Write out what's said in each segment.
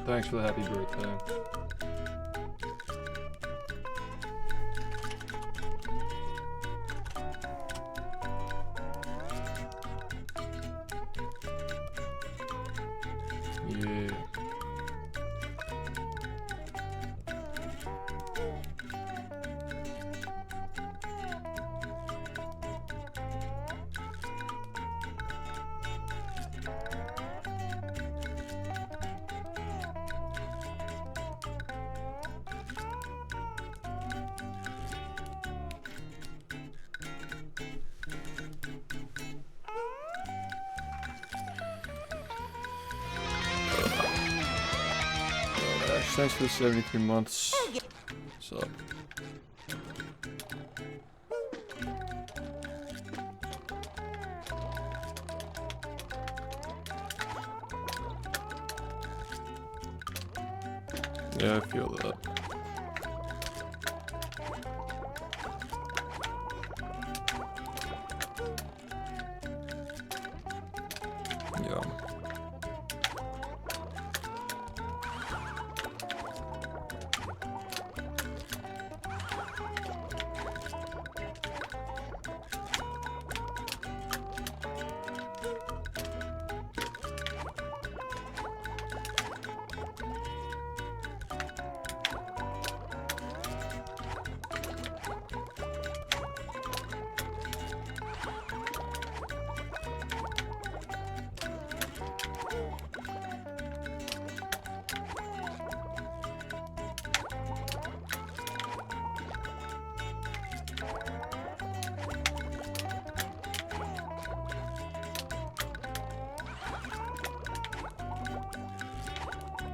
Thanks for the happy birthday. Yeah. Thanks for the 73 months. What's up? Yeah, I feel that. Yeah.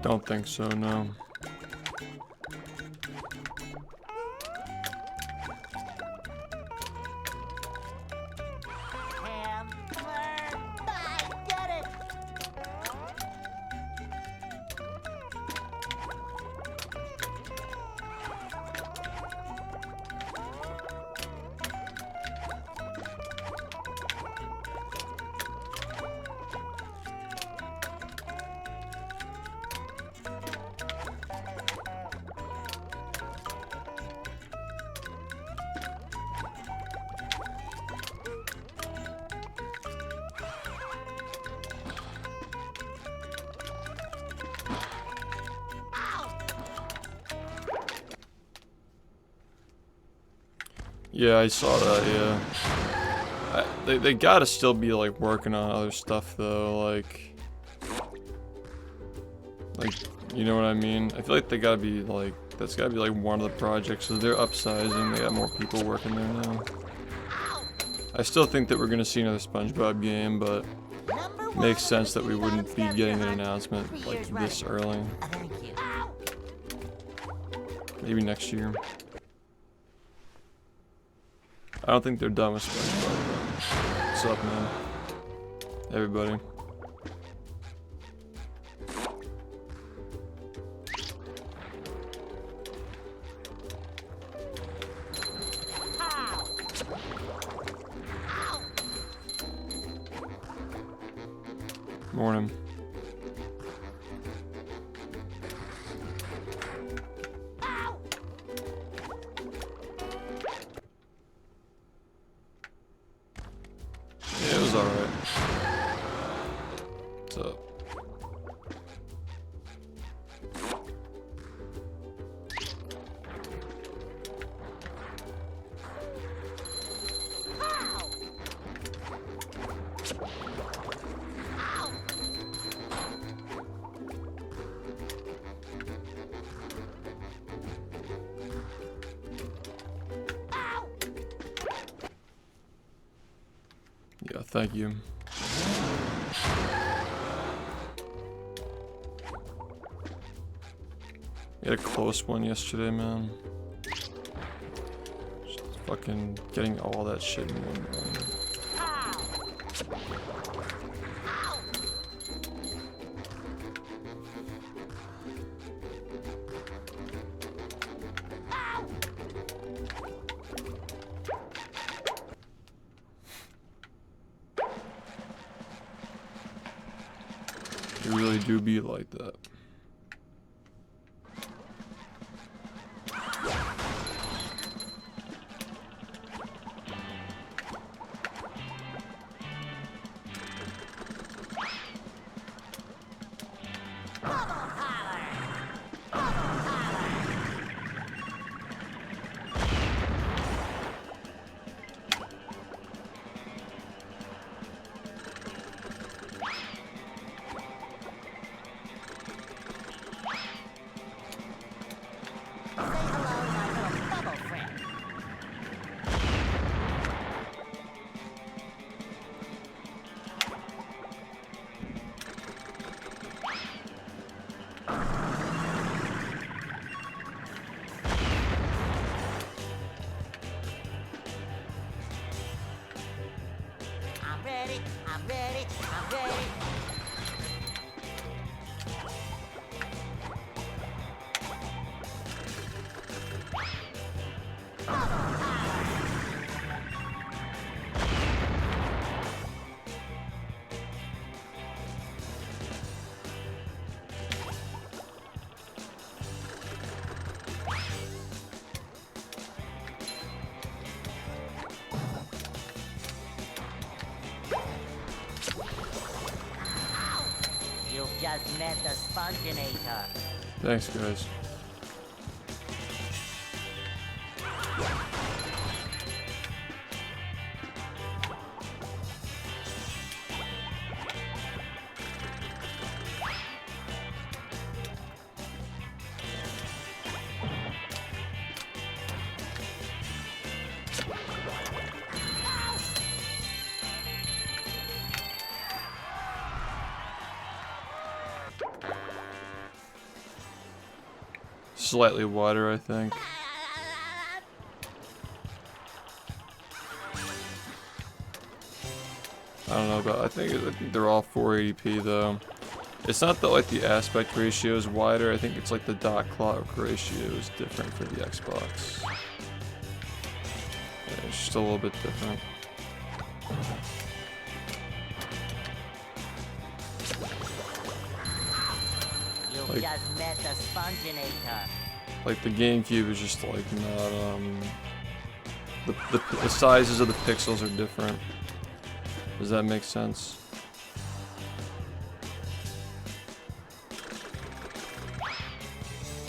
Don't think so, no. Yeah, I saw that, yeah. They gotta still be, like, working on other stuff, though, like, you know what I mean? I feel like they gotta be, like, that's gotta be, like, one of the projects, so they're upsizing, they got more people working there now. I still think that we're gonna see another SpongeBob game, but it makes sense that we wouldn't be getting an announcement, like, this early. Maybe next year. I don't think they're done with SpongeBob, though. What's up, man? Everybody. Morning. Yeah, it was alright. What's up? Yeah, thank you. We had a close one yesterday, man. Just fucking getting all that shit in one morning. You really do be like that. just met the Sponginator. Thanks, guys. Slightly wider, I think. I don't know, but I think they're all 480p though. It's not that like the aspect ratio is wider. I think it's like the dot clock ratio is different for the Xbox. Yeah, it's just a little bit different. You just met the Sponginator. Like the GameCube is just like not the sizes of the pixels are different. Does that make sense?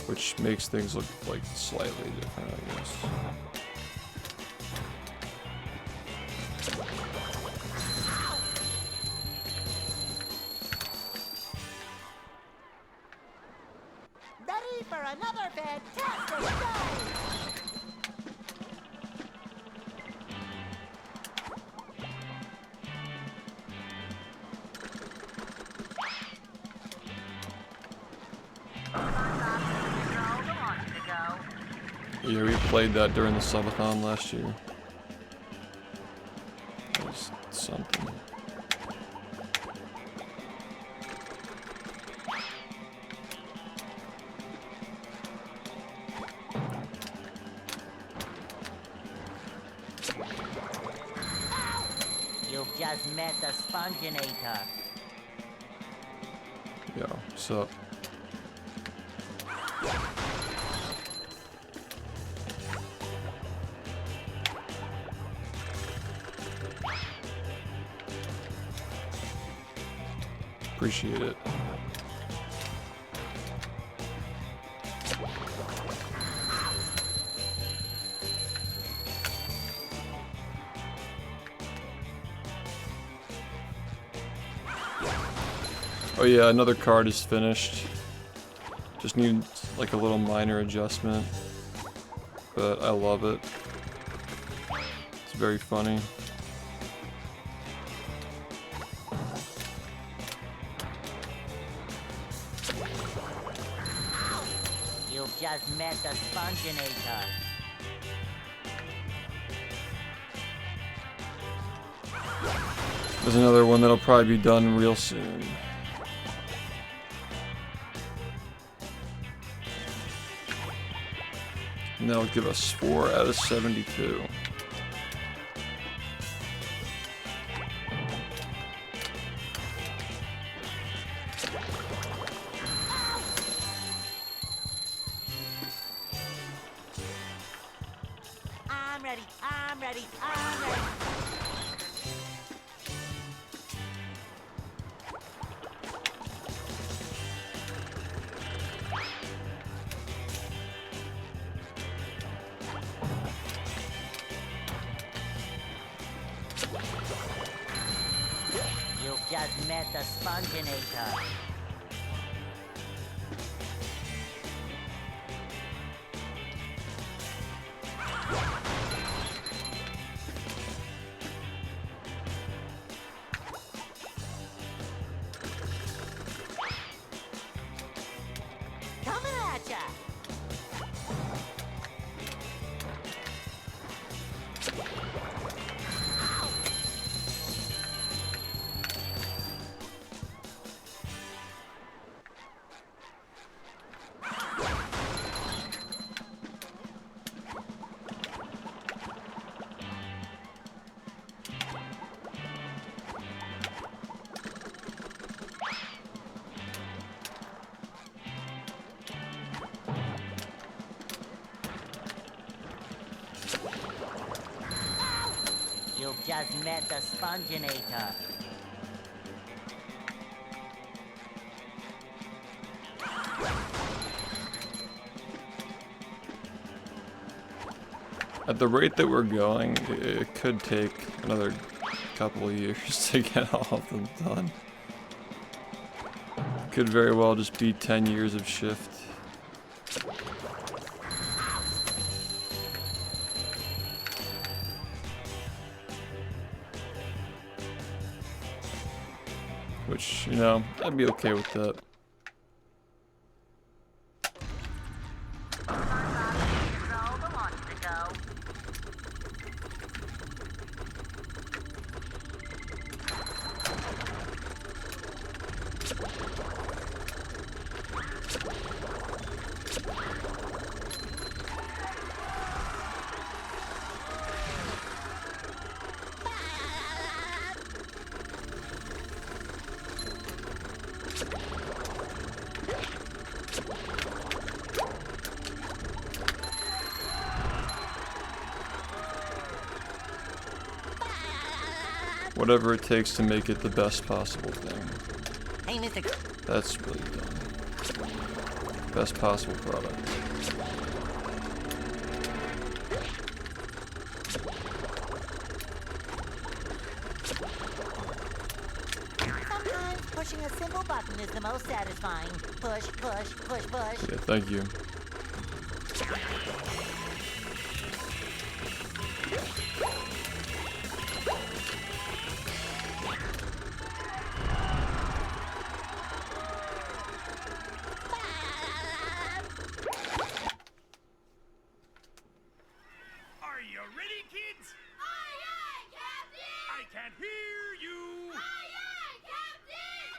Which makes things look like slightly different, I guess. Ready for another fantastic day! Yeah, we played that during the subathon last year. That was something. You've just met the Sponginator. Yo, what's up? Appreciate it. Oh yeah, another card is finished. Just need like a little minor adjustment, but I love it. It's very funny. You've just met the Sponginator. There's another one that'll probably be done real soon. And that'll give us 4 out of 72. I'm ready, I'm ready, I'm ready. You've just met the Sponginator. Coming at ya! You've just met the Sponginator. At the rate that we're going, it could take another couple of years to get all of them done. Could very well just be 10 years of shift. Which, you know, I'd be okay with that. Whatever it takes to make it the best possible thing. Hey, Mr. That's really dumb. Best possible product. Sometimes pushing a simple button is the most satisfying. Push, push, push, push. Yeah, thank you. Are you ready, kids? Aye, aye, Captain! I can't hear you. Aye, aye, Captain!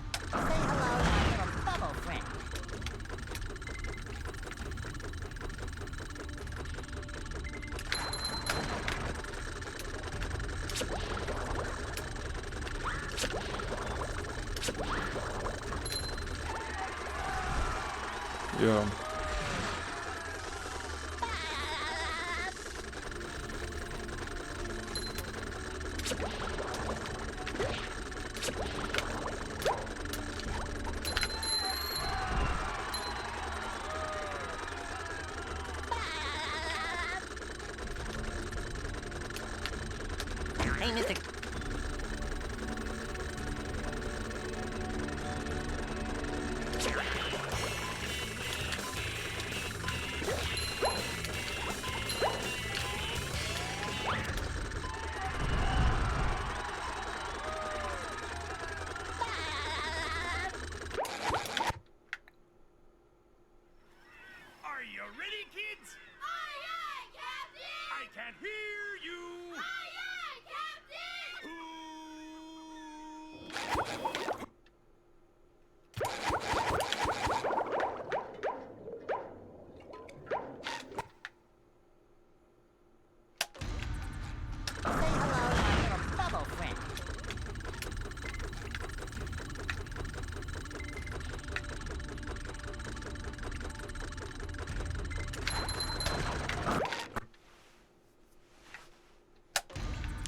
Say hello to my little bubble friend. Yeah. Hey, Mr. Are you ready, kids? Aye, aye, Captain! I can't hear you. Aye, aye, Captain! Say hello to my little bubble friend.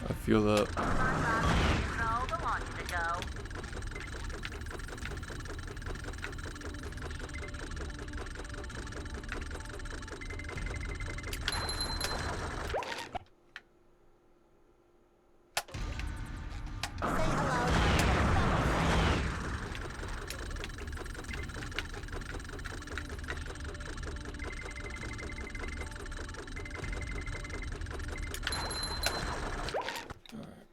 I feel that. Control the launch to go. Say hello to my little bubble friend. Alright.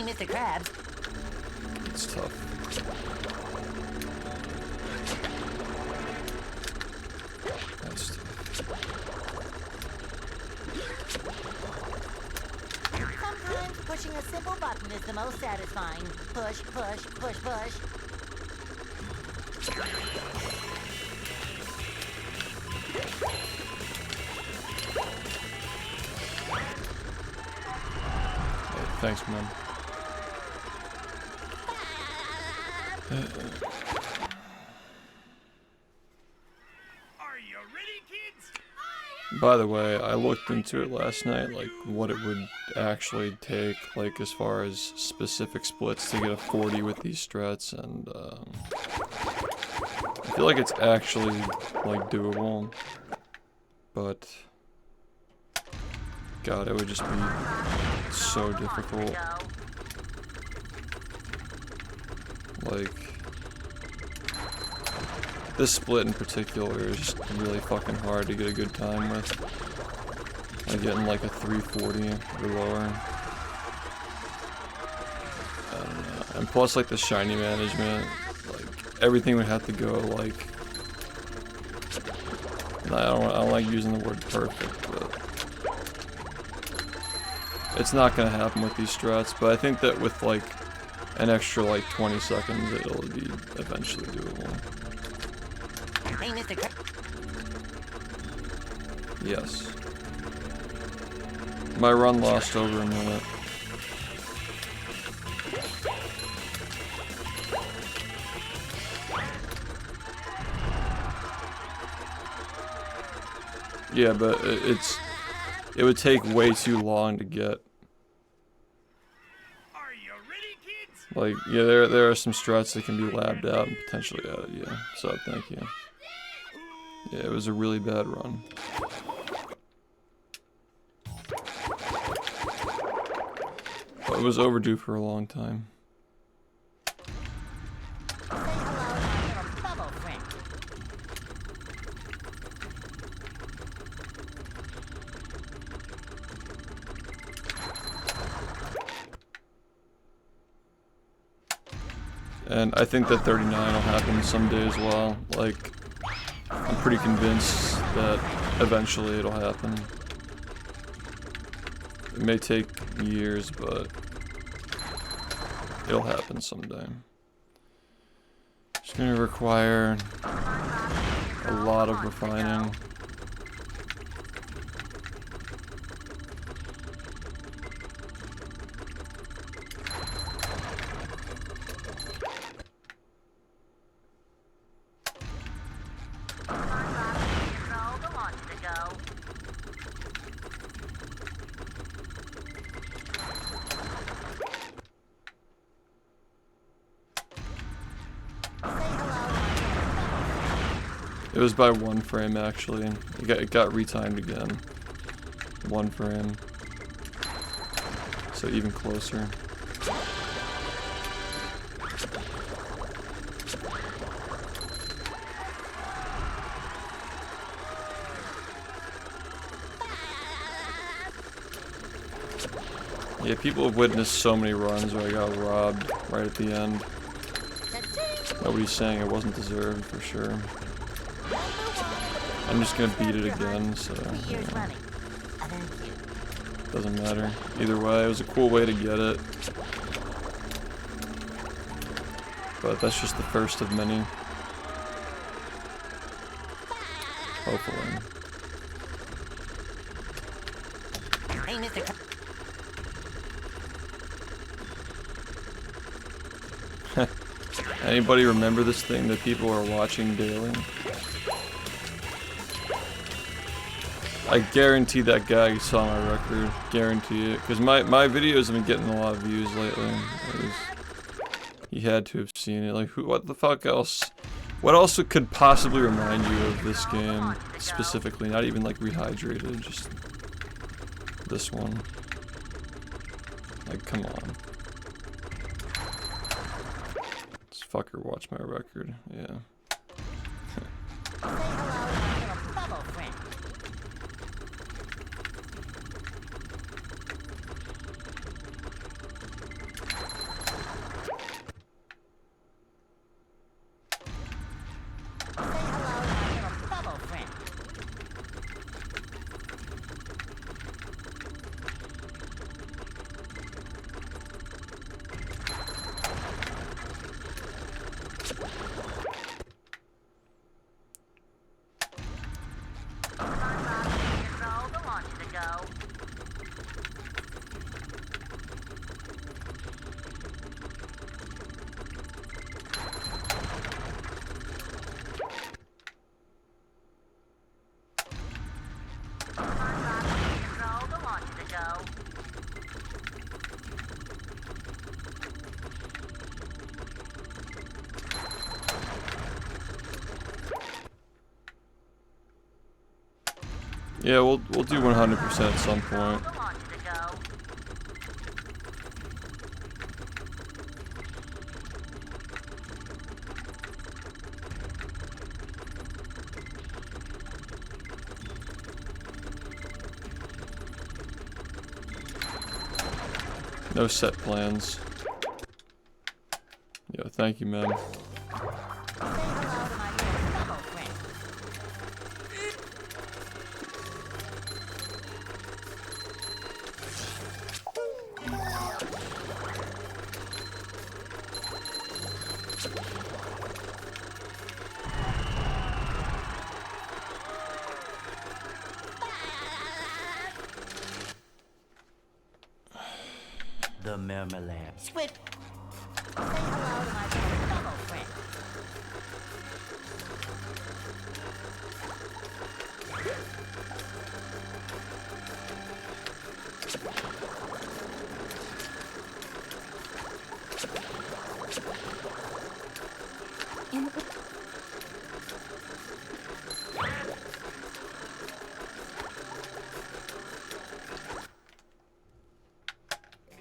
Hey, Mr. Krabs. It's tough. That's tough. Sometimes pushing a simple button is the most satisfying. Push, push, push, push. Hey, thanks, man. Are you ready, kids? By the way, I looked into it last night, like what it would actually take, like as far as specific splits to get a 40 with these strats, and I feel like it's actually like doable, but God, it would just be so difficult. Like this split in particular is just really fucking hard to get a good time with. Like getting like a 340 or lower. I don't know. And plus like the shiny management, like everything would have to go like, I don't like using the word perfect, but it's not gonna happen with these strats. But I think that with like an extra like 20 seconds, it'll be eventually doable. Hey, Mr. Krabs. Yes. My run lost over a minute. Yeah, but it would take way too long to get. Are you ready, kids? Like, yeah, there are some struts that can be labbed out and potentially added, yeah. So, thank you. Yeah, it was a really bad run. But it was overdue for a long time. Say hello to my little bubble friend. And I think that 39 will happen someday as well. Like, I'm pretty convinced that eventually it'll happen. It may take years, but it'll happen someday. It's gonna require a lot of refining. It was by 1 frame actually. It got retimed again. 1 frame. So even closer. Yeah, people have witnessed so many runs where I got robbed right at the end. Nobody's saying it wasn't deserved for sure. I'm just gonna beat it again, so you know, doesn't matter. Either way, it was a cool way to get it. But that's just the first of many. Hopefully. Hey, Mr. Anybody remember this thing that people are watching daily? I guarantee that guy saw my record. Guarantee it. Because my videos have been getting a lot of views lately. He had to have seen it. Like, what the fuck else? What else could possibly remind you of this game specifically? Not even like Rehydrated, just this one. Like, come on. This fucker watched my record. Yeah. Say hello to my little bubble friend. Yeah, we'll do 100% at some point. The launch to go. No set plans. Yeah, thank you, ma'am. Say hello to my little bubble friend. The marmalade. Squid. Say hello to my little bubble friend.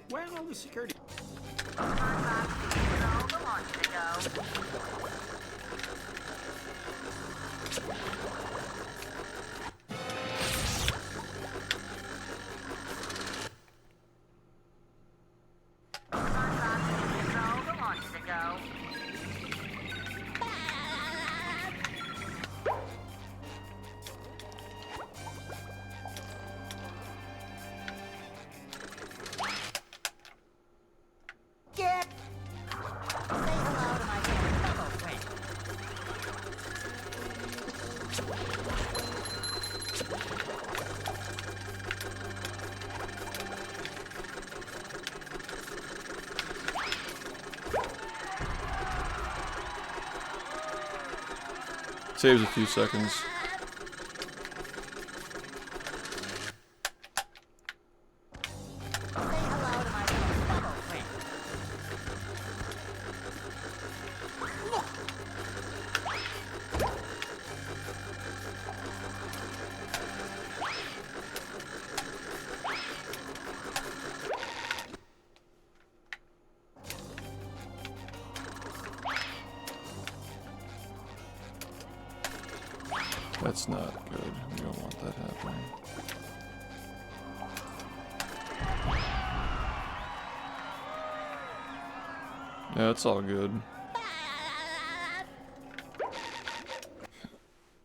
Where are all the security? The launch to go. The launch to go. Get. Say hello to my little bubble friend. Saves a few seconds. Say hello to my little bubble friend. That's not good. We don't want that happening. Yeah, it's all good.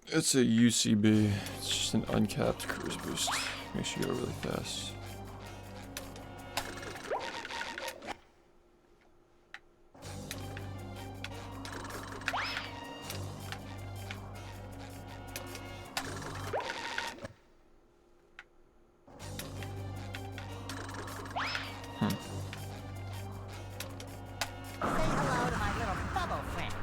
It's a UCB. It's just an uncapped cruise boost. Makes you go really fast. Say hello to my little bubble friend.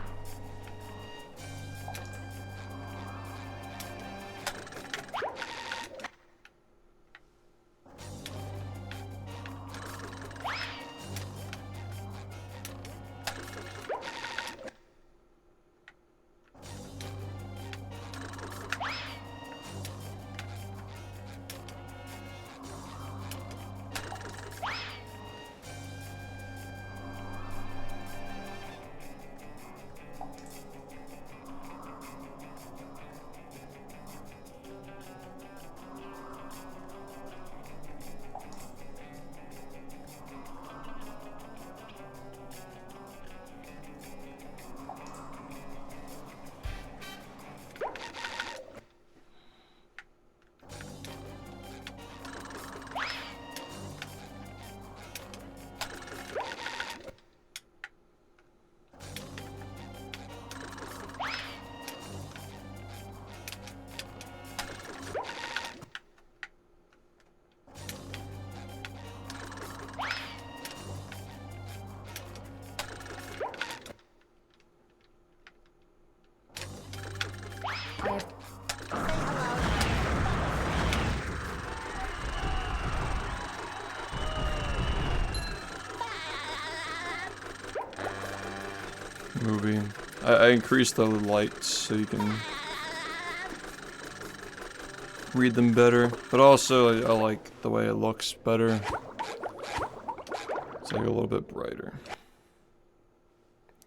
Movie. I increased the lights so you can read them better. But also, I like the way it looks better. It's like a little bit brighter.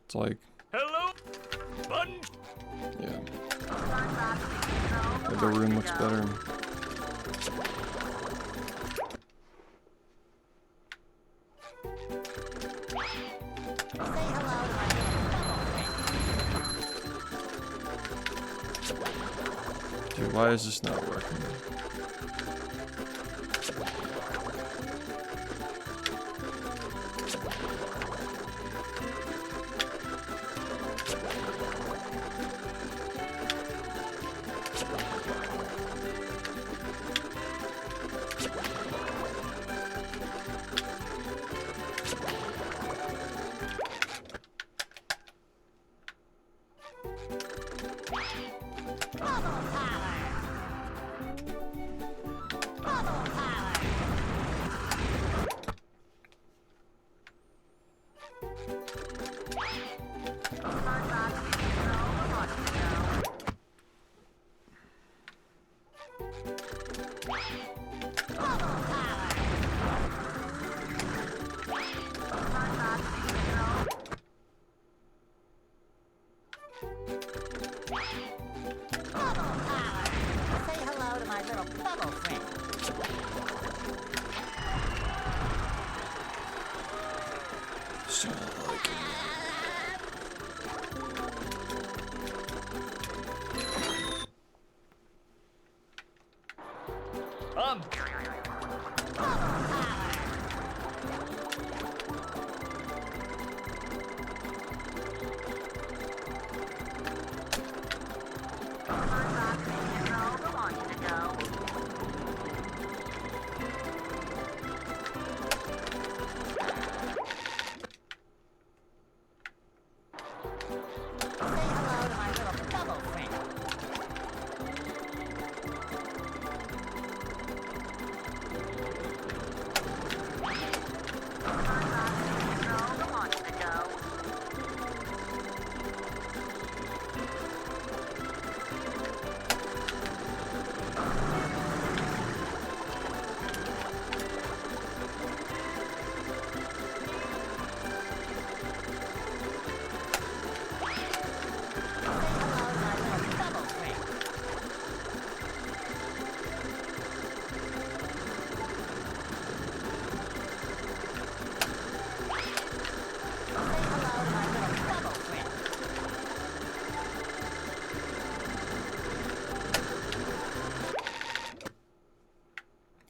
It's like, Hello, Sponge. yeah. Like the room looks better. Dude, why is this not working? Say hello to my little bubble friend. Still not liking it.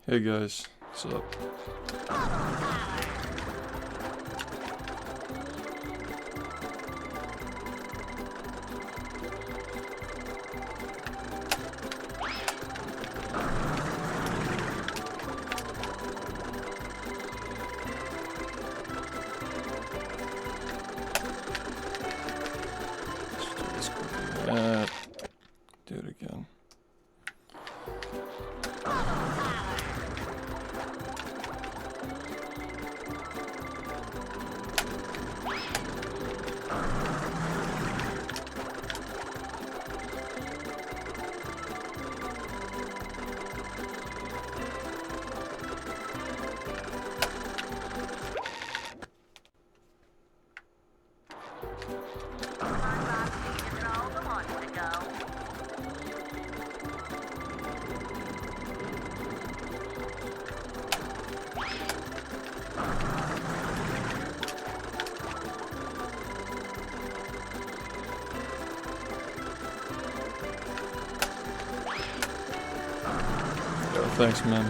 Hey guys, what's up? Let's do this quick. Do it again. Yo, thanks, man.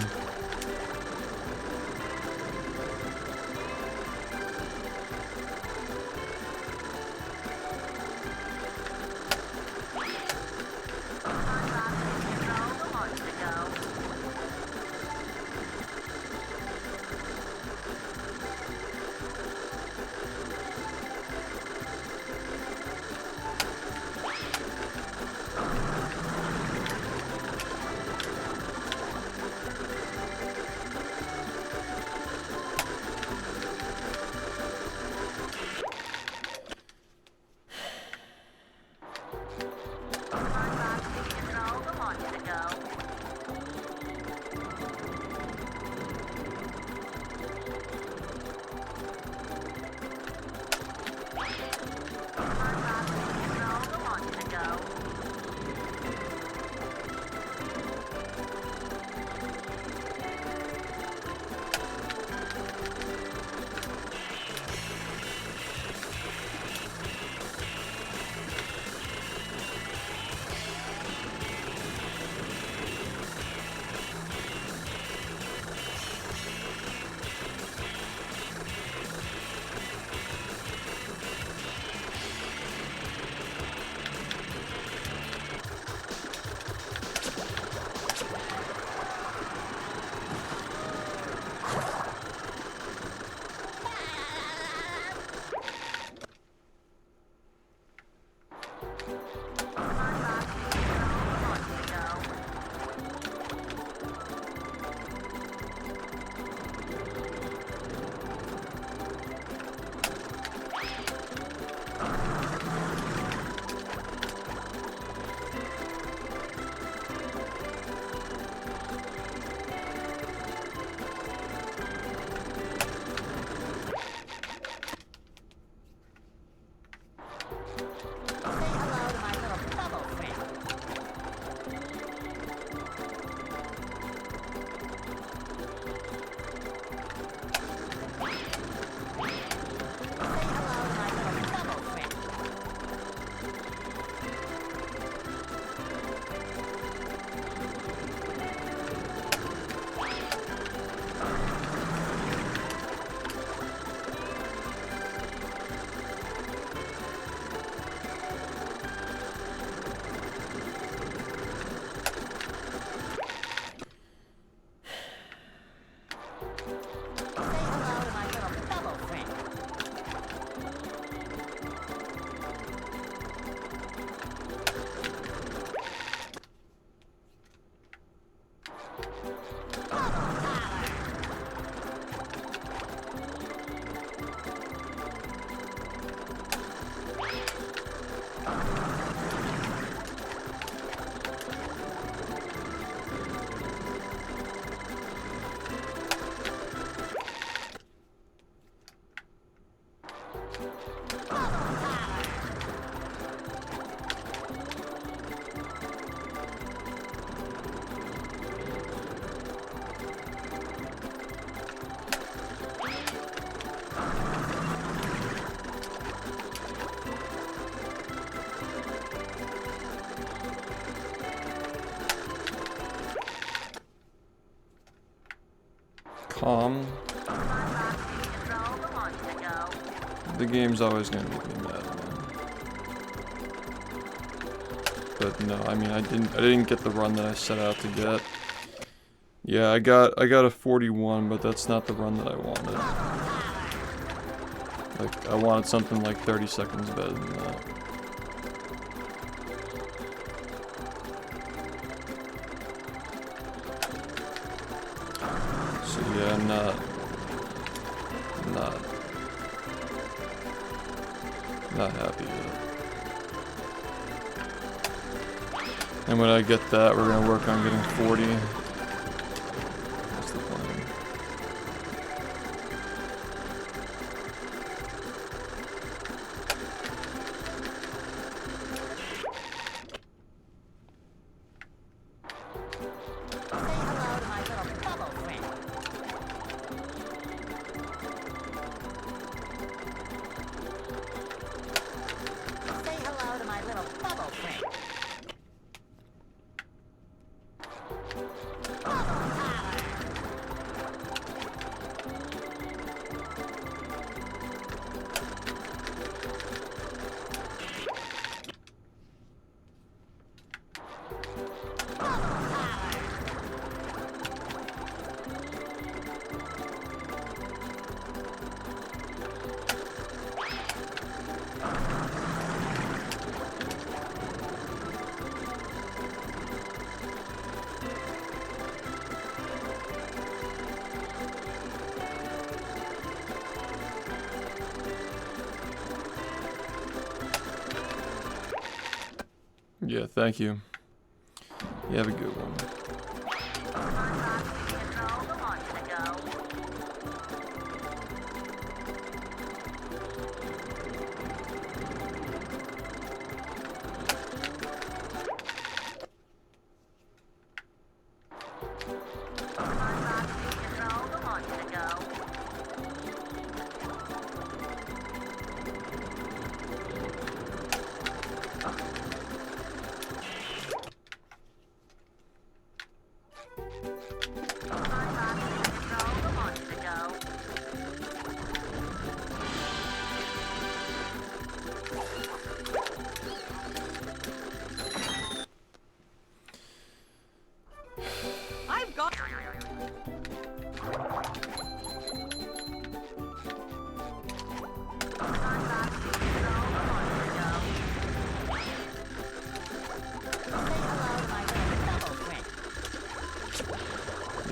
calm. The game's always gonna make me mad, man. But no, I mean I didn't get the run that I set out to get. Yeah, I got a 41, but that's not the run that I wanted. Like I wanted something like 30 seconds better than that. So yeah, I'm not happy with it. And when I get that, we're gonna work on getting 40. That's the plan. Say hello to my little bubble friend. Yeah, thank you. You have a good one. I've got.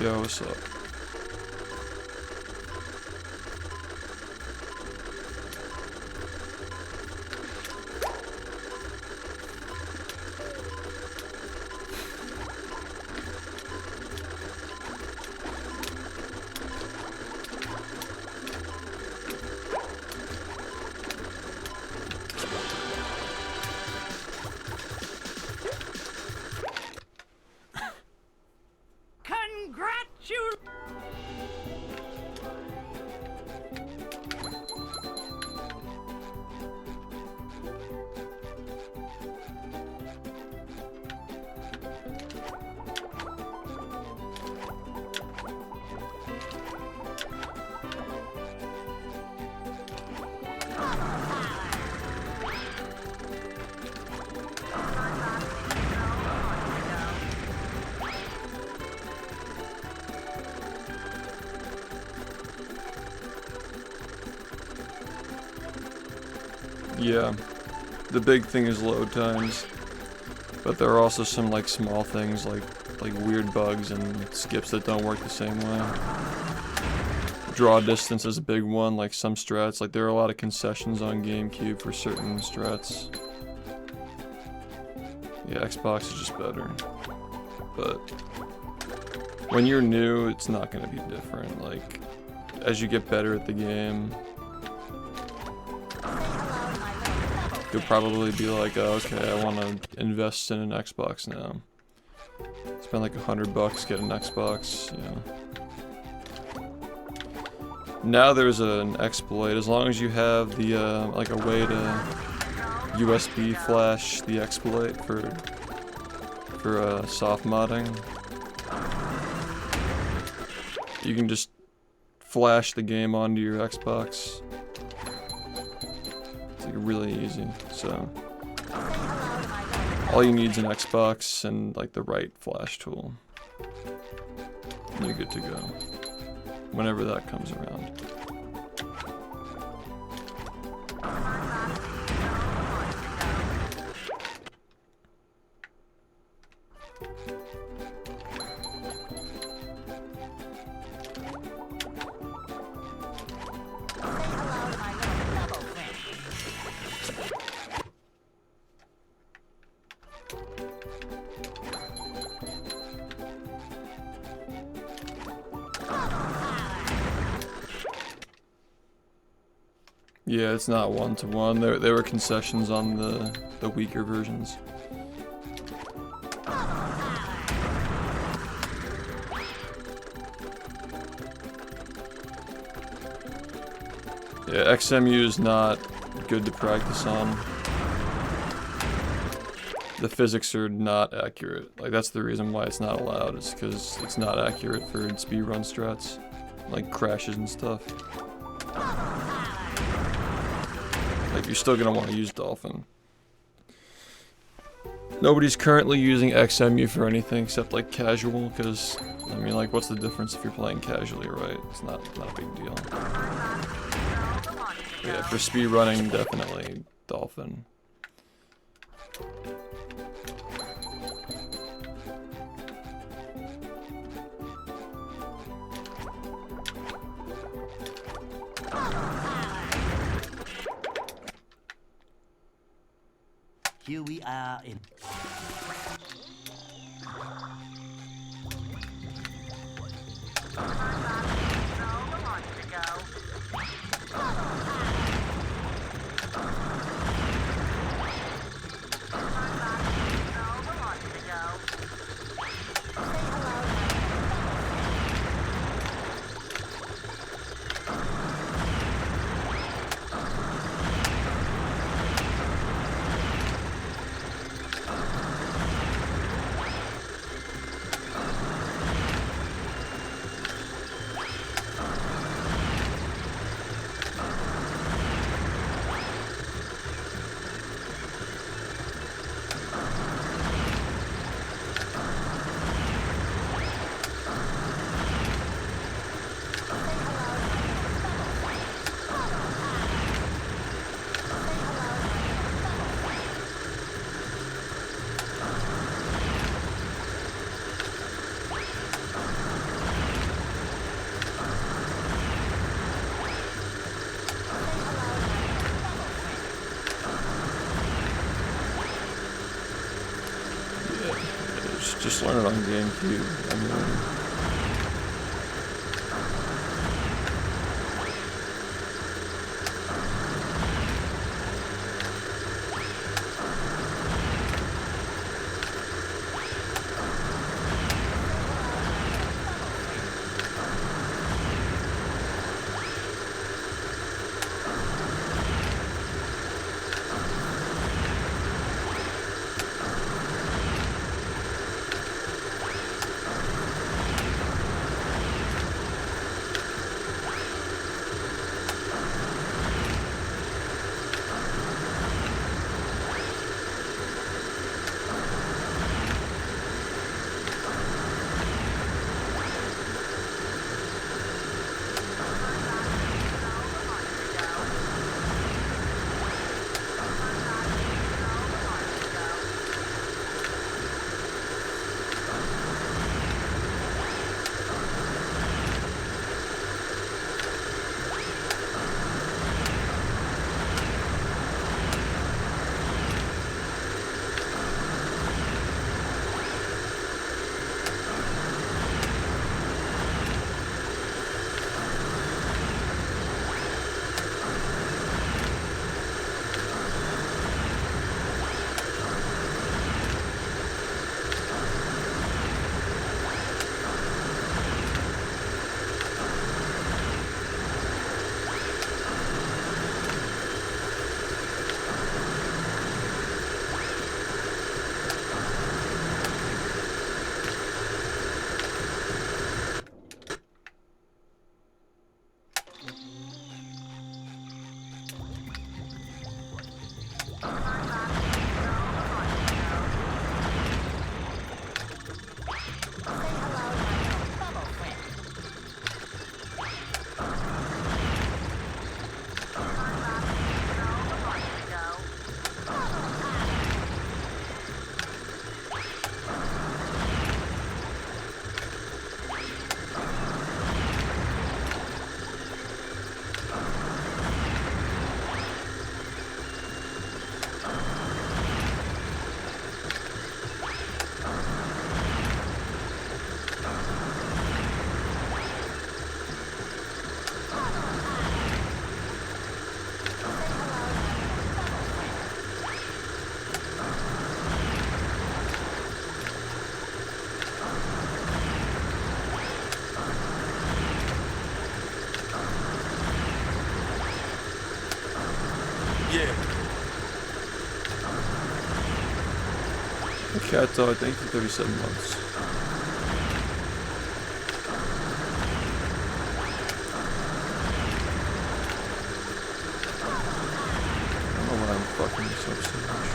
Yo, what's up? Congratulations! Yeah, the big thing is load times, but there are also some like small things like weird bugs and skips that don't work the same way. Draw distance is a big one, like some strats, like there are a lot of concessions on GameCube for certain strats. Yeah, Xbox is just better, but when you're new, it's not gonna be different. Like, as you get better at the game, you'll probably be like, oh, okay, I want to invest in an Xbox now. Spend like $100, get an Xbox, you know. Now there's an exploit, as long as you have the, like a way to USB flash the exploit for soft modding. You can just flash the game onto your Xbox. It's like really easy. So all you need is an Xbox and like the right flash tool. And you're good to go. Whenever that comes around. Yeah, it's not one-to-one. There were concessions on the weaker versions. Yeah, XMU is not good to practice on. The physics are not accurate. Like, that's the reason why it's not allowed, is because it's not accurate for speedrun strats. Like, crashes and stuff. Like, you're still gonna want to use Dolphin. Nobody's currently using XMU for anything except, like, casual, because, I mean, like, what's the difference if you're playing casually, right? It's not a big deal. Yeah, for speedrunning, definitely Dolphin. Here we are in. Just learn it on GameCube. I mean, Cat Dog, thank you for 37 months. I don't know why I'm fucking this up so much.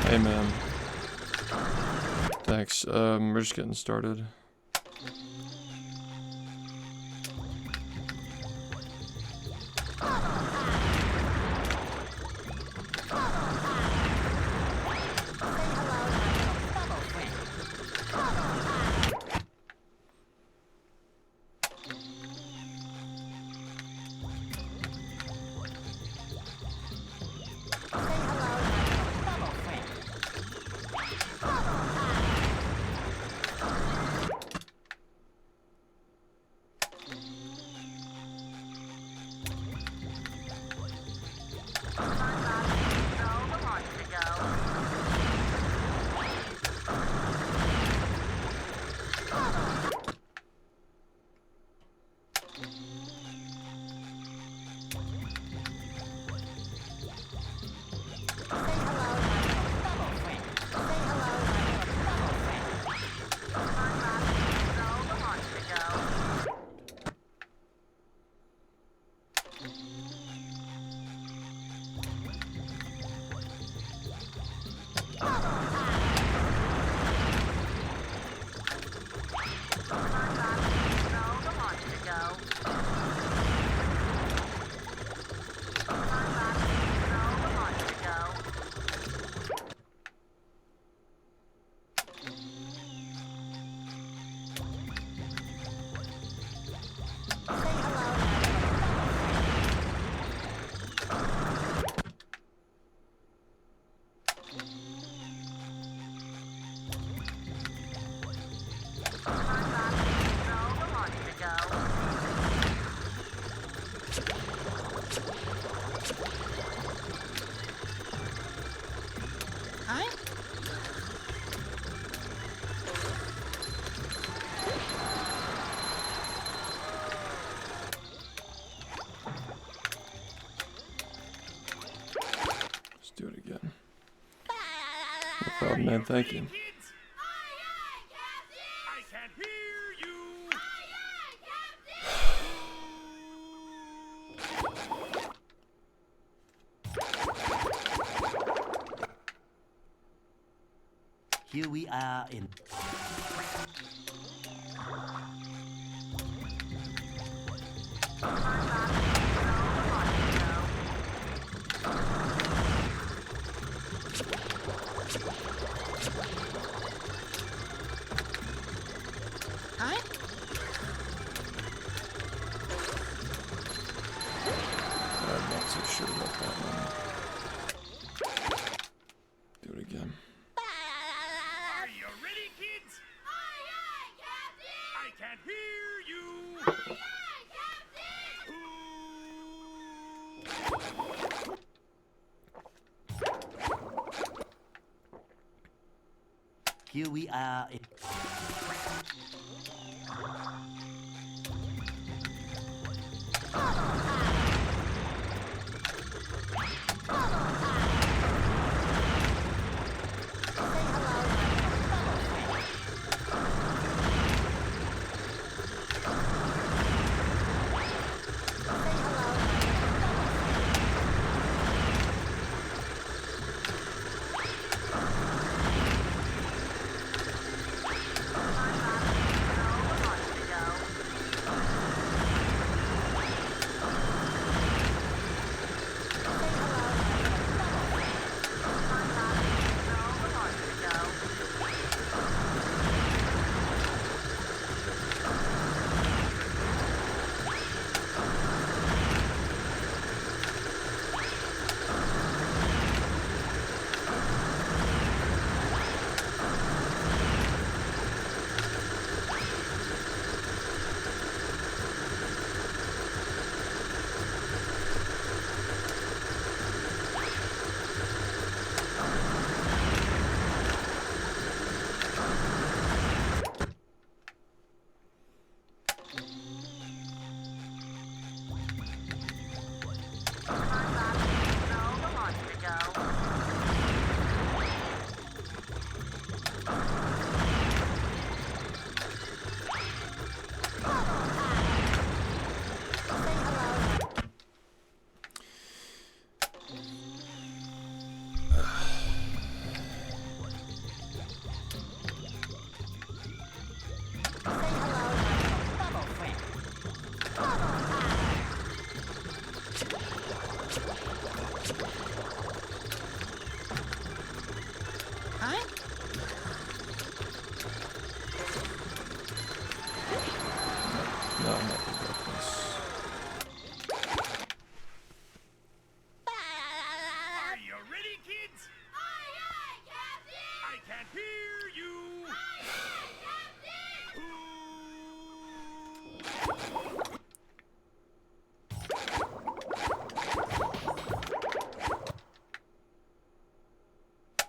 Hey man. Thanks. We're just getting started. Let's do it again. No problem, man. Thank you. Kids, I can't hear you. Here we are in. I'm not so sure about that one. Do it again. Are you ready, kids? I can't hear you. Here we are in.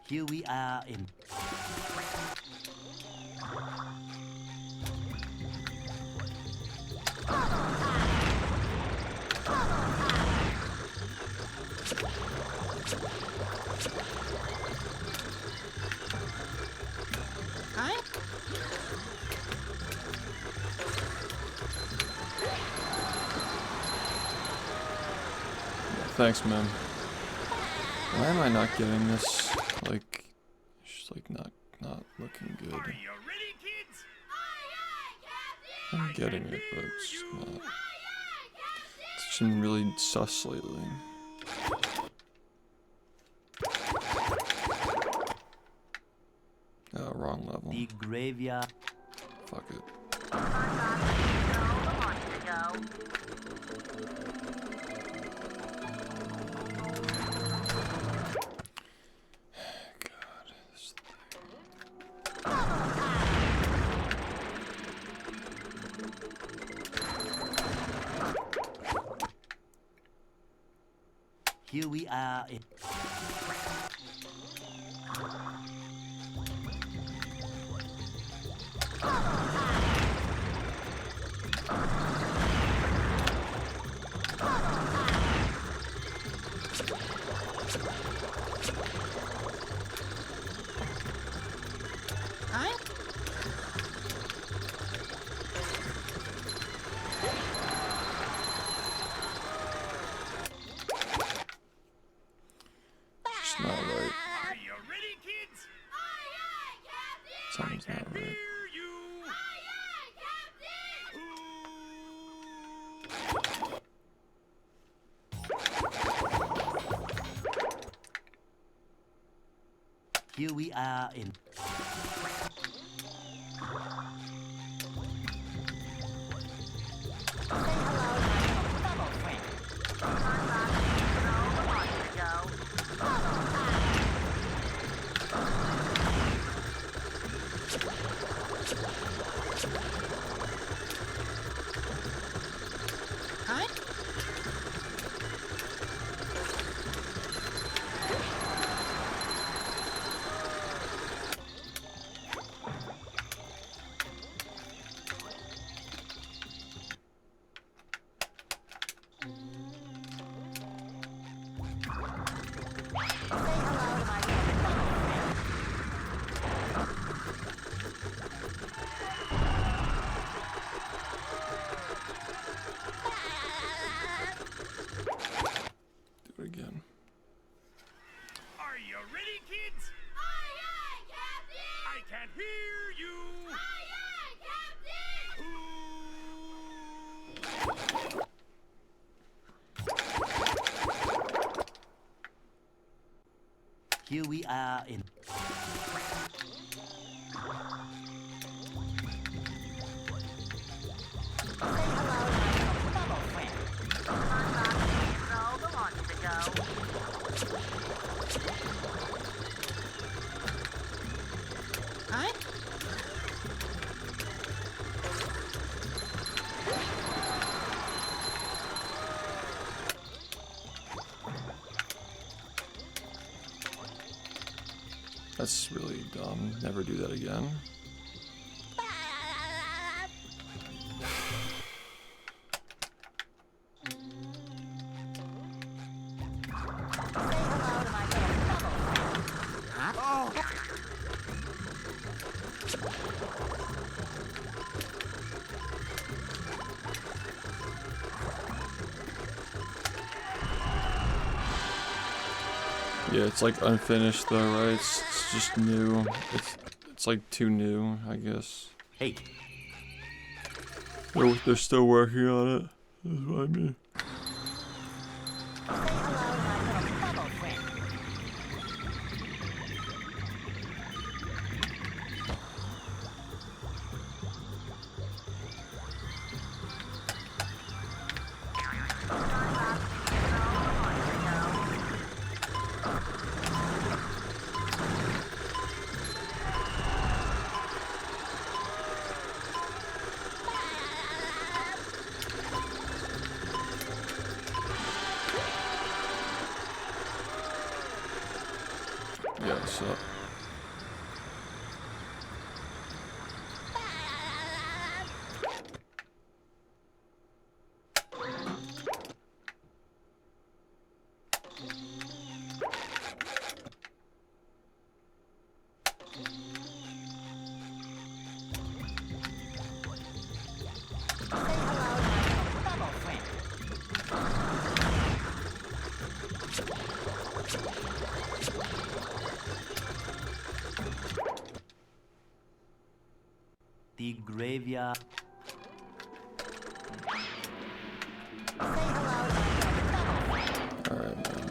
Here we are in. Huh? Thanks, man. Why am I not getting this? Like, it's just like not looking good. Are you ready, kids? I'm getting it, but it's just not. It's just been really sus lately. Oh, wrong level. The graveyard. Fuck it. God, this Here we are in. Huh? It's not right. Are you ready, kids? Something's not right. Hear you. Here we are in. Say hello to my little bubble friend. Huh? Say hello to my little bubble friend. Do it again. Are you ready, kids? I can't hear you. Here we are in. Say hello to my little bubble friend. Huh? That's really dumb. Never do that again. Say hello to my little bubble friend. Huh? Yeah, it's like unfinished though, right? It's just new. It's like too new, I guess. Hey, They're still working on it. That's what I mean. Say hello to my little bubble friend. go. So. The graveyard. Alright, man.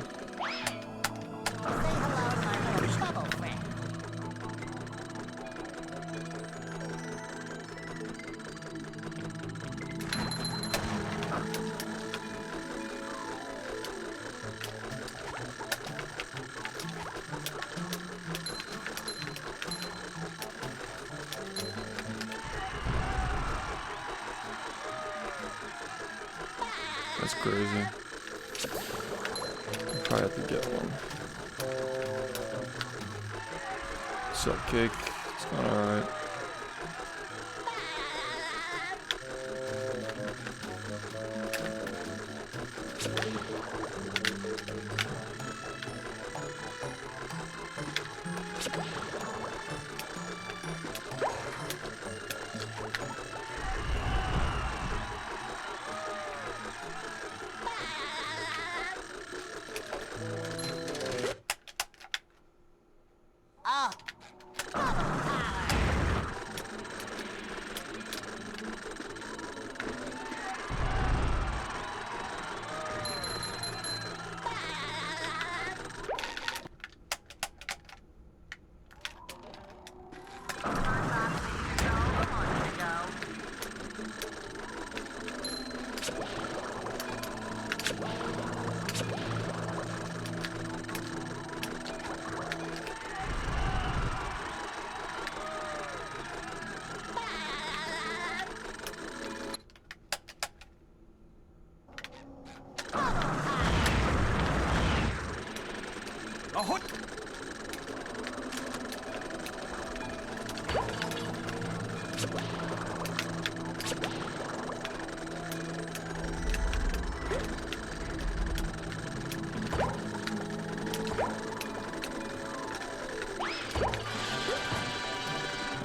That's crazy. Probably have to get one. What's up, Cake? It's going alright.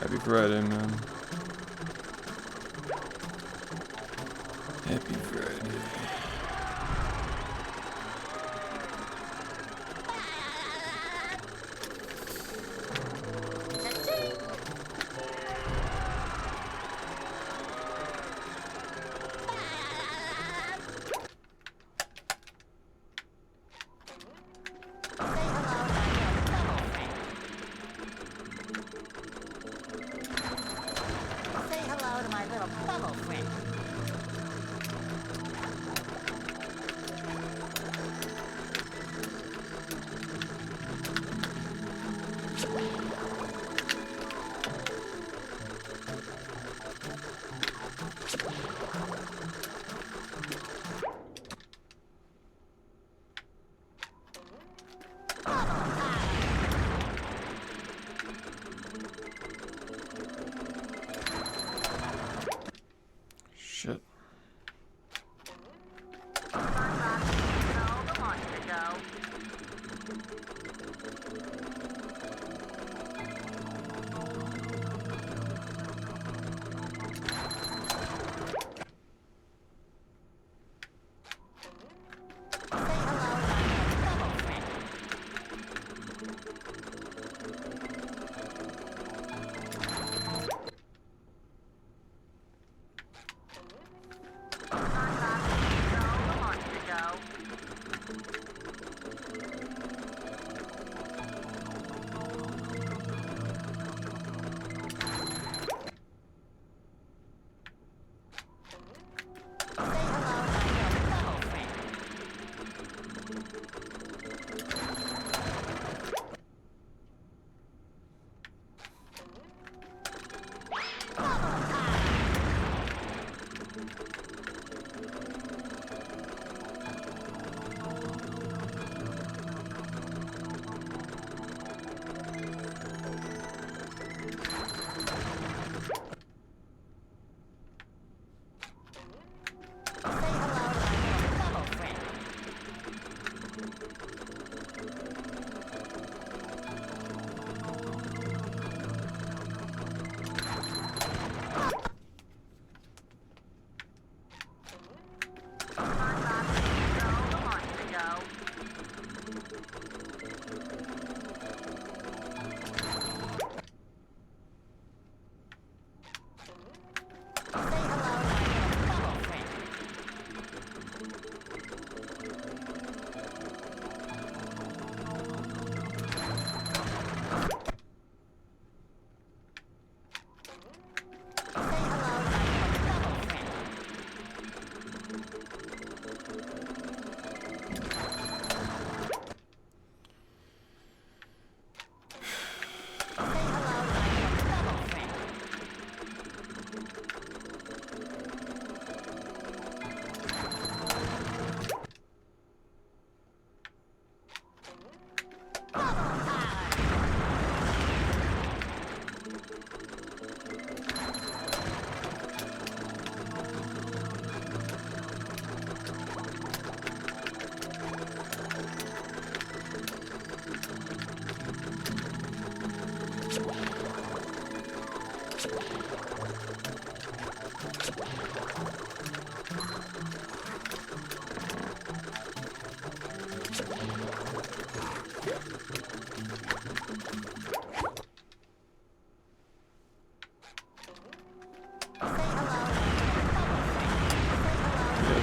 Happy Friday, man. Happy Friday. Shit.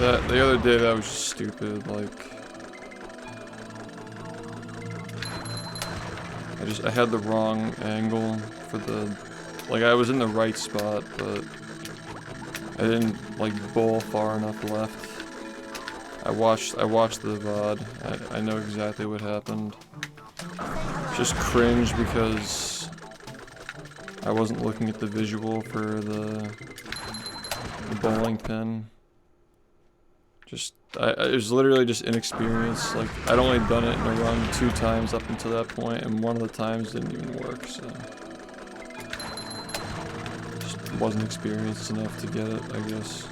That the other day that was just stupid. Like I had the wrong angle for the, like I was in the right spot, but I didn't like bowl far enough left. I watched the VOD. I know exactly what happened. Just cringe because I wasn't looking at the visual for the bowling pin. It was literally just inexperience. Like, I'd only done it in a run 2 times up until that point, and one of the times didn't even work, so. Just wasn't experienced enough to get it, I guess.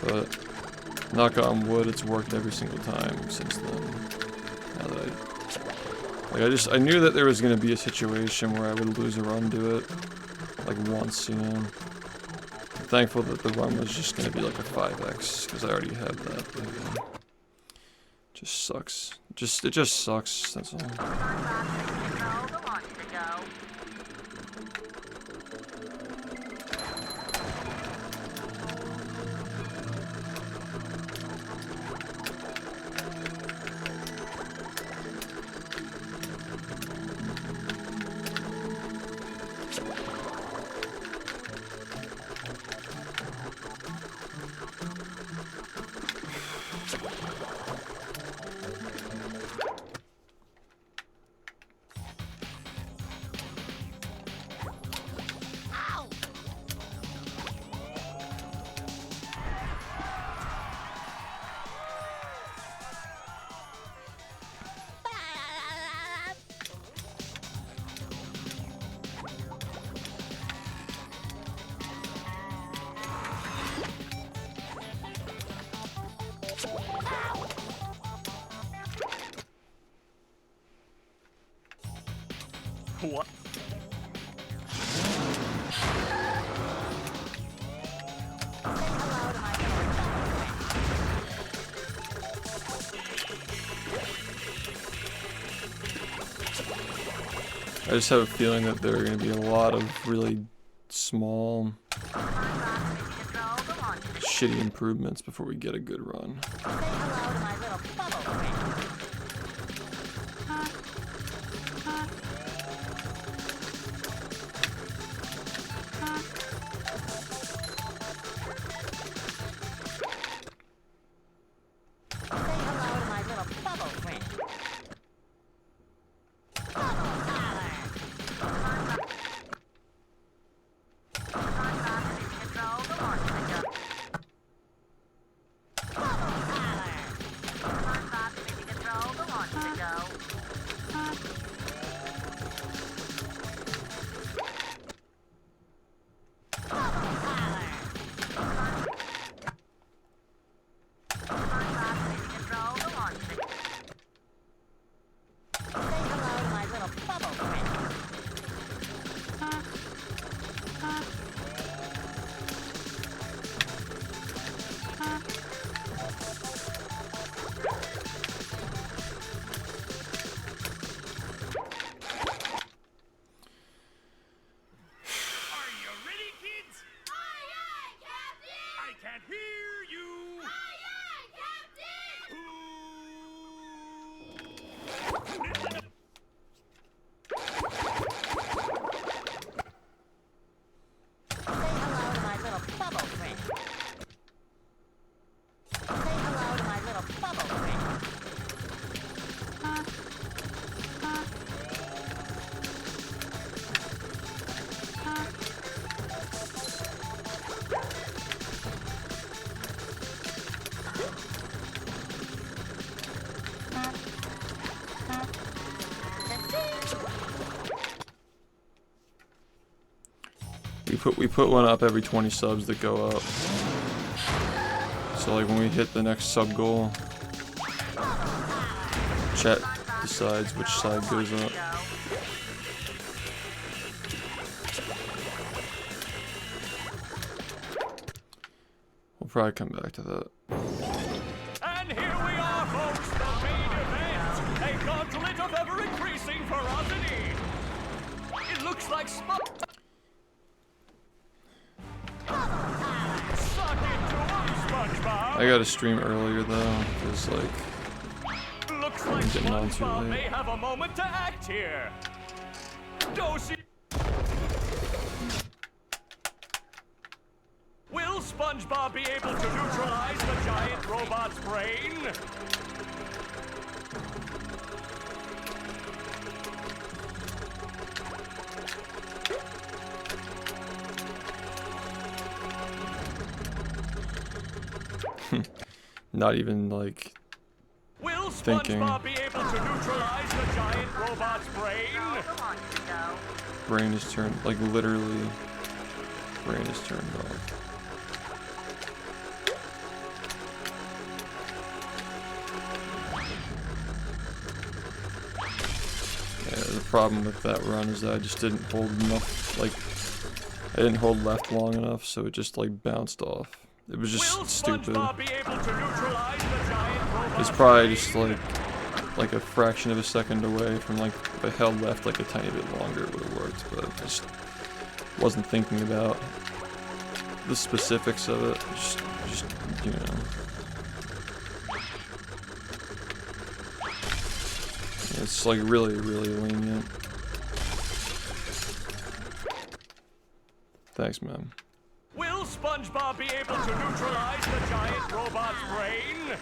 But, knock on wood, it's worked every single time since then. Now that I knew that there was gonna be a situation where I would lose a run to it. Like, once, you know. Thankful that the run was just gonna be like a 5x because I already had that. But, just sucks. It just sucks. That's all. What? I just have a feeling that there are going to be a lot of really small, shitty improvements before we get a good run. We put one up every 20 subs that go up. So like when we hit the next sub goal, chat decides which side goes up. probably come back to that. And here we are, folks, the main event. A gauntlet of ever-increasing ferocity. It looks like Suck into 'em, SpongeBob. I gotta stream earlier though, because like Looks like I'm getting on too SpongeBob late. may have a moment to act here. Dosi. Will SpongeBob be able to neutralize the giant robot's brain? not even like Will thinking. SpongeBob be able to neutralize the giant robot's brain? Go on, Cisco. brain is turned, like literally brain is turned off. Yeah, the problem with that run is that I just didn't hold enough, like I didn't hold left long enough, so it just like bounced off. It was Will just stupid. SpongeBob be able to neutralize the giant robot's It's probably brain? just like a fraction of a second away from like if I held left like a tiny bit longer it would have worked, but I just wasn't thinking about the specifics of it. Just you know. It's like really lenient. Thanks, man. Will SpongeBob be able to neutralize the giant robot's brain?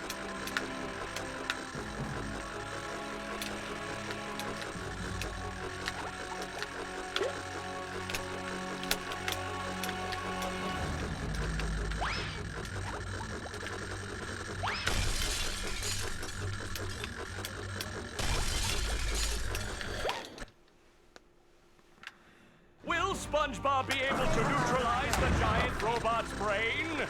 Will SpongeBob be able to neutralize the giant robot's brain?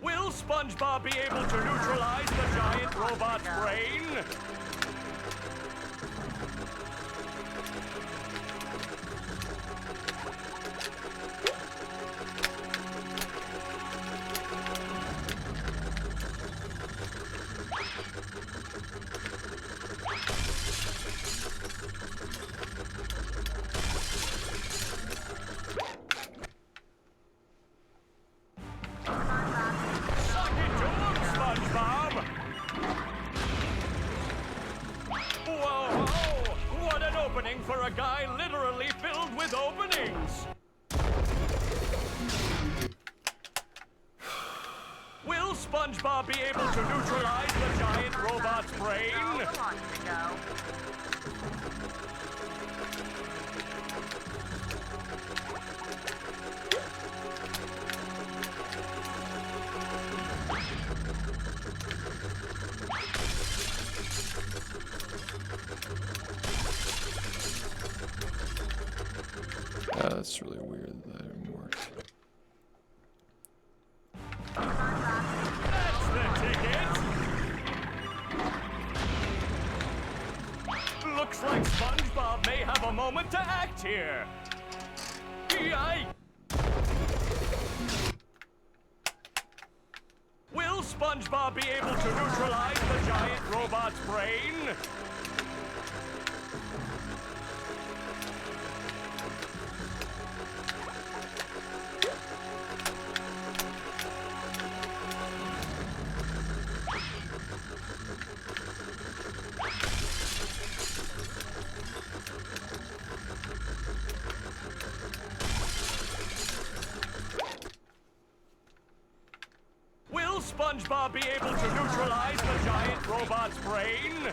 Will SpongeBob be able to neutralize the giant robot's brain? Suck it to 'em, SpongeBob! Whoa, whoa! What an opening for a guy literally filled with openings! Will SpongeBob be able to neutralize the giant robot's brain? Go on, Cisco. That's really weird that didn't work. That's the ticket! Looks like SpongeBob may have a moment to act here. Yikes! Will SpongeBob be able to neutralize the giant robot's brain? Will SpongeBob be able to neutralize the giant robot's brain?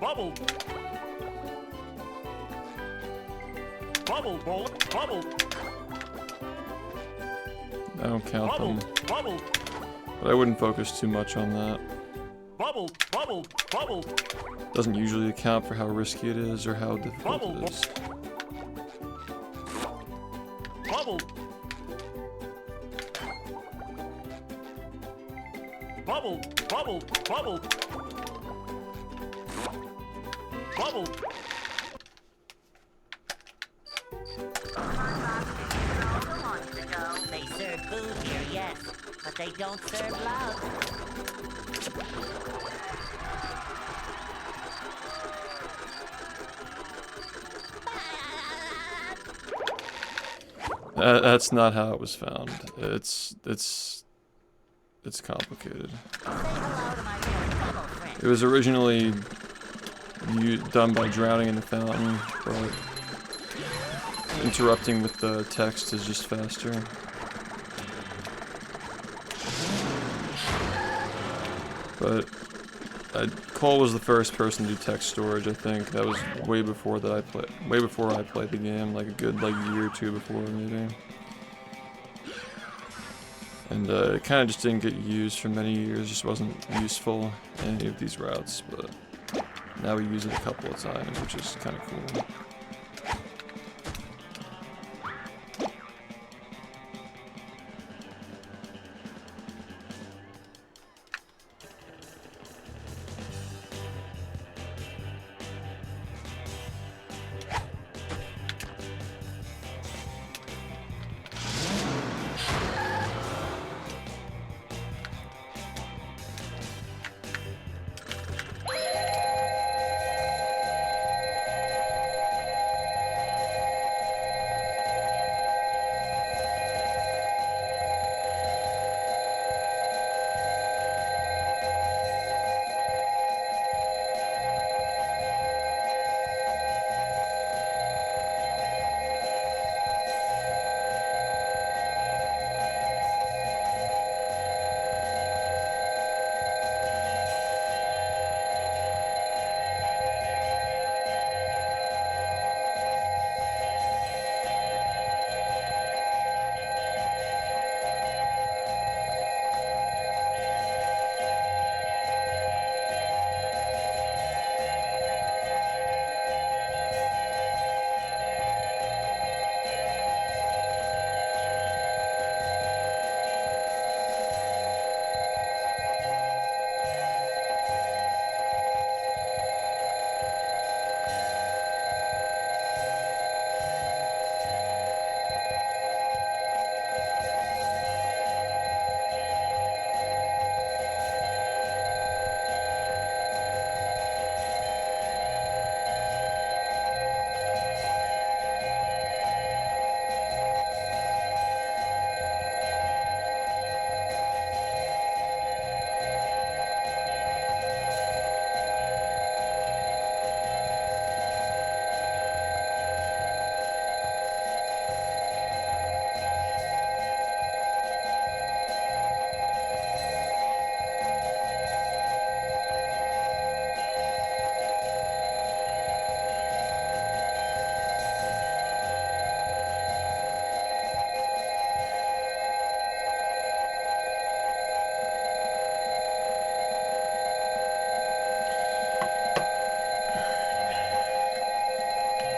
Bubble. Bubble, ball, bubble, I don't count bubble, them, bubble, but I wouldn't focus too much on that. bubble, bubble, bubble, Doesn't usually account for how risky it is or how difficult Bubble. it is. bubble. Bubble, bubble, bubble. Bubble. They serve food here, yes, but they don't serve love. That's not how it was found. It's complicated. Say hello to my really humble friend. It was originally done by drowning in the fountain, but interrupting with the text is just faster. But Cole was the first person to do text storage. I think that was way before I played the game, like a good year or two before maybe. And it kind of just didn't get used for many years. Just wasn't useful in any of these routes. But now we use it a couple of times, which is kind of cool.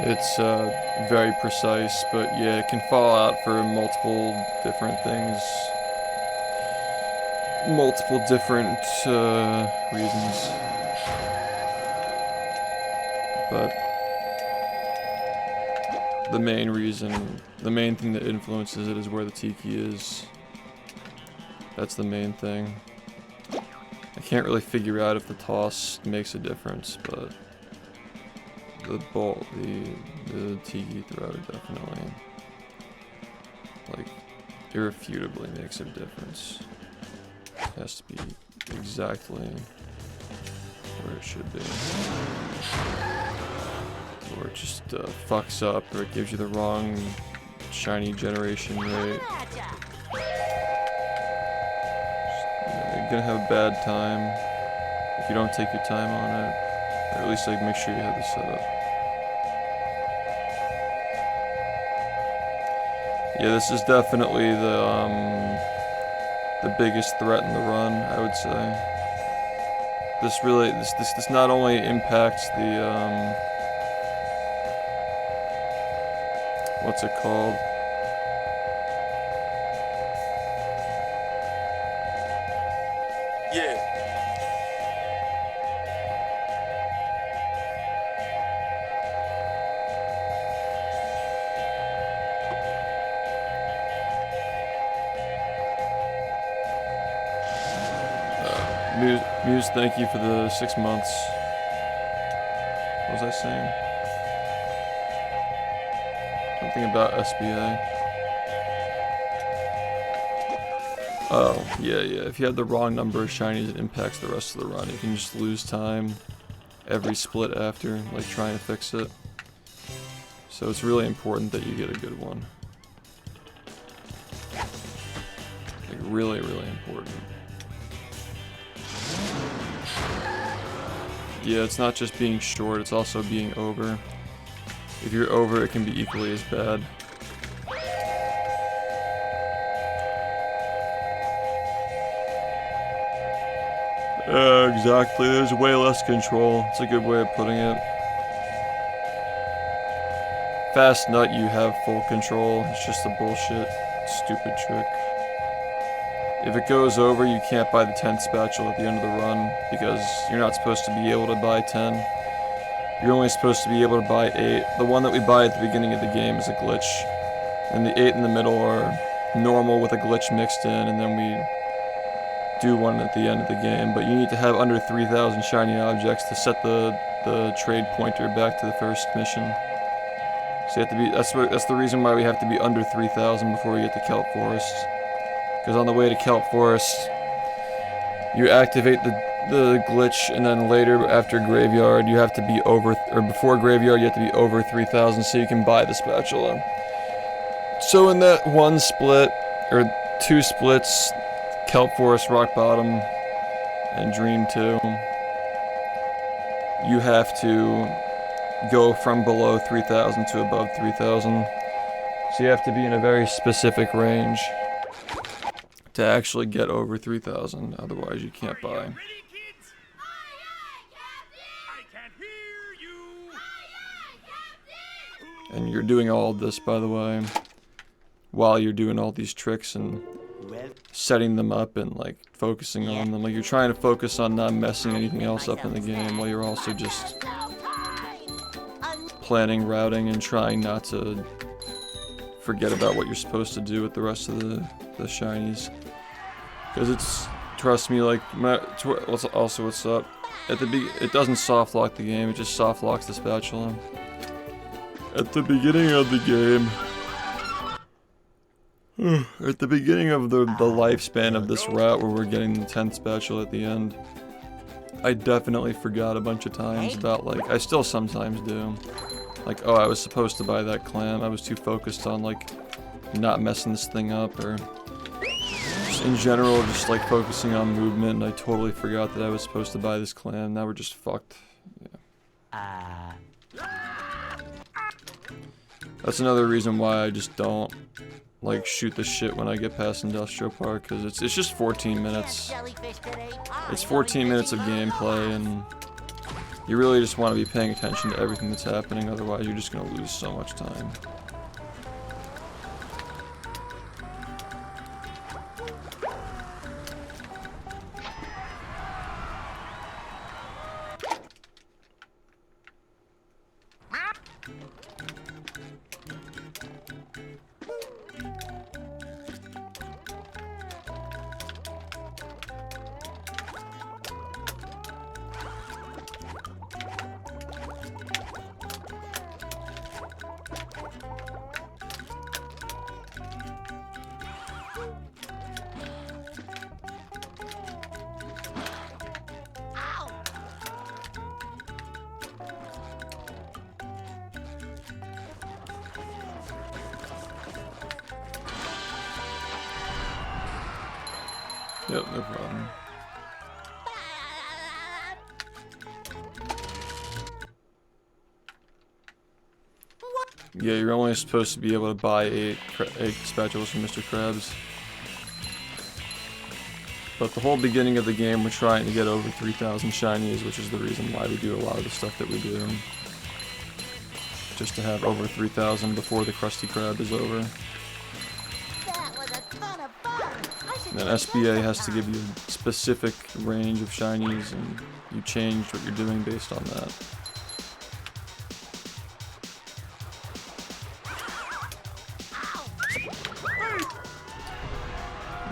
It's very precise, but yeah, it can fall out for multiple different things. Multiple different reasons. But the main reason, the main thing that influences it is where the tiki is. That's the main thing. I can't really figure out if the toss makes a difference, but the ball, the tiki throw definitely, like, irrefutably makes a difference. It has to be exactly where it should be. Or it just fucks up, or it gives you the wrong shiny generation rate. You're gonna have a bad time if you don't take your time on it. Or at least like make sure you have this set up. Yeah, this is definitely the biggest threat in the run, I would say. This not only impacts the what's it called? Yeah. Muse, thank you for the 6 months. What was I saying? Something about SBA. Oh, yeah. If you have the wrong number of shinies, it impacts the rest of the run. You can just lose time every split after, like trying to fix it. So it's really important that you get a good one. Like really, really important. Yeah, it's not just being short, it's also being over. If you're over, it can be equally as bad. Exactly, there's way less control. It's a good way of putting it. Fast Nut, you have full control. It's just a bullshit, stupid trick. If it goes over, you can't buy the 10th spatula at the end of the run, because you're not supposed to be able to buy 10. You're only supposed to be able to buy 8. The one that we buy at the beginning of the game is a glitch. And the 8 in the middle are normal with a glitch mixed in, and then we do one at the end of the game. But you need to have under 3,000 shiny objects to set the trade pointer back to the first mission. So you have to be, that's the reason why we have to be under 3,000 before we get to Kelp Forest. Because on the way to Kelp Forest, you activate the glitch, and then later after Graveyard, you have to be over, or before Graveyard, you have to be over 3,000 so you can buy the spatula. So in that one split, or 2 splits, Kelp Forest, Rock Bottom, and Dream 2, you have to go from below 3,000 to above 3,000. So you have to be in a very specific range to actually get over 3,000, otherwise you can't buy. Ready, kids? I can't hear you. And you're doing all of this, by the way, while you're doing all these tricks and Well, setting them up and like focusing on them. Like you're trying to focus on not messing anything else up in the game while you're also just planning routing and trying not to forget about what you're supposed to do with the rest of the shinies. Because it's, trust me, like, also what's up, it doesn't soft lock the game, it just soft locks the spatula. At the beginning of the game, at the beginning of the lifespan of this route where we're getting the 10th spatula at the end, I definitely forgot a bunch of times about, like, I still sometimes do. Like, oh, I was supposed to buy that clam, I was too focused on, like, not messing this thing up, or just in general, just like focusing on movement, and I totally forgot that I was supposed to buy this clam. Now we're just fucked. Yeah. That's another reason why I just don't like shoot the shit when I get past Industrial Park, because it's just 14 minutes. It's 14 minutes of gameplay, and you really just want to be paying attention to everything that's happening, otherwise you're just going to lose so much time. Yep, no problem. Yeah, you're only supposed to be able to buy 8 spatulas from Mr. Krabs. But the whole beginning of the game, we're trying to get over 3,000 shinies, which is the reason why we do a lot of the stuff that we do. Just to have over 3,000 before the Krusty Krab is over. That was a ton of fun. I should And then do it SBA again has to sometime. give you a specific range of shinies, and you change what you're doing based on that.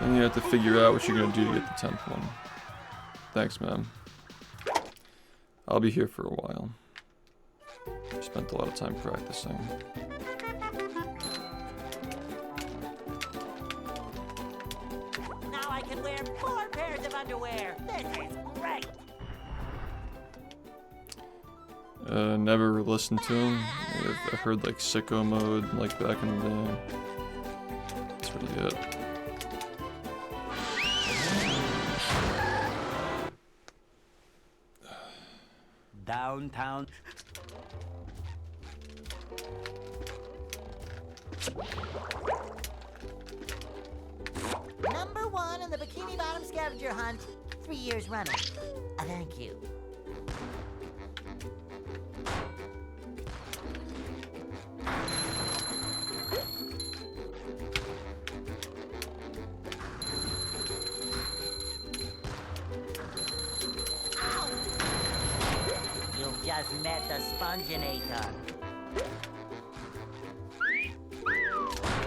And you have to figure out what you're gonna do to get the 10th one. Thanks, man. I'll be here for a while. Spent a lot of time practicing. Now I can wear 4 pairs of underwear. This is great. Never listened to him. I heard like Sicko Mode, like back in the day. That's really it. Downtown. Number 1 in the Bikini Bottom scavenger hunt. 3 years running. Thank you. You've just met the Sponginator.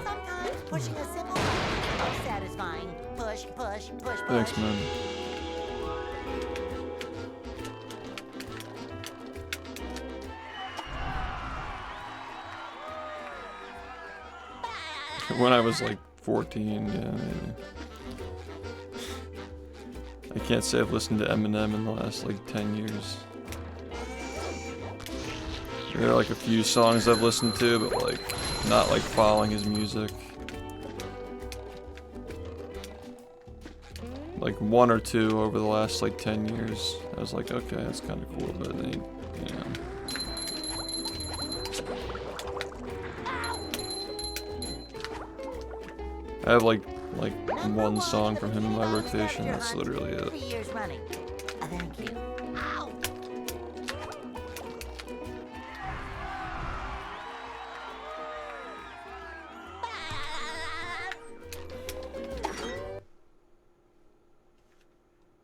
Sometimes pushing a simple button is the most satisfying. Push, push, push, push. Thanks, man. When I was like 14, yeah, maybe. I can't say I've listened to Eminem in the last like 10 years. There are like a few songs I've listened to, but like not like following his music. Like 1 or 2 over the last like 10 years. I was like, okay, that's kind of cool, but then, you know. I have like one song from him in my rotation. That's literally it. 3 years running. Thank you. Ow!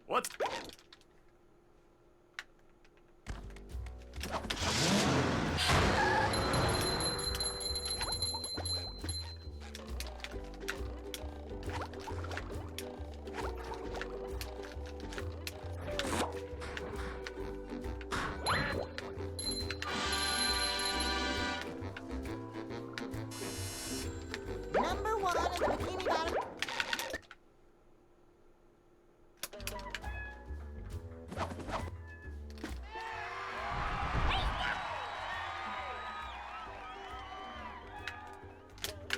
What? Number 1 in the Bikini Bottom.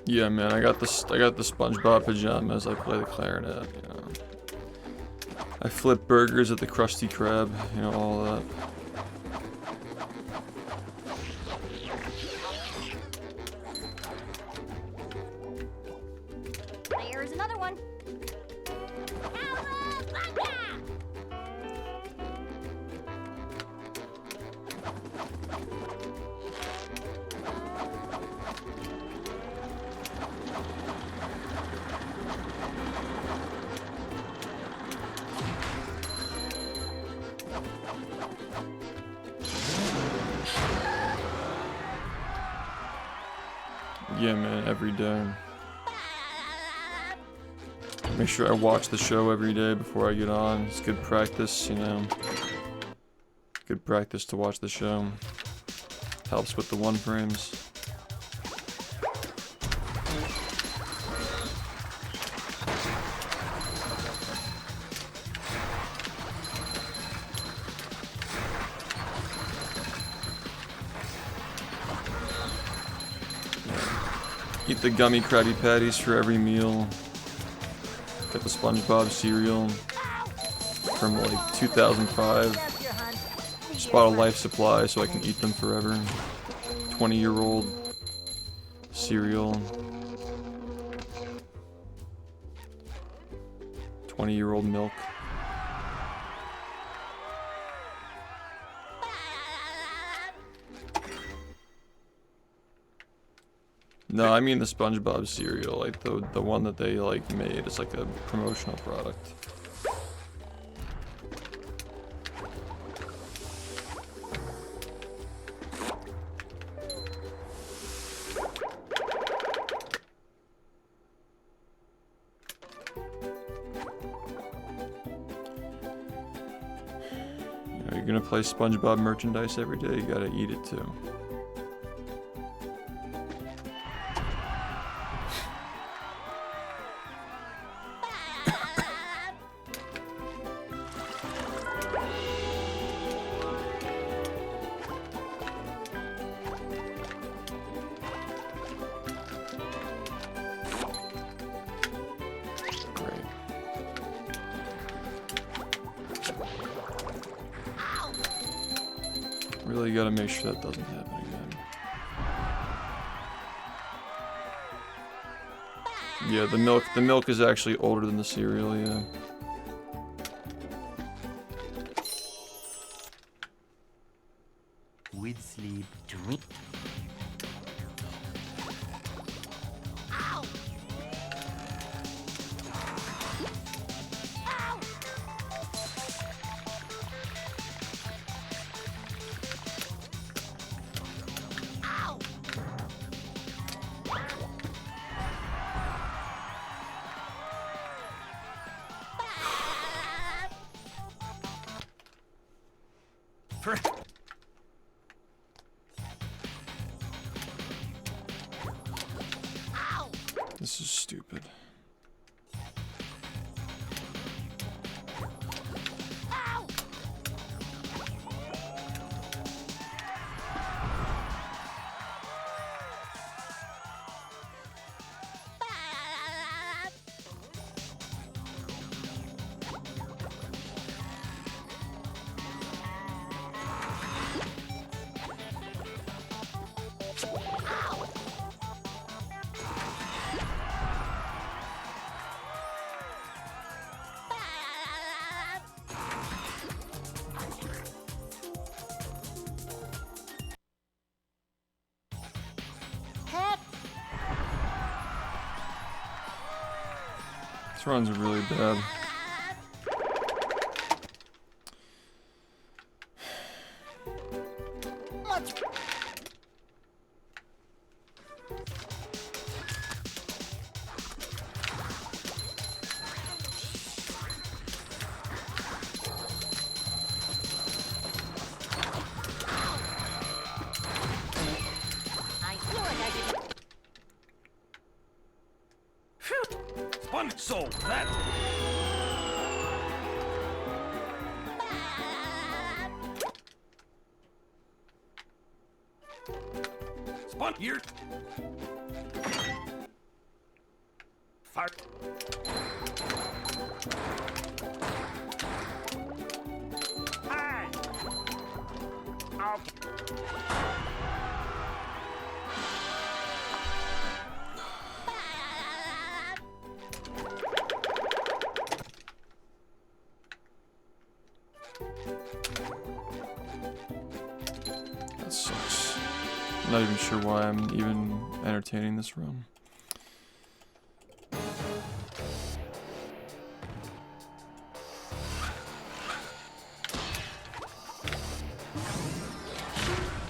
Yeah, man, I got the SpongeBob pajamas. I play the clarinet. You know, I flip burgers at the Krusty Krab. You know, all that. There's another one. Cowabunga! Yeah, man, every day. Make sure I watch the show every day before I get on. It's good practice, you know. Good practice to watch the show. Helps with the 1 frames. Eat the gummy Krabby Patties for every meal. Got the SpongeBob cereal from like 2005. Scavenger hunt. 3 Just bought a years life supply so I can eat them forever. 20-year-old cereal. 20-year-old milk. No, I mean the SpongeBob cereal, like the one that they like made. It's like a promotional product. You're gonna play SpongeBob merchandise every day, you gotta eat it too. Great. Really gotta make sure that doesn't happen again. Yeah, the milk is actually older than the cereal, yeah. With sleep, drink. This is stupid. Heck, This run's really bad. much. I feel like I should. One soul, that. Spun, you're. Fart. Hi. Okay. That sucks. I'm not even sure why I'm even entertaining this run.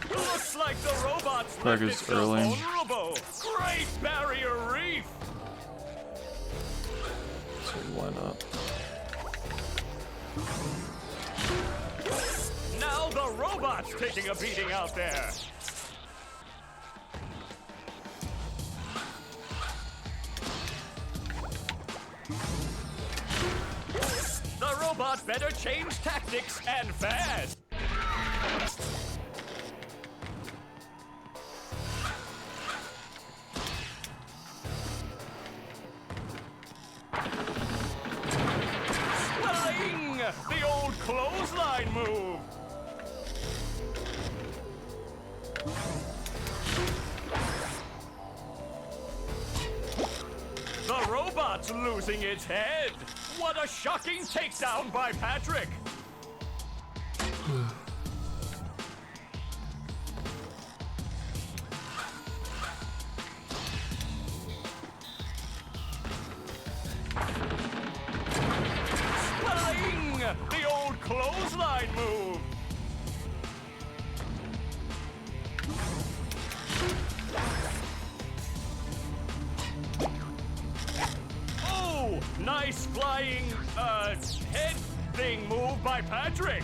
Looks like the robots Like left it's itself early. vulnerable. Great Barrier Reef. So why not? Now the robot's taking a beating out there. The robot better change tactics and fast. Sling! The old clothesline move. robot's losing its head. What a shocking takedown by Patrick. Spelling! The old clothesline move. Oh, nice flying, head thing move by Patrick.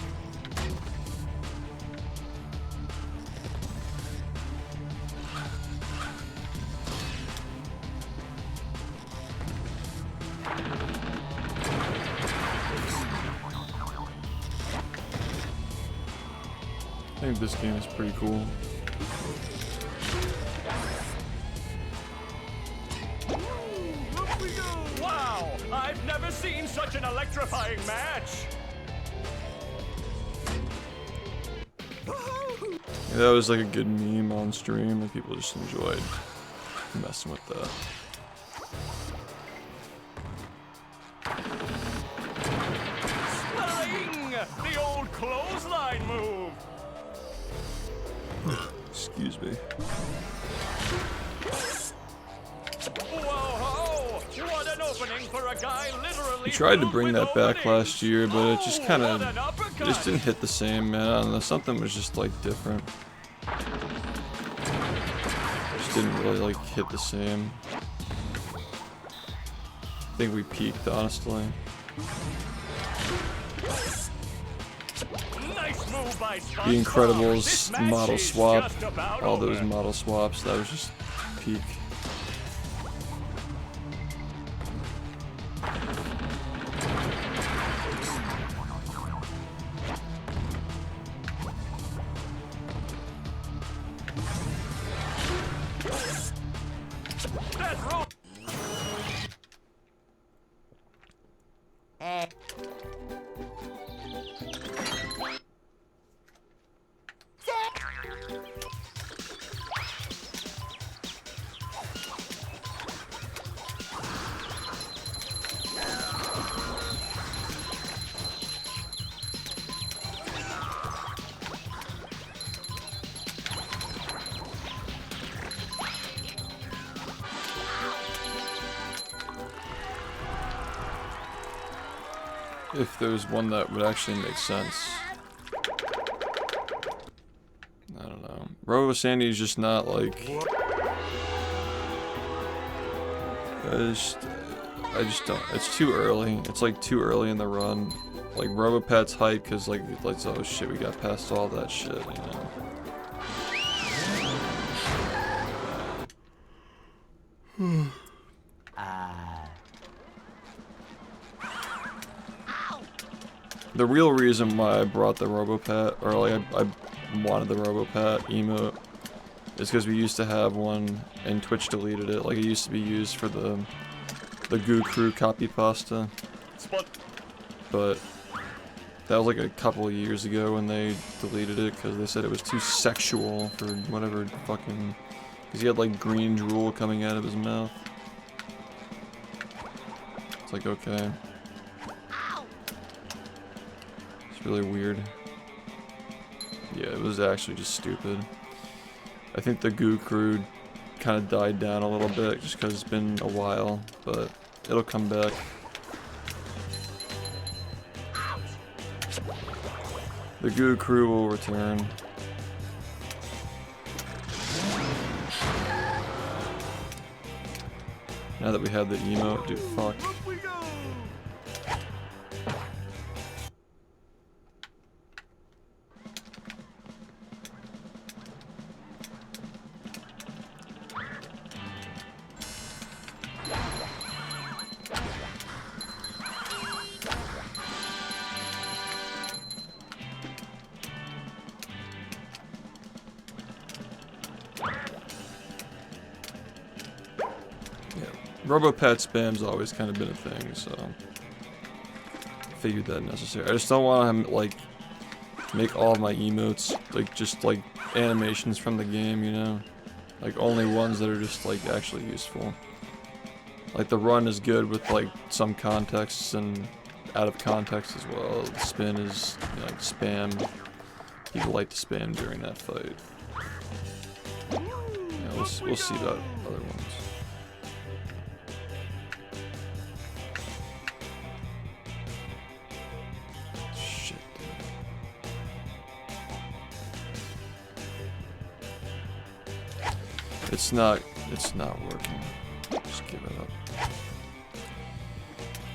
I think this game is pretty cool. Wow, I've never seen such an electrifying match. Yeah, that was like a good meme on stream, and people just enjoyed messing with that. Spelling! The old clothesline move. Excuse me. Whoa! What an opening for a guy literally. We tried to bring filled that with back last year, but it just kind of what an uppercut. it just didn't hit the same, man. I don't know, something was just like different. Just didn't really like hit the same. I think we peaked, honestly. Nice move by The SpongeBob. Incredibles This match model is swap, just about all those over. model swaps, that was just peak. That's ro- Hey. If there was one that would actually make sense. I don't know. Robo Sandy is just not like. I just don't. It's too early. It's like too early in the run. Like Robopat's hype because like oh shit, we got past all that shit, you know. The real reason why I brought the Robopat, or like I wanted the Robopat emote, is because we used to have one and Twitch deleted it. Like it used to be used for the Goo Crew copy pasta, but that was like a couple of years ago when they deleted it because they said it was too sexual for whatever fucking. Because he had like green drool coming out of his mouth. It's like okay. Really weird. Yeah, it was actually just stupid. I think the Goo Crew kind of died down a little bit just because it's been a while, but it'll come back. The Goo Crew will return. Now that we have the emote, dude, fuck. Robopat spam's always kind of been a thing, so I figured that necessary. I just don't want to like make all of my emotes like just like animations from the game, you know, like only ones that are just like actually useful. Like the run is good with like some contexts and out of context as well. The spin is, you know, like spam. People like to spam during that fight. Yeah, we'll see about other ones. Shit. It's not working. Just give it up.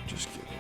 Just give it up.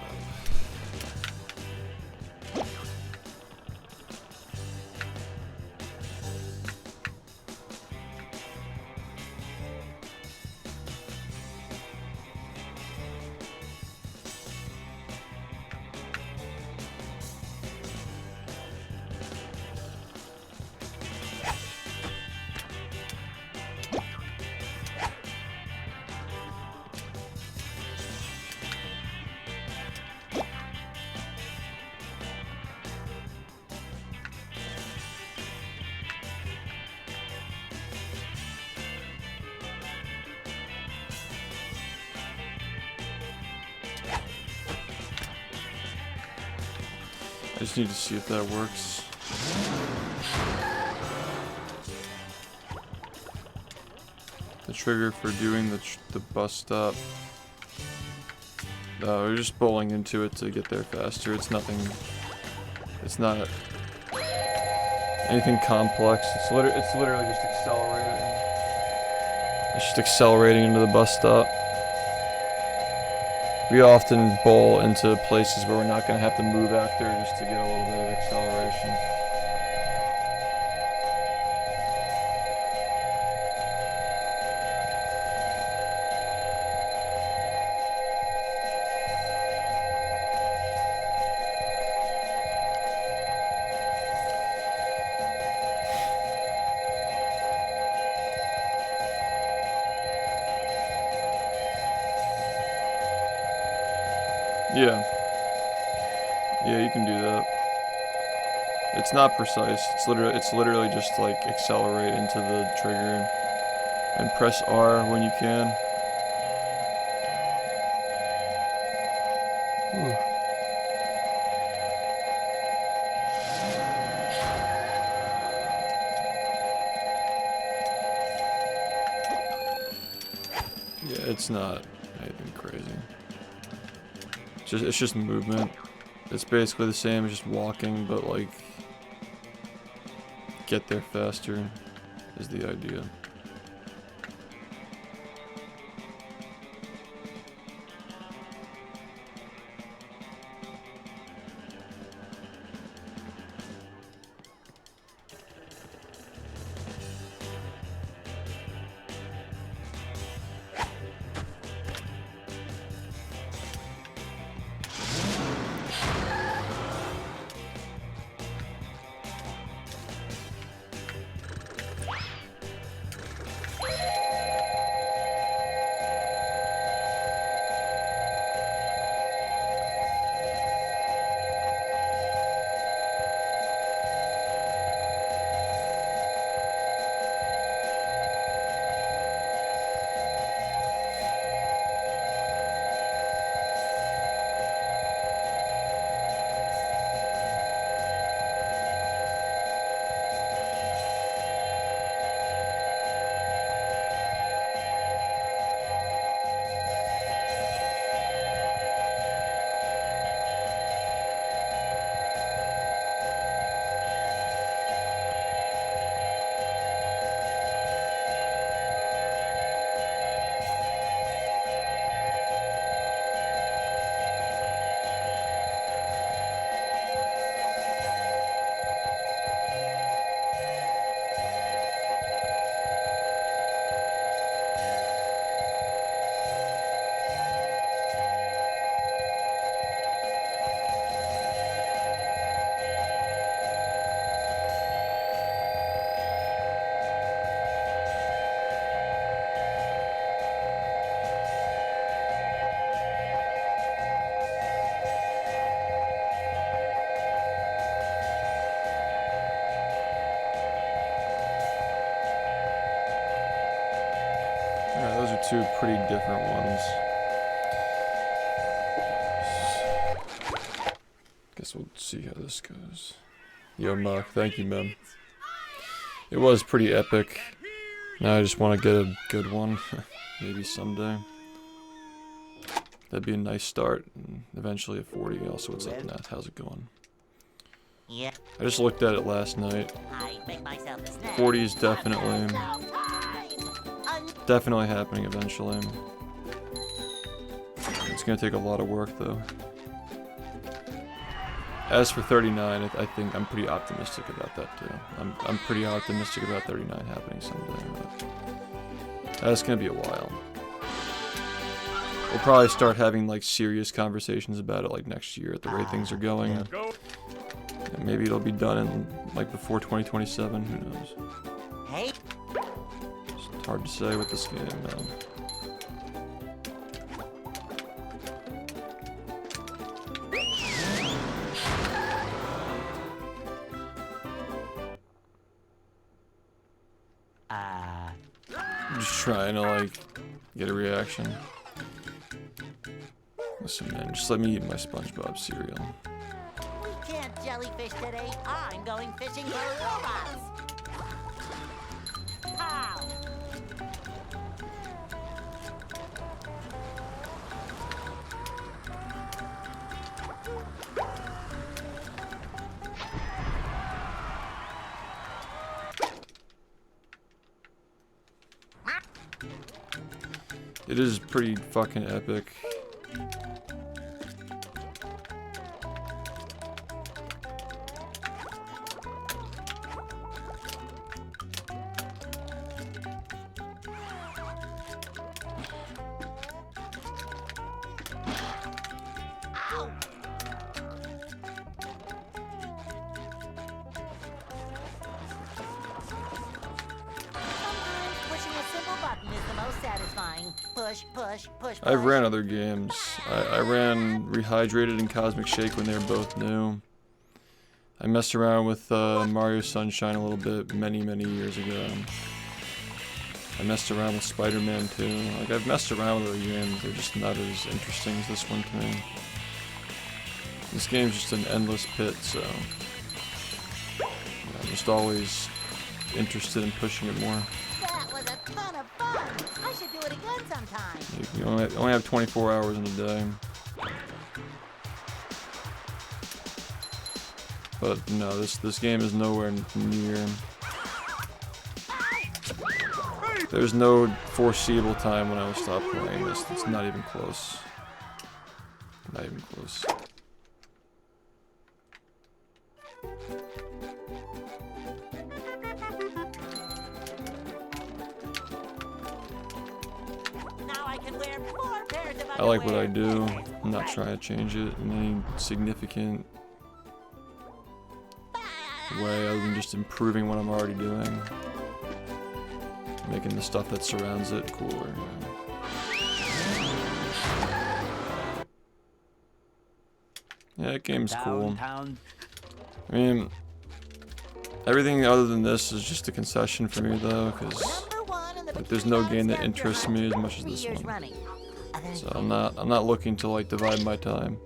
I just need to see if that works. The trigger for doing the bus stop. We're just bowling into it to get there faster. It's nothing. It's not anything complex. It's literally just accelerating. It's just accelerating into the bus stop. We often bowl into places where we're not going to have to move after just to get a little bit of acceleration. Yeah. Yeah, you can do that. It's not precise. It's literally just like accelerate into the trigger and press R when you can. Ooh. Yeah, it's not anything crazy. It's just movement. It's basically the same as just walking, but like get there faster is the idea. Yeah, those are two pretty different ones. guess we'll see how this goes. Yo, Mark, thank you, man. It was pretty epic. Now I just want to get a good one. Maybe someday. That'd be a nice start. And eventually a 40. Also, what's up, Nath? How's it going? Yeah, I just looked at it last night. I make myself a snack. 40 is definitely happening eventually. It's gonna take a lot of work though. As for 39, I think I'm pretty optimistic about that too. I'm pretty optimistic about 39 happening someday. But that's gonna be a while. We'll probably start having like serious conversations about it like next year at the rate things are going. And maybe it'll be done in like before 2027. Who knows? Hey, It's hard to say with this game, man. I'm just trying to like get a reaction. Listen, man, just let me eat my SpongeBob cereal. we can't jellyfish today. I'm going fishing for robots. Pow! It is pretty fucking epic. Pushing a simple button is the most satisfying. Push, push, push, push. I've ran other games. I ran Rehydrated and Cosmic Shake when they were both new. I messed around with Mario Sunshine a little bit many years ago. I messed around with Spider-Man 2. Like, I've messed around with other games. They're just not as interesting as this one to me. This game's just an endless pit, so I'm just always interested in pushing it more. That was a ton of fun. I should do it again sometime. You only have 24 hours in a day. But no, this game is nowhere near. There's no foreseeable time when I will stop playing this. It's not even close. Not even close. Now I can wear 4 pairs of I like what I underwear. do. I'm not trying to change it in any significant way other than just improving what I'm already doing. Making the stuff that surrounds it cooler. Yeah, that game's cool. Downtown. I mean, everything other than this is just a concession for me though, because Number 1 in the like, there's no Bikini game that Bottom interests Scavenger me as Hunt much as 3 this years one. running. So I'm not looking to like divide my time.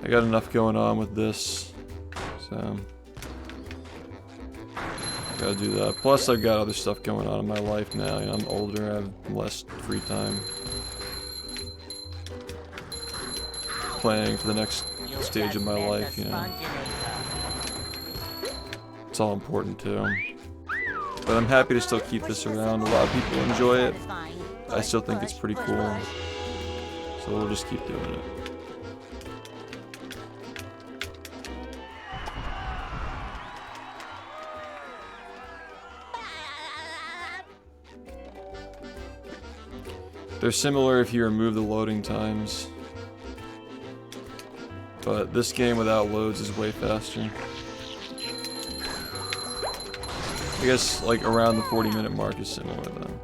I got enough going on with this, so I gotta do that. Plus I've got other stuff going on in my life now. You know, I'm older, I have less free time. Planning for the next You stage of just my met life, the you know. spongeinator. It's all important too. But I'm happy to still keep this around. A lot of people enjoy it. Satisfying. I still think Push, it's pretty push, cool. push. So we'll just keep doing it. They're similar if you remove the loading times. But this game without loads is way faster. I guess like around the 40-minute mark is similar though.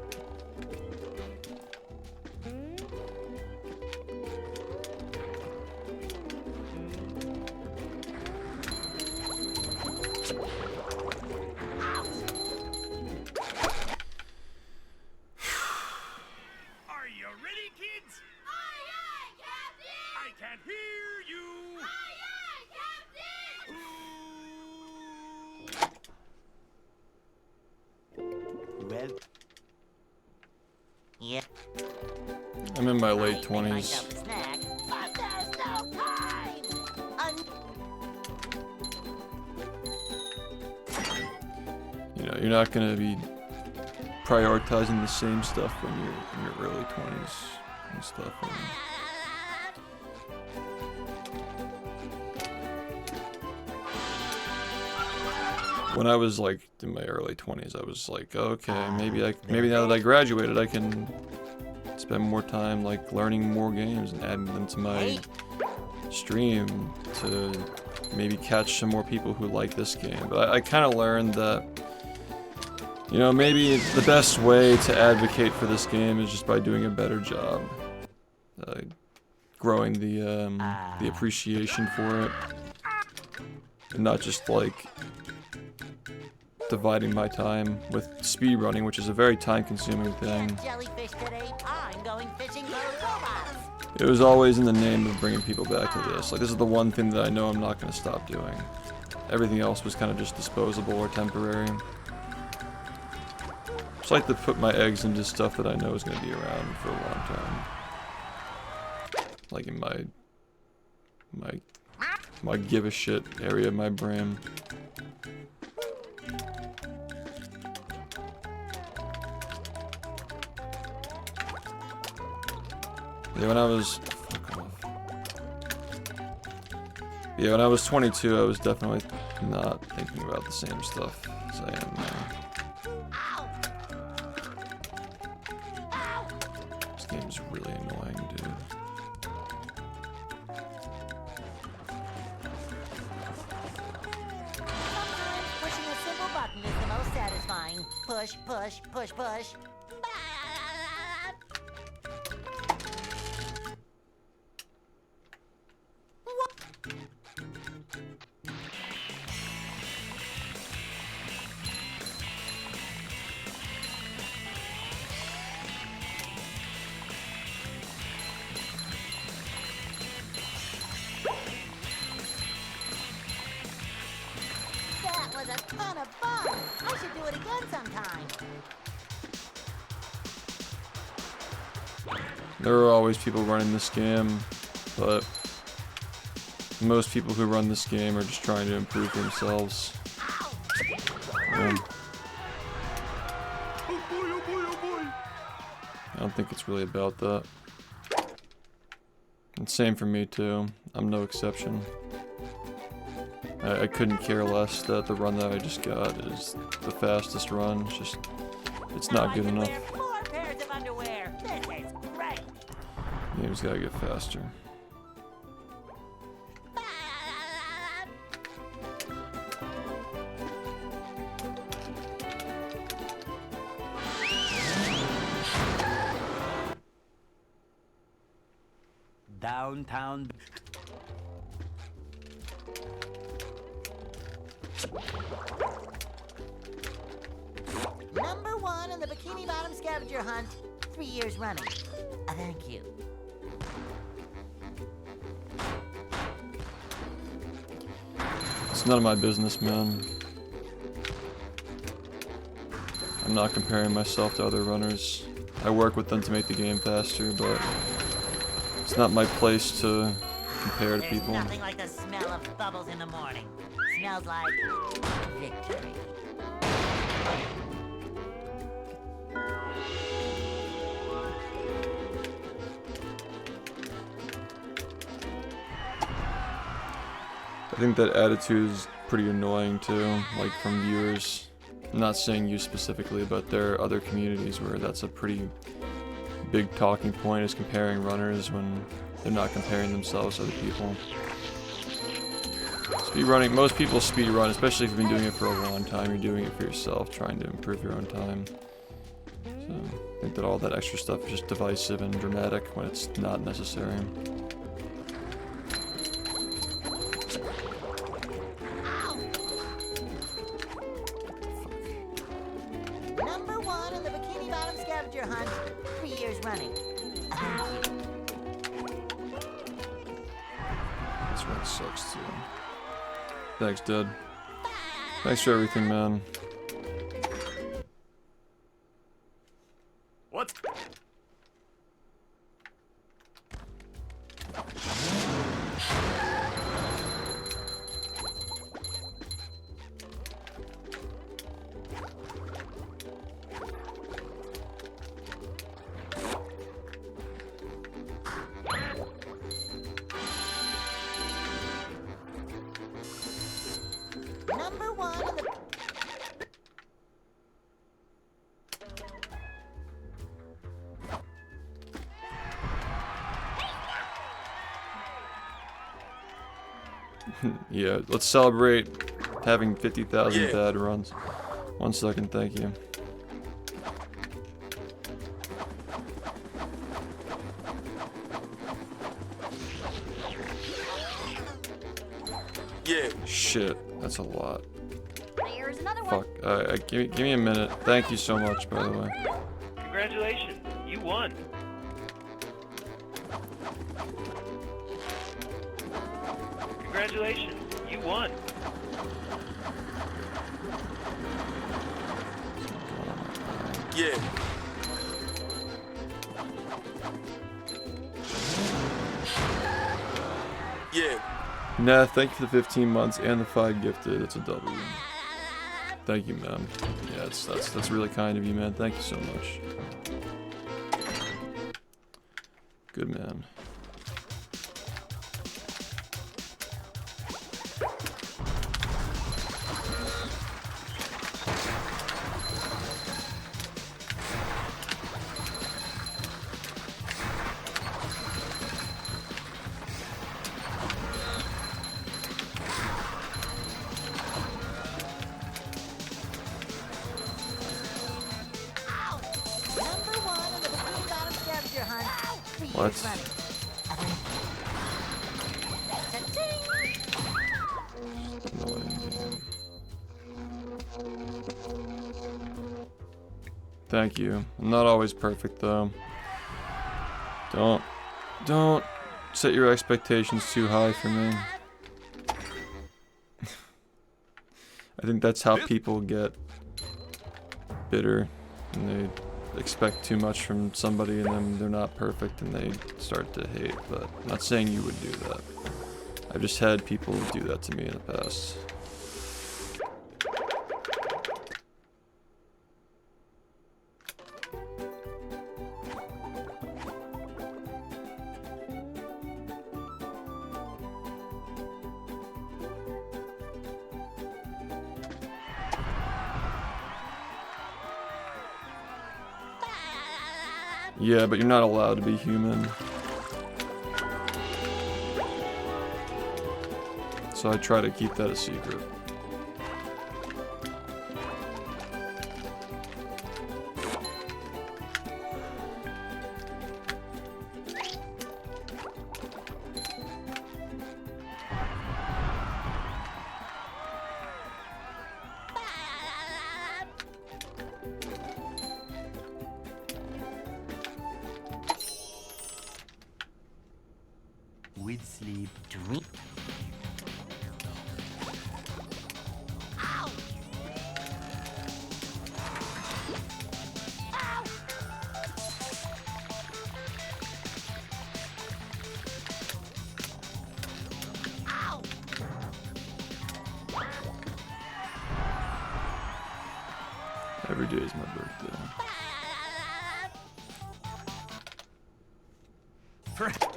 Are you ready, kids? Aye, aye, Captain! I can't hear you. Aye, aye, Captain! my late Make 20s. myself a snack, but there's no time. You know, you're not gonna be prioritizing the same stuff when you're in your early 20s and stuff. When I was like in my early 20s, I was like, okay, maybe now that I graduated, I can spend more time like learning more games and adding them to my stream to maybe catch some more people who like this game. But I kind of learned that, you know, maybe the best way to advocate for this game is just by doing a better job, growing the appreciation for it, and not just like dividing my time with speedrunning, which is a very time-consuming thing. Jellyfish today. I'm going fishing for robots. It was always in the name of bringing people back to this. Like, this is the one thing that I know I'm not going to stop doing. Everything else was kind of just disposable or temporary. Just like to put my eggs into stuff that I know is going to be around for a long time. Like in my give a shit area of my brain. Yeah, when I was... Fuck off. Yeah, when I was 22, I was definitely not thinking about the same stuff as I am now. This game's really annoying, dude. Sometimes pushing a simple button is the most satisfying. Push, push, push, push. That was a ton of fun. I should do it again sometime. There are always people running this game, but most people who run this game are just trying to improve themselves. I don't think it's really about that. And same for me too. I'm no exception. I couldn't care less that the run that I just got is the fastest run. It's just, it's not good enough. More pairs of underwear. This is great. Game's gotta get faster. Downtown. Number 1 in the Bikini Bottom scavenger hunt, 3 years running. Thank you. It's none of my business, man. I'm not comparing myself to other runners. I work with them to make the game faster, but it's not my place to compare to There's people. nothing like the smell of bubbles in the morning. Smells like victory. I think that attitude is pretty annoying too, like from viewers. I'm not saying you specifically, but there are other communities where that's a pretty big talking point, is comparing runners when they're not comparing themselves to other people. Speedrunning, most people speedrun, especially if you've been doing it for a long time. You're doing it for yourself, trying to improve your own time. So I think that all that extra stuff is just divisive and dramatic when it's not necessary. Number 1 in the Bikini Bottom scavenger hunt, 3 years running. Thank you. This one sucks too. Thanks, Dad. Thanks for everything, man. What? Number one in the... Yeah, let's celebrate having 50,000 bad runs. 1 second, thank you. Yeah. Shit, that's a lot. There's another one. Fuck. Give me a minute. Thank you so much, by the way. Congratulations, you won. Congratulations, you won. Yeah. Yeah. Nah, thank you for the 15 months and the 5 gifted. It's a W. Thank you, man. Yeah, that's really kind of you, man. Thank you so much. Good man. Number one in the Bikini Bottom scavenger hunt. 3 What? years running. Thank you. I'm not always perfect though. Don't set your expectations too high for me. I think that's how people get bitter, and they expect too much from somebody and then they're not perfect and they start to hate. But I'm not saying you would do that. I've just had people do that to me in the past. Yeah, but you're not allowed to be human. So I try to keep that a secret. With sleep, drink. Every day is my birthday. Heck.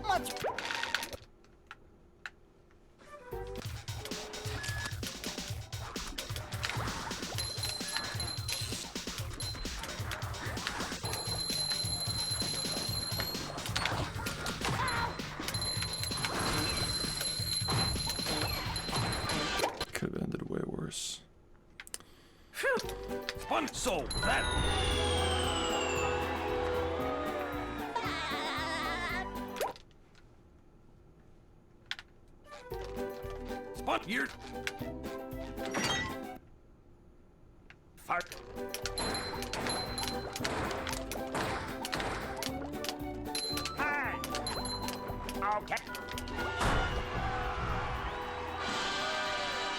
What's... Could have ended way worse. Fun. So that You're... Fart. Hi. Okay.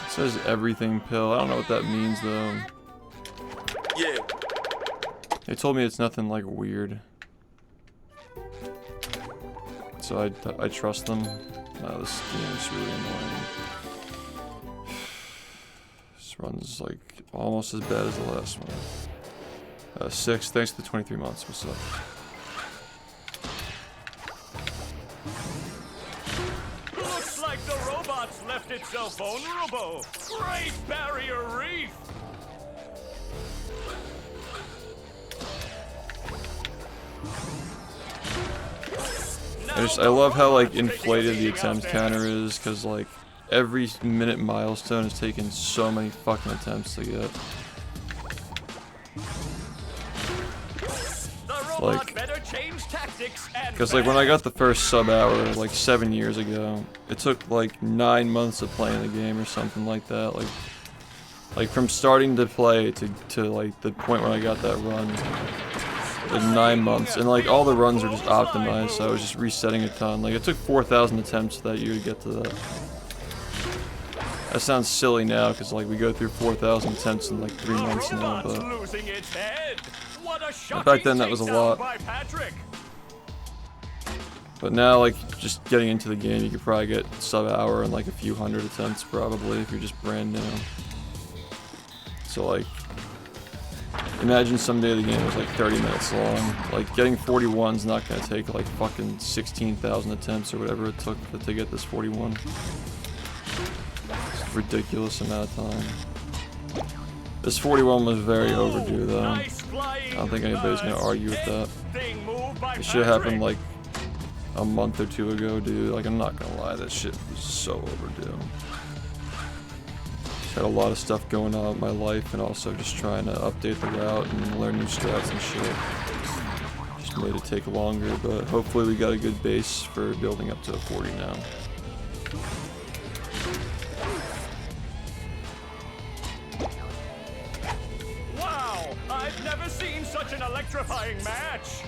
It says everything pill. I don't know what that means though. Yeah. They told me it's nothing like weird. So I trust them. No, this game is really annoying. This run's like almost as bad as the last one. 6, thanks to the 23 months. What's up? Looks like the robots left itself vulnerable. Great Barrier Reef. I love how like inflated the attempt counter is, because like every minute milestone is taking so many fucking attempts to get. Like, because like when I got the first sub hour like 7 years ago, it took like 9 months of playing the game or something like that. Like from starting to play to like the point when I got that run. Like 9 months, and like all the runs are just optimized, so I was just resetting a ton. Like it took 4,000 attempts that year to get to that. That sounds silly now, because like we go through 4,000 attempts in like 3 months now, but back then that was a lot. But now, like just getting into the game, you could probably get sub hour and like a few hundred attempts probably if you're just brand new. So like, imagine someday the game was like 30 minutes long. Like getting 41's not gonna take like fucking 16,000 attempts or whatever it took to get this 41. It's a ridiculous amount of time. This 41 was very overdue though. I don't think anybody's gonna argue with that. It should have happened like a month or 2 ago, dude. Like I'm not gonna lie, that shit was so overdue. Had a lot of stuff going on in my life, and also just trying to update the route and learn new strats and shit. Just made it take longer, but hopefully we got a good base for building up to a 40 now. Wow, I've never seen such an electrifying match.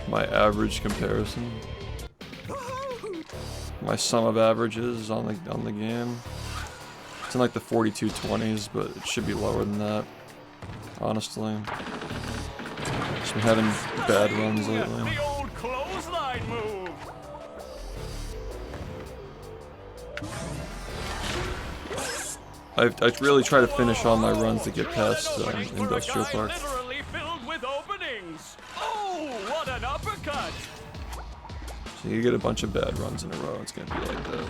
My average comparison. My sum of averages on the game. It's in like the 4220s, but it should be lower than that, honestly. Just been having bad runs lately. The old clothesline move. I really try to finish all my runs to get past Industrial Park. Literally filled with openings. Oh, what an uppercut! So you get a bunch of bad runs in a row, it's gonna be like that.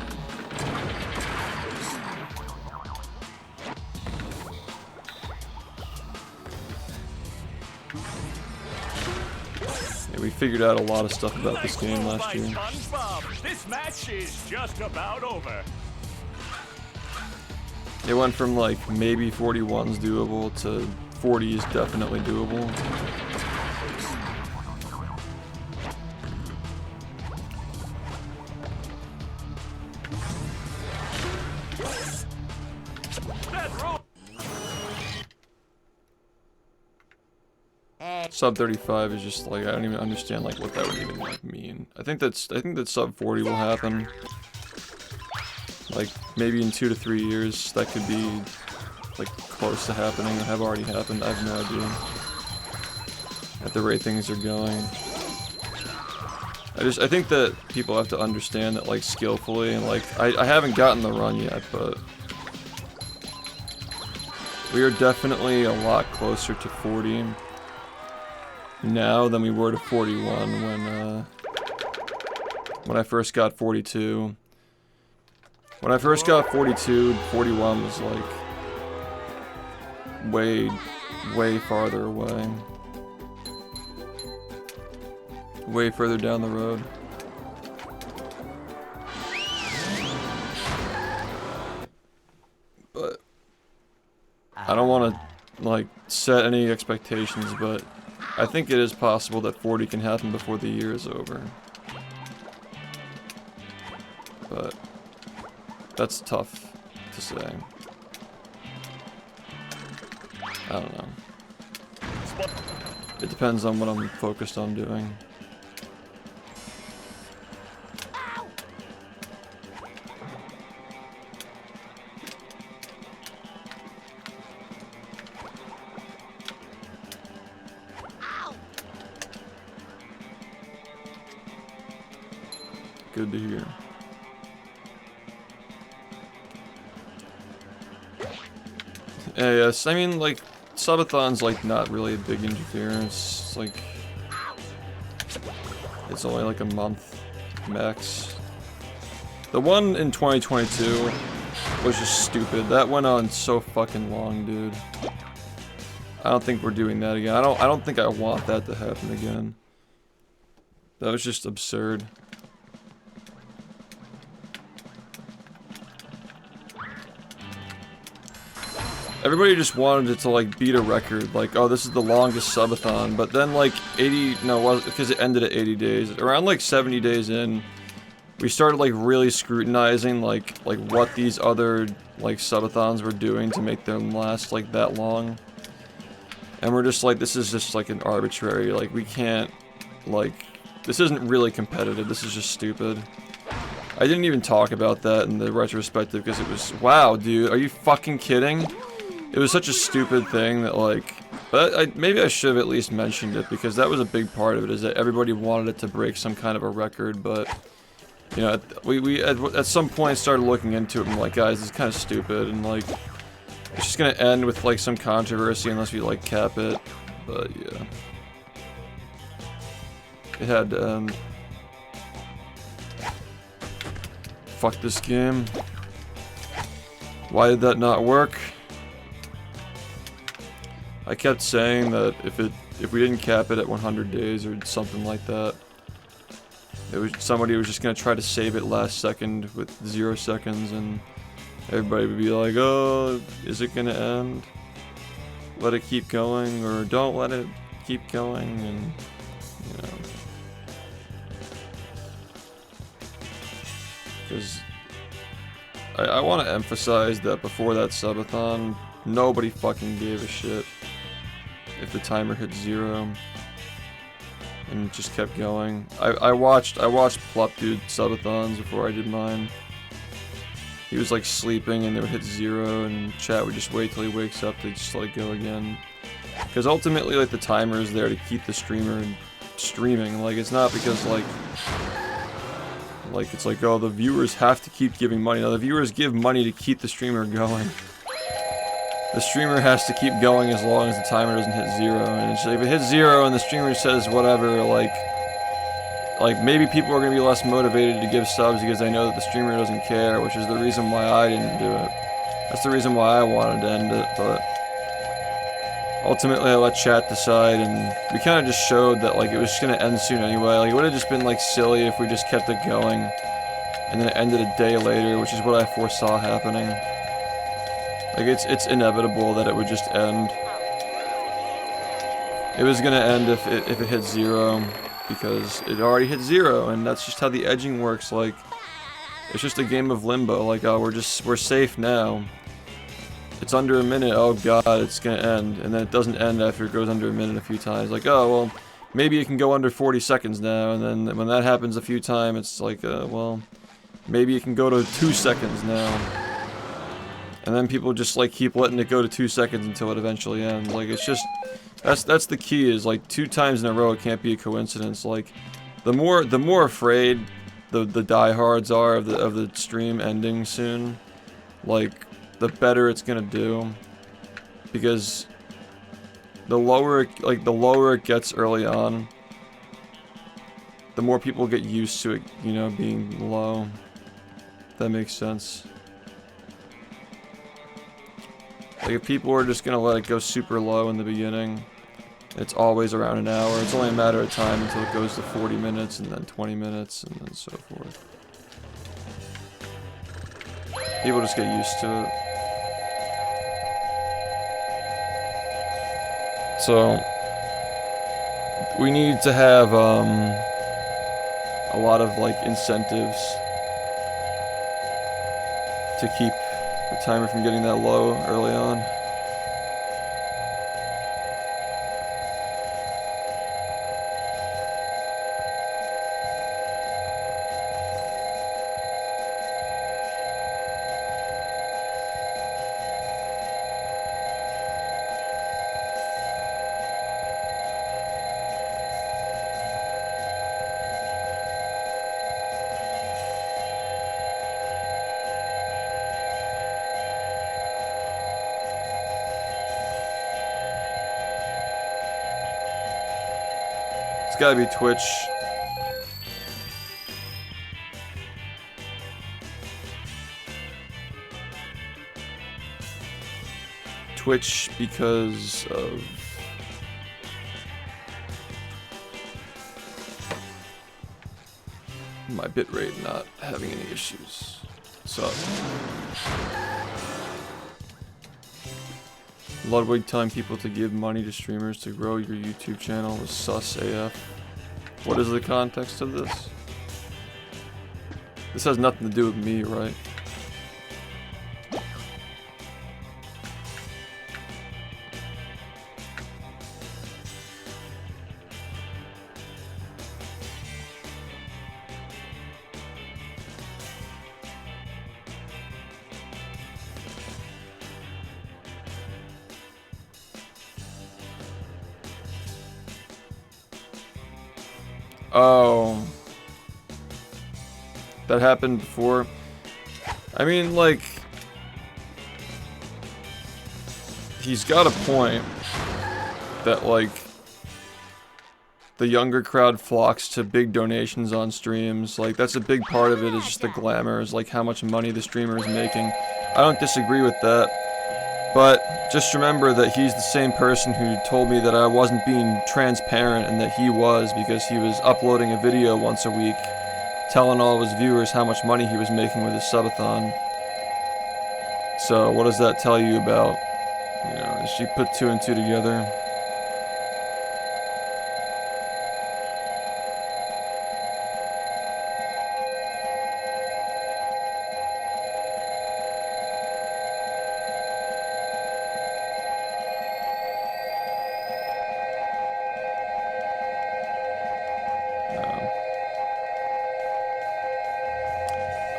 Yeah, we figured out a lot of stuff about this game last year. SpongeBob. This match is just about over. It went from like maybe 41's doable to 40 is definitely doable. Sub 35 is just like, I don't even understand like what that would even like mean. I think that sub 40 will happen. Like maybe in 2 to 3 years that could be like close to happening or have already happened. I have no idea. At the rate things are going. I think that people have to understand that like skillfully, and like I haven't gotten the run yet, but we are definitely a lot closer to 40 now than we were to 41 when I first got 42. When I first got 42, 41 was like way farther away. Way further down the road. But I don't want to like set any expectations, but I think it is possible that 40 can happen before the year is over. But that's tough. to say. I don't know. It depends on what I'm focused on doing. Good to hear. Yeah, yes, I mean, like, subathon's, like, not really a big interference. It's, like, it's only, like, a month max. The one in 2022 was just stupid. That went on so fucking long, dude. I don't think we're doing that again. I don't think I want that to happen again. That was just absurd. Everybody just wanted it to, like, beat a record, like, oh, this is the longest subathon, but then, like, 80, no, because it ended at 80 days. Around, like, 70 days in, we started, like, really scrutinizing, like, what these other, like, subathons were doing to make them last, like, that long. And we're just like, this is just, like, an arbitrary, like, we can't, like, this isn't really competitive, this is just stupid. I didn't even talk about that in the retrospective, because it was, wow, dude, are you fucking kidding? It was such a stupid thing that, like, but maybe I should have at least mentioned it, because that was a big part of it, is that everybody wanted it to break some kind of a record, but, you know, we at some point started looking into it and like, guys, this is kind of stupid, and, like, it's just gonna end with, like, some controversy unless we, like, cap it, but, yeah. It had to end. Fuck this game. Why did that not work? I kept saying that if we didn't cap it at 100 days or something like that, somebody was just gonna try to save it last second with 0 seconds, and everybody would be like, oh, is it gonna end? Let it keep going, or don't let it keep going, and, you know. Because I want to emphasize that before that subathon, nobody fucking gave a shit if the timer hit 0 and it just kept going. I watched Plup do subathons before I did mine. He was like sleeping and they would hit 0 and chat would just wait till he wakes up to just like go again. Because ultimately, like, the timer is there to keep the streamer streaming. Like, it's not because like it's like, oh, the viewers have to keep giving money. No, the viewers give money to keep the streamer going. The streamer has to keep going as long as the timer doesn't hit 0. And if it hits 0 and the streamer says whatever, like maybe people are gonna be less motivated to give subs because they know that the streamer doesn't care, which is the reason why I didn't do it. That's the reason why I wanted to end it, but ultimately I let chat decide, and we kind of just showed that, like, it was just gonna end soon anyway. Like, it would have just been, like, silly if we just kept it going, and then it ended a day later, which is what I foresaw happening. Like, it's inevitable that it would just end. It was gonna end if it hit 0, because it already hit 0, and that's just how the edging works. Like, it's just a game of limbo. Like, oh, we're safe now. It's under a minute, oh god, it's gonna end, and then it doesn't end after it goes under a minute a few times. Like, oh, well, maybe it can go under 40 seconds now, and then when that happens a few times, it's like, well, maybe it can go to 2 seconds now. And then people just, like, keep letting it go to 2 seconds until it eventually ends. Like, it's just, that's the key, is, like, 2 times in a row, it can't be a coincidence. Like, the more afraid the diehards are of the stream ending soon, like, the better it's gonna do, because the lower it gets early on, the more people get used to it, you know, being low. If that makes sense. Like, if people are just gonna let it go super low in the beginning, it's always around an hour. It's only a matter of time until it goes to 40 minutes, and then 20 minutes, and then so forth. People just get used to it. So, we need to have, a lot of, like, incentives to keep the timer from getting that low early on. It's gotta be Twitch. Twitch because of my bitrate not having any issues. So Ludwig telling people to give money to streamers to grow your YouTube channel was sus AF. What is the context of this? This has nothing to do with me, right? Oh. That happened before. I mean, like, he's got a point that, like, the younger crowd flocks to big donations on streams. Like, that's a big part of it, is just the glamour, is like how much money the streamer is making. I don't disagree with that. But just remember that he's the same person who told me that I wasn't being transparent, and that he was, because he was uploading a video once a week telling all of his viewers how much money he was making with his subathon. So what does that tell you about, you know, as you put two and two together?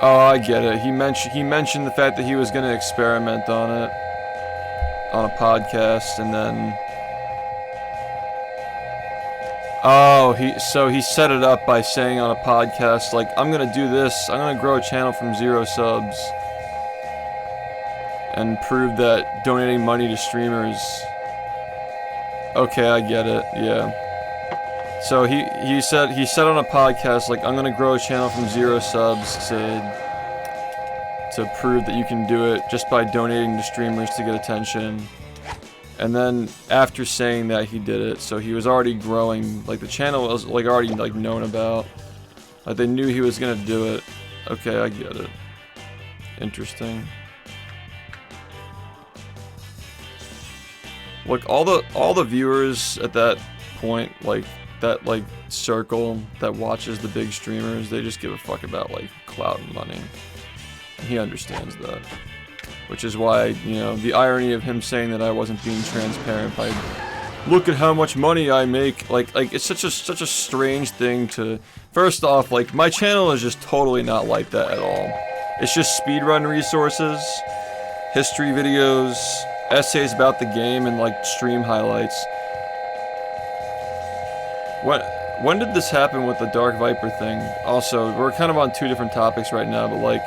Oh, I get it. He mentioned the fact that he was going to experiment on it on a podcast, and then so he set it up by saying on a podcast, like, I'm going to do this. I'm going to grow a channel from 0 subs and prove that donating money to streamers. Okay, I get it. Yeah. So he said on a podcast, like, I'm gonna grow a channel from 0 subs to prove that you can do it just by donating to streamers to get attention. And then after saying that, he did it. So he was already growing, like, the channel was like already like known about. Like, they knew he was gonna do it. Okay, I get it. Interesting. Look, all the viewers at that point, like, that, like, circle that watches the big streamers, they just give a fuck about, like, clout and money. And he understands that. Which is why, you know, the irony of him saying that I wasn't being transparent by, look at how much money I make, like it's such a strange thing to, first off, like, my channel is just totally not like that at all. It's just speedrun resources, history videos, essays about the game, and, like, stream highlights. When did this happen with the Dark Viper thing? Also, we're kind of on two different topics right now, but, like,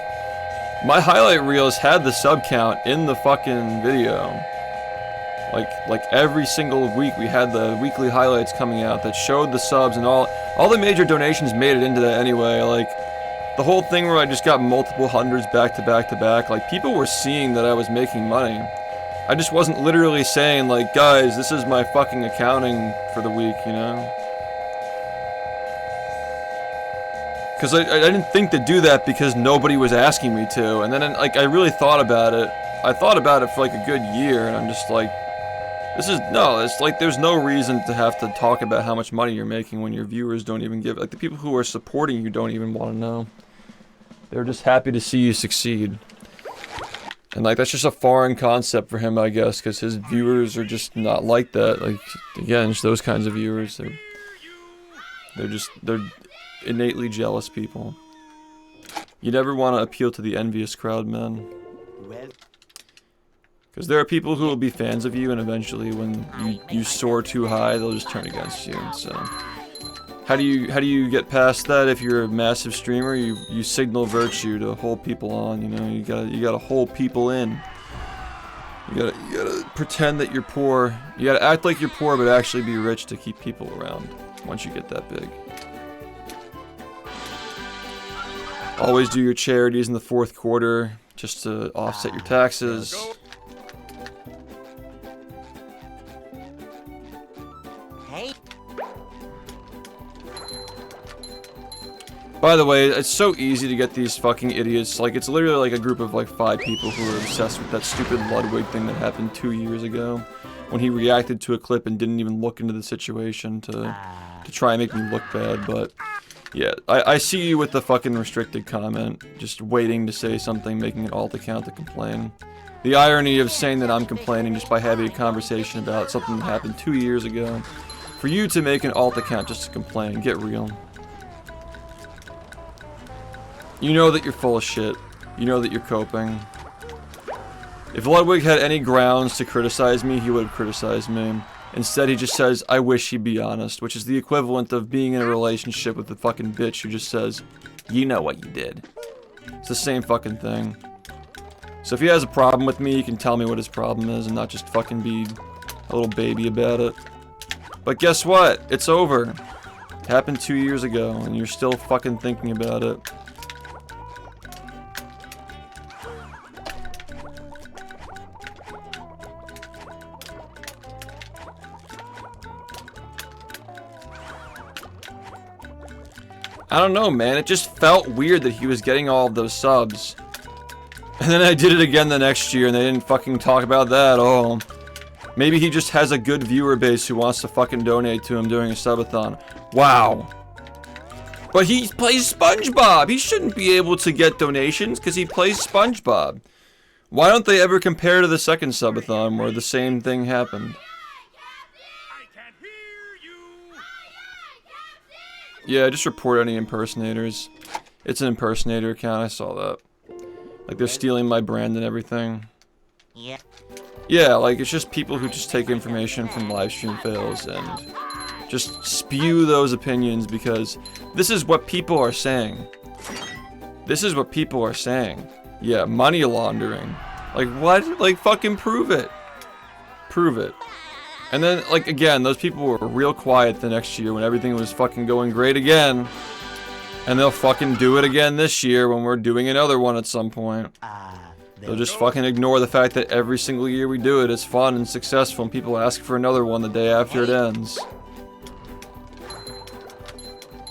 my highlight reels had the sub count in the fucking video. Like every single week we had the weekly highlights coming out that showed the subs, and all the major donations made it into that anyway. Like, the whole thing where I just got multiple hundreds back to back to back, like, people were seeing that I was making money. I just wasn't literally saying, like, guys, this is my fucking accounting for the week, you know? Because I didn't think to do that because nobody was asking me to, and then, like, I really thought about it. I thought about it for, like, a good year, and I'm just like, it's like, there's no reason to have to talk about how much money you're making when your viewers don't even give, like, the people who are supporting you don't even want to know. They're just happy to see you succeed. And like that's just a foreign concept for him, I guess, because his viewers are just not like that. Like again, just those kinds of viewers. They're innately jealous people. You never want to appeal to the envious crowd, man. Because there are people who will be fans of you, and eventually, when you soar too high, they'll just turn against you. So, how do you get past that? If you're a massive streamer, you signal virtue to hold people on. You know, you gotta hold people in. You gotta pretend that you're poor. You gotta act like you're poor, but actually be rich to keep people around. Once you get that big. Always do your charities in the 4th quarter, just to offset your taxes. By the way, it's so easy to get these fucking idiots. Like, it's literally like a group of like 5 people who are obsessed with that stupid Ludwig thing that happened 2 years ago. When he reacted to a clip and didn't even look into the situation to try and make me look bad. But, yeah, I see you with the fucking restricted comment. Just waiting to say something, making an alt account to complain. The irony of saying that I'm complaining just by having a conversation about something that happened 2 years ago. For you to make an alt account just to complain, get real. You know that you're full of shit. You know that you're coping. If Ludwig had any grounds to criticize me, he would have criticized me. Instead, he just says, I wish he'd be honest, which is the equivalent of being in a relationship with a fucking bitch who just says, you know what you did. It's the same fucking thing. So if he has a problem with me, he can tell me what his problem is and not just fucking be a little baby about it. But guess what? It's over. It happened 2 years ago, and you're still fucking thinking about it. I don't know, man. It just felt weird that he was getting all of those subs. And then I did it again the next year and they didn't fucking talk about that at all. Maybe he just has a good viewer base who wants to fucking donate to him during a subathon. Wow. But he plays SpongeBob. He shouldn't be able to get donations because he plays SpongeBob. Why don't they ever compare to the second subathon where the same thing happened? Yeah, just report any impersonators. It's an impersonator account, I saw that. Like, they're stealing my brand and everything. Yeah. Yeah, like, it's just people who just take information from livestream fails and just spew those opinions because this is what people are saying. This is what people are saying. Yeah, money laundering. Like, what? Like, fucking prove it. Prove it. And then, like, again, those people were real quiet the next year when everything was fucking going great again. And they'll fucking do it again this year when we're doing another one at some point. They'll just fucking ignore the fact that every single year we do it, it's fun and successful, and people ask for another one the day after it ends.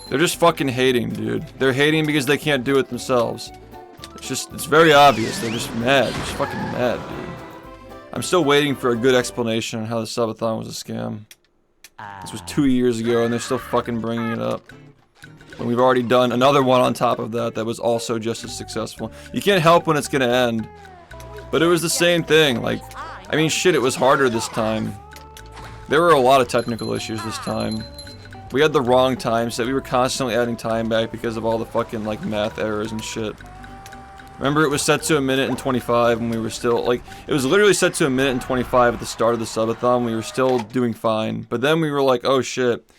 They're just fucking hating, dude. They're hating because they can't do it themselves. It's very obvious. They're just mad. They're just fucking mad, dude. I'm still waiting for a good explanation on how the subathon was a scam. This was 2 years ago, and they're still fucking bringing it up. When we've already done another one on top of that that was also just as successful. You can't help when it's gonna end. But it was the same thing. Like, I mean, shit, it was harder this time. There were a lot of technical issues this time. We had the wrong time set. We were constantly adding time back because of all the fucking, like, math errors and shit. Remember, it was set to 1:25 and we were still, like, it was literally set to 1:25 at the start of the subathon. We were still doing fine. But then we were like, oh shit,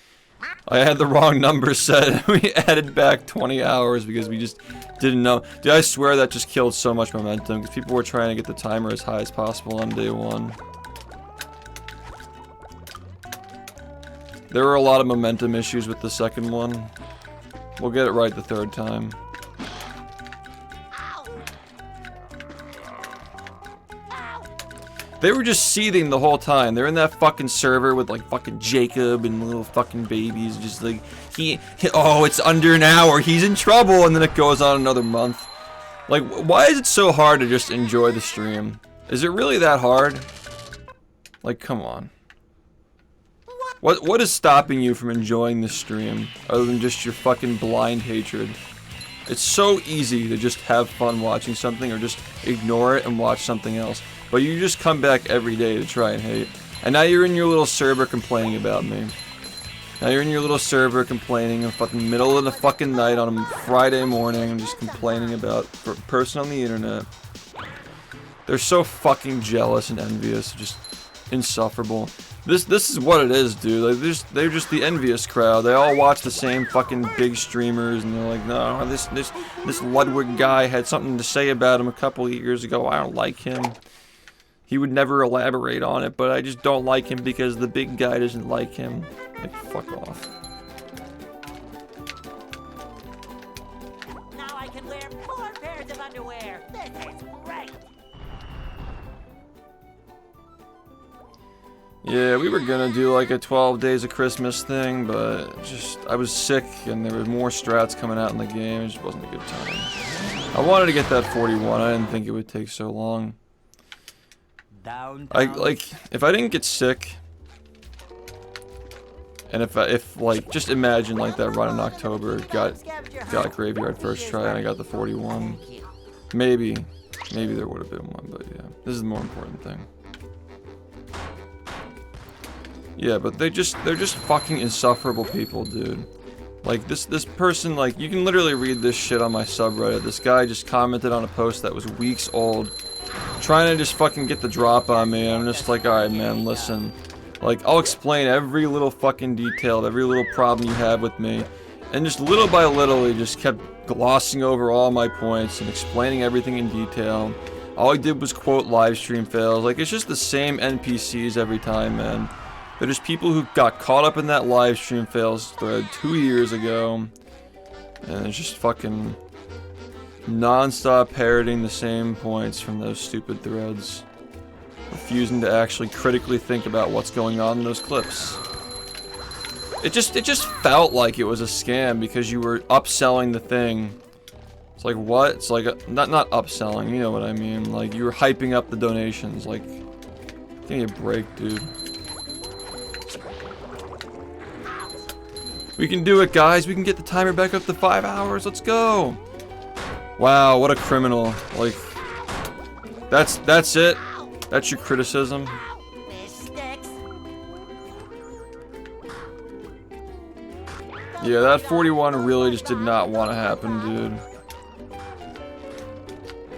I had the wrong number set. We added back 20 hours because we just didn't know. Dude, I swear that just killed so much momentum because people were trying to get the timer as high as possible on day one. There were a lot of momentum issues with the second one. We'll get it right the third time. They were just seething the whole time. They're in that fucking server with like fucking Jacob and little fucking babies. Just like, oh, it's under an hour. He's in trouble. And then it goes on another month. Like, why is it so hard to just enjoy the stream? Is it really that hard? Like, come on. What is stopping you from enjoying the stream other than just your fucking blind hatred? It's so easy to just have fun watching something or just ignore it and watch something else. But you just come back every day to try and hate. And now you're in your little server complaining about me. Now you're in your little server complaining in fucking middle of the fucking night on a Friday morning and just complaining about a person on the internet. They're so fucking jealous and envious, just insufferable. This is what it is, dude. Like they're just the envious crowd. They all watch the same fucking big streamers, and they're like, no, this Ludwig guy had something to say about him a couple of years ago. I don't like him. He would never elaborate on it, but I just don't like him because the big guy doesn't like him. Like, fuck off. Now I can wear 4 pairs of underwear. This is great. Yeah, we were gonna do like a 12 Days of Christmas thing, but just, I was sick and there were more strats coming out in the game. It just wasn't a good time. I wanted to get that 41. I didn't think it would take so long. If I didn't get sick, and if like, just imagine like that run in October, got Graveyard first try and I got the 41. Maybe there would have been one, but yeah, this is the more important thing. Yeah, but they're just fucking insufferable people, dude. Like this person, like, you can literally read this shit on my subreddit. This guy just commented on a post that was weeks old, trying to just fucking get the drop on me. I'm just like, alright man, listen. Like, I'll explain every little fucking detail of every little problem you have with me. And just little by little, he just kept glossing over all my points and explaining everything in detail. All he did was quote live stream fails. Like, it's just the same NPCs every time, man. They're just people who got caught up in that live stream fails thread 2 years ago. And it's just fucking non-stop parroting the same points from those stupid threads. Refusing to actually critically think about what's going on in those clips. It just felt like it was a scam because you were upselling the thing. It's like, what? It's like, not upselling, you know what I mean. Like, you were hyping up the donations. Like, give me a break, dude. We can do it, guys. We can get the timer back up to 5 hours. Let's go. Wow, what a criminal. Like, that's it. That's your criticism. This sticks. Yeah, that 41 really just did not want to happen, dude.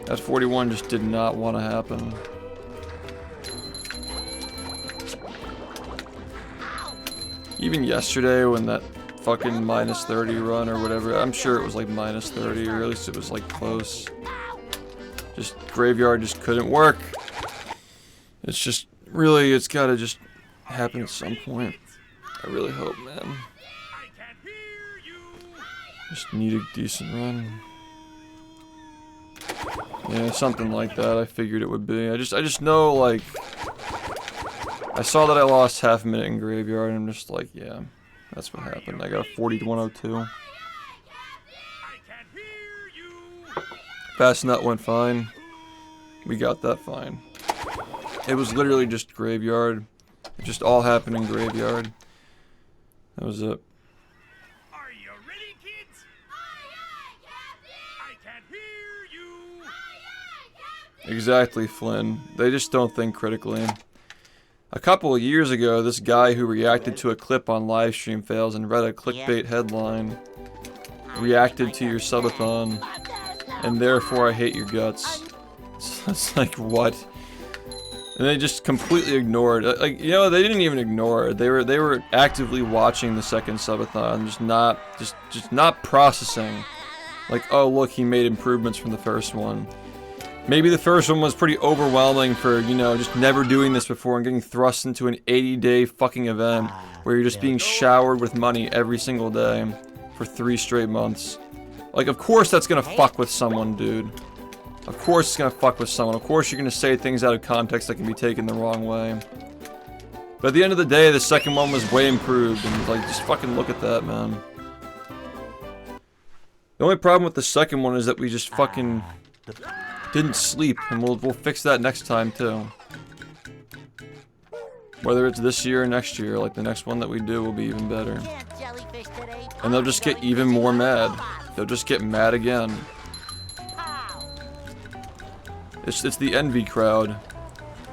That 41 just did not want to happen. Even yesterday when that fucking -30 run or whatever, I'm sure it was like -30, or at least it was like close. Just Graveyard just couldn't work. It's just, really, it's gotta just happen at some point. I really hope, man. Just need a decent run. Yeah, something like that. I figured it would be. I just know, like, I saw that I lost half a minute in Graveyard, and I'm just like, yeah, that's what happened. I got a 40 to 102. Fast Nut went fine. We got that fine. It was literally just Graveyard. It just all happened in Graveyard. That was it. Are you ready, kids? I can't hear you. Exactly, Flynn. They just don't think critically. A couple of years ago, this guy who reacted to a clip on livestream fails and read a clickbait headline reacted to your subathon, and therefore I hate your guts. It's like, what? And they just completely ignored. Like, you know, they didn't even ignore it. They were actively watching the second subathon, just not processing. Like, oh look, he made improvements from the first one. Maybe the first one was pretty overwhelming for, you know, just never doing this before and getting thrust into an 80-day fucking event where you're just being showered with money every single day for 3 straight months. Like, of course that's gonna fuck with someone, dude. Of course it's gonna fuck with someone. Of course you're gonna say things out of context that can be taken the wrong way. But at the end of the day, the second one was way improved, and like, just fucking look at that, man. The only problem with the second one is that we just fucking didn't sleep, and we'll fix that next time too. Whether it's this year or next year, like the next one that we do will be even better. Can't jellyfish today. And they'll just get even more mad. They'll just get mad again. It's the envy crowd.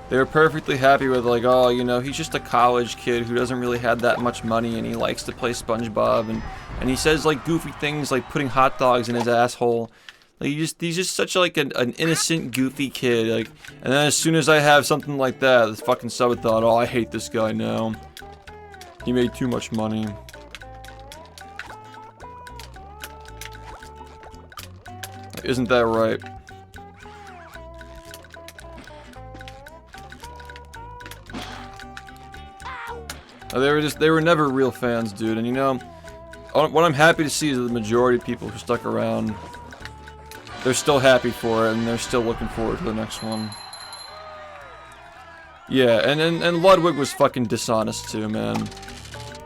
They were perfectly happy with like, oh, you know, he's just a college kid who doesn't really have that much money and he likes to play SpongeBob and he says like goofy things like putting hot dogs in his asshole. Like he's just such like an innocent goofy kid. Like, and then as soon as I have something like that, this fucking subathon, oh, I hate this guy now. He made too much money. Isn't that right? They were never real fans, dude. And you know, what I'm happy to see is that the majority of people who stuck around, they're still happy for it and they're still looking forward to the next one. Yeah, and Ludwig was fucking dishonest too, man.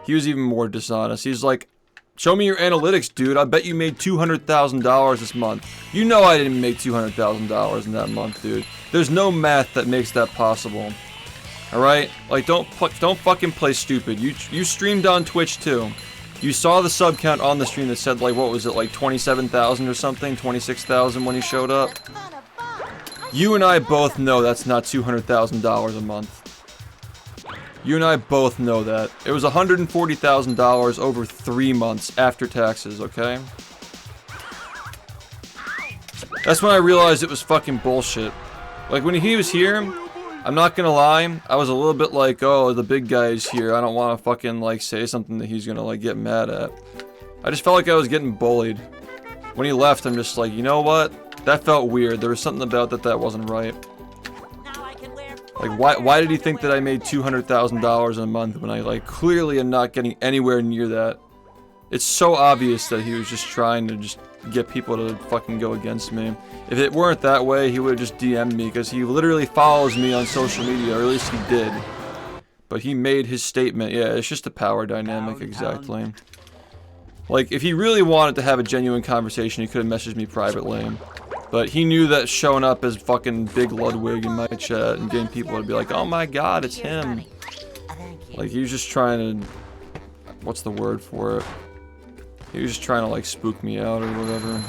He was even more dishonest. He's like, show me your analytics, dude. I bet you made $200,000 this month. You know I didn't make $200,000 in that month, dude. There's no math that makes that possible. Alright? Like, don't fucking play stupid. You streamed on Twitch, too. You saw the sub count on the stream that said, like, what was it, like 27,000 or something? 26,000 when he showed up? You and I both know that's not $200,000 a month. You and I both know that. It was $140,000 over 3 months after taxes, okay? That's when I realized it was fucking bullshit. Like, when he was here, I'm not gonna lie, I was a little bit like, oh, the big guy's here, I don't want to fucking, like, say something that he's gonna, like, get mad at. I just felt like I was getting bullied. When he left, I'm just like, you know what? That felt weird. There was something about that wasn't right. Like, why did he think that I made $200,000 in a month when I, like, clearly am not getting anywhere near that? It's so obvious that he was just trying to just get people to fucking go against me. If it weren't that way, he would have just DM'd me, because he literally follows me on social media, or at least he did. But he made his statement. Yeah, it's just a power dynamic, exactly. Like, if he really wanted to have a genuine conversation, he could have messaged me privately. But he knew that showing up as fucking Big Ludwig in my chat and getting people to be like, oh my god, it's him. Like, he was just trying to... What's the word for it? He was just trying to, like, spook me out or whatever.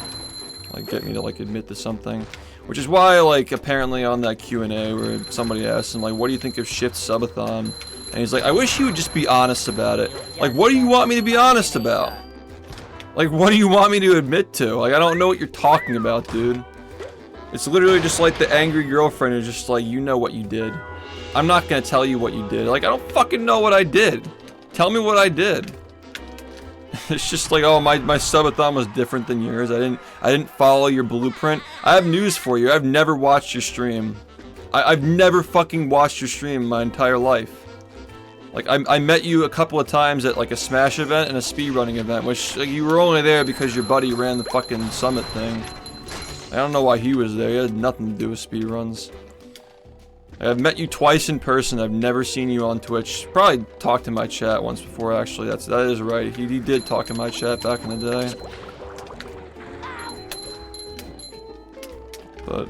Like, get me to, like, admit to something. Which is why, like, apparently on that Q&A where somebody asked him, like, what do you think of Shift Subathon? And he's like, I wish you would just be honest about it. Like, what do you want me to be honest about? Like, what do you want me to admit to? Like, I don't know what you're talking about, dude. It's literally just like the angry girlfriend is just like, you know what you did. I'm not gonna tell you what you did. Like, I don't fucking know what I did. Tell me what I did. It's just like, oh, my subathon was different than yours. I didn't follow your blueprint. I have news for you. I've never watched your stream. I've never fucking watched your stream in my entire life. Like, I met you a couple of times at, like, a Smash event and a speedrunning event, which, like, you were only there because your buddy ran the fucking summit thing. I don't know why he was there. He had nothing to do with speedruns. I've met you twice in person. I've never seen you on Twitch. Probably talked in my chat once before, actually. That is right. He did talk in my chat back in the day. But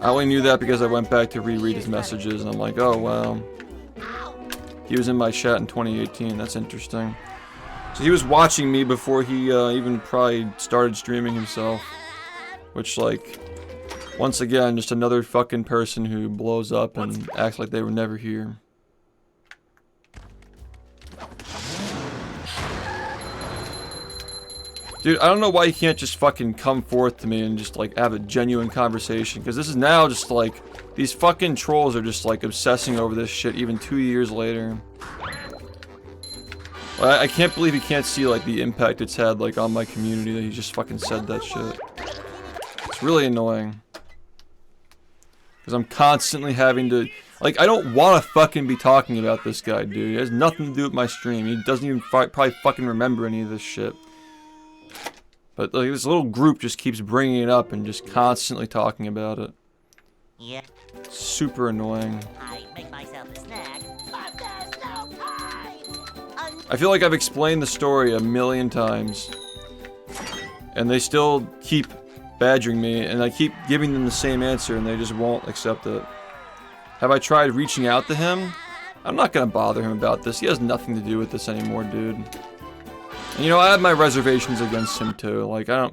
I only knew that because I went back to reread his messages, and I'm like, oh, wow. He was in my chat in 2018. That's interesting. So he was watching me before he even probably started streaming himself. Which, like, once again, just another fucking person who blows up and acts like they were never here. Dude, I don't know why you can't just fucking come forth to me and just, like, have a genuine conversation. Because this is now just, like, these fucking trolls are just, like, obsessing over this shit even 2 years later. I can't believe he can't see, like, the impact it's had, like, on my community that he just fucking said that shit. It's really annoying. Because I'm constantly having to... Like, I don't want to fucking be talking about this guy, dude. He has nothing to do with my stream. He doesn't even probably fucking remember any of this shit. But, like, this little group just keeps bringing it up and just constantly talking about it. Yeah. Super annoying. I make myself a snack. But there's no time. I feel like I've explained the story a million times. And they still keep badgering me, and I keep giving them the same answer, and they just won't accept it. Have I tried reaching out to him? I'm not gonna bother him about this. He has nothing to do with this anymore, dude. And, you know, I have my reservations against him too. Like, I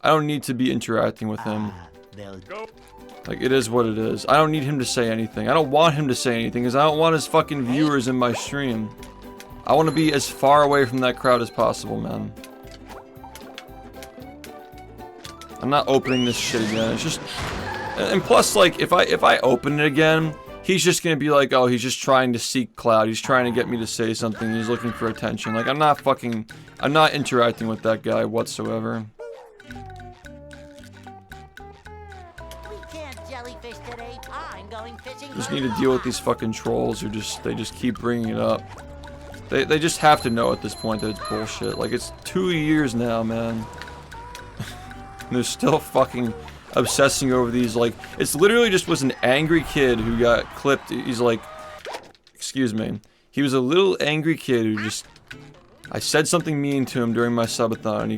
don't need to be interacting with him. Like, it is what it is. I don't need him to say anything. I don't want him to say anything, because I don't want his fucking viewers in my stream. I want to be as far away from that crowd as possible, man. I'm not opening this shit again. It's just... And plus, like, if I open it again, he's just gonna be like, oh, he's just trying to seek clout. He's trying to get me to say something. He's looking for attention. Like, I'm not interacting with that guy whatsoever. We can't jellyfish today. I'm going fishing. Just need to deal with these fucking trolls who they just keep bringing it up. They just have to know at this point that it's bullshit. Like, it's 2 years now, man. And they're still fucking obsessing over these, like, it's literally just was an angry kid who got clipped. He's like, excuse me. He was a little angry kid who just, I said something mean to him during my subathon, and he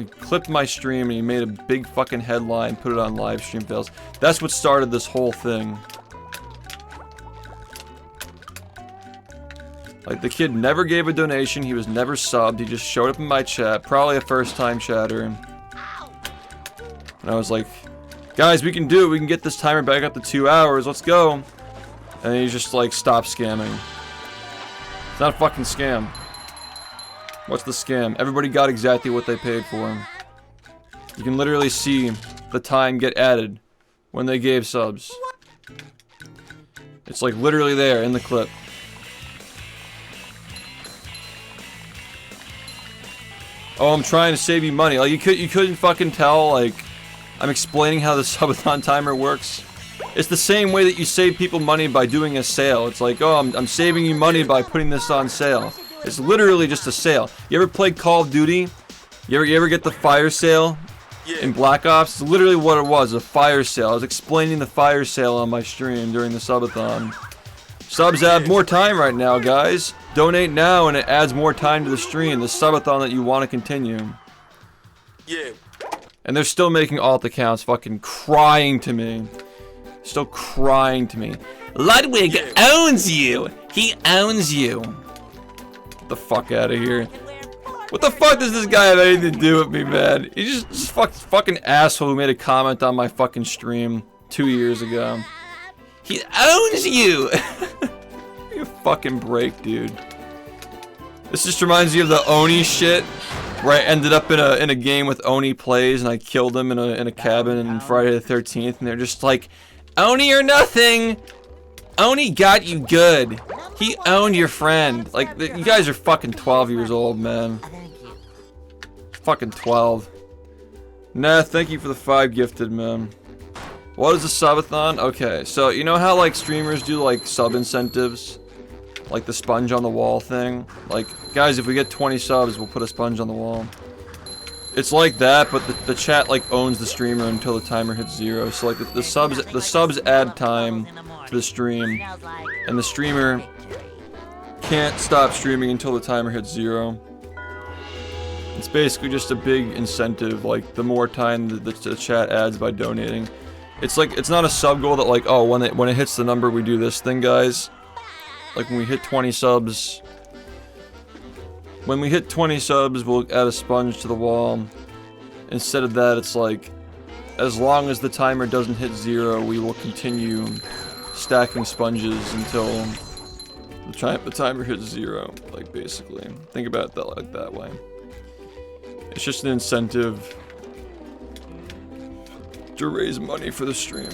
clipped my stream, and he made a big fucking headline, put it on live stream fails. That's what started this whole thing. Like, the kid never gave a donation, he was never subbed, he just showed up in my chat, probably a first-time chatter. And I was like, guys, we can do it, we can get this timer back up to 2 hours, let's go. And he's just like, stop scamming. It's not a fucking scam. What's the scam? Everybody got exactly what they paid for. You can literally see the time get added when they gave subs. It's like literally there in the clip. Oh, I'm trying to save you money. Like, you couldn't fucking tell, like, I'm explaining how the subathon timer works. It's the same way that you save people money by doing a sale. It's like, oh, I'm saving you money by putting this on sale. It's literally just a sale. You ever played Call of Duty? You ever get the fire sale in Black Ops? It's literally what it was, a fire sale. I was explaining the fire sale on my stream during the subathon. Subs add more time right now, guys. Donate now and it adds more time to the stream, the subathon that you want to continue. Yeah. And they're still making alt accounts fucking crying to me. Still crying to me. Ludwig owns you! He owns you! Get the fuck out of here. What the fuck does this guy have anything to do with me, man? He's just fucking asshole who made a comment on my fucking stream 2 years ago. He owns you! You fucking break, dude. This just reminds me of the Oni shit, where I ended up in a game with Oni Plays and I killed him in a cabin in Friday the 13th, and they're just like, Oni or nothing! Oni got you good. He owned your friend. Like, you guys are fucking 12 years old, man. Fucking 12. Nah, thank you for the 5 gifted, man. What is a subathon? Okay, so you know how like streamers do like sub incentives? Like the sponge on the wall thing? Like, guys, if we get 20 subs, we'll put a sponge on the wall. It's like that, but the chat like owns the streamer until the timer hits 0. So like the subs add time to the stream, and the streamer can't stop streaming until the timer hits 0. It's basically just a big incentive, like the more time the chat adds by donating. It's like, it's not a sub goal that like, oh, when it hits the number we do this thing, guys. Like when we hit 20 subs, we'll add a sponge to the wall. Instead of that, it's like, as long as the timer doesn't hit 0, we will continue stacking sponges until the timer hits 0. Like, basically. Think about that like that way. It's just an incentive to raise money for the stream.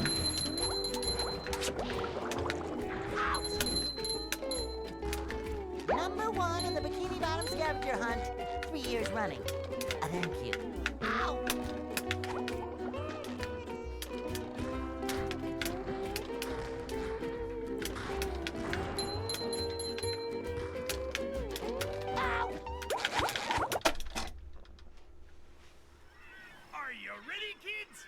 Number 1 in the Bikini Bottom scavenger hunt, 3 years running. Thank you. Ow. Are you ready, kids?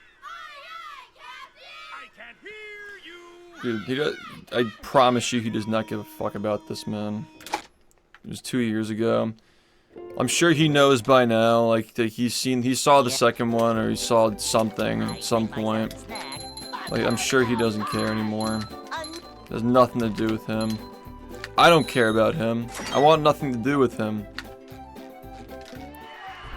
I can't hear you. Dude, I promise you he does not give a fuck about this, man. It was 2 years ago. I'm sure he knows by now, like, he saw the second one, or he saw something at some point. Like, I'm sure he doesn't care anymore. It has nothing to do with him. I don't care about him. I want nothing to do with him.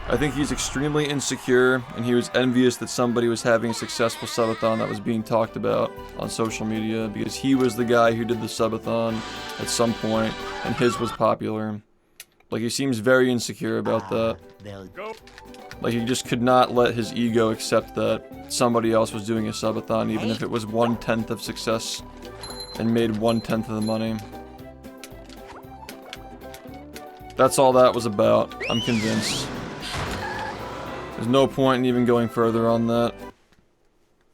I think he's extremely insecure, and he was envious that somebody was having a successful subathon that was being talked about on social media, because he was the guy who did the subathon at some point, and his was popular. Like, he seems very insecure about that. Like, he just could not let his ego accept that somebody else was doing a subathon, even if it was 1/10 of success, and made 1/10 of the money. That's all that was about, I'm convinced. There's no point in even going further on that.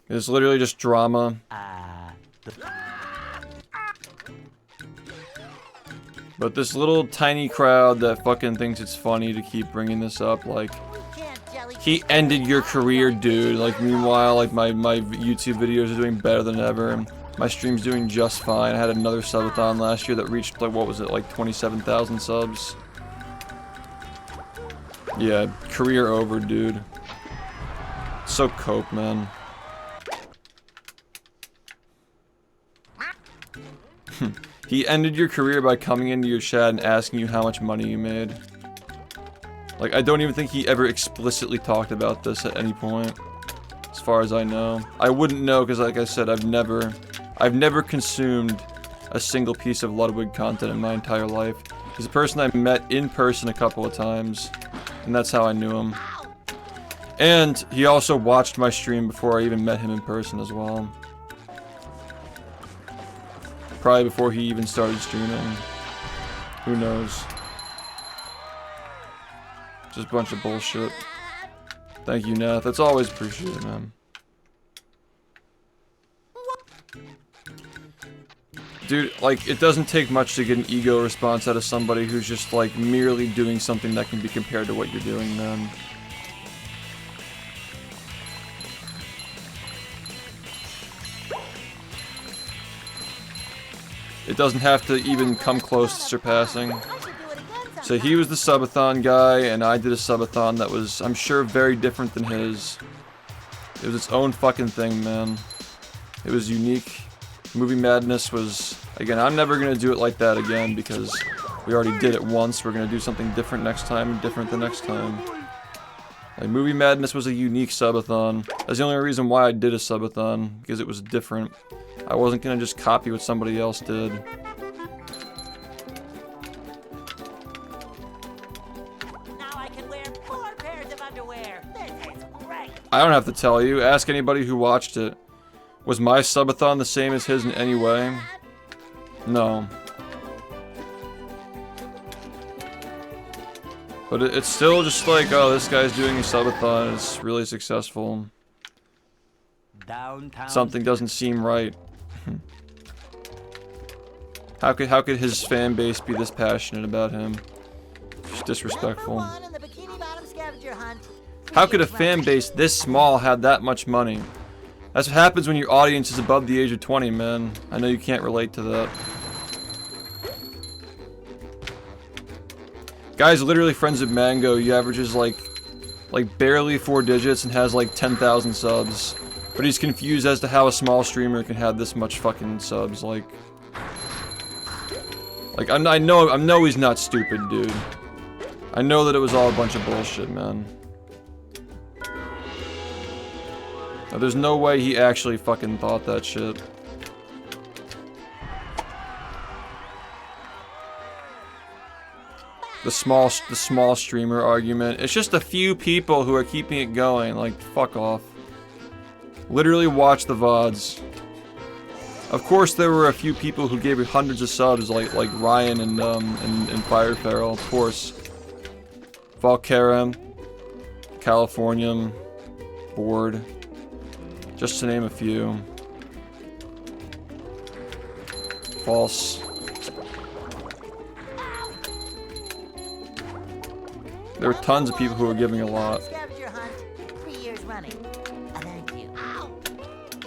It's literally just drama. But this little tiny crowd that fucking thinks it's funny to keep bringing this up, like, he ended your career, dude. Like, meanwhile, like, my YouTube videos are doing better than ever. My stream's doing just fine. I had another subathon last year that reached, like, what was it, like 27,000 subs? Yeah, career over, dude. So cope, man. He ended your career by coming into your chat and asking you how much money you made. Like, I don't even think he ever explicitly talked about this at any point, as far as I know. I wouldn't know, because like I said, I've never consumed a single piece of Ludwig content in my entire life. He's a person I met in person a couple of times, and that's how I knew him. And he also watched my stream before I even met him in person as well. Probably before he even started streaming. Who knows? Just a bunch of bullshit. Thank you, Nath. That's always appreciated, man. Dude, like, it doesn't take much to get an ego response out of somebody who's just, like, merely doing something that can be compared to what you're doing, man. It doesn't have to even come close to surpassing. So he was the subathon guy, and I did a subathon that was, I'm sure, very different than his. It was its own fucking thing, man. It was unique. Movie Madness was, again, I'm never gonna do it like that again, because we already did it once. We're gonna do something different next time, and different the next time. Like, Movie Madness was a unique subathon. That's the only reason why I did a subathon, because it was different. I wasn't gonna just copy what somebody else did. Now I can wear 4 pairs of underwear. This is great. I don't have to tell you. Ask anybody who watched it. Was my subathon the same as his in any way? No. But it's still just like, oh, this guy's doing a subathon. It's really successful. Something doesn't seem right. How could his fan base be this passionate about him? Just disrespectful. How could a fan base this small have that much money? That's what happens when your audience is above the age of 20, man. I know you can't relate to that. Guy's literally friends with Mango. He averages like barely 4 digits and has like 10,000 subs. But he's confused as to how a small streamer can have this much fucking subs. Like I know he's not stupid, dude. I know that it was all a bunch of bullshit, man. Now, there's no way he actually fucking thought that shit. The small streamer argument. It's just a few people who are keeping it going. Like, fuck off. Literally watch the VODs. Of course, there were a few people who gave you hundreds of subs, like Ryan and Fire Feral, of course. Valkera, Californium, Board, just to name a few. False. There were tons of people who were giving a lot.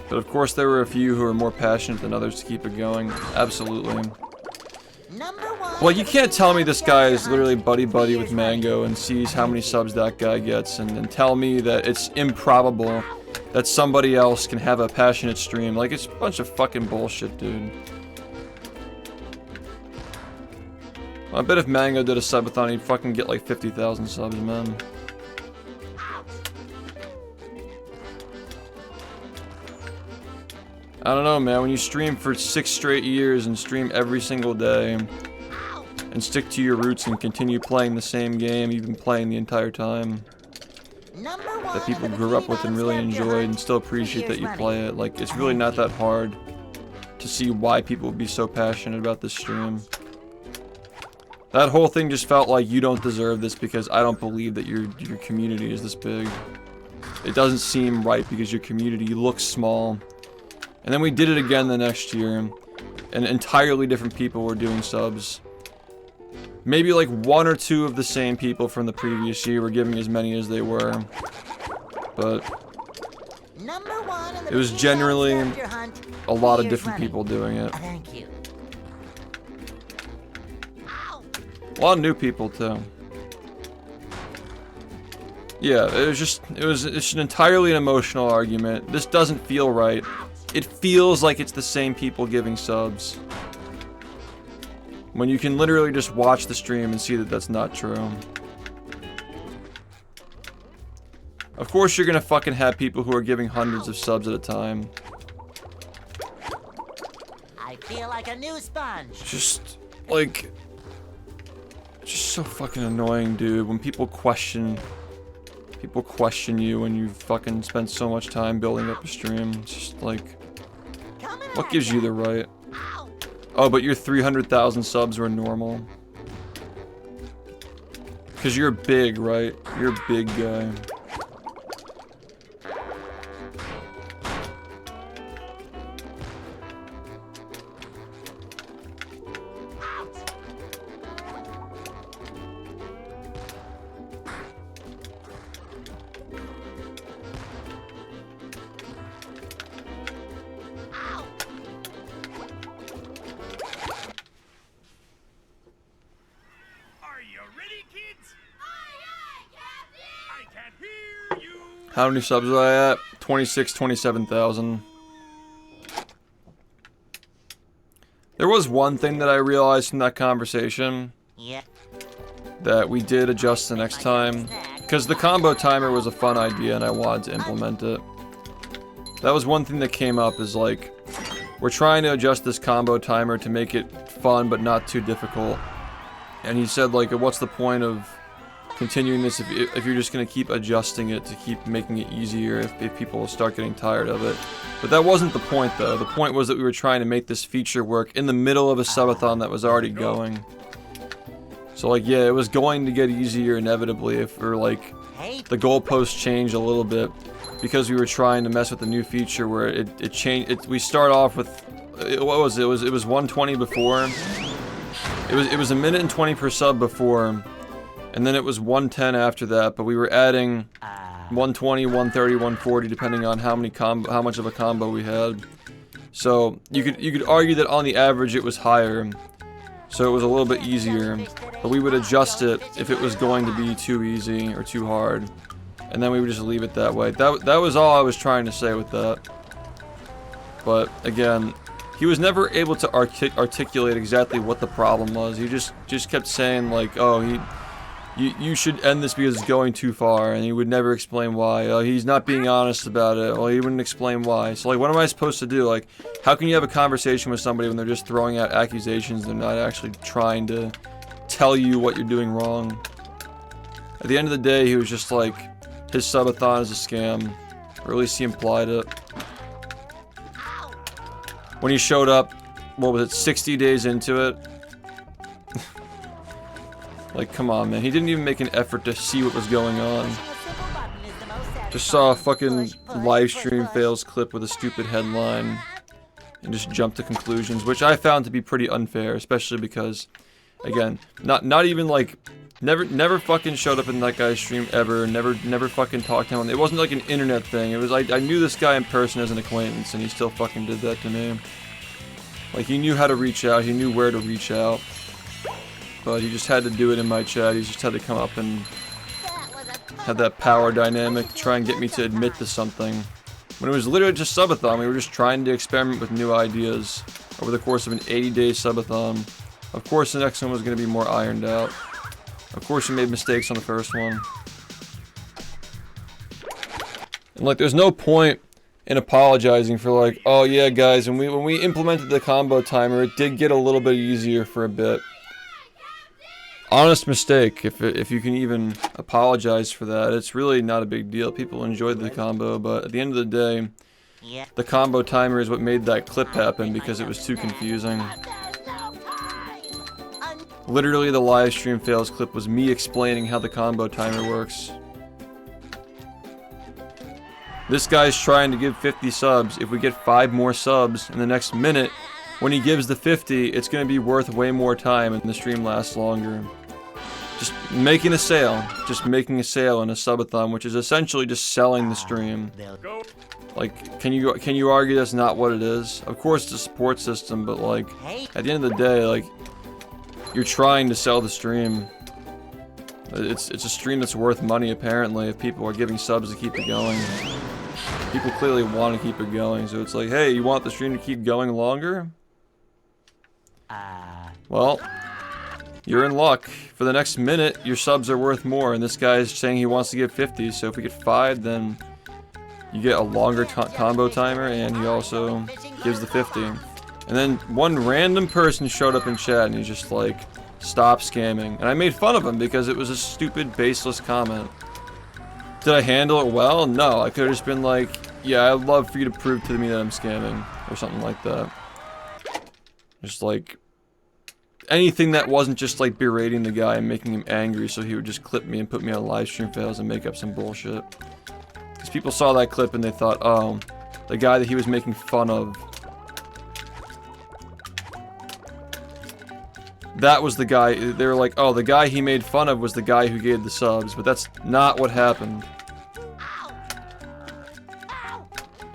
But of course there were a few who were more passionate than others to keep it going. Absolutely. Well, you can't tell me this guy is literally buddy-buddy with Mango and sees how many subs that guy gets and tell me that it's improbable that somebody else can have a passionate stream. Like, it's a bunch of fucking bullshit, dude. I bet if Mango did a subathon, he'd fucking get like 50,000 subs, man. I don't know, man. When you stream for 6 straight years and stream every single day and stick to your roots and continue playing the same game you've been playing the entire time that people grew up with and really enjoyed and still appreciate that you play it, like, it's really not that hard to see why people would be so passionate about this stream. That whole thing just felt like you don't deserve this because I don't believe that your community is this big. It doesn't seem right because your community looks small. And then we did it again the next year, and entirely different people were doing subs. Maybe like 1 or 2 of the same people from the previous year were giving as many as they were. But it was generally a lot of different people doing it. Thank you. A lot of new people too. Yeah, it's an entirely an emotional argument. This doesn't feel right. It feels like it's the same people giving subs. When you can literally just watch the stream and see that that's not true. Of course you're gonna fucking have people who are giving hundreds of subs at a time. I feel like a new sponge. Just, like... just so fucking annoying, dude. When people question you when you fucking spent so much time building up a stream. It's just like... what gives you the right? Oh, but your 300,000 subs were normal. Because you're big, right? You're a big guy. How many subs was I at? 27,000. There was one thing that I realized from that conversation. Yeah. That we did adjust the next time. Because the combo timer was a fun idea and I wanted to implement it. That was one thing that came up, is like, we're trying to adjust this combo timer to make it fun but not too difficult. And he said, like, what's the point of continuing this if you're just going to keep adjusting it to keep making it easier if people will start getting tired of it. But that wasn't the point though. The point was that we were trying to make this feature work in the middle of a subathon that was already going. So like, yeah, it was going to get easier inevitably if we're like, the goalposts changed a little bit because we were trying to mess with the new feature where it changed. We start off with, what was it? It was 120 before. It was a minute and 20 per sub before. And then it was 110 after that, but we were adding 120, 130, 140 depending on how much of a combo we had. So you could argue that on the average it was higher, so it was a little bit easier. But we would adjust it if it was going to be too easy or too hard, and then we would just leave it that way. That was all I was trying to say with that. But again, he was never able to articulate exactly what the problem was. He just kept saying like, oh, you should end this because it's going too far, and he would never explain why. He's not being honest about it. Well, he wouldn't explain why. So, like, what am I supposed to do? Like, how can you have a conversation with somebody when they're just throwing out accusations and they're not actually trying to tell you what you're doing wrong? At the end of the day, he was just like, his subathon is a scam. Or at least he implied it. When he showed up, what was it, 60 days into it? Like, come on, man. He didn't even make an effort to see what was going on. Just saw a fucking live stream fails clip with a stupid headline and just jumped to conclusions, which I found to be pretty unfair, especially because, again, not even like, never fucking showed up in that guy's stream ever, never fucking talked to him. It wasn't like an internet thing. It was like, I knew this guy in person as an acquaintance, and he still fucking did that to me. Like, he knew how to reach out, he knew where to reach out. But he just had to do it in my chat. He just had to come up and have that power dynamic to try and get me to admit to something. When it was literally just subathon, we were just trying to experiment with new ideas over the course of an 80-day subathon. Of course the next one was going to be more ironed out. Of course you made mistakes on the first one. And like there's no point in apologizing for like, oh yeah guys, when we implemented the combo timer, it did get a little bit easier for a bit. Honest mistake, if you can even apologize for that. It's really not a big deal. People enjoyed the combo, but at the end of the day, the combo timer is what made that clip happen because it was too confusing. Literally, the live stream fails clip was me explaining how the combo timer works. This guy's trying to give 50 subs. If we get 5 more subs in the next minute, when he gives the 50, it's going to be worth way more time and the stream lasts longer. Just making a sale. Just making a sale in a subathon, which is essentially just selling the stream. Like, can you argue that's not what it is? Of course it's a support system, but like, at the end of the day, like, you're trying to sell the stream. It's a stream that's worth money apparently if people are giving subs to keep it going. People clearly want to keep it going, so it's like, hey, you want the stream to keep going longer? Well, you're in luck. For the next minute, your subs are worth more, and this guy's saying he wants to give 50, so if we get 5, then you get a longer combo timer, and he also gives the 50. And then one random person showed up in chat, and he's just like, stop scamming. And I made fun of him because it was a stupid, baseless comment. Did I handle it well? No, I could have just been like, yeah, I'd love for you to prove to me that I'm scamming, or something like that. Just like, anything that wasn't just like berating the guy and making him angry so he would just clip me and put me on live stream fails and make up some bullshit. Because people saw that clip and they thought, oh, the guy that he was making fun of, that was the guy. They were like, oh, the guy he made fun of was the guy who gave the subs, but that's not what happened.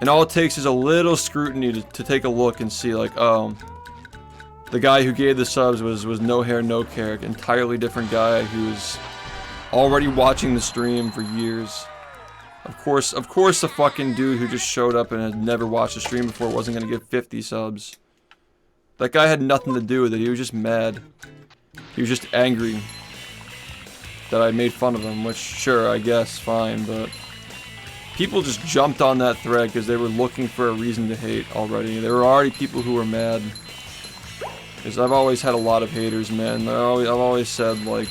And all it takes is a little scrutiny to take a look and see like, oh, the guy who gave the subs was no hair, no care, entirely different guy who was already watching the stream for years. Of course the fucking dude who just showed up and had never watched the stream before wasn't gonna give 50 subs. That guy had nothing to do with it, he was just mad. He was just angry that I made fun of him, which, sure, I guess, fine, but people just jumped on that thread because they were looking for a reason to hate already. There were already people who were mad. Because I've always had a lot of haters, man. I've always said, like,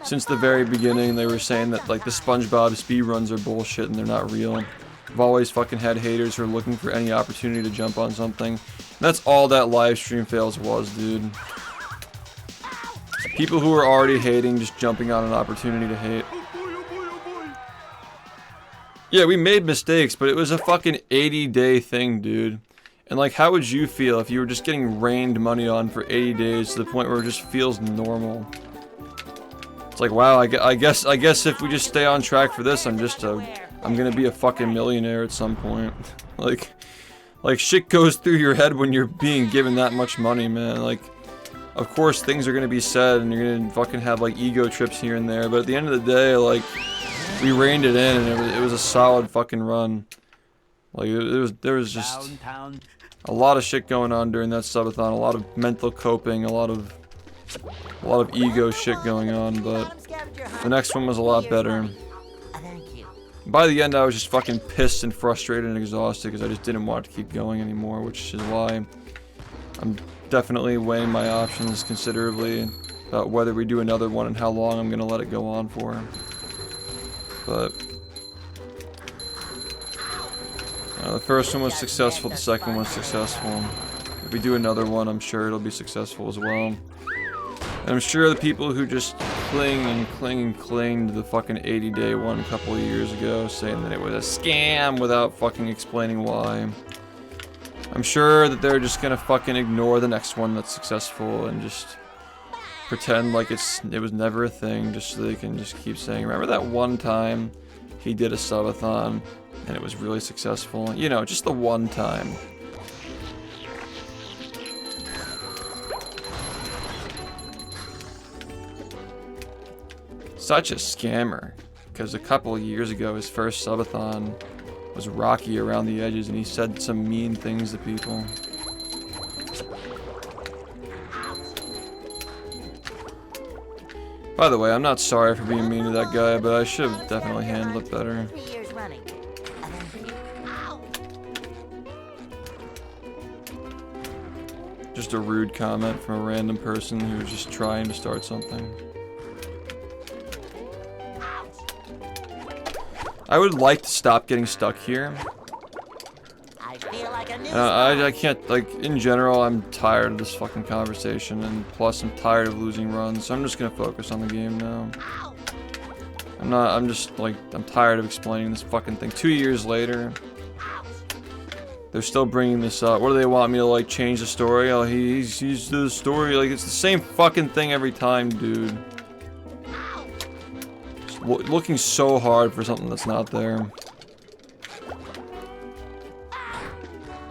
since the very beginning, they were saying that, like, the SpongeBob speedruns are bullshit and they're not real. I've always fucking had haters who are looking for any opportunity to jump on something. And that's all that live stream fails was, dude. People who were already hating, just jumping on an opportunity to hate. Yeah, we made mistakes, but it was a fucking 80-day thing, dude. And like, how would you feel if you were just getting rained money on for 80 days to the point where it just feels normal? It's like, wow, I guess if we just stay on track for this, I'm gonna be a fucking millionaire at some point. like shit goes through your head when you're being given that much money, man. Like, of course things are gonna be said and you're gonna fucking have like ego trips here and there, but at the end of the day, like, we reined it in and it was a solid fucking run. Like, there was just a lot of shit going on during that subathon, a lot of mental coping, a lot of ego shit going on, but the next one was a lot better. By the end, I was just fucking pissed and frustrated and exhausted because I just didn't want to keep going anymore, which is why I'm definitely weighing my options considerably about whether we do another one and how long I'm gonna let it go on for. But the first one was successful, the second one was successful. If we do another one, I'm sure it'll be successful as well. And I'm sure the people who just cling to the fucking 80-day one a couple of years ago, saying that it was a scam without fucking explaining why, I'm sure that they're just gonna fucking ignore the next one that's successful and just pretend like it was never a thing, just so they can just keep saying, remember that one time he did a subathon and it was really successful? You know, just the one time. Such a scammer, because a couple of years ago his first subathon was rocky around the edges and he said some mean things to people. By the way, I'm not sorry for being mean to that guy, but I should have definitely handled it better. 3 years running. Ow! Just a rude comment from a random person who was just trying to start something. I would like to stop getting stuck here. I feel like a new I can't, like, in general, I'm tired of this fucking conversation, and plus I'm tired of losing runs, so I'm just gonna focus on the game now. I'm just, like, I'm tired of explaining this fucking thing. 2 years later, they're still bringing this up. What do they want me to, like, change the story? Oh, he's the story, like, it's the same fucking thing every time, dude. Just looking so hard for something that's not there.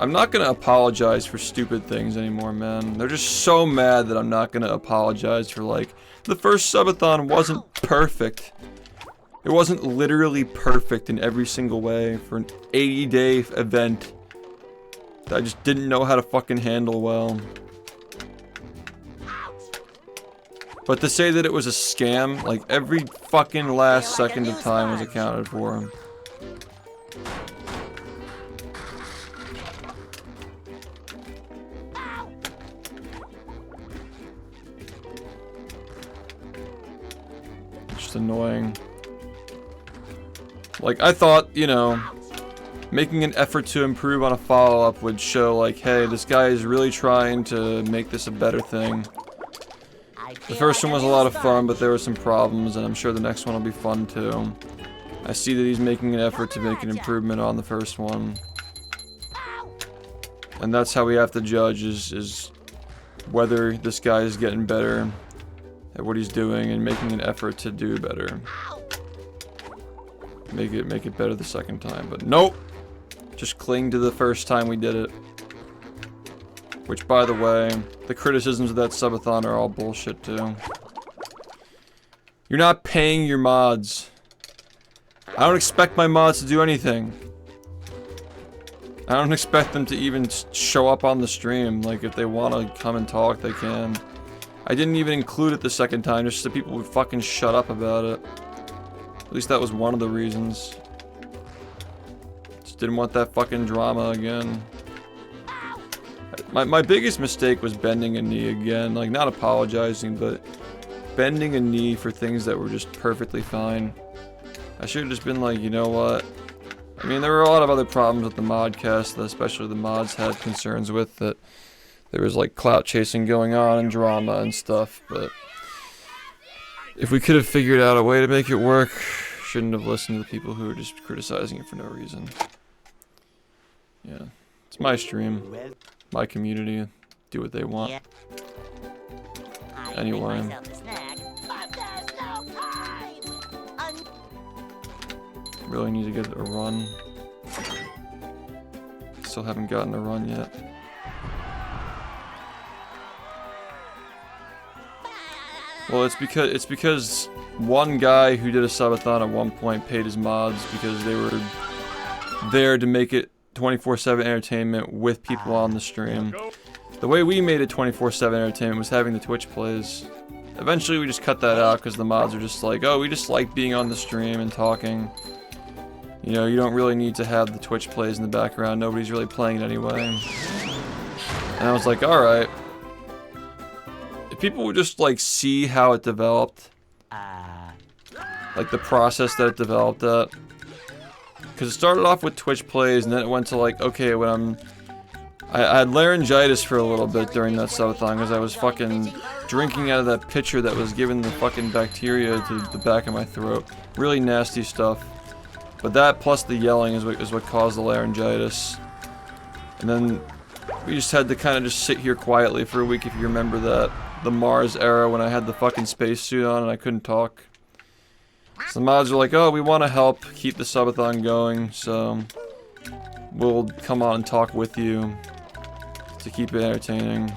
I'm not gonna apologize for stupid things anymore, man. They're just so mad that I'm not gonna apologize for, like, the first subathon wasn't perfect. It wasn't literally perfect in every single way for an 80-day event that I just didn't know how to fucking handle well. But to say that it was a scam, like, every fucking last second of time was accounted for. Just annoying. Like, I thought, you know, making an effort to improve on a follow-up would show, like, hey, this guy is really trying to make this a better thing. The first one was a lot of fun, but there were some problems, and I'm sure the next one will be fun too. I see that he's making an effort to make an improvement on the first one. And that's how we have to judge, is whether this guy is getting better at what he's doing and making an effort to do better. Make it better the second time, but nope! Just cling to the first time we did it. Which, by the way, the criticisms of that subathon are all bullshit too. You're not paying your mods. I don't expect my mods to do anything. I don't expect them to even show up on the stream. Like, if they want to come and talk, they can. I didn't even include it the second time, just so people would fucking shut up about it. At least that was one of the reasons. Just didn't want that fucking drama again. My biggest mistake was bending a knee again. Like, not apologizing, but bending a knee for things that were just perfectly fine. I should have just been like, you know what? I mean, there were a lot of other problems with the modcast that especially the mods had concerns with, that there was like clout chasing going on and drama and stuff, but if we could have figured out a way to make it work, shouldn't have listened to the people who were just criticizing it for no reason. Yeah, it's my stream, my community, do what they want. Anyway. Really need to get a run. Still haven't gotten a run yet. Well, it's because one guy who did a subathon at one point paid his mods because they were there to make it 24/7 entertainment with people on the stream. The way we made it 24/7 entertainment was having the Twitch plays. Eventually we just cut that out because the mods are just like, oh, we just like being on the stream and talking. You know, you don't really need to have the Twitch plays in the background. Nobody's really playing it anyway. And I was like, alright. If people would just, like, see how it developed. Like, the process that it developed at. Because it started off with Twitch plays, and then it went to, like, okay, when I had laryngitis for a little bit during that subathon, because I was fucking drinking out of that pitcher that was giving the fucking bacteria to the back of my throat. Really nasty stuff. But that plus the yelling is what caused the laryngitis. And then we just had to kind of just sit here quietly for a week, if you remember that. The Mars era when I had the fucking spacesuit on and I couldn't talk. So the mods were like, oh, we want to help keep the subathon going, so we'll come on and talk with you to keep it entertaining.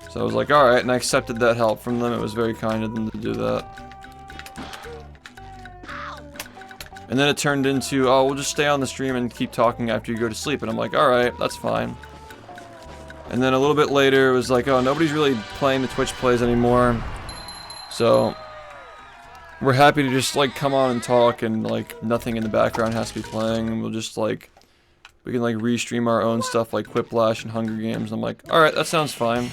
So I was like, alright, and I accepted that help from them. It was very kind of them to do that. And then it turned into, oh, we'll just stay on the stream and keep talking after you go to sleep. And I'm like, alright, that's fine. And then a little bit later, it was like, oh, nobody's really playing the Twitch plays anymore. So we're happy to just like come on and talk, and like nothing in the background has to be playing, and we'll just like, we can like restream our own stuff like Quiplash and Hunger Games. And I'm like, alright, that sounds fine.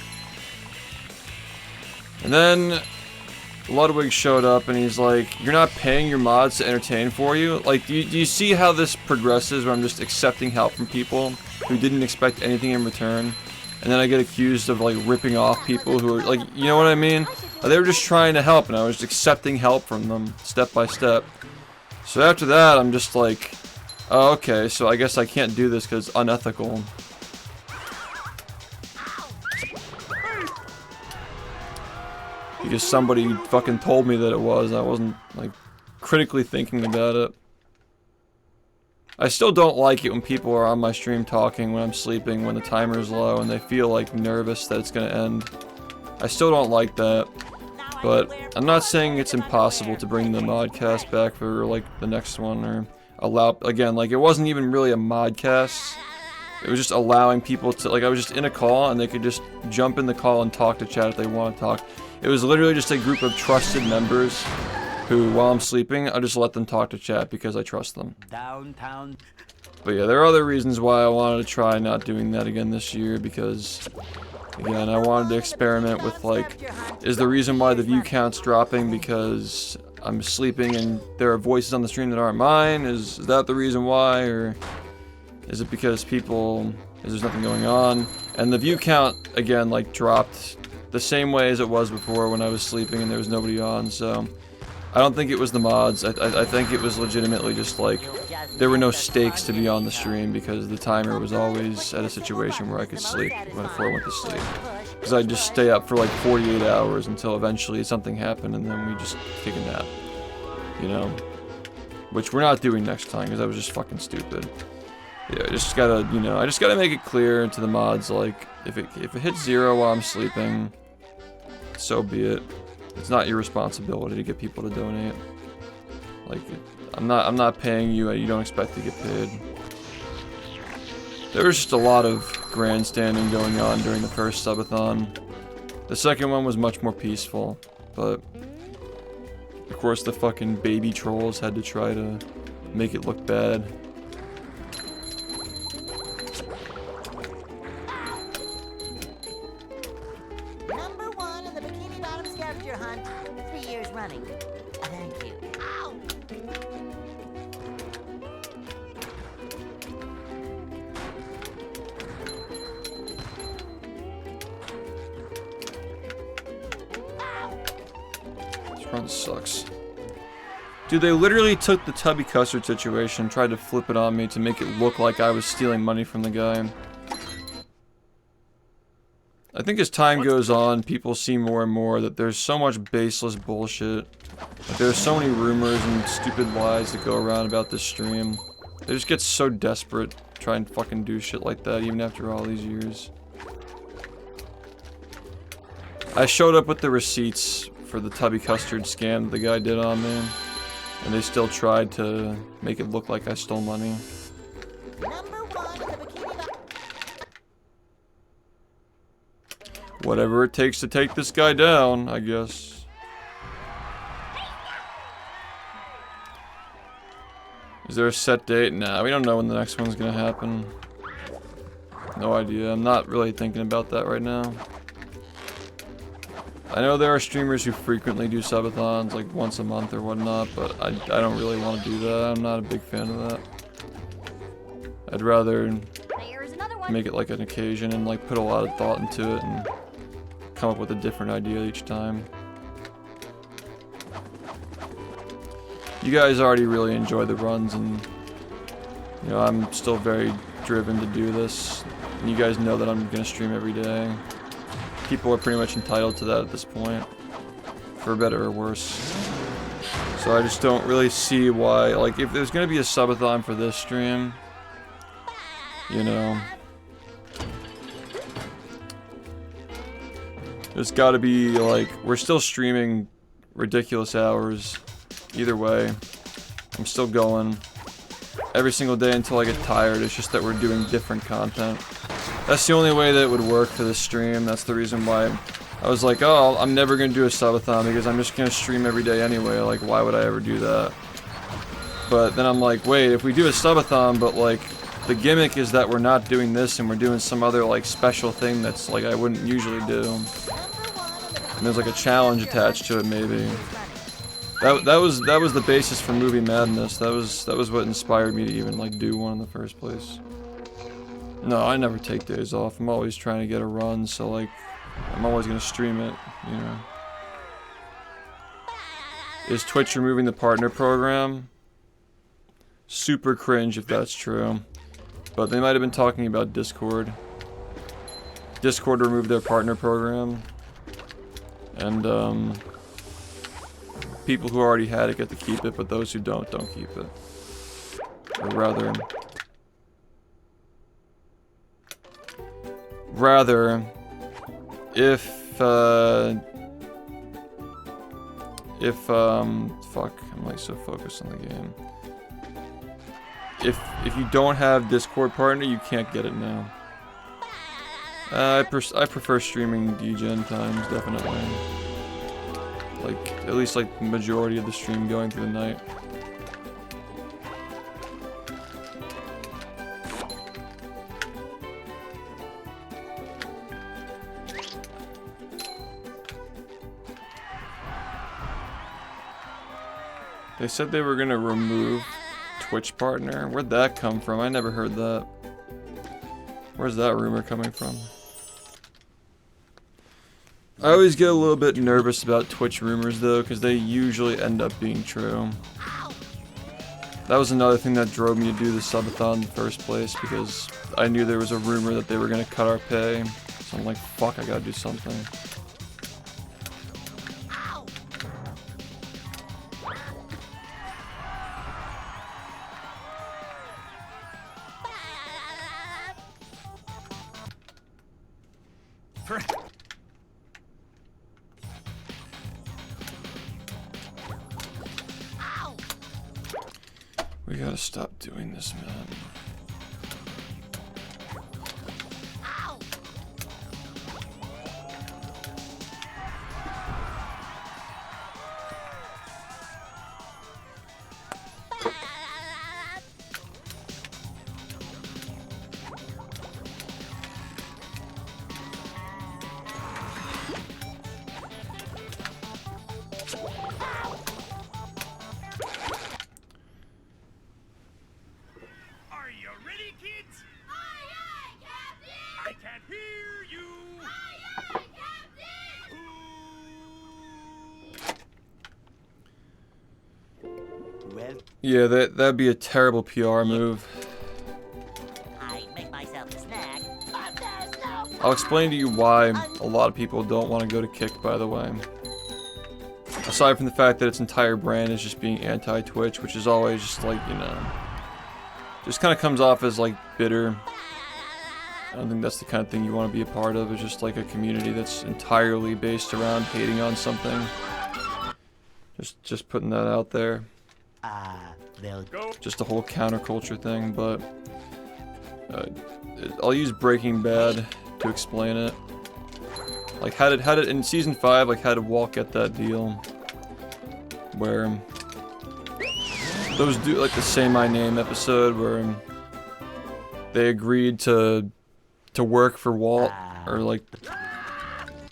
And then Ludwig showed up and he's like, you're not paying your mods to entertain for you? Like, do you see how this progresses where I'm just accepting help from people who didn't expect anything in return? And then I get accused of like ripping off people who are like, you know what I mean? They were just trying to help and I was accepting help from them step by step. So after that, I'm just like, oh, okay, so I guess I can't do this because it's unethical. Because somebody fucking told me that it was. I wasn't, like, critically thinking about it. I still don't like it when people are on my stream talking when I'm sleeping, when the timer is low, and they feel, like, nervous that it's gonna end. I still don't like that. But I'm not saying it's impossible to bring the modcast back for, like, the next one, or allow... Again, like, it wasn't even really a modcast. It was just allowing people to... Like, I was just in a call, and they could just jump in the call and talk to chat if they want to talk. It was literally just a group of trusted members who, while I'm sleeping, I just let them talk to chat because I trust them. Downtown. But yeah, there are other reasons why I wanted to try not doing that again this year, because, again, I wanted to experiment with, like, is the reason why the view count's dropping because I'm sleeping and there are voices on the stream that aren't mine? Is that the reason why, or is it because people, is there's nothing going on? And the view count, again, like, dropped the same way as it was before when I was sleeping and there was nobody on, so I don't think it was the mods. I think it was legitimately just like there were no stakes to be on the stream because the timer was always at a situation where I could sleep before I went to sleep. Because I'd just stay up for like 48 hours until eventually something happened and then we just take a nap, you know? Which we're not doing next time because that was just fucking stupid. Yeah, I just gotta, you know, I just gotta make it clear to the mods, like, if it hits 0 while I'm sleeping, so be it. It's not your responsibility to get people to donate. Like, I'm not paying you, and you don't expect to get paid. There was just a lot of grandstanding going on during the first subathon. The second one was much more peaceful, but of course the fucking baby trolls had to try to make it look bad. Number 1 in the Bikini Bottom scavenger hunt, 3 years running. Thank you. Ow! This run sucks. Dude, they literally took the Tubby Custard situation and tried to flip it on me to make it look like I was stealing money from the guy. I think as time goes on, people see more and more that there's so much baseless bullshit. Like, there's so many rumors and stupid lies that go around about this stream. They just get so desperate to try and fucking do shit like that, even after all these years. I showed up with the receipts for the Tubby Custard scam that the guy did on me. And they still tried to make it look like I stole money. Number 1 in the Bikini Bottom. Whatever it takes to take this guy down, I guess. Is there a set date? Nah, we don't know when the next one's gonna happen. No idea. I'm not really thinking about that right now. I know there are streamers who frequently do subathons, like once a month or whatnot, but I don't really want to do that. I'm not a big fan of that. I'd rather There's another one. make it like an occasion and like put a lot of thought into it and come up with a different idea each time. You guys already really enjoy the runs, and you know I'm still very driven to do this. And you guys know that I'm gonna stream every day. People are pretty much entitled to that at this point, for better or worse. So I just don't really see why, like, if there's gonna be a subathon for this stream, you know, there's gotta be, like, we're still streaming ridiculous hours. Either way, I'm still going every single day until I get tired. It's just that we're doing different content. That's the only way that it would work for this stream. That's the reason why I was like, oh, I'm never gonna do a subathon because I'm just gonna stream every day anyway. Like, why would I ever do that? But then I'm like, wait, if we do a subathon, but like, the gimmick is that we're not doing this and we're doing some other like special thing that's like I wouldn't usually do. And there's like a challenge attached to it, maybe. That was the basis for Movie Madness. That was what inspired me to even like do one in the first place. No, I never take days off. I'm always trying to get a run, so like, I'm always gonna stream it, you know. Is Twitch removing the partner program? Super cringe if that's true. But they might have been talking about Discord. Discord removed their partner program. And, people who already had it get to keep it, but those who don't keep it. Or rather, if, fuck, I'm like so focused on the game. If you don't have Discord partner, you can't get it now. I prefer streaming DGen times, definitely. Like, at least like the majority of the stream going through the night. They said they were gonna remove Twitch partner. Where'd that come from? I never heard that. Where's that rumor coming from? I always get a little bit nervous about Twitch rumors though, because they usually end up being true. That was another thing that drove me to do the subathon in the first place, because I knew there was a rumor that they were gonna cut our pay. So I'm like, fuck, I gotta do something. We gotta stop doing this, man. Yeah, that'd be a terrible PR move. I make myself a snack, but there's no... I'll explain to you why a lot of people don't want to go to Kick, by the way. Aside from the fact that its entire brand is just being anti-Twitch, which is always just like, you know, just kind of comes off as like bitter. I don't think that's the kind of thing you want to be a part of. It's just like a community that's entirely based around hating on something. Just putting that out there. Just a whole counterculture thing, but I'll use Breaking Bad to explain it. Like how did in season 5, like how did Walt get that deal where those do like the Say My Name episode where they agreed to work for Walt, or like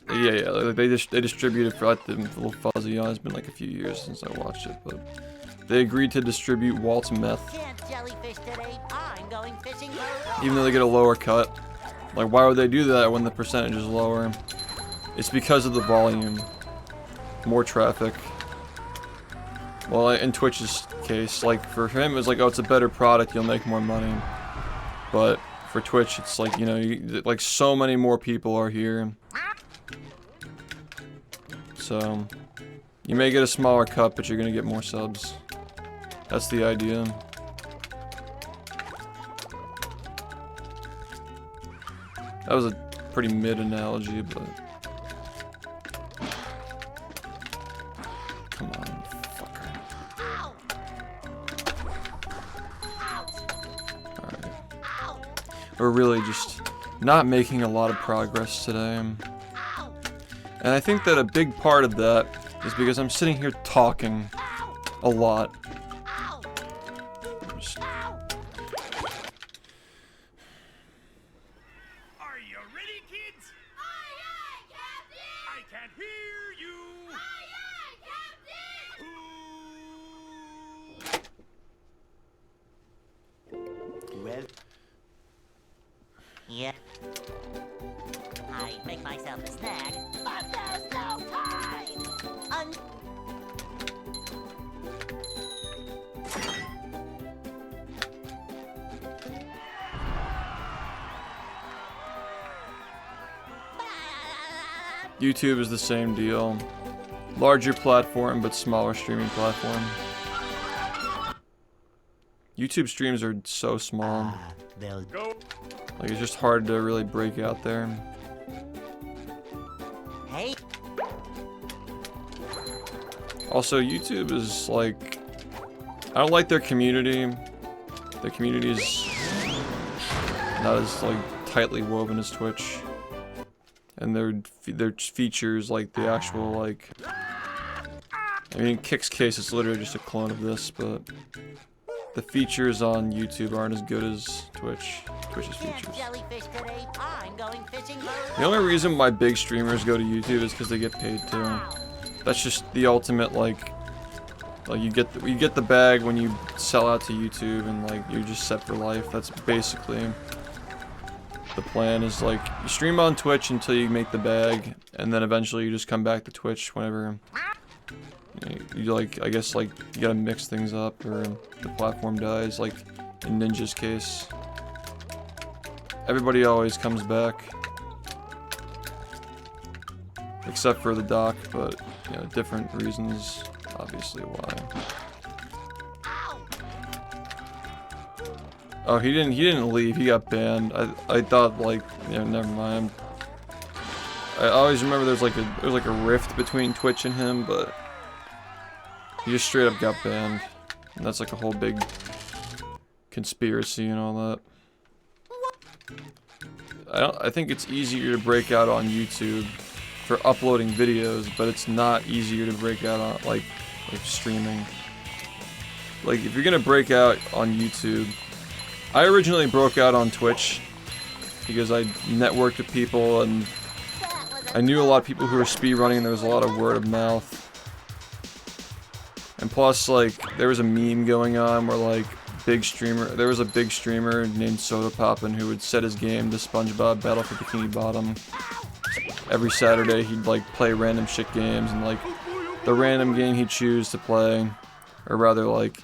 yeah, like they distributed for like the little fuzzy on. It's been like a few years since I watched it, but they agreed to distribute Walt's meth, Can't jellyfish today. I'm going fishing for... even though they get a lower cut. Like, why would they do that when the percentage is lower? It's because of the volume, more traffic. Well, in Twitch's case, like for him, it was like, oh, it's a better product, you'll make more money. But for Twitch, it's like, you know, like so many more people are here. So, you may get a smaller cut, but you're gonna get more subs. That's the idea. That was a pretty mid analogy, but... Come on, fucker. Alright. We're really just not making a lot of progress today. And I think that a big part of that is because I'm sitting here talking a lot. Just- Are you ready, kids? Aye, aye, Captain! I can't hear you. Aye, aye, Captain! Well, Yeah. I make myself a snack. But there's no time! YouTube is the same deal. Larger platform, but smaller streaming platform. YouTube streams are so small. they'll Go. Like, it's just hard to really break out there. Hey, Also, YouTube is like... I don't like their community. Their community is not as, like, tightly woven as Twitch. And their features, like, the actual, like... I mean, in Kick's case, it's literally just a clone of this, but... The features on YouTube aren't as good as Twitch's yeah, features. jellyfish today. I'm going fishing for... The only reason why big streamers go to YouTube is because they get paid too. That's just the ultimate, like you get the bag when you sell out to YouTube, and like you're just set for life. That's basically the plan. Is like you stream on Twitch until you make the bag, and then eventually you just come back to Twitch whenever you like. I guess like you gotta mix things up, or the platform dies. Like in Ninja's case, everybody always comes back. Except for the doc, but you know, different reasons, obviously why. Oh, he didn't leave. He got banned. I thought like, you know, never mind. I always remember there's like a rift between Twitch and him, but he just straight up got banned, and that's like a whole big conspiracy and all that. I think it's easier to break out on YouTube for uploading videos, but it's not easier to break out on like streaming. Like if you're gonna break out on YouTube, I originally broke out on Twitch because I networked with people and I knew a lot of people who were speedrunning, and there was a lot of word of mouth. And plus, like, there was a meme going on where like there was a big streamer named Soda Poppin' who would set his game to SpongeBob Battle for Bikini Bottom. Every Saturday he'd like play random shit games, and like the random game he'd choose to play, or rather like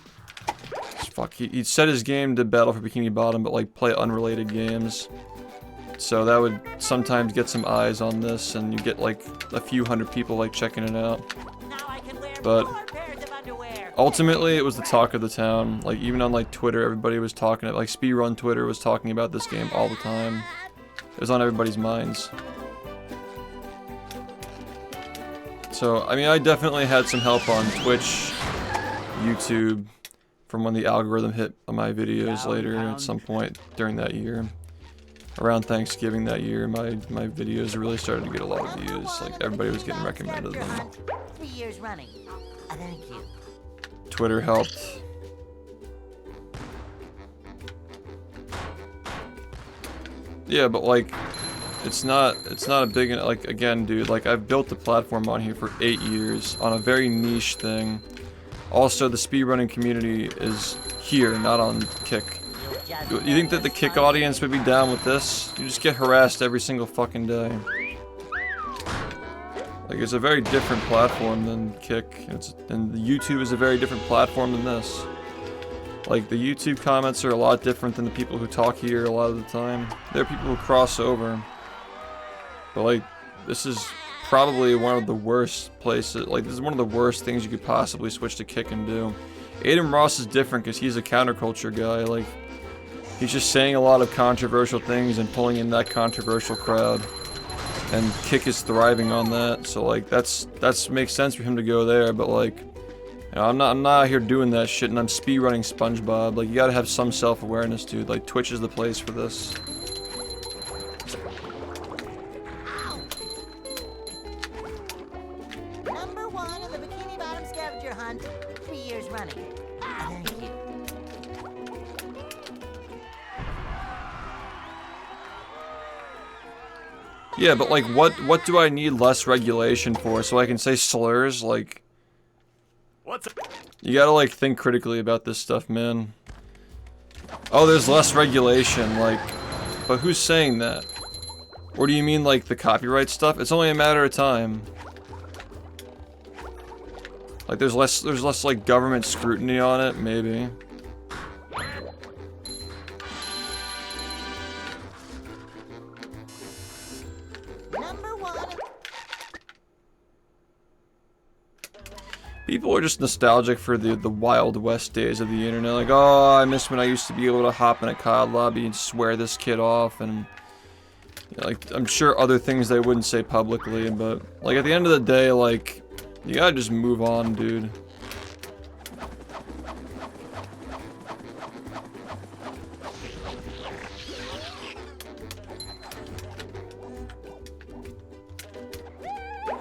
he'd set his game to Battle for Bikini Bottom, but like play unrelated games. So that would sometimes get some eyes on this, and you get like a few hundred people like checking it out. Now I can wear But 4 pairs of underwear. ultimately it was the talk of the town. Like even on like Twitter, everybody was talking, like speedrun Twitter was talking about this game all the time. It was on everybody's minds. So, I mean, I definitely had some help on Twitch, YouTube, from when the algorithm hit my videos later at some point during that year. Around Thanksgiving that year, my videos really started to get a lot of views. Like, everybody was getting recommended them. 3 years running. Thank you. Twitter helped. Yeah, but like, it's not a big, like, again, dude, like, I've built the platform on here for 8 years on a very niche thing. Also, the speedrunning community is here, not on Kick. You think that the Kick audience would be down with this? You just get harassed every single fucking day. Like, it's a very different platform than Kick, and the YouTube is a very different platform than this. Like, the YouTube comments are a lot different than the people who talk here a lot of the time. There are people who cross over. But like, this is probably one of the worst places, like this is one of the worst things you could possibly switch to Kick and do. Aiden Ross is different because he's a counterculture guy, like, he's just saying a lot of controversial things and pulling in that controversial crowd. And Kick is thriving on that, so like, that's makes sense for him to go there, but like, you know, I'm not out here doing that shit, and I'm speedrunning SpongeBob. Like, you gotta have some self-awareness, dude. Like, Twitch is the place for this. scavenger hunt 3 years running. Thank you. Yeah, but like, what do I need less regulation for? So I can say slurs? Like, What's you gotta like think critically about this stuff, man. Oh, there's less regulation, like, but who's saying that? Or do you mean like the copyright stuff? It's only a matter of time. Like there's less like government scrutiny on it, maybe. Number 1. People are just nostalgic for the Wild West days of the internet. Like, oh, I miss when I used to be able to hop in a COD lobby and swear this kid off, and you know, like, I'm sure other things they wouldn't say publicly, but like at the end of the day, like, you gotta just move on, dude.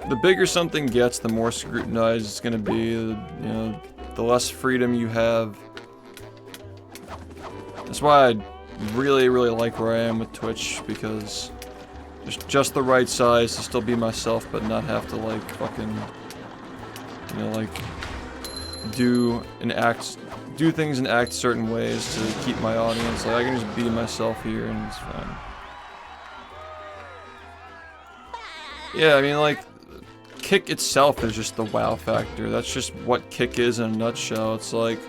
The bigger something gets, the more scrutinized it's gonna be. You know, the less freedom you have. That's why I really like where I am with Twitch, because just the right size to still be myself, but not have to like fucking, you know, like do things and act certain ways to keep my audience. Like I can just be myself here and it's fine. Yeah, I mean like. Kick itself is just the wow factor. That's just what Kick is in a nutshell. It's like,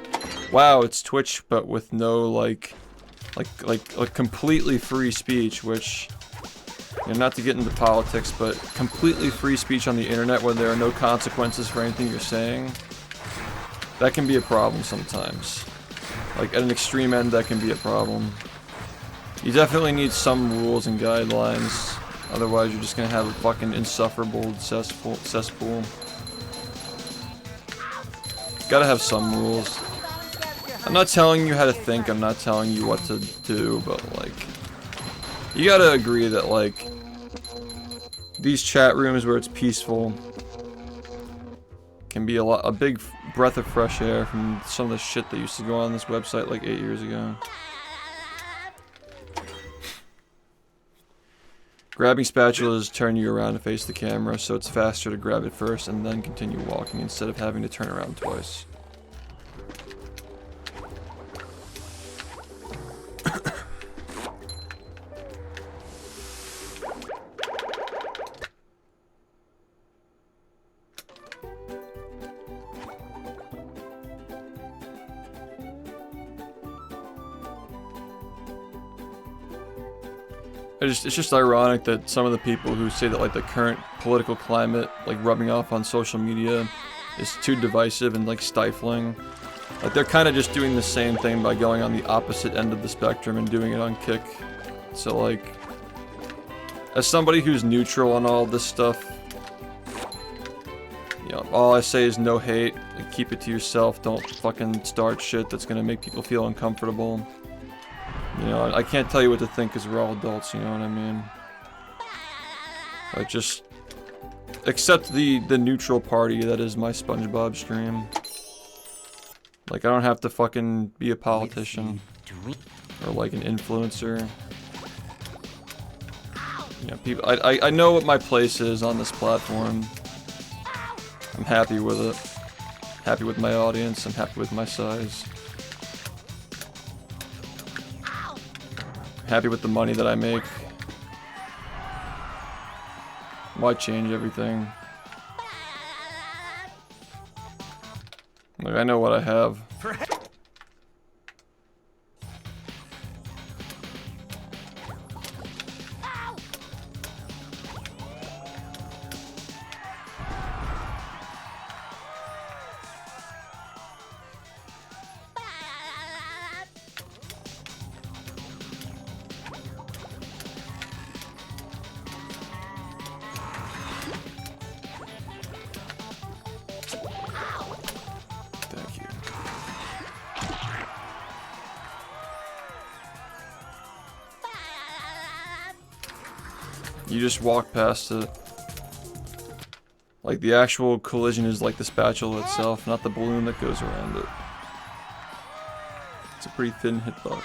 wow, it's Twitch, but with no like completely free speech. Which, you know, not to get into politics, but completely free speech on the internet where there are no consequences for anything you're saying. That can be a problem sometimes. Like at an extreme end, that can be a problem. You definitely need some rules and guidelines. Otherwise, you're just gonna have a fucking insufferable cesspool. Gotta have some rules. I'm not telling you how to think, I'm not telling you what to do, but like, you gotta agree that like, these chat rooms where it's peaceful can be a big breath of fresh air from some of the shit that used to go on this website like 8 years ago. Grabbing spatulas turn you around and face the camera, so it's faster to grab it first and then continue walking instead of having to turn around twice. It's just ironic that some of the people who say that like the current political climate, like rubbing off on social media, is too divisive and like stifling. Like they're kind of just doing the same thing by going on the opposite end of the spectrum and doing it on Kick. So like, as somebody who's neutral on all this stuff, you know, all I say is no hate, like, keep it to yourself, don't fucking start shit that's gonna make people feel uncomfortable. You know, I can't tell you what to think because we're all adults, you know what I mean? Like, just accept the neutral party that is my SpongeBob stream. Like, I don't have to fucking be a politician or like an influencer. You know, people, I know what my place is on this platform. I'm happy with it. Happy with my audience. I'm happy with my size. Happy with the money that I make. Why change everything? Like, I know what I have. You just walk past it. Like the actual collision is like the spatula itself, not the balloon that goes around it. It's a pretty thin hitbox.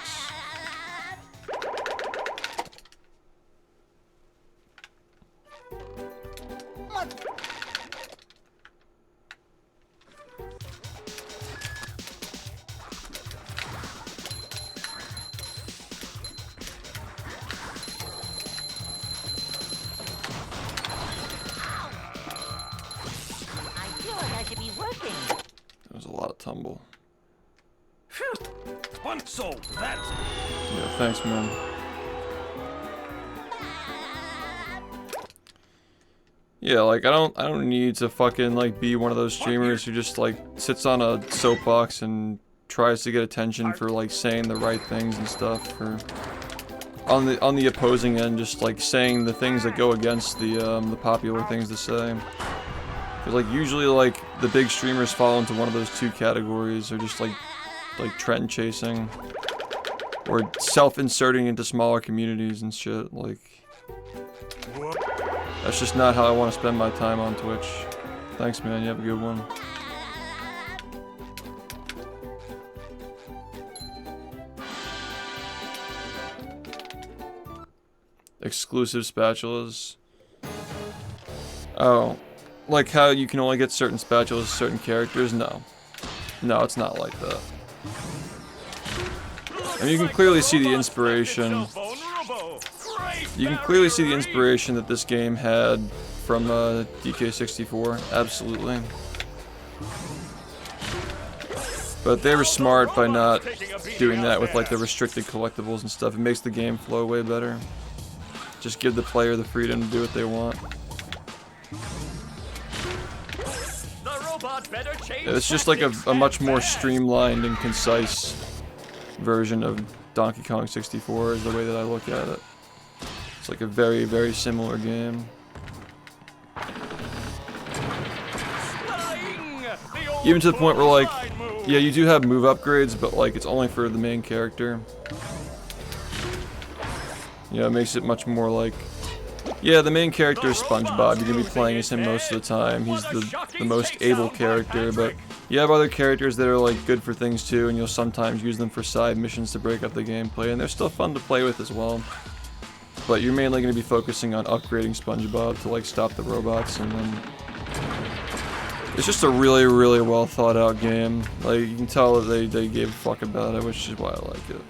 I feel like I should be working. There was a lot of tumble. One soul. That's Yeah, thanks, man. Yeah, like I don't need to fucking like be one of those streamers who just like sits on a soapbox and tries to get attention for like saying the right things and stuff, or on the opposing end just like saying the things that go against the popular things to say. Cause like usually like the big streamers fall into one of those two categories, or just like trend chasing, or self-inserting into smaller communities and shit. Like, that's just not how I want to spend my time on Twitch. Thanks, man. You have a good one. Exclusive spatulas. Oh, like how you can only get certain spatulas with certain characters? No. No, it's not like that. I mean, you can clearly see the inspiration. You can clearly see the inspiration that this game had from DK64, absolutely. But they were smart by not doing that with like the restricted collectibles and stuff. It makes the game flow way better. Just give the player the freedom to do what they want. Yeah, it's just like a much more streamlined and concise version of Donkey Kong 64 is the way that I look at it. It's like a very, very similar game. Even to the point where like, yeah, you do have move upgrades, but like it's only for the main character. You know, it makes it much more like, yeah, the main character is SpongeBob. You're gonna be playing as him most of the time. He's the most able character, but you have other characters that are like good for things too, and you'll sometimes use them for side missions to break up the gameplay, and they're still fun to play with as well. But you're mainly gonna be focusing on upgrading SpongeBob to like stop the robots, and then it's just a really, really well thought out game. Like you can tell that they gave a fuck about it, which is why I like it.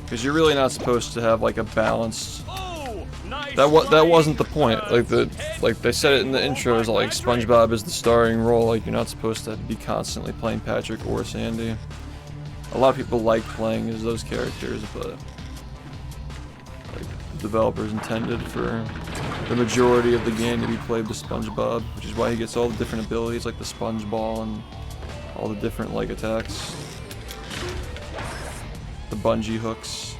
Because you're really not supposed to have like a balanced. That wasn't the point. Like they said it in the intros. Like SpongeBob is the starring role. Like you're not supposed to be constantly playing Patrick or Sandy. A lot of people like playing as those characters, but like the developers intended for the majority of the game to be played with SpongeBob, which is why he gets all the different abilities, like the sponge ball and all the different like attacks. The bungee hooks.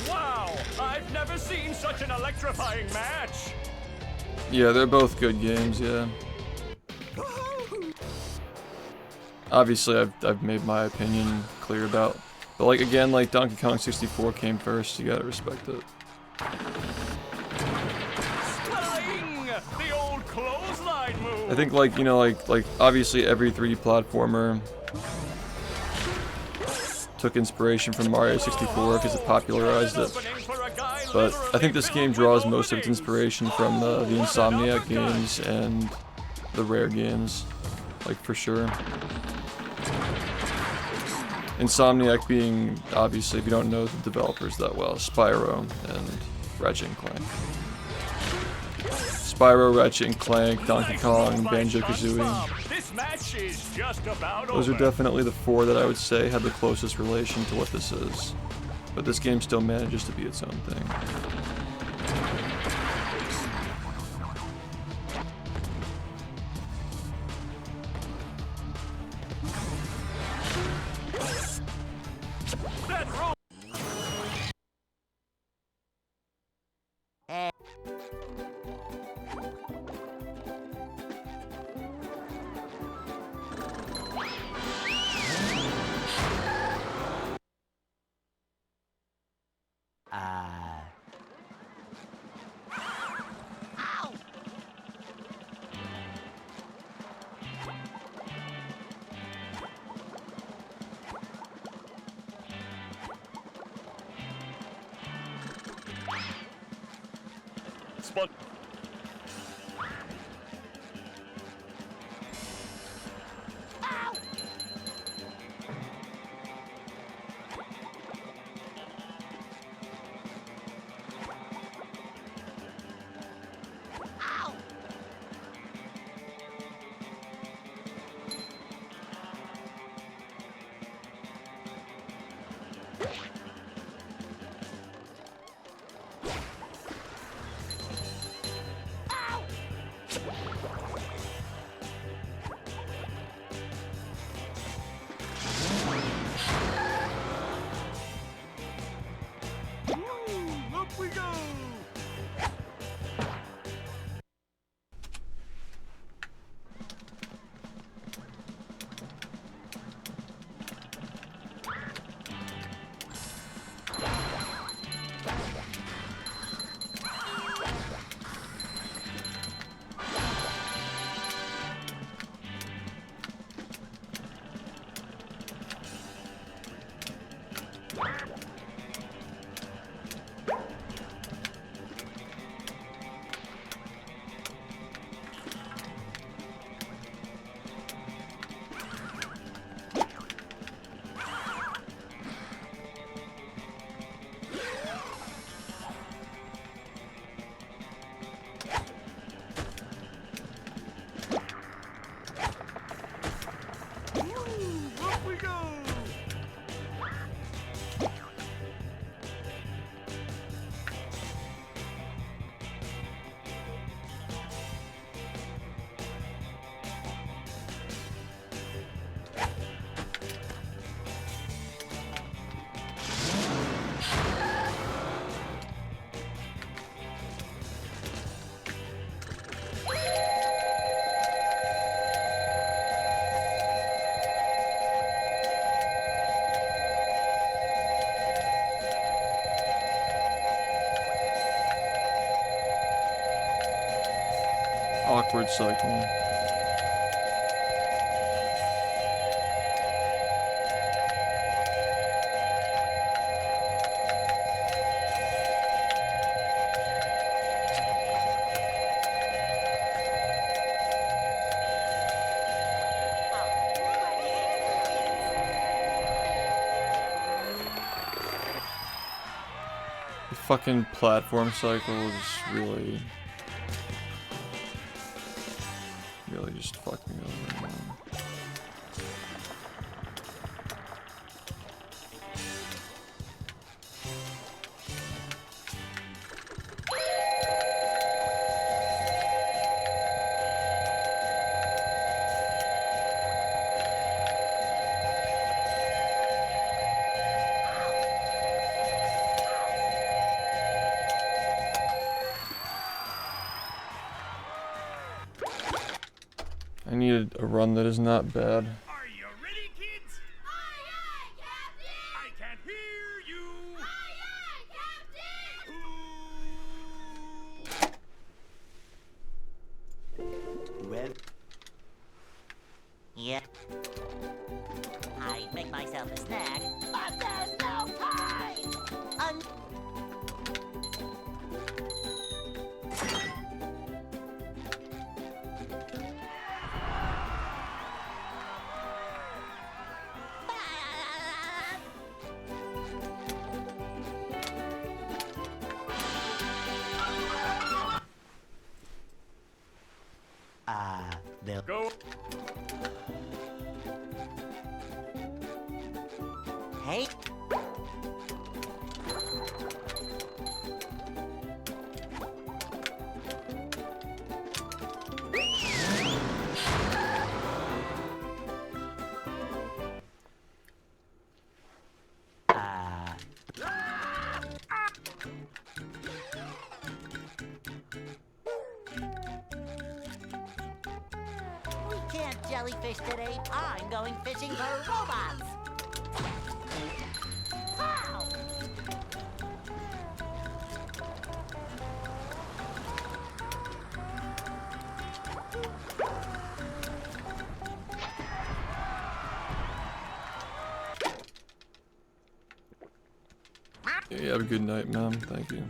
Wow! I've never seen such an electrifying match. Yeah, they're both good games, yeah. Obviously, I've made my opinion clear about, but like again, like Donkey Kong 64 came first. You gotta respect it. The old clothesline move. I think like, you know, like obviously every 3D platformer took inspiration from Mario 64 because it popularized it. But I think this game draws most of its inspiration from the Insomniac games and the Rare games, like for sure. Insomniac being, obviously, if you don't know the developers that well, Spyro and Ratchet and Clank. Spyro, Ratchet and Clank, Donkey Kong, Banjo-Kazooie. This match is just about Those are definitely the four that I would say have the closest relation to what this is. But this game still manages to be its own thing. Spon- Up we go! Up we go! Awkward cycle. The fucking platform cycle is really just fucked me over, man. I need a run that is not bad. Are you ready, kids? Aye, aye, Captain! I can't hear you. Aye, aye, Captain! Well, Yeah. I'd make myself a snack. But there's no time! they'll Go. Hey. We can't jellyfish today. I'm going fishing for robots. Pow! Yeah, have a good night, ma'am. Thank you.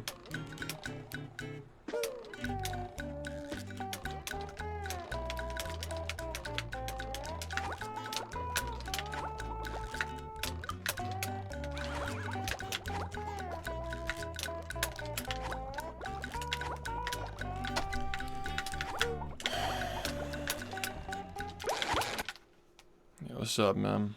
What's up, man?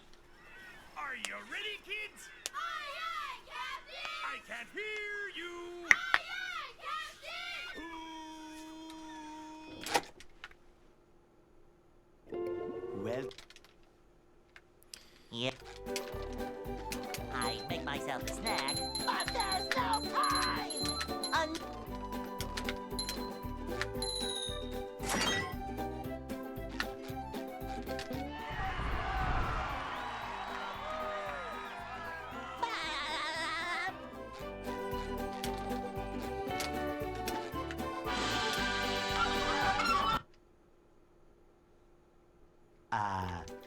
Are you ready, kids? Aye, aye, Captain! I can't hear you. Aye, aye, Captain! Well. Yep. I make myself a snack. But there's no time!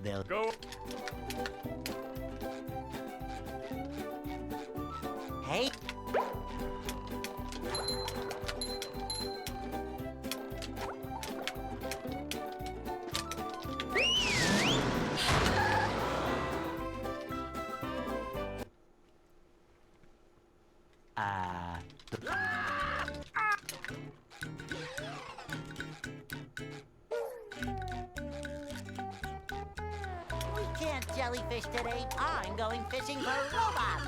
They'll Go. Hey. We can't jellyfish today. I'm going fishing for robots.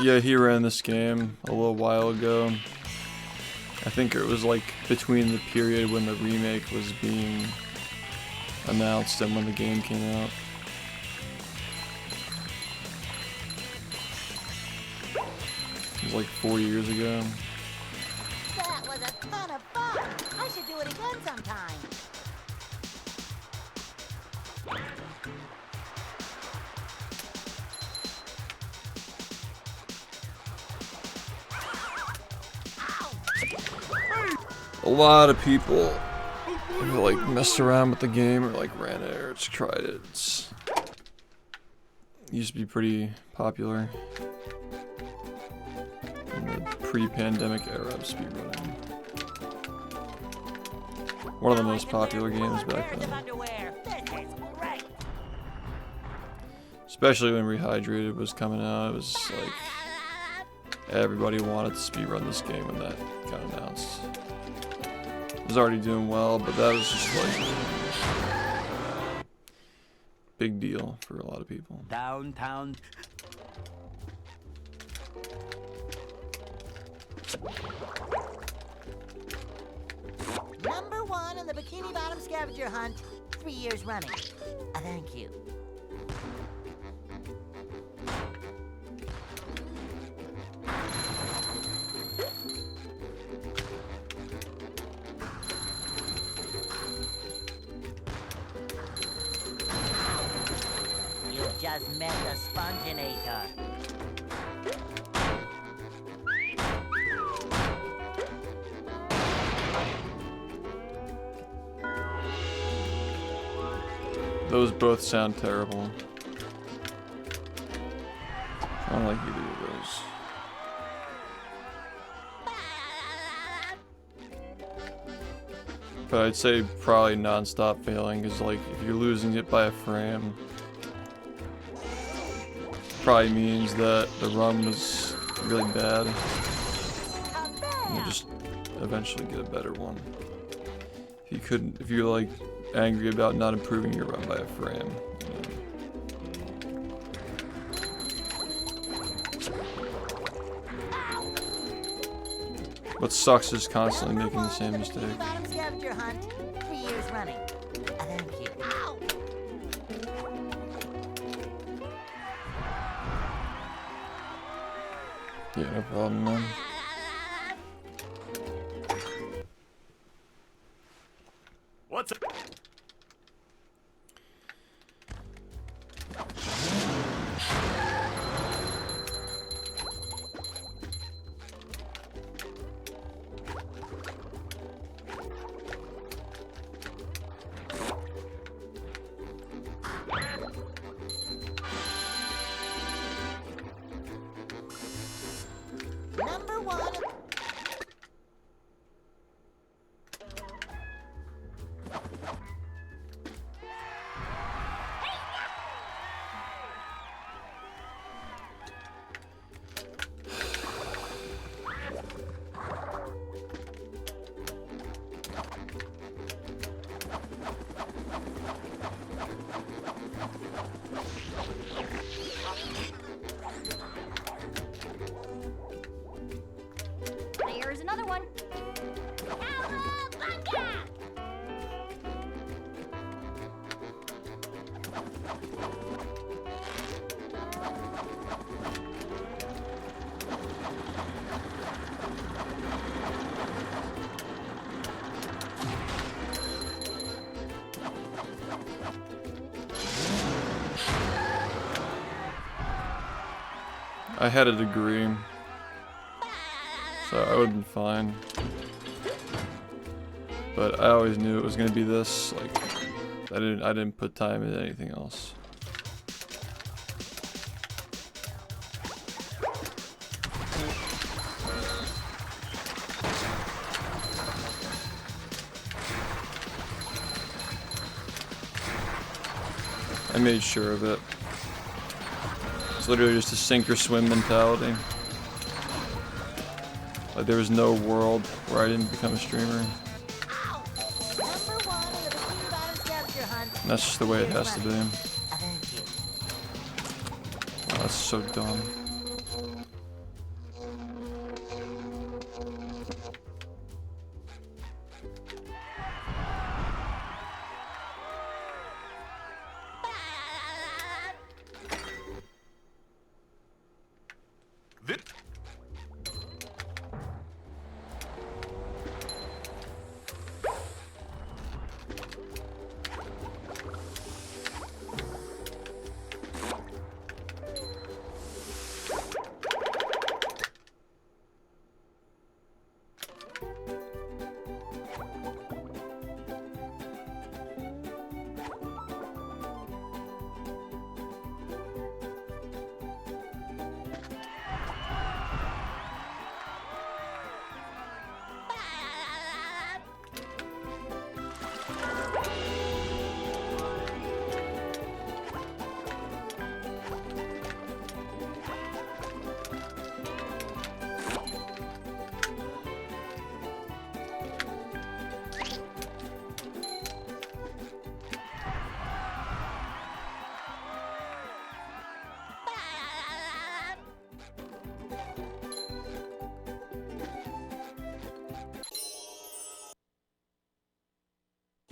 Yeah, he ran this game a little while ago. I think it was like between the period when the remake was being announced and when the game came out. It was like 4 years ago. That was a ton of fun. I should do it again sometime. A lot of people who like messed around with the game or like ran it or just tried it. It used to be pretty popular in the pre-pandemic era of speedrunning. One of the most popular games back then. Especially when Rehydrated was coming out, it was like everybody wanted to speedrun this game when that got announced. It was already doing well, but that was just like big deal for a lot of people. Downtown. Number 1 in the Bikini Bottom scavenger hunt, 3 years running. Thank you. You just met the Sponginator. Those both sound terrible. I don't like either of those. But I'd say probably non-stop failing is like if you're losing it by a frame, probably means that the run was really bad. And you'll just eventually get a better one. If you're like angry about not improving your run by a frame. What sucks is constantly making the same mistake. Bottom scavenger hunt, 3 years running. Yeah, no problem, man. What's it? Number one. There's another one. Cowabunga! I had a degree, so I would have been fine. But I always knew it was gonna be this. Like, I didn't put time into anything else. I made sure of it. It's literally just a sink or swim mentality. Like there was no world where I didn't become a streamer. Number one in the Bikini Bottom scavenger hunt. And that's just the way it has to be. Thank you. Oh, that's so dumb.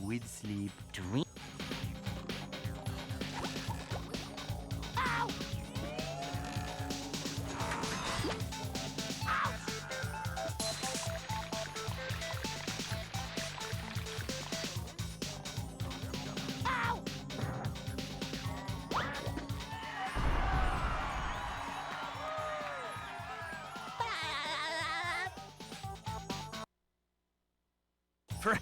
With sleep, dream. For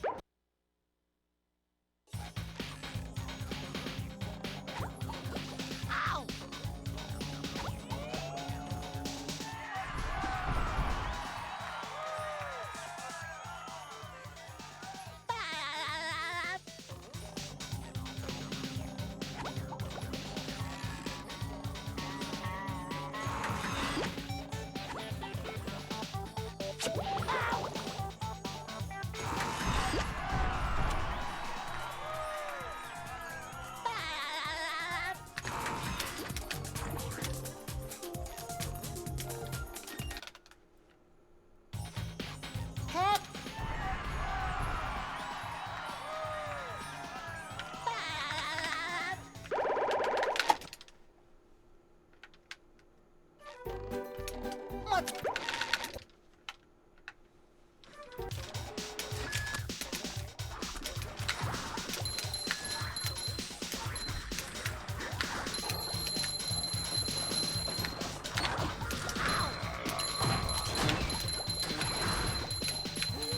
robots!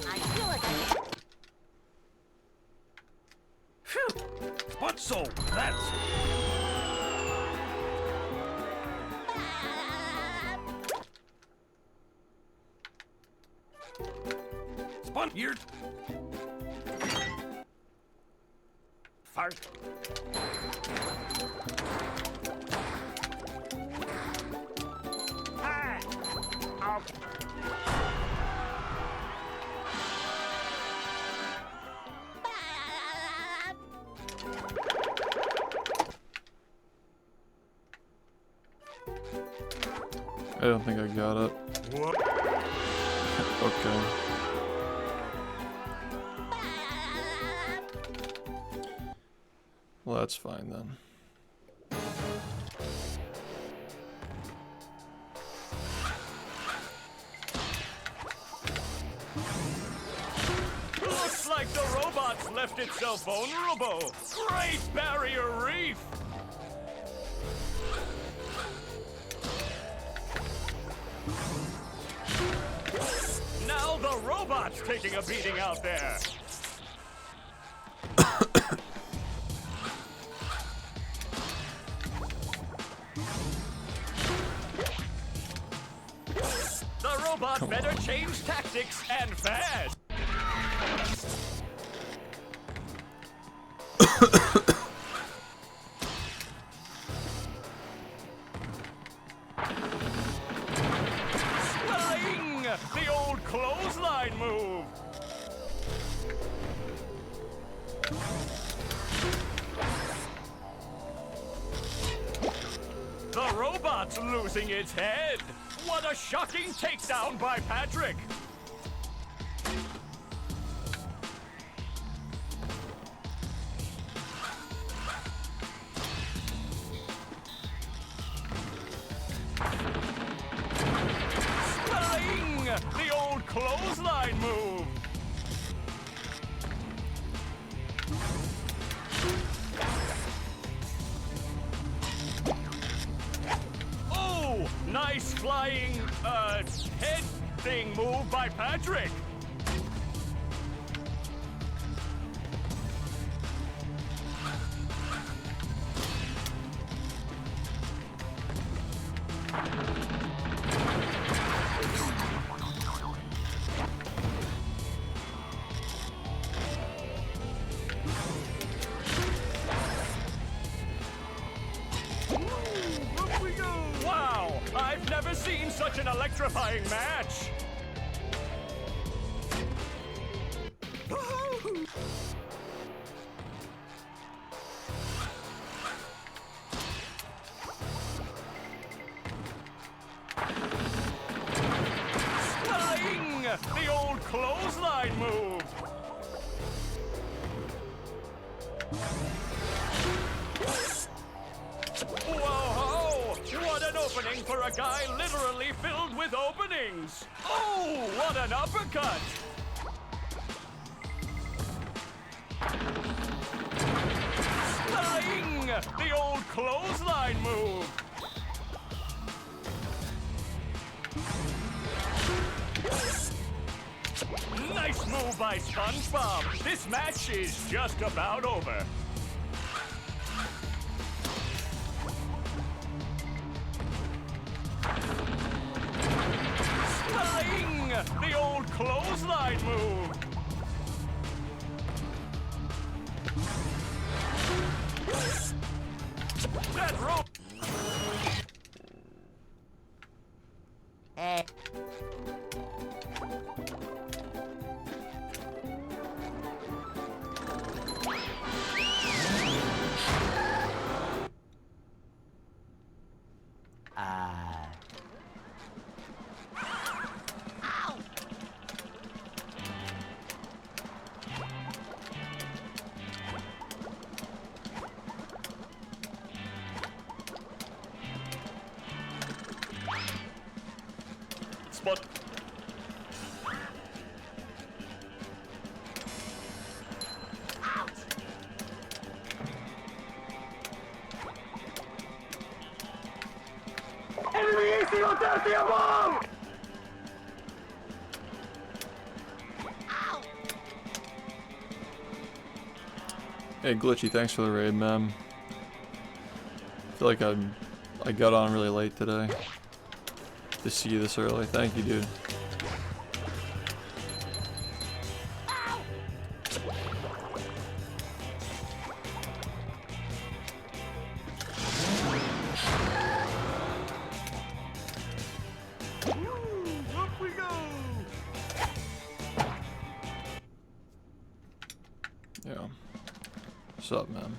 I feel like I can't. Phew! What so? That's... Spun here. Fart. Ah! Okay. I don't think I got it. What? Okay. Well, that's fine then. Looks like the robot's left itself vulnerable. Great barrier reef. Now the robot's taking a beating out there. The robot better change tactics and fast. Swing! The old clothesline move. The robot's losing its head. What a shocking takedown by Patrick. Swing! The old clothesline move. Oh, nice flying, head thing move by Patrick. Up we go! Wow, I've never seen such an electrifying match. Flying! The old clothesline move. Whoa! What an opening for a guy literally filled with openings! Oh, what an uppercut! Flying! The old clothesline move! Nice move by SpongeBob! This match is just about over. Flying! The old clothesline move! That rope! Hey. Spot. Hey, Glitchy, thanks for the raid, man. I feel like I got on really late today to see you this early. Thank you, dude. Up we go! Yeah. What's up, man?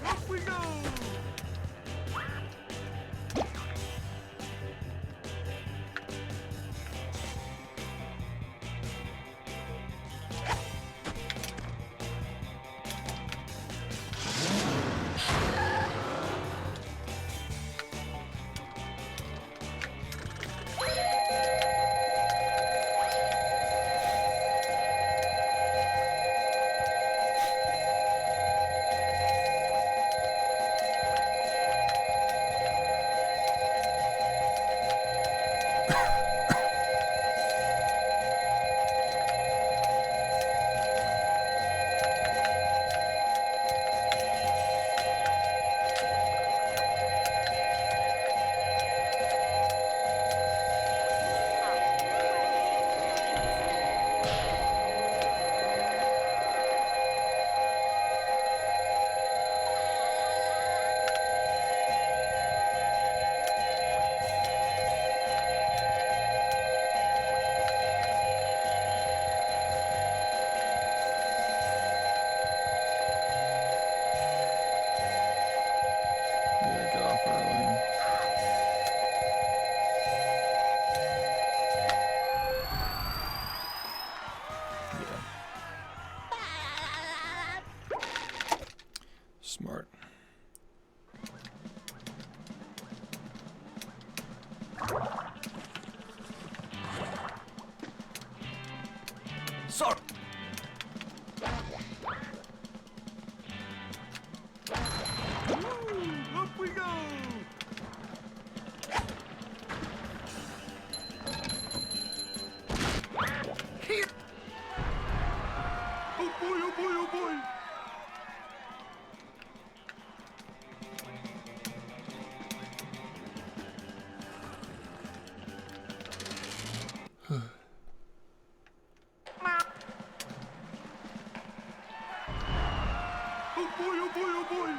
Up we go! Yeah, get off early. Yeah. Smart. Sorry. Up we go! Here! Oh boy, oh boy, oh boy! Oh boy, oh boy, oh boy!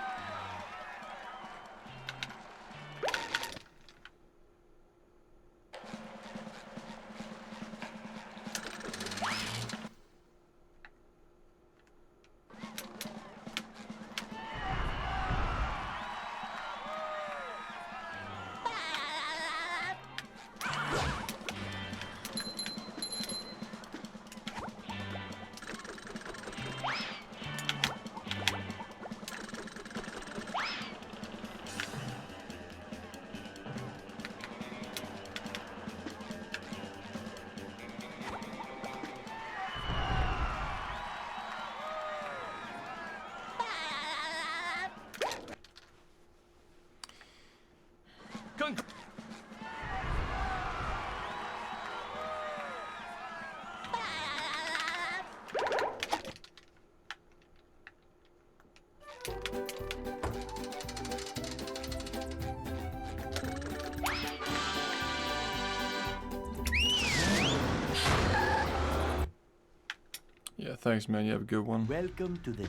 thanks, man. You have a good one. Welcome to the...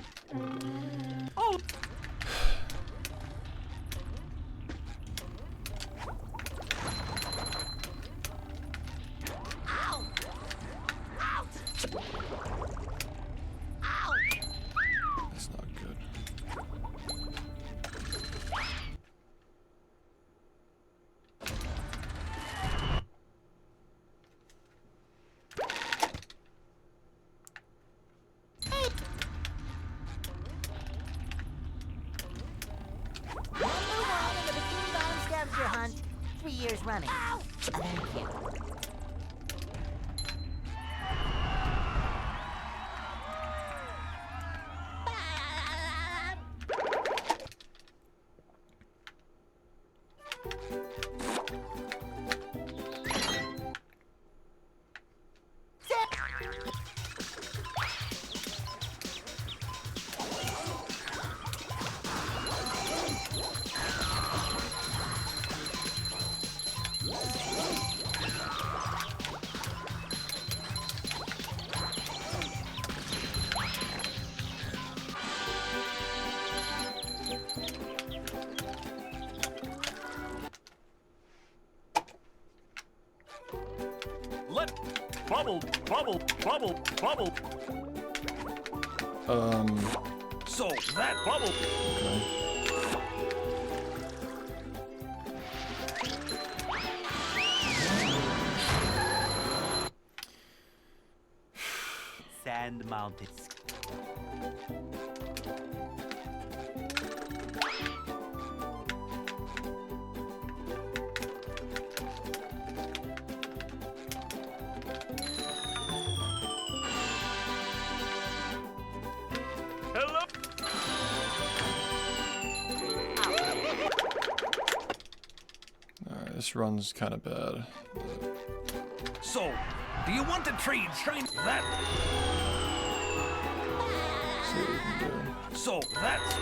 That's not good. Number 1 in the Bikini Bottom scavenger hunt, 3 years running. Thank you. Let bubble, bubble, bubble, bubble. So that bubble. Sand mounted. Hello. Alright, this run's kind of bad. So, do you want to trade shine that? See what we can do. So that's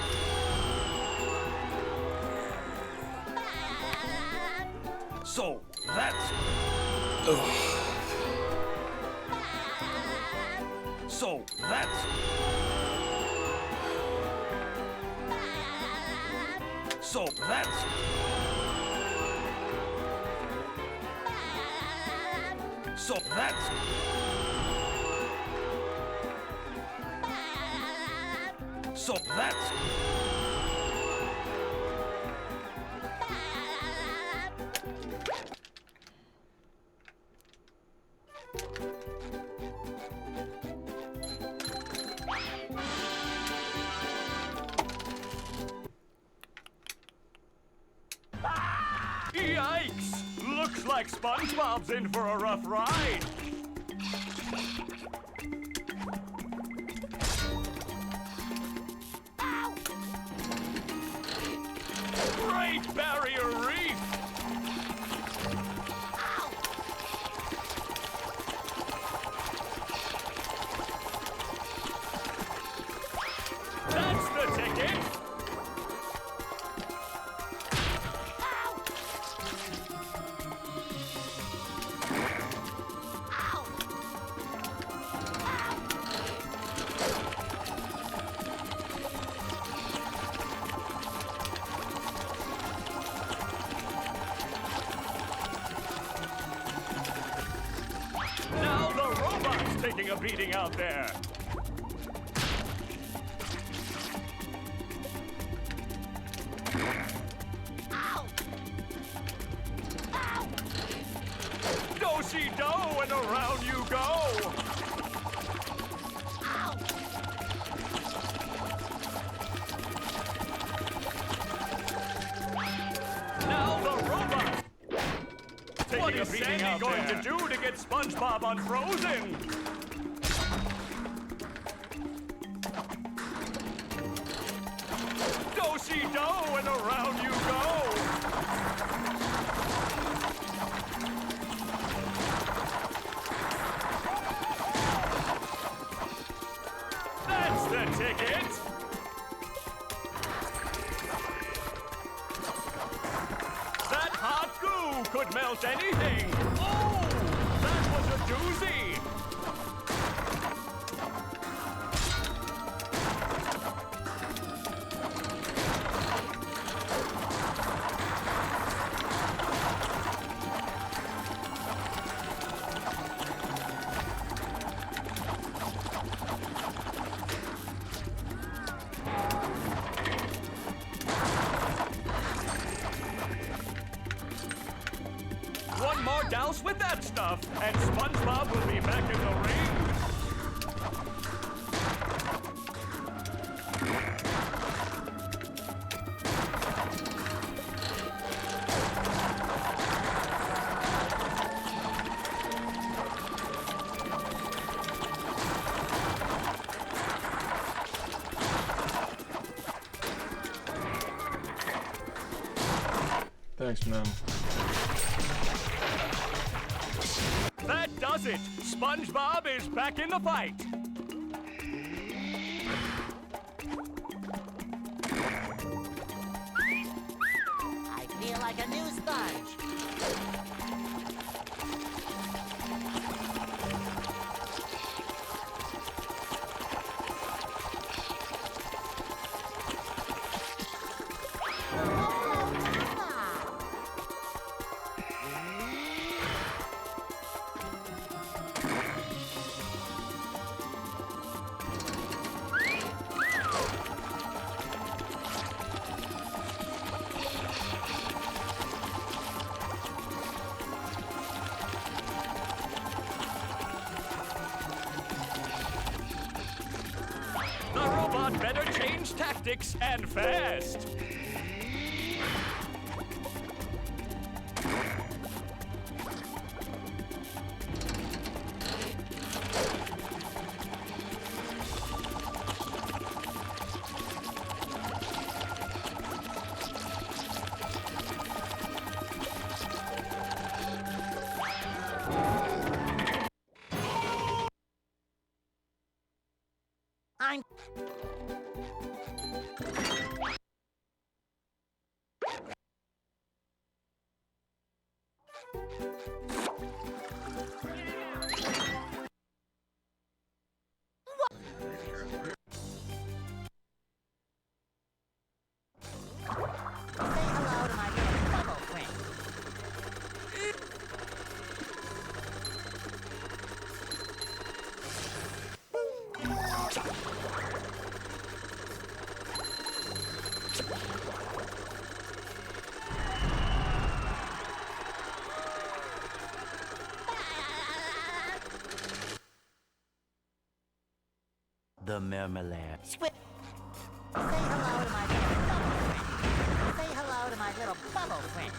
so that's so that's so that's so that's so that's Yikes! Looks like SpongeBob's in for a rough ride. Great Barrier Reef! That's the ticket! Now the robot's taking a beating out there. Do-si-do and around you go. Now the robot. What is Sandy going to do to get SpongeBob unfrozen? Do-si-do and around you go. That's the ticket. That hot goo could melt anything. Oh, that was a doozy. more douse with that stuff, and SpongeBob will be back in the ring. Thanks, man. That does it. SpongeBob is back in the fight. I feel like a new sponge. The robot better change tactics and fast. I'm... Say hello to my little bubble friend. The marmalade. Say hello to my little bubble friend. Say hello to my little bubble friend.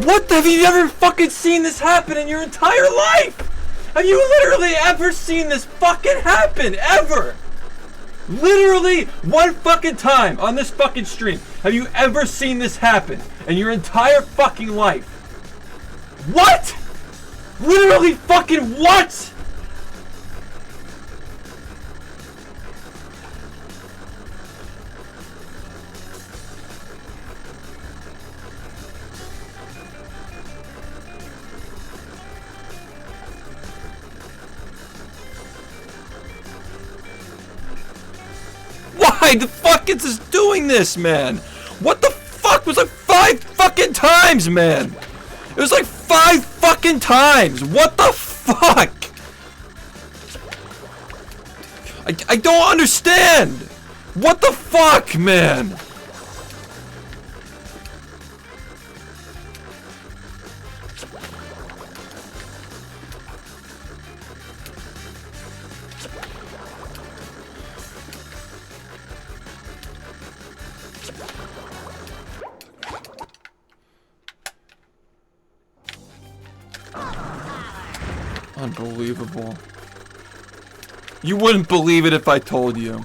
What the, have you ever fucking seen this happen in your entire life? Have you literally ever seen this fucking happen? Ever? Literally one fucking time on this fucking stream. Have you ever seen this happen in your entire fucking life? What? Literally fucking what? Why the fuck is this doing this, man? What the fuck was like 5 fucking times, man? It was like 5 fucking times. What the fuck? I don't understand. What the fuck, man? Unbelievable. You wouldn't believe it if I told you.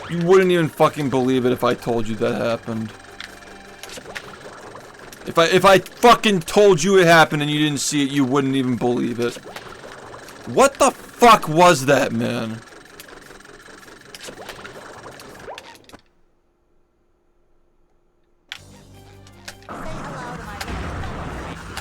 You wouldn't even fucking believe it if I told you that happened. If I fucking told you it happened and you didn't see it, you wouldn't even believe it. What the fuck was that, man? Say hello to my little bubble friend.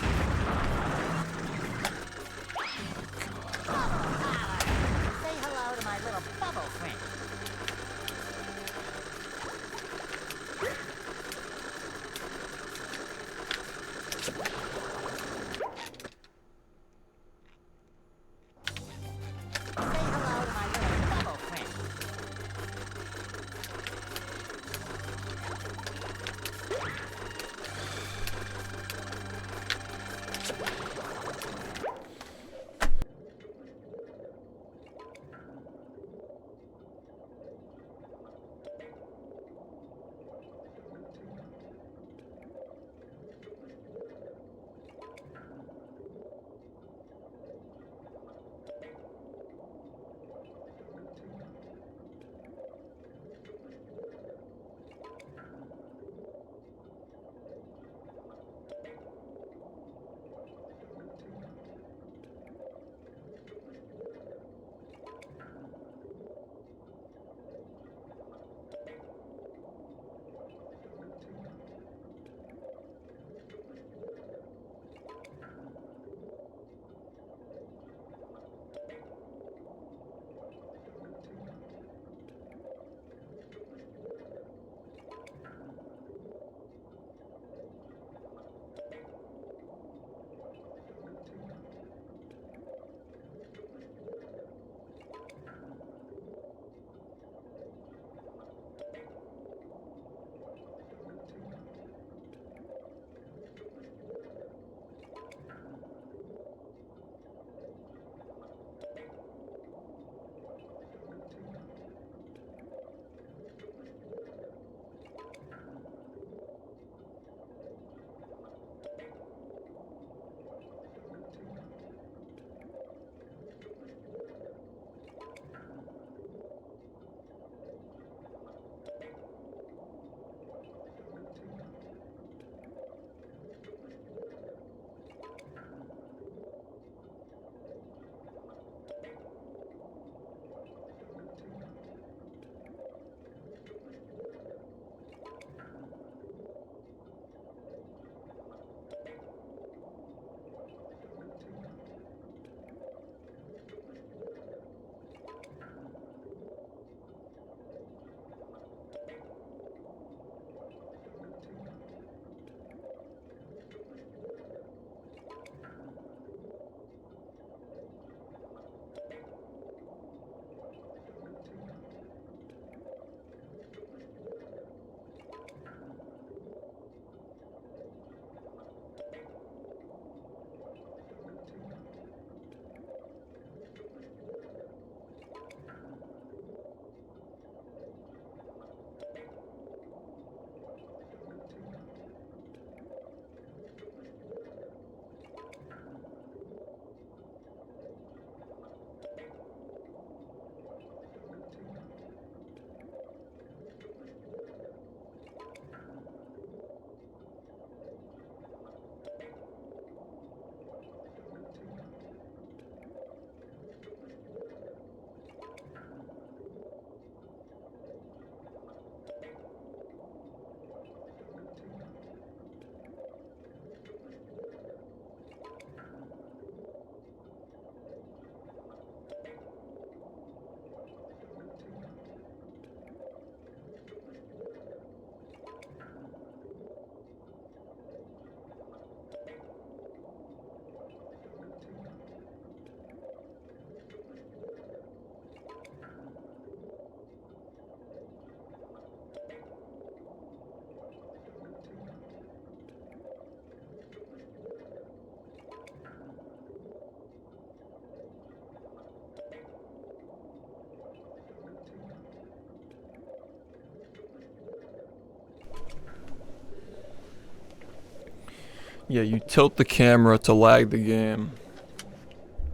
Yeah, you tilt the camera to lag the game,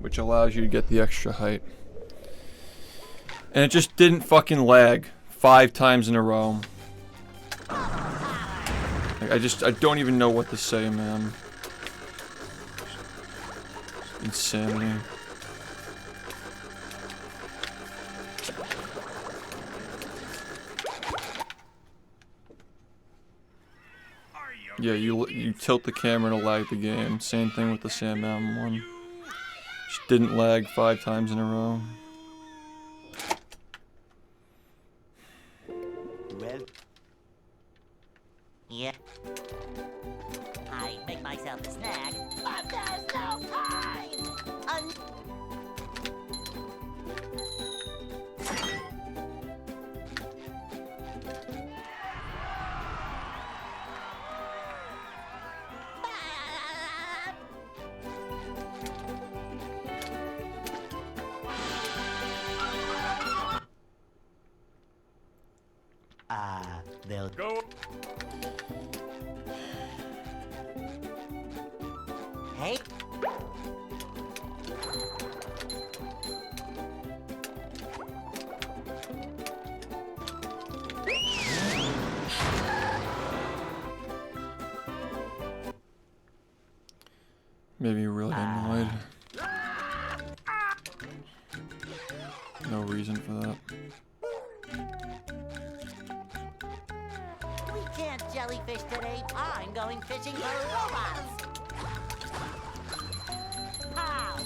which allows you to get the extra height. And it just didn't fucking lag 5 times in a row. Like, I don't even know what to say, man. Insanity. Yeah, you tilt the camera to lag the game. Same thing with the Sam Mountain one. Just didn't lag 5 times in a row. Well, Yeah. I make myself a snack. But there's no time! they'll Go. Hey. Maybe you're really annoyed. No reason for that. We can't jellyfish today. I'm going fishing for robots. Pow!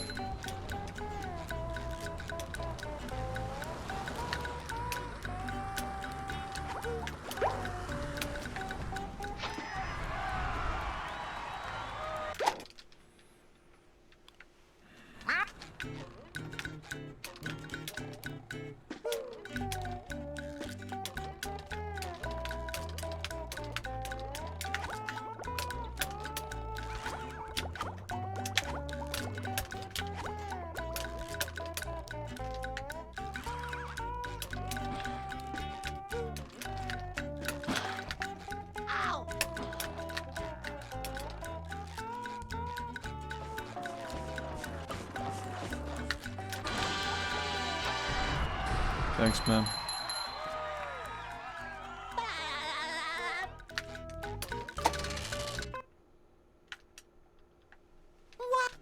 Ow! Thanks, man. What?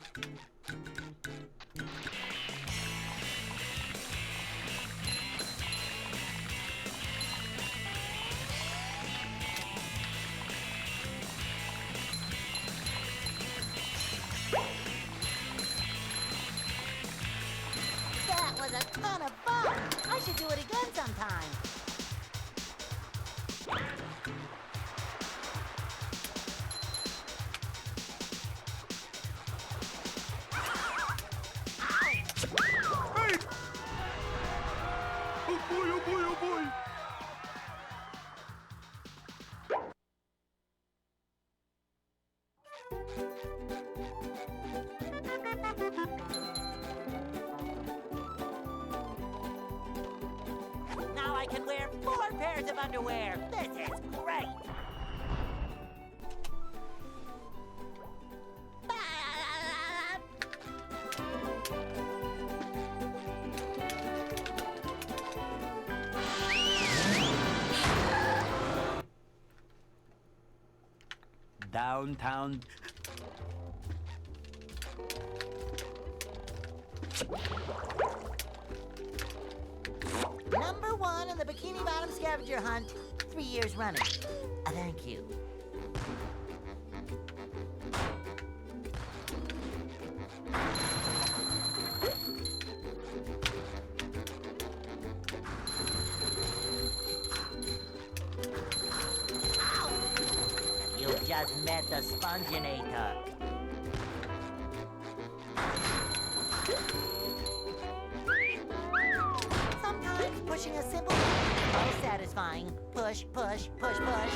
That was a ton of fun. I should do it again sometime. Oh boy, oh boy, oh boy! Now I can wear 4 pairs of underwear. This is great. downtown. Number 1 on the Bikini Bottom scavenger hunt, 3 years running. Thank you. Ow! You just met the Sponginator. Sometimes pushing a simple is most satisfying. Push, push, push, push.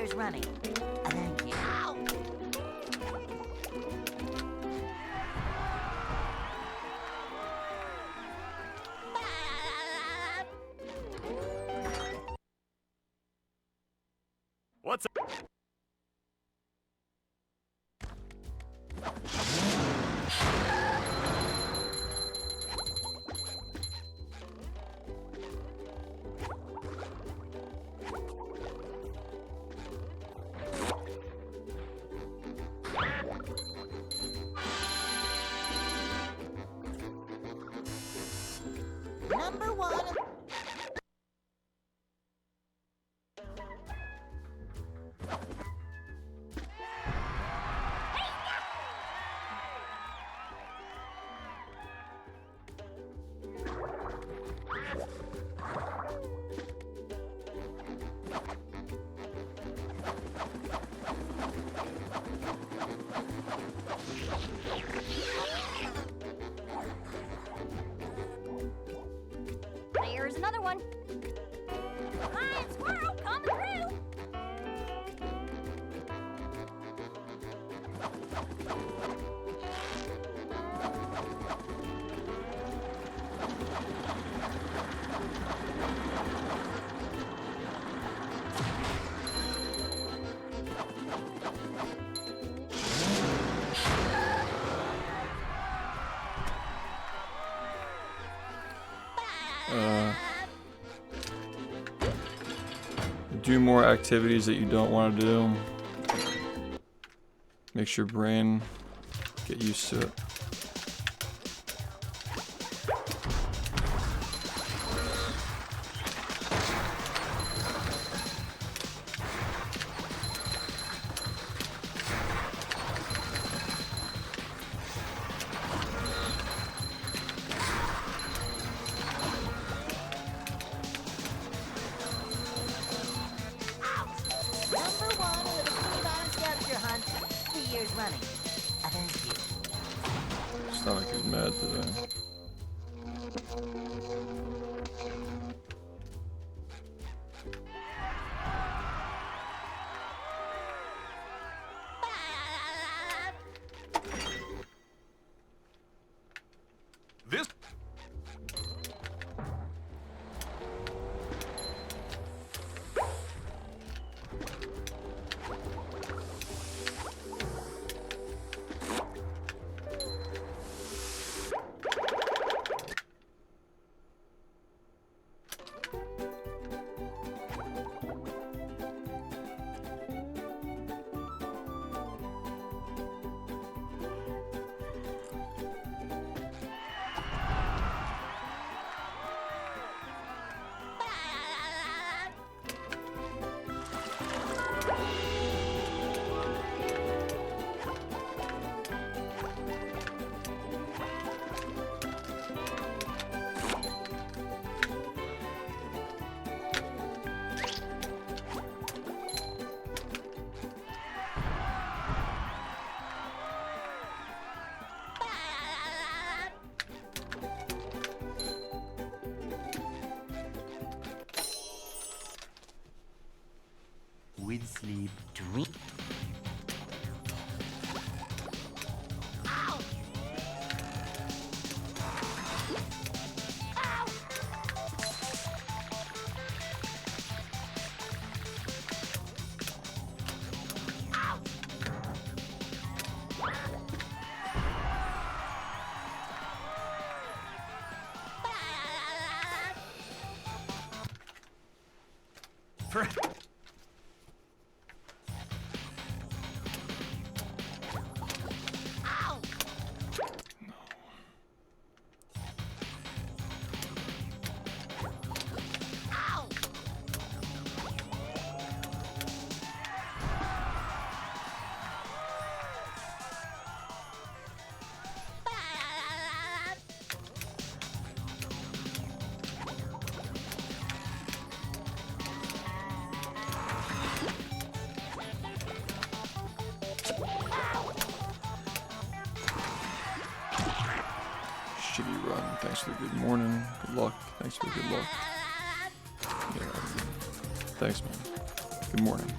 years running. Thank you. What's up? Number one. There's another one. Flying squirrel coming through. Do more activities that you don't want to do. Makes your brain get used to it. Number one in the Bikini Bottom scavenger hunt. 3 years running. Thank you. Stomach is mad today. This. With sleep, dream. For Shitty run. Thanks for the good morning. Good luck. Thanks for the good luck. Yeah. Thanks, man. Good morning.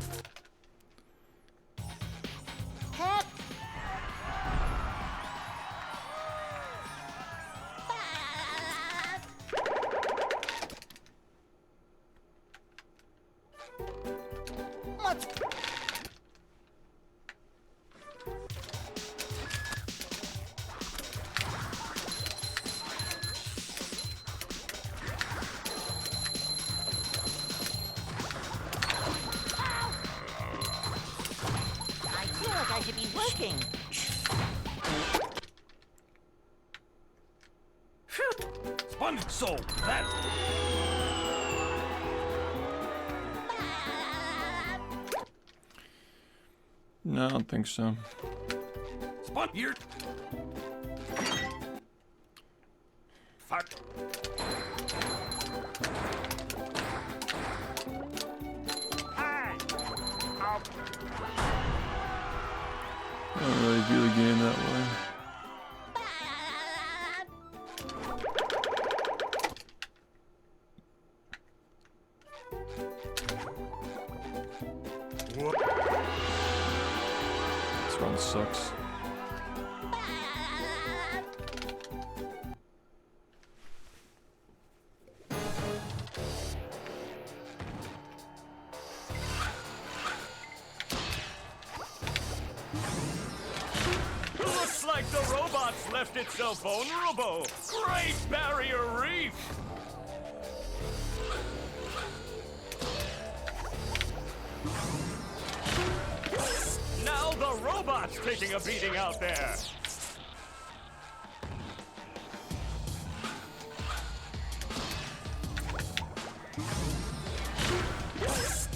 I feel like I should be working. Sponge, so that No, I don't think so. sponge here. Fuck. Hey. I don't really view the game that way. This run sucks. Looks like the robots left itself vulnerable. Great Barrier Reef. Now the robot's taking a beating out there.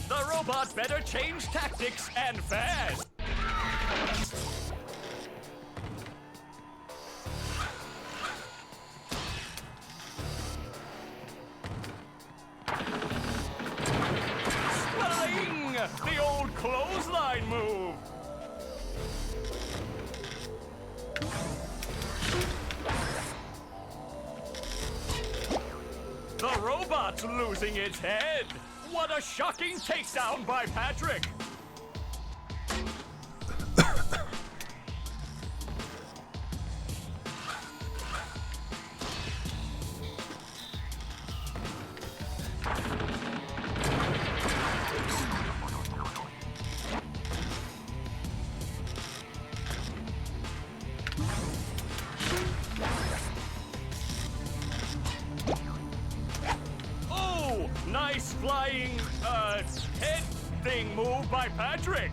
The robot better change tactics and fast. Spelling! The old clothesline move. The robot's losing its head. What a shocking takedown by Patrick. Oh, nice flying, head thing move by Patrick.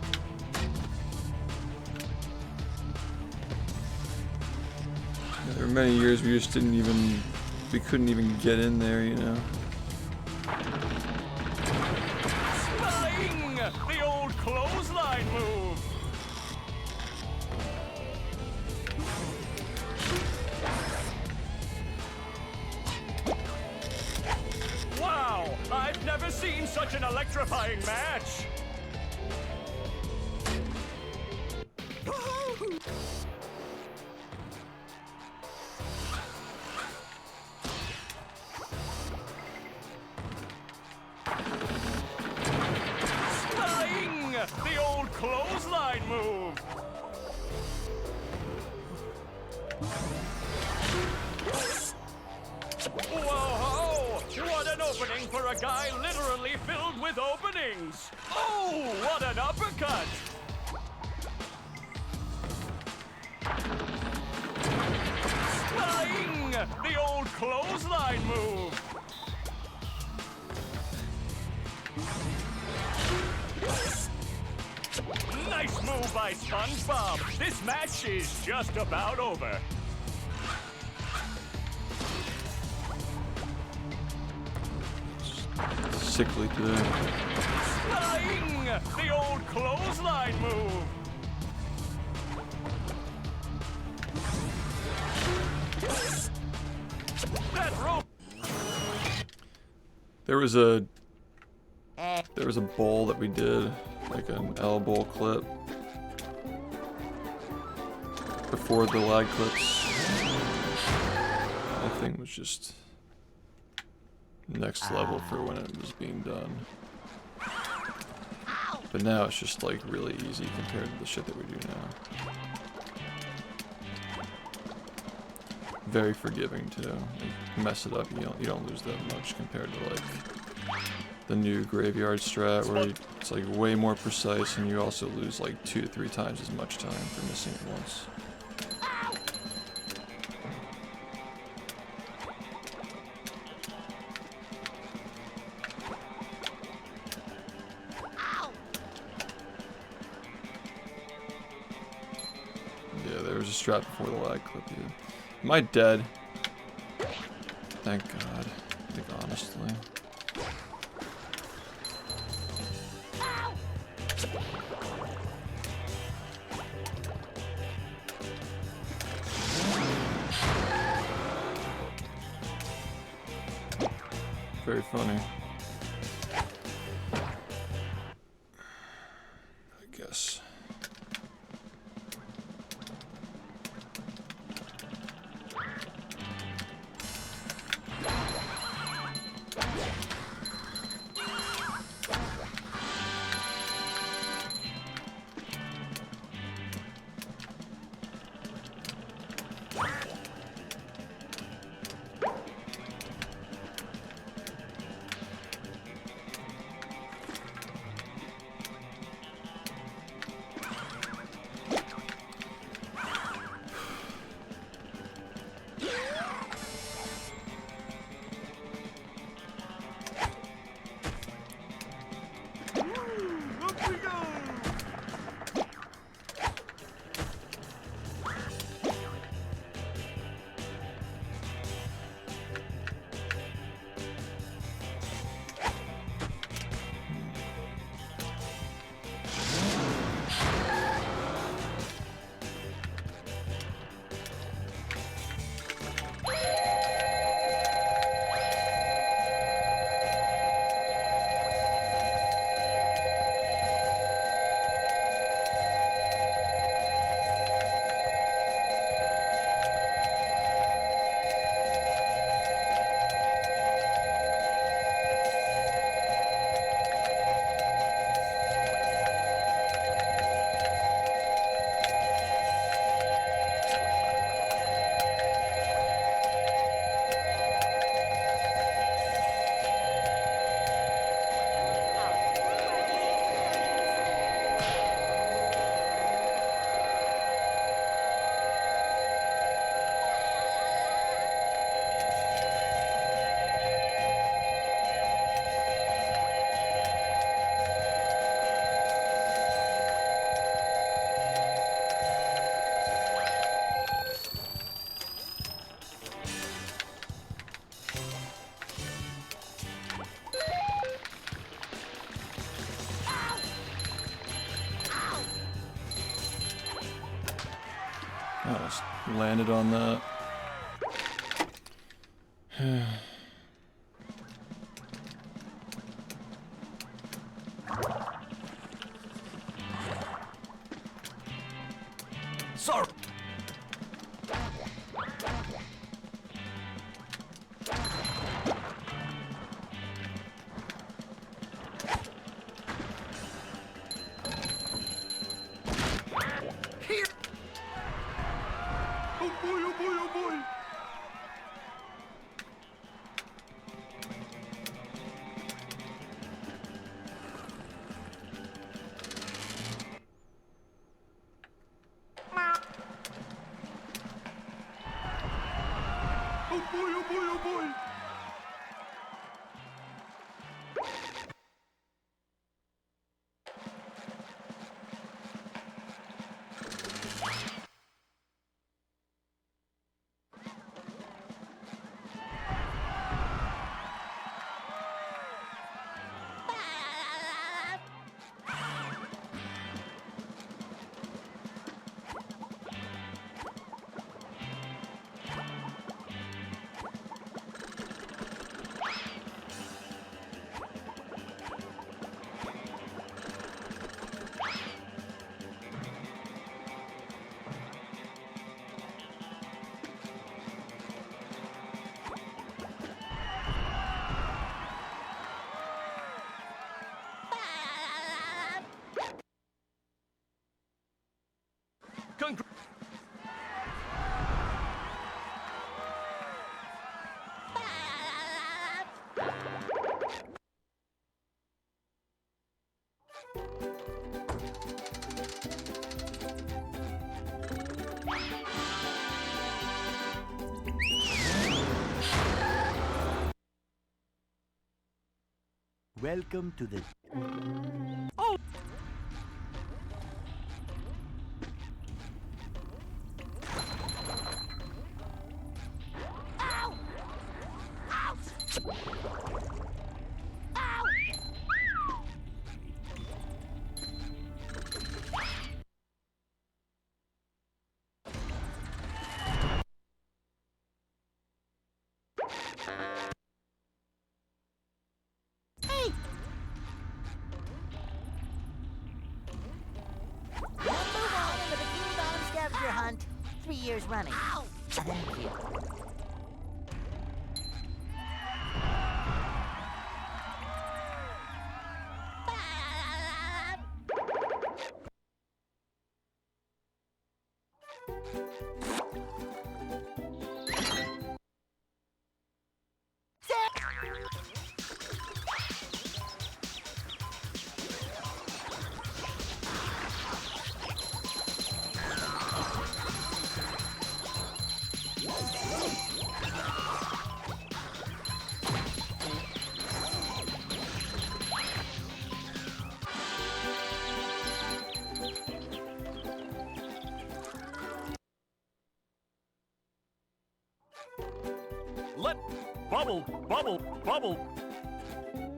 Yeah, there were many years we just we couldn't even get in there, you know. Spelling! The old clothesline move. Wow! I've never seen such an electrifying match. Spelling! The old clothesline move. Whoa! What an opening for a guy literally filled with openings! Oh, what an uppercut! Spelling! The old clothesline move! Nice move by SpongeBob! This match is just about over. Sickly today. Spelling! The old clothesline move! That rope! There was a bowl that we did, like an L bowl clip, before the lag clips. That thing was just next level for when it was being done. But now it's just like really easy compared to the shit that we do now. Very forgiving too. Like, you mess it up, you don't lose that much compared to like the new graveyard strat where it's like way more precise and you also lose like 2 to 3 times as much time for missing it once. Yeah, there was a strat before the lag clip here. Am I dead? Thank God. I think honestly. Very funny. I guess. Up we go! I almost landed on that. Sorry. Here. Oh boy, oh boy, oh boy. Oh boy, oh boy, oh boy. Welcome to the. Ow! Ouch! Ow! Hey! Number 1 in the Bikini Bottom scavenger hunt, 3 years running. Thank you. Let bubble, bubble, bubble,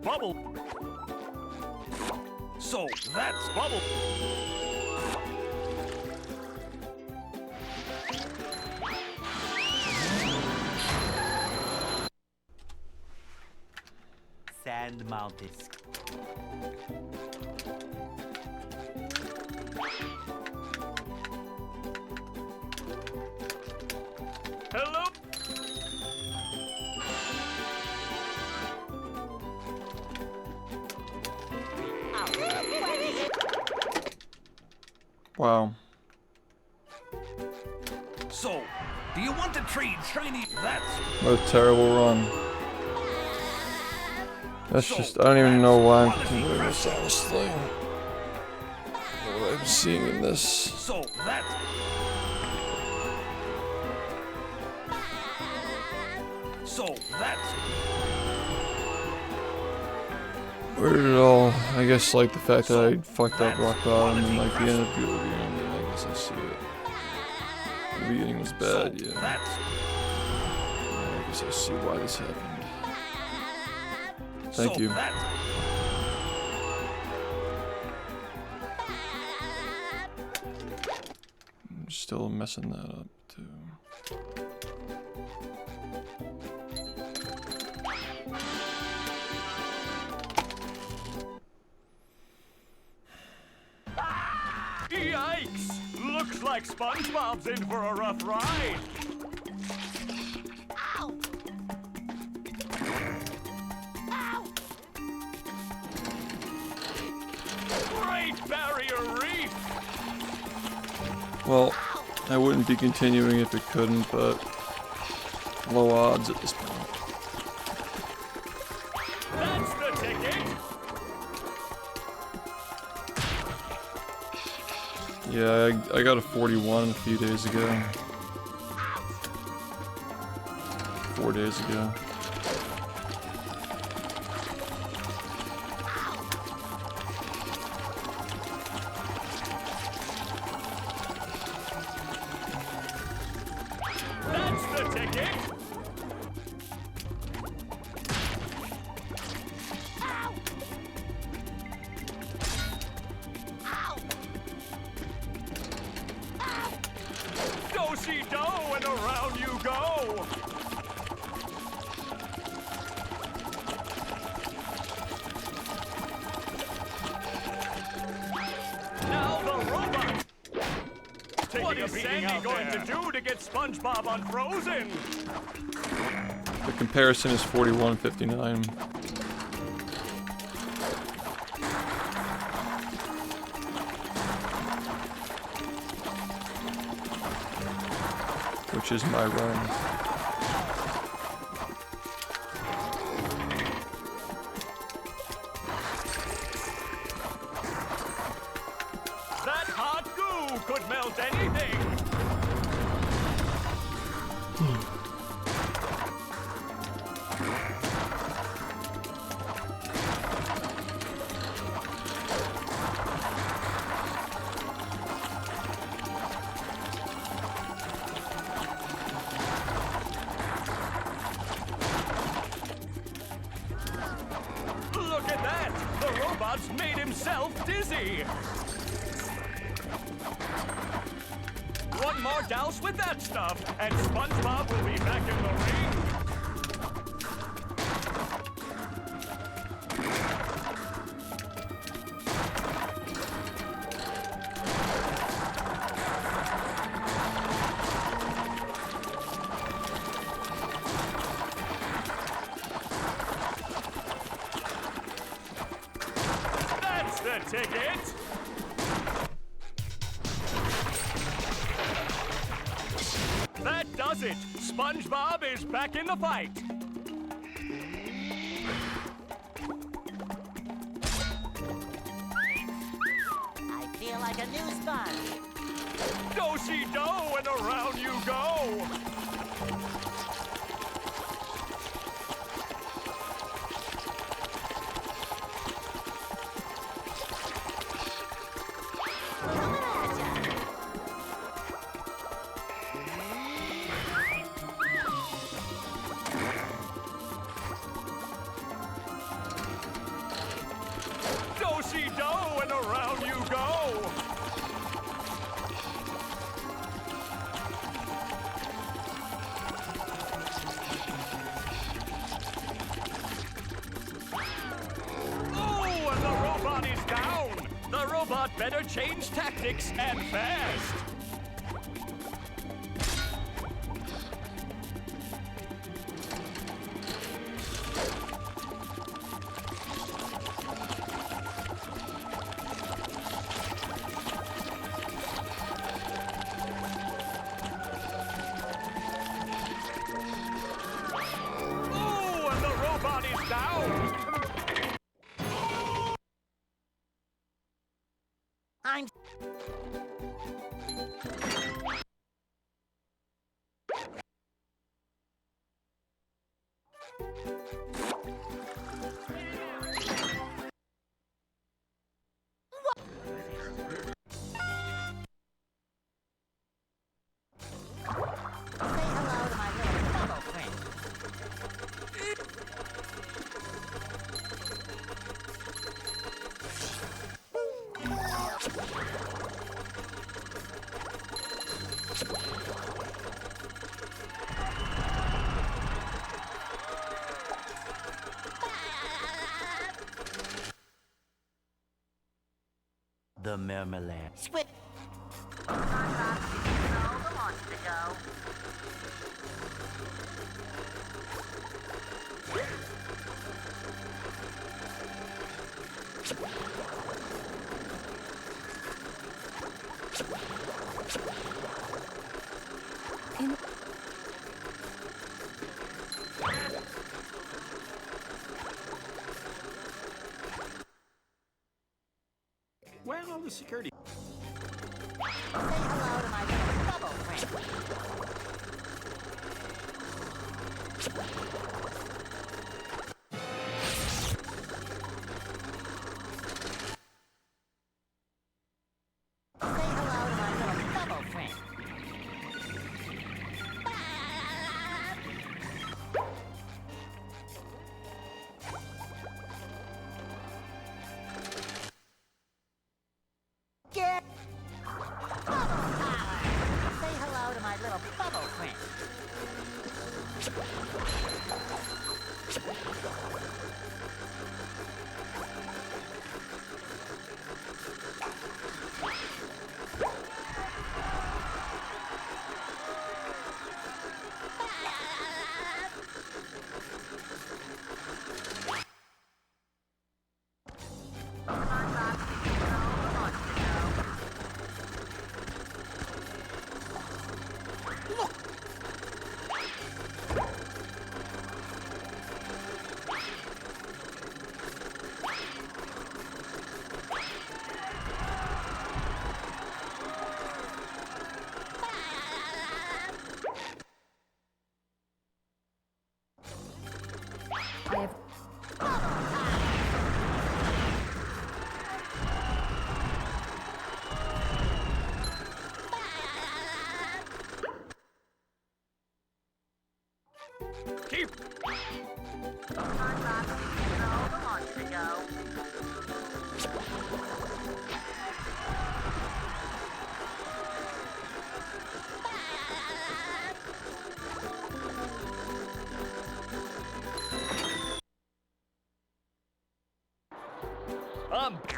bubble. So that's bubble. Sand Mountain. Hello. Wow. So, do you want to trade shiny? That's What a terrible run. That's just, I don't even know why I'm continuing this, honestly. What I'm seeing in this. so that's so that's Where did it all, I guess, like the fact that I fucked up rock bottom and like the end of the beginning, I guess I see it. The beginning was bad, yeah. that's I guess I see why this happened. Thank so you. that's I'm still messing that up, too. Yikes! Looks like SpongeBob's in for a rough ride. Ow! Ow! Great Barrier Reef! Well, I wouldn't be continuing if it couldn't, but low odds at this point. That's the ticket! Yeah, I got a 41 a few days ago. 4 days ago. That's the ticket! Ow! Ow! Do-si-do and around you go! Now the robot! What is Sandy going to do to get SpongeBob unfrozen? The comparison is 41-59. Which is my run. That hot goo could melt anything! just made himself dizzy. One more douse with that stuff, and SpongeBob will be back in the ring. That's the ticket. That does it. SpongeBob is back in the fight. I feel like a new sponge. Do-si-do, and around you go. Coming at ya. Do-si-do, and around you go. Oh, and the robot is down. The robot better change tactics and fast. Oh, and the robot is down. I'm Say hello to my little bubble friend. The marmalade. Squid. Where's all the security? Say hello to my little bubble friend. Say hello to my little bubble friend. Get bubble power. Say hello to my little bubble friend. Keep. Time box, you know, the launch to go. Um, c-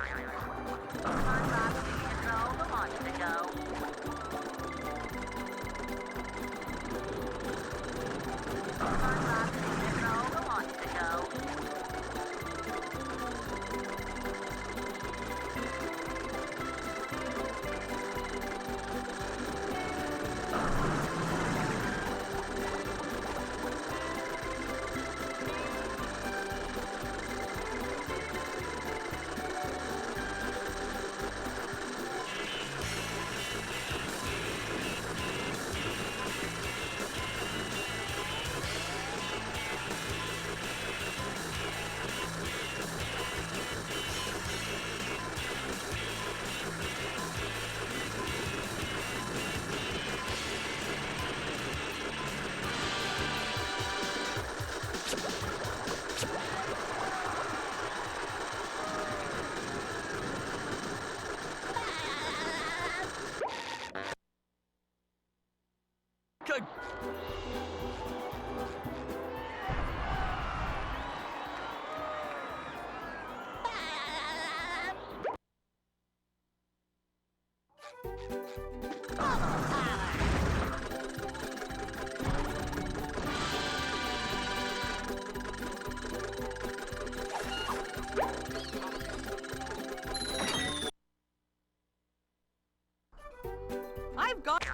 I've got.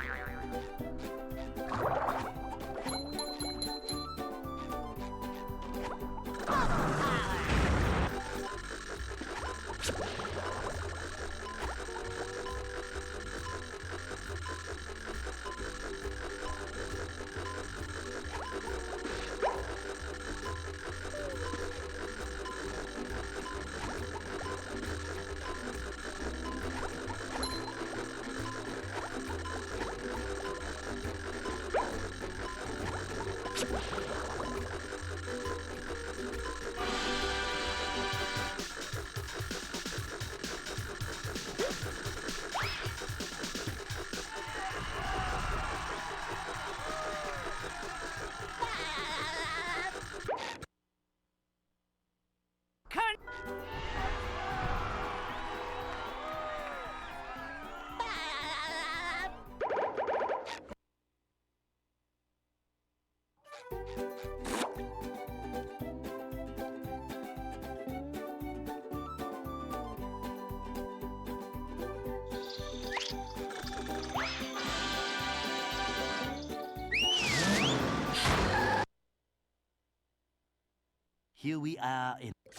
Here we are in. Say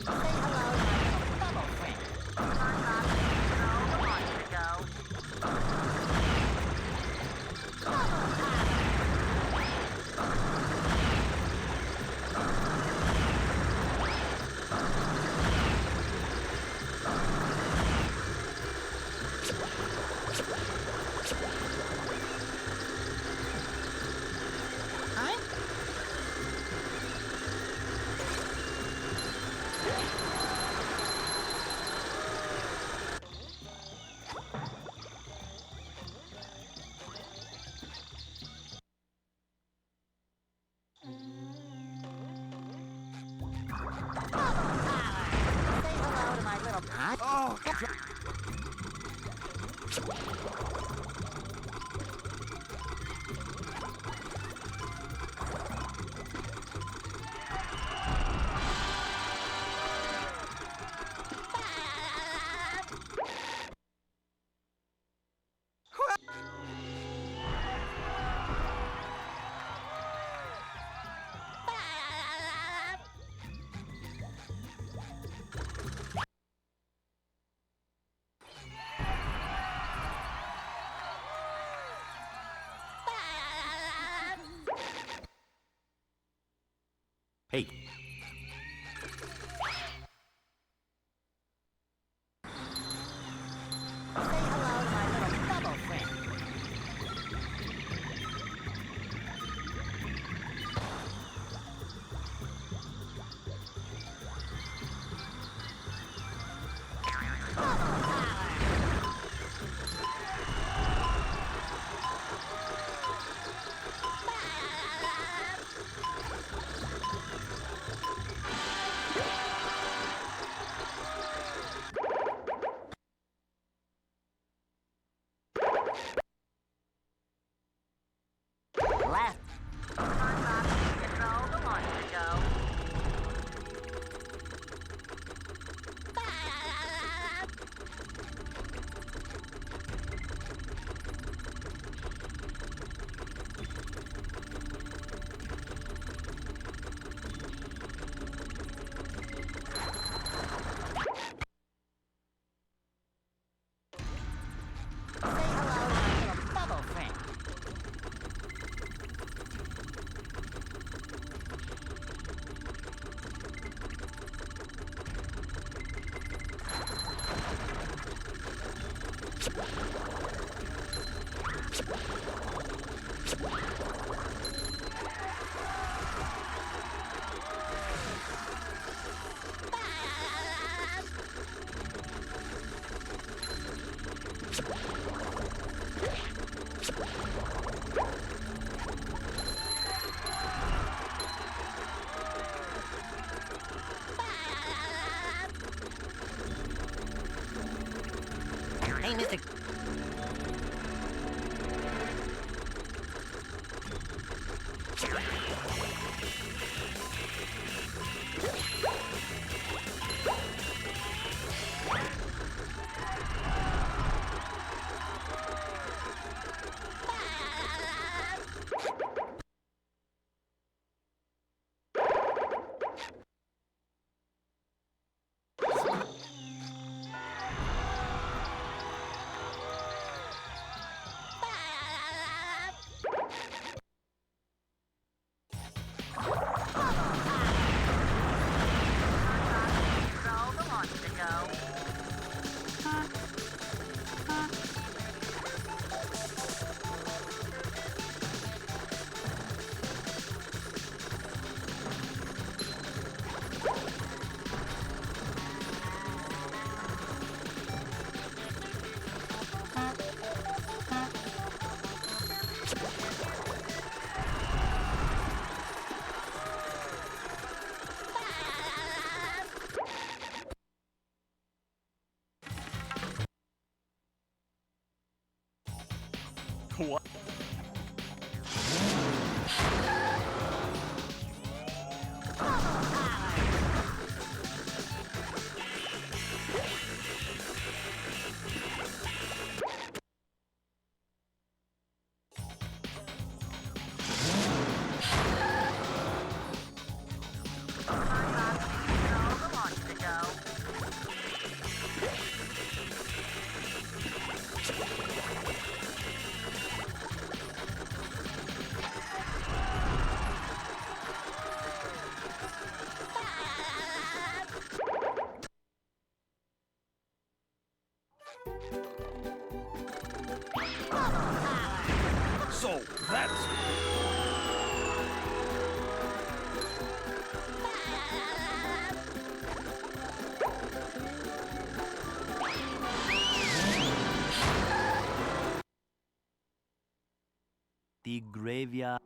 hello to my little bubble friend. Huh? Say hello to my little Hey, Say hello to my little bubble friend. Hey, Mr. What? So, that's... The graveyard.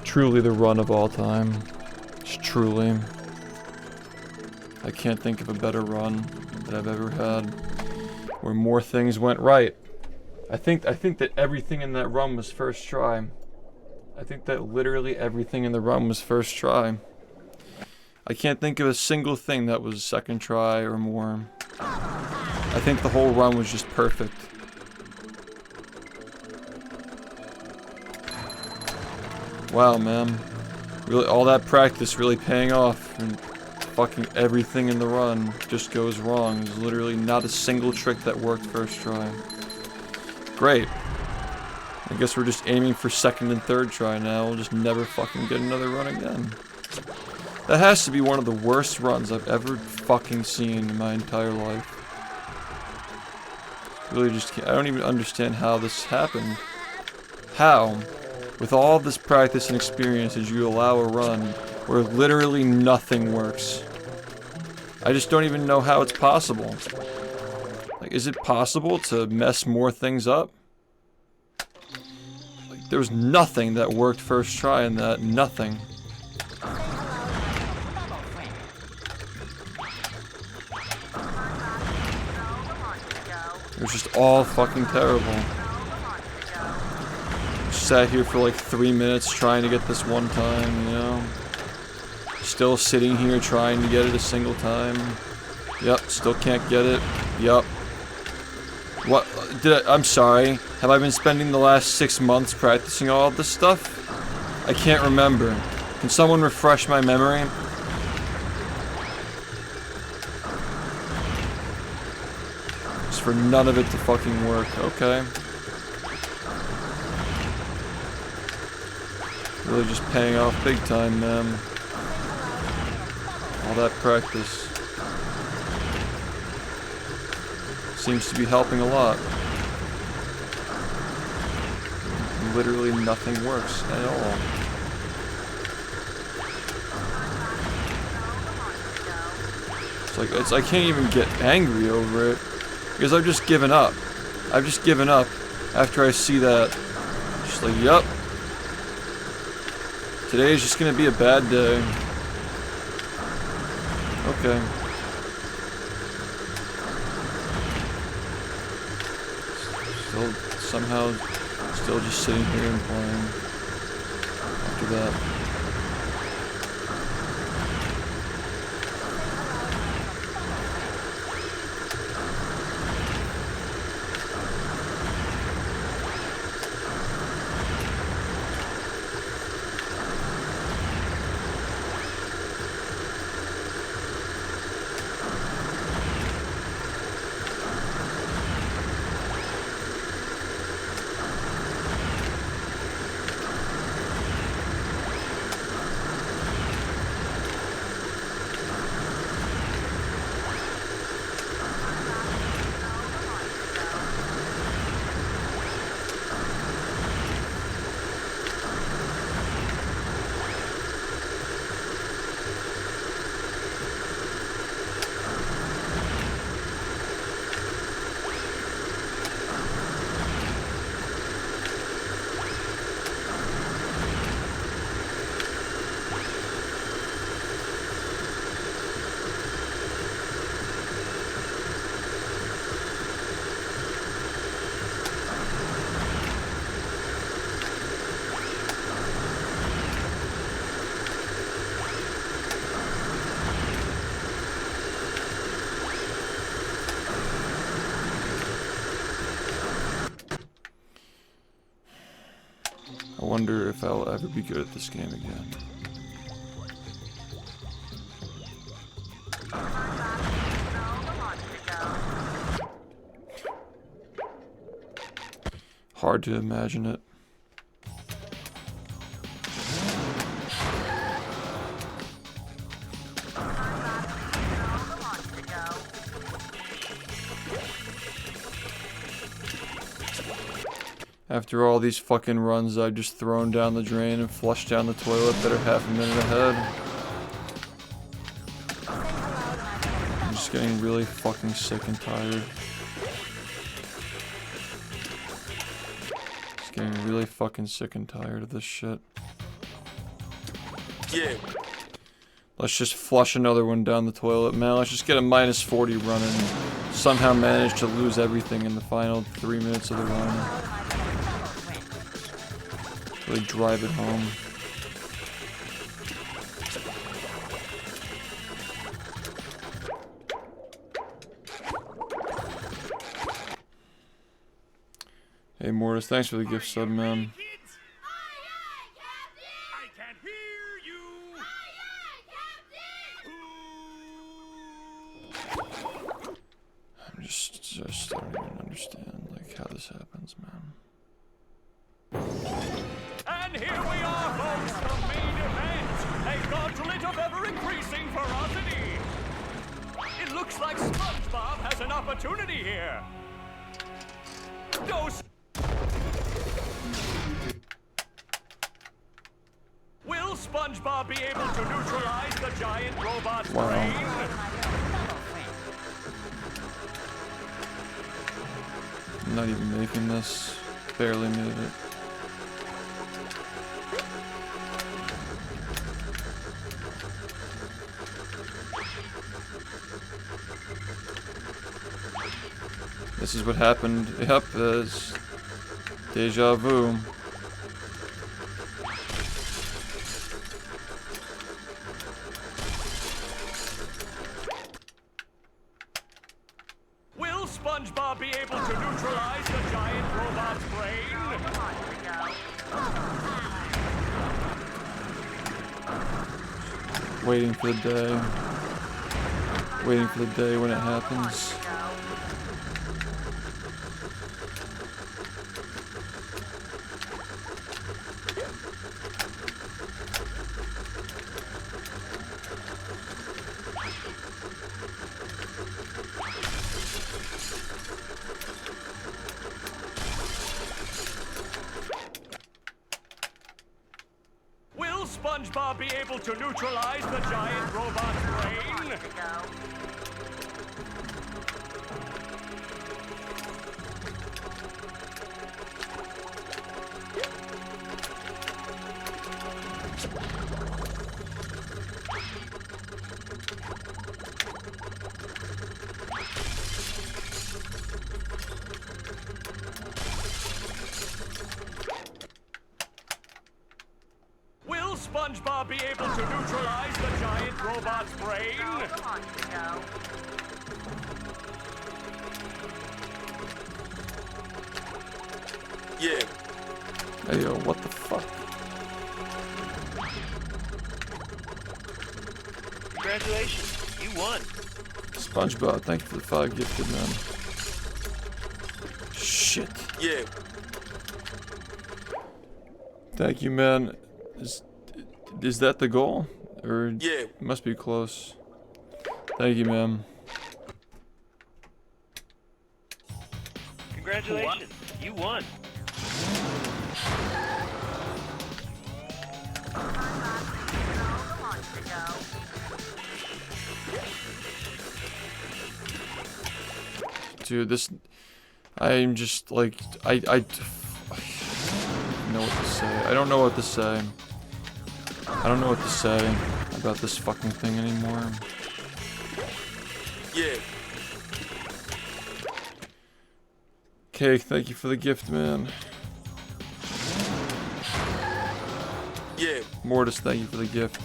Truly the run of all time. Just truly. I can't think of a better run that I've ever had, where more things went right. I think that everything in that run was first try. I think that literally everything in the run was first try. I can't think of a single thing that was second try or more. I think the whole run was just perfect. Wow, man. Really, all that practice really paying off, and fucking everything in the run just goes wrong. There's literally not a single trick that worked first try. Great. I guess we're just aiming for second and third try now. We'll just never fucking get another run again. That has to be one of the worst runs I've ever fucking seen in my entire life. Really just can't, I don't even understand how this happened. How? With all this practice and experience, did you allow a run where literally nothing works? I just don't even know how it's possible. Like, is it possible to mess more things up? Like, there was nothing that worked first try in that. Nothing. It was just all fucking terrible. Sat here for like 3 minutes trying to get this one time, you know? Still sitting here trying to get it a single time. Yep, still can't get it. Yep. What? I'm sorry. Have I been spending the last 6 months practicing all of this stuff? I can't remember. Can someone refresh my memory? Just for none of it to fucking work. Okay. Really just paying off big time, man. All that practice seems to be helping a lot. Literally nothing works at all. I can't even get angry over it because I've just given up. I've just given up after I see that. Just like, yup. Today is just gonna be a bad day. Okay. Still somehow still just sitting here and playing after that. I wonder if I'll ever be good at this game again. Hard to imagine it. After all these fucking runs I've just thrown down the drain and flushed down the toilet that are half a minute ahead. I'm just getting really fucking sick and tired. Just getting really fucking sick and tired of this shit. Yeah. Let's just flush another one down the toilet, man. Let's just get a minus 40 run and somehow manage to lose everything in the final 3 minutes of the run. Really drive it home. Hey Mortis, thanks for the gift sub, man. I can hear you. I'm just I don't even understand like how this happens, man. And here we are, folks, the main event. A gauntlet of ever-increasing ferocity. It looks like SpongeBob has an opportunity here. Dose. Will SpongeBob be able to neutralize the giant robot's brain? I'm not even making this. Barely made it. This is what happened. Yep, there's deja vu. Will SpongeBob be able to neutralize the giant robot's brain? Waiting for the day. Waiting for the day when it happens. Will SpongeBob be able to neutralize the giant robot's brain? SpongeBob be able to neutralize the giant robot's brain? Yeah. Hey yo, what the fuck? Congratulations, you won. SpongeBob, thank you for the 5 gifted, man. Shit. Yeah. Thank you, man. Is that the goal? Or Yeah. it must be close. Thank you, man. Congratulations, you won. Dude, this... I'm just like... I don't know what to say. I don't know what to say. I don't know what to say about this fucking thing anymore. Yeah. Cake, thank you for the gift, man. Yeah. Mortis, thank you for the gift.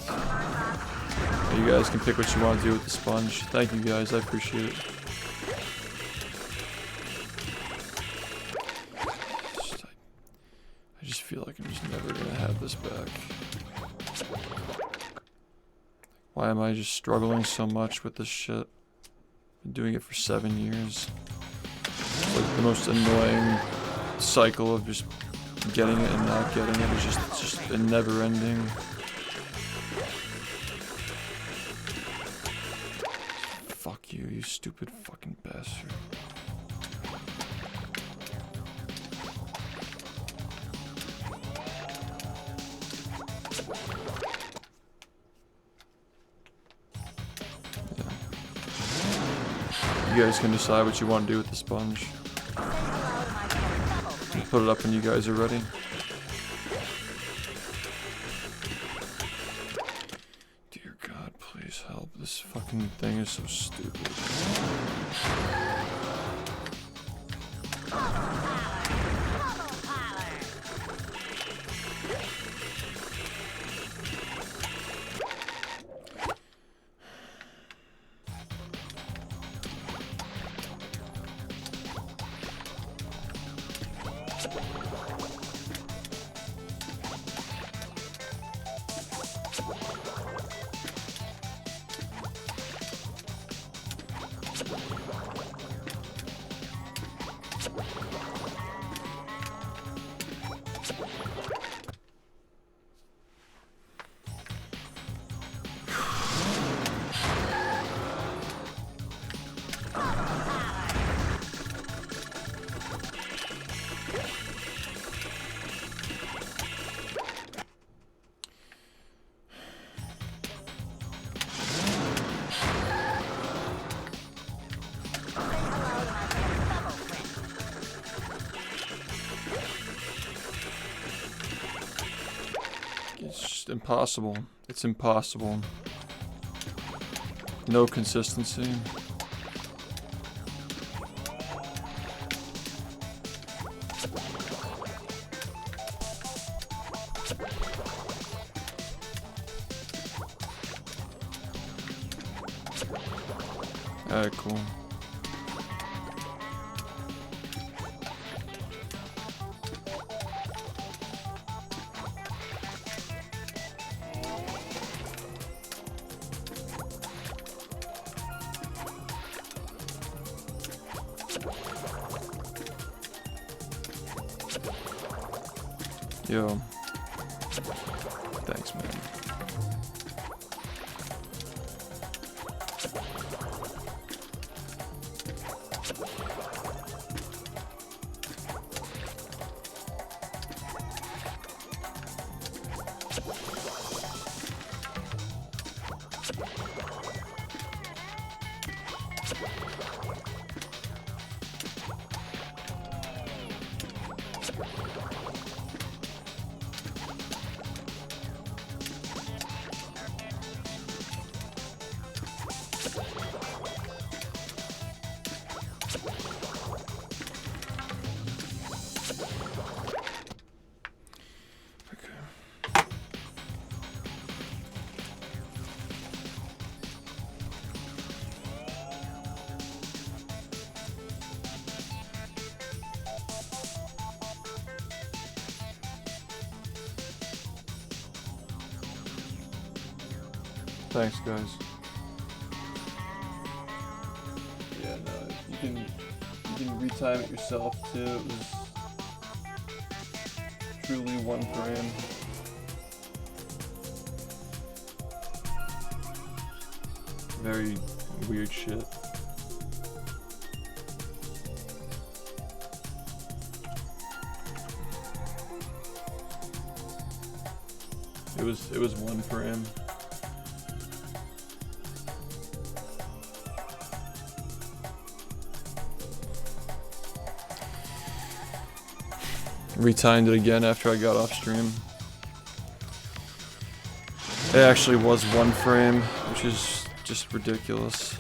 You guys can pick what you want to do with the sponge. Thank you guys, I appreciate it. I just feel like I'm just never gonna have this back. Why am I just struggling so much with this shit? Been doing it for 7 years. It's like the most annoying cycle of just getting it and not getting it. It's just a never ending. Fuck you, you stupid fucking bastard. You guys can decide what you want to do with the sponge. I'll put it up when you guys are ready. Dear God, please help. This fucking thing is so stupid. It's just impossible. It's impossible. No consistency. Alright, cool. Yo. Thanks, man. Thanks, guys. Yeah, no, you can retime it yourself too. It was truly 1 frame. Very weird shit. It was 1 frame. Retimed it again after I got off stream. It actually was 1 frame, which is just ridiculous.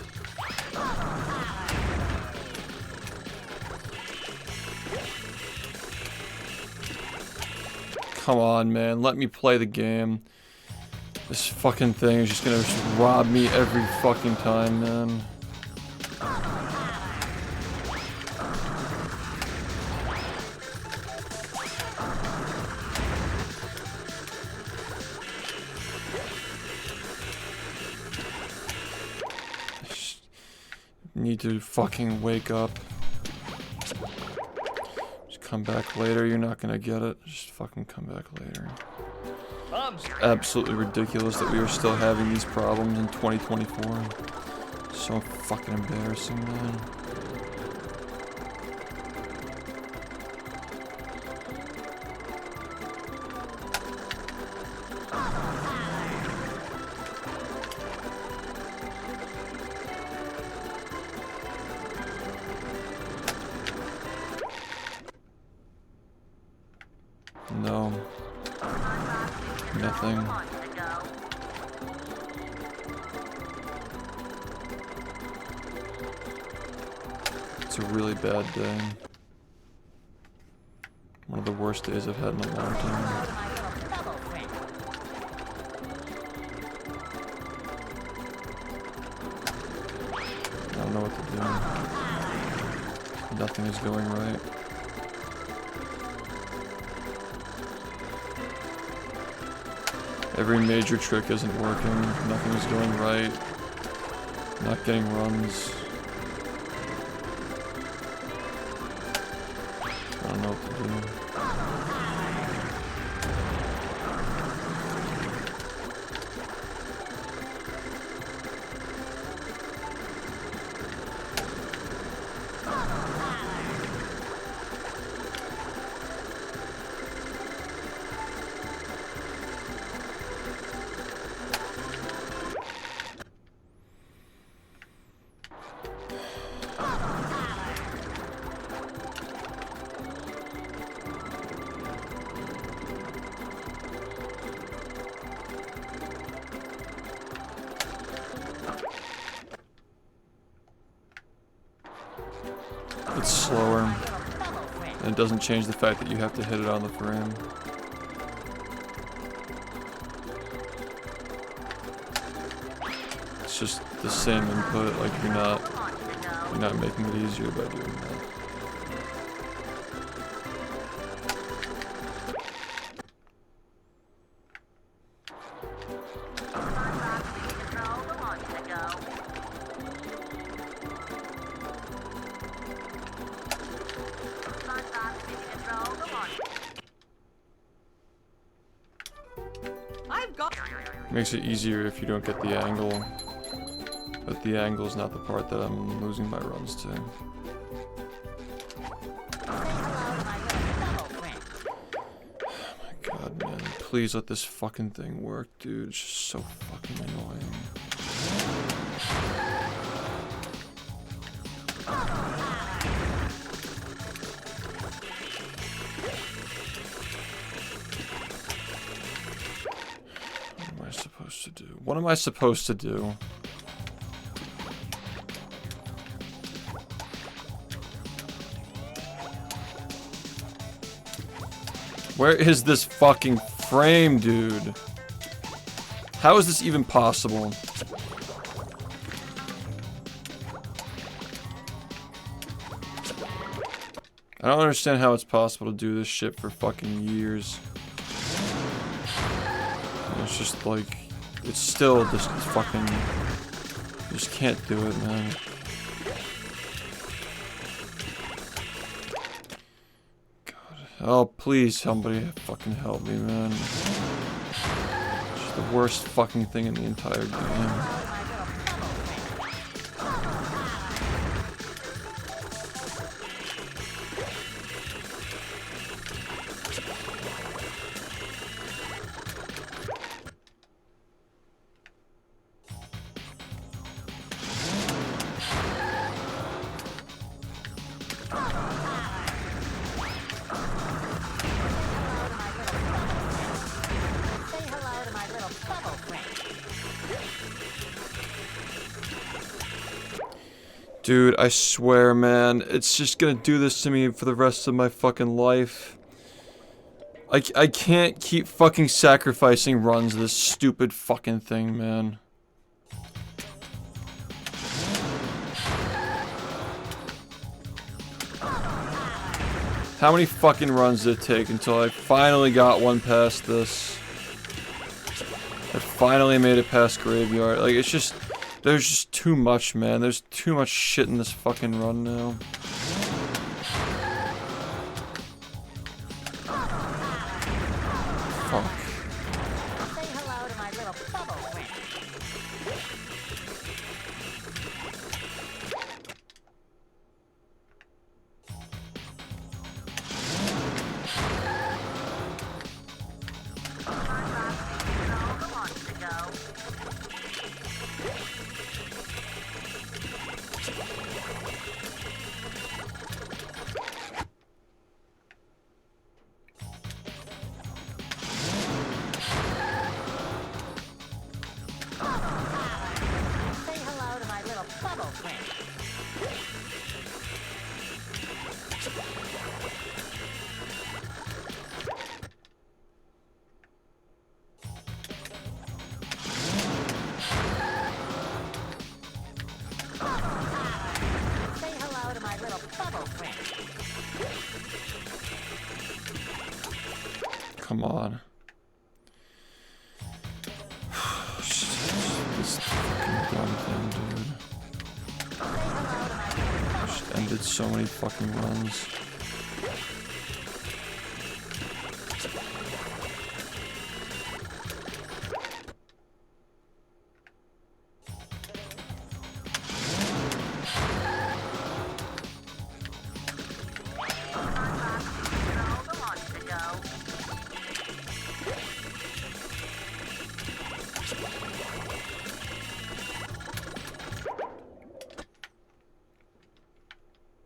Come on, man, let me play the game. This fucking thing is just gonna rob me every fucking time, man. Need to fucking wake up. Just come back later, you're not gonna get it. Just fucking come back later. Absolutely ridiculous that we are still having these problems in 2024. So fucking embarrassing, man. No. Nothing. It's a really bad day. One of the worst days I've had in a long time. I don't know what to do. Nothing is going right. Every major trick isn't working, nothing is going right, not getting runs. I don't know what to do. It's slower, and it doesn't change the fact that you have to hit it on the frame. It's just the same input, like you're not making it easier by doing that. Makes it easier if you don't get the angle, but the angle is not the part that I'm losing my runs to. Oh my god, man. Please let this fucking thing work, dude. It's just so fucking annoying. What am I supposed to do? Where is this fucking frame, dude? How is this even possible? I don't understand how it's possible to do this shit for fucking years. And it's just like it's still just fucking, just can't do it, man. God, oh please somebody fucking help me, man. It's the worst fucking thing in the entire game. Dude, I swear, man, it's just gonna do this to me for the rest of my fucking life. I can't keep fucking sacrificing runs to this stupid fucking thing, man. How many fucking runs did it take until I finally got one past this? I finally made it past Graveyard. Like, it's just... There's just too much, man. There's too much shit in this fucking run now. Fuck. Say hello to my little bubble friend. Say hello to my little bubble friend. Say hello to my little bubble friend. Come on. This fucking dumb thing, dude. Just ended so many fucking runs.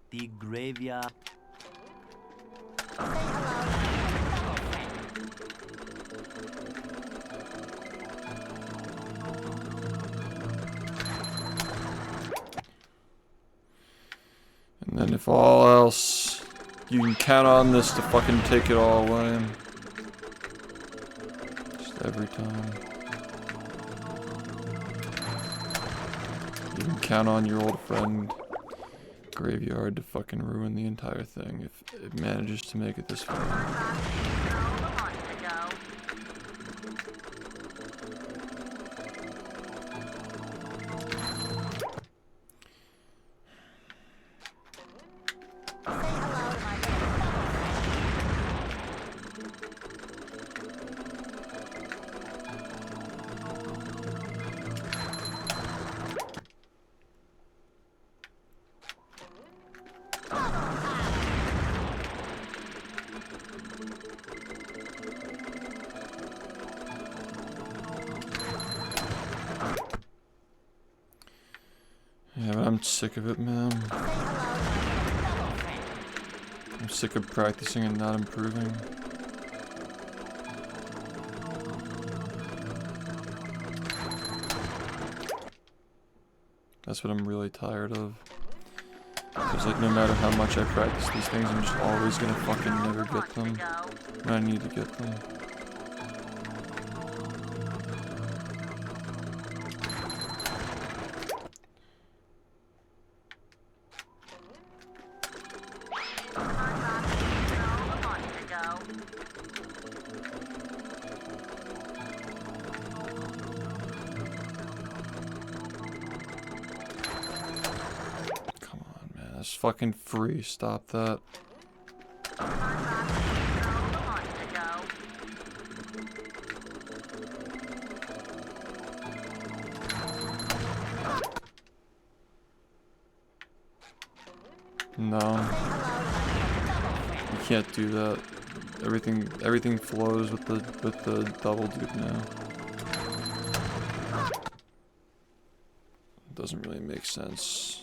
The graveyard. And then if all else, you can count on this to fucking take it all away. Just every time. You can count on your old friend Graveyard to fucking ruin the entire thing if it manages to make it this far. Yeah, but I'm sick of it, man. I'm sick of practicing and not improving. That's what I'm really tired of. Because like no matter how much I practice these things, I'm just always gonna fucking never get them when I need to get them. fucking free. Stop that. No. You can't do that. Everything flows with the double dupe now. Doesn't really make sense.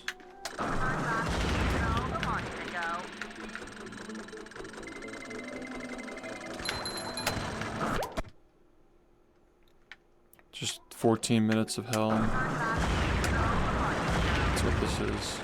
Just 14 minutes of hell. That's what this is.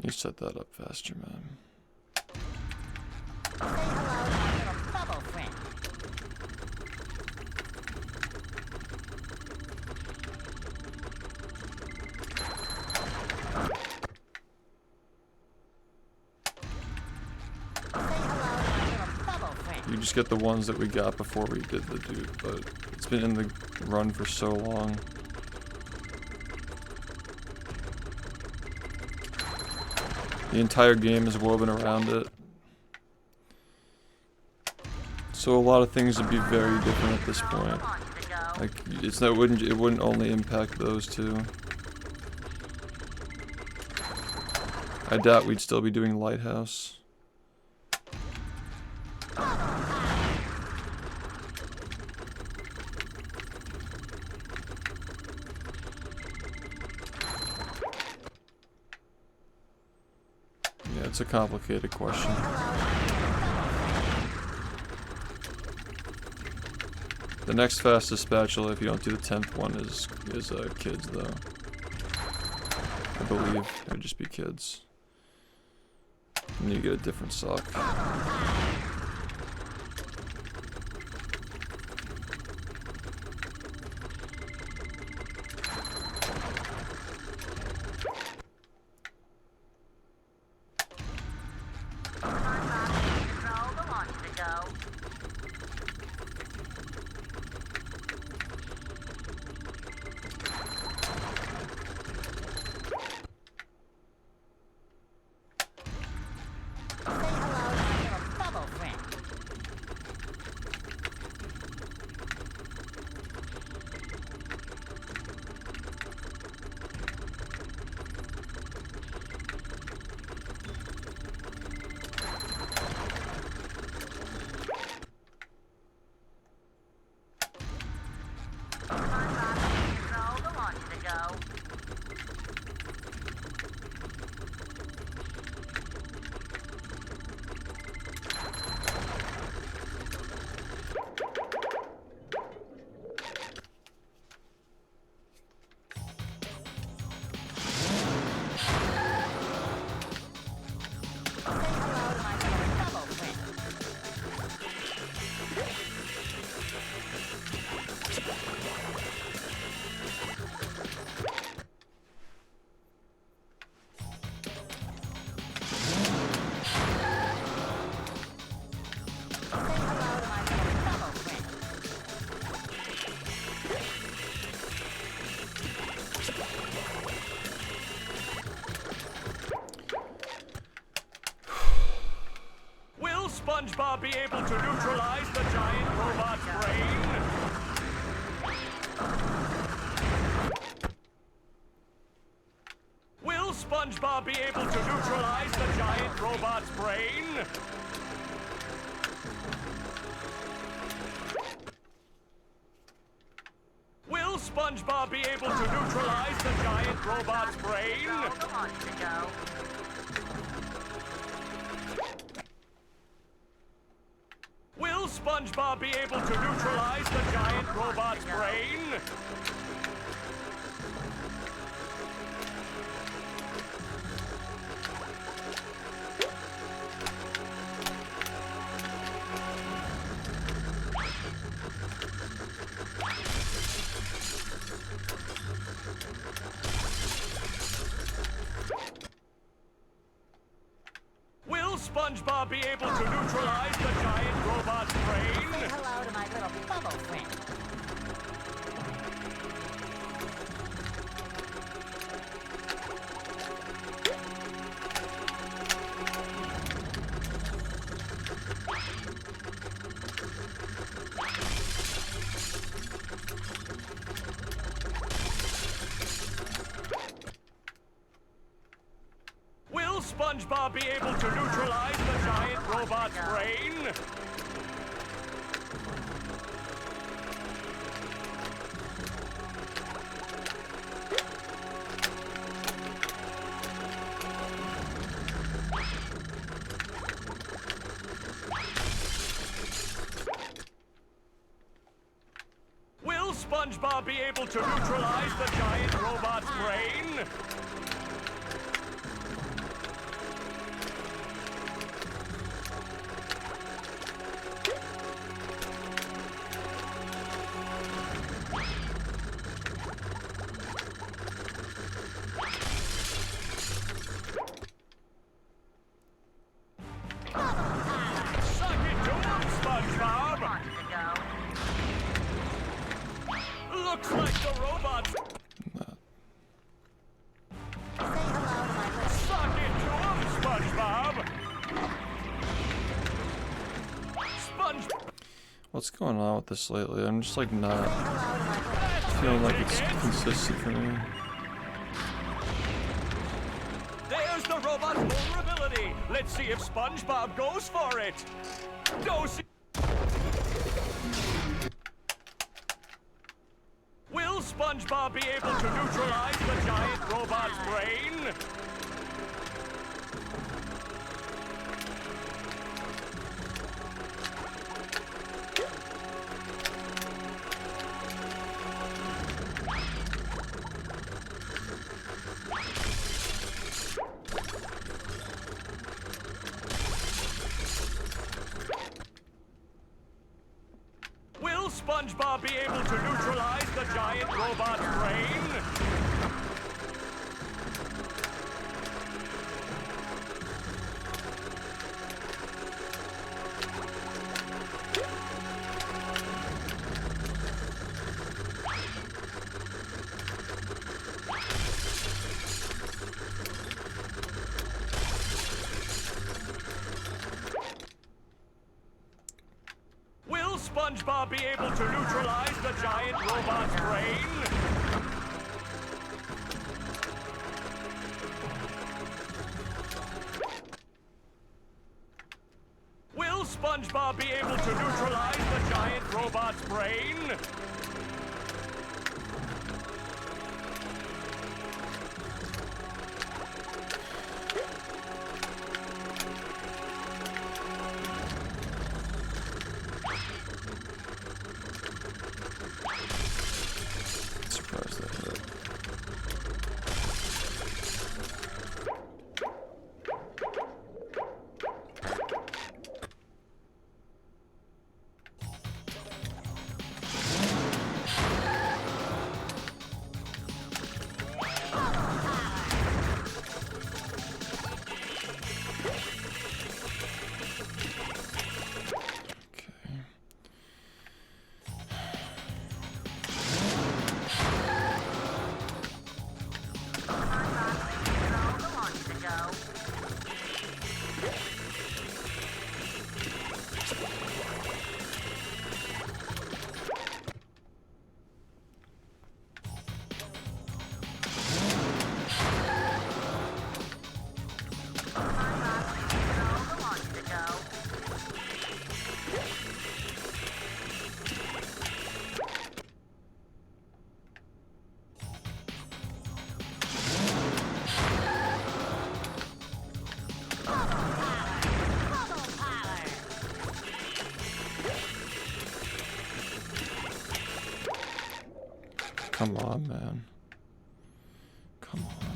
You set that up faster, man. Say hello to my little bubble friend. Say hello to my little bubble friend. You just get the ones that we got before we did the dude, but it's been in the run for so long. The entire game is woven around it. So a lot of things would be very different at this point. Like it wouldn't only impact those two. I doubt we'd still be doing Lighthouse. Yeah, it's a complicated question. The next fastest spatula, if you don't do the 10th one, is kids though. I believe it would just be kids. And you get a different sock. SpongeBob be able to neutralize the giant robot's brain? Will SpongeBob be able to neutralize the giant robot's brain? Will SpongeBob be able to neutralize the giant robot's brain? Will SpongeBob be able to neutralize the giant robot's brain? Will SpongeBob be able to neutralize the giant robot's brain? Say hello to my little bubble friend. Will SpongeBob be able to neutralize the giant robot's brain? Will SpongeBob be able to neutralize the giant robot's brain? Suck it to him, SpongeBob! Looks like the robot. Say hello to my little Suck it to him, SpongeBob! Sponge. What's going on with this lately? I'm just like not hello to my little feeling like it's consistent for me. There's the robot's vulnerability. Let's see if SpongeBob goes for it. Go see. Will SpongeBob be able to neutralize the giant robot's brain? Will SpongeBob be able to neutralize the giant robot's brain? Will SpongeBob be able to neutralize the giant robot's brain? Will SpongeBob be able to neutralize the giant robot's brain? Surprised that hit. come on, man. Come on.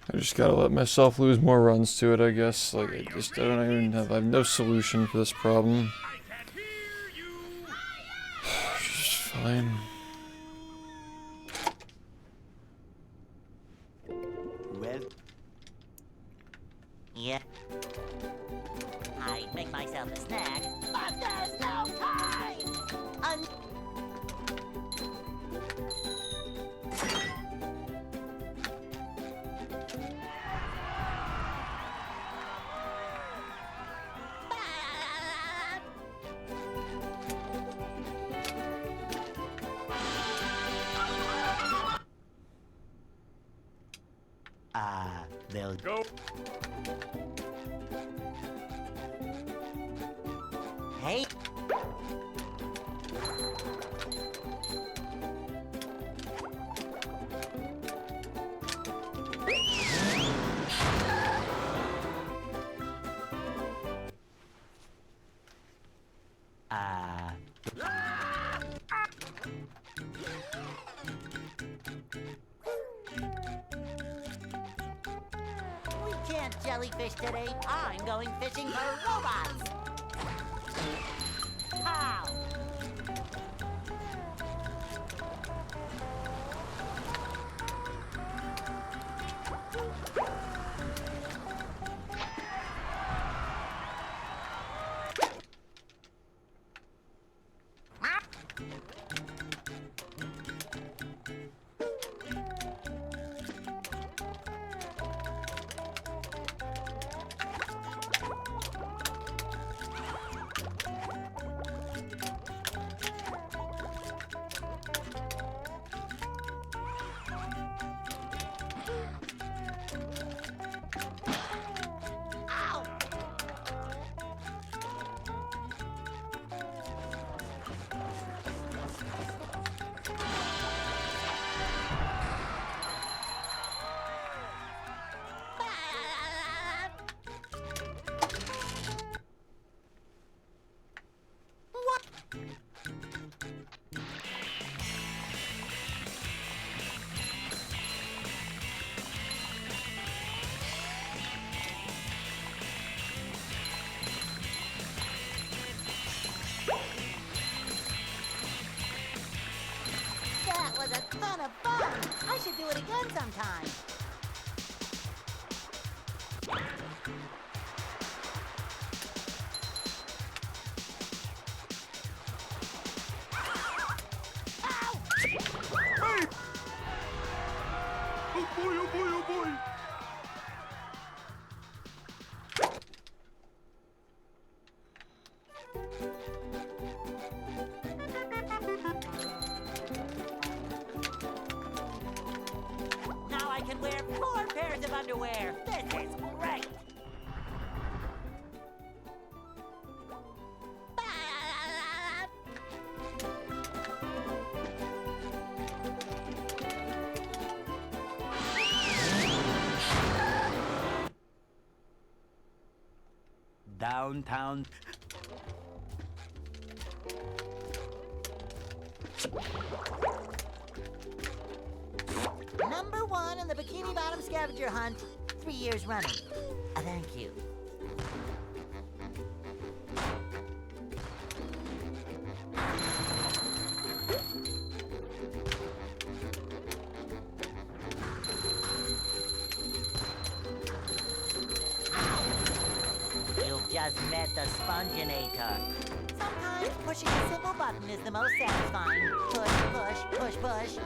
I just gotta let myself lose more runs to it, I guess. Like, I have no solution for this problem. Just fine. Well, Yeah. I'd make myself a snack, but there's no time! they'll Go. Hey. We can't jellyfish today. I'm going fishing for robots. How? That was a ton of fun. I should do it again sometime. Oh boy, oh boy, oh boy. Now I can wear 4 pairs of underwear. This is great. downtown. Number 1 in the Bikini Bottom scavenger hunt, 3 years running. Thank you. get the Sponginator. Sometimes pushing a simple button is the most satisfying. Push, push, push, push.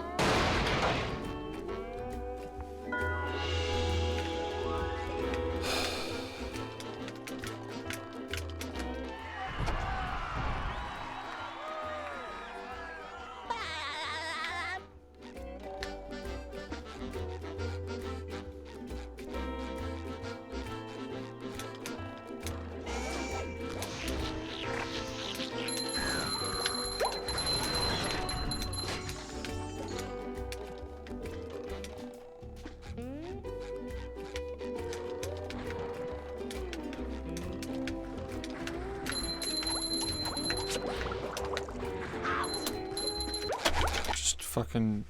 Just fucking.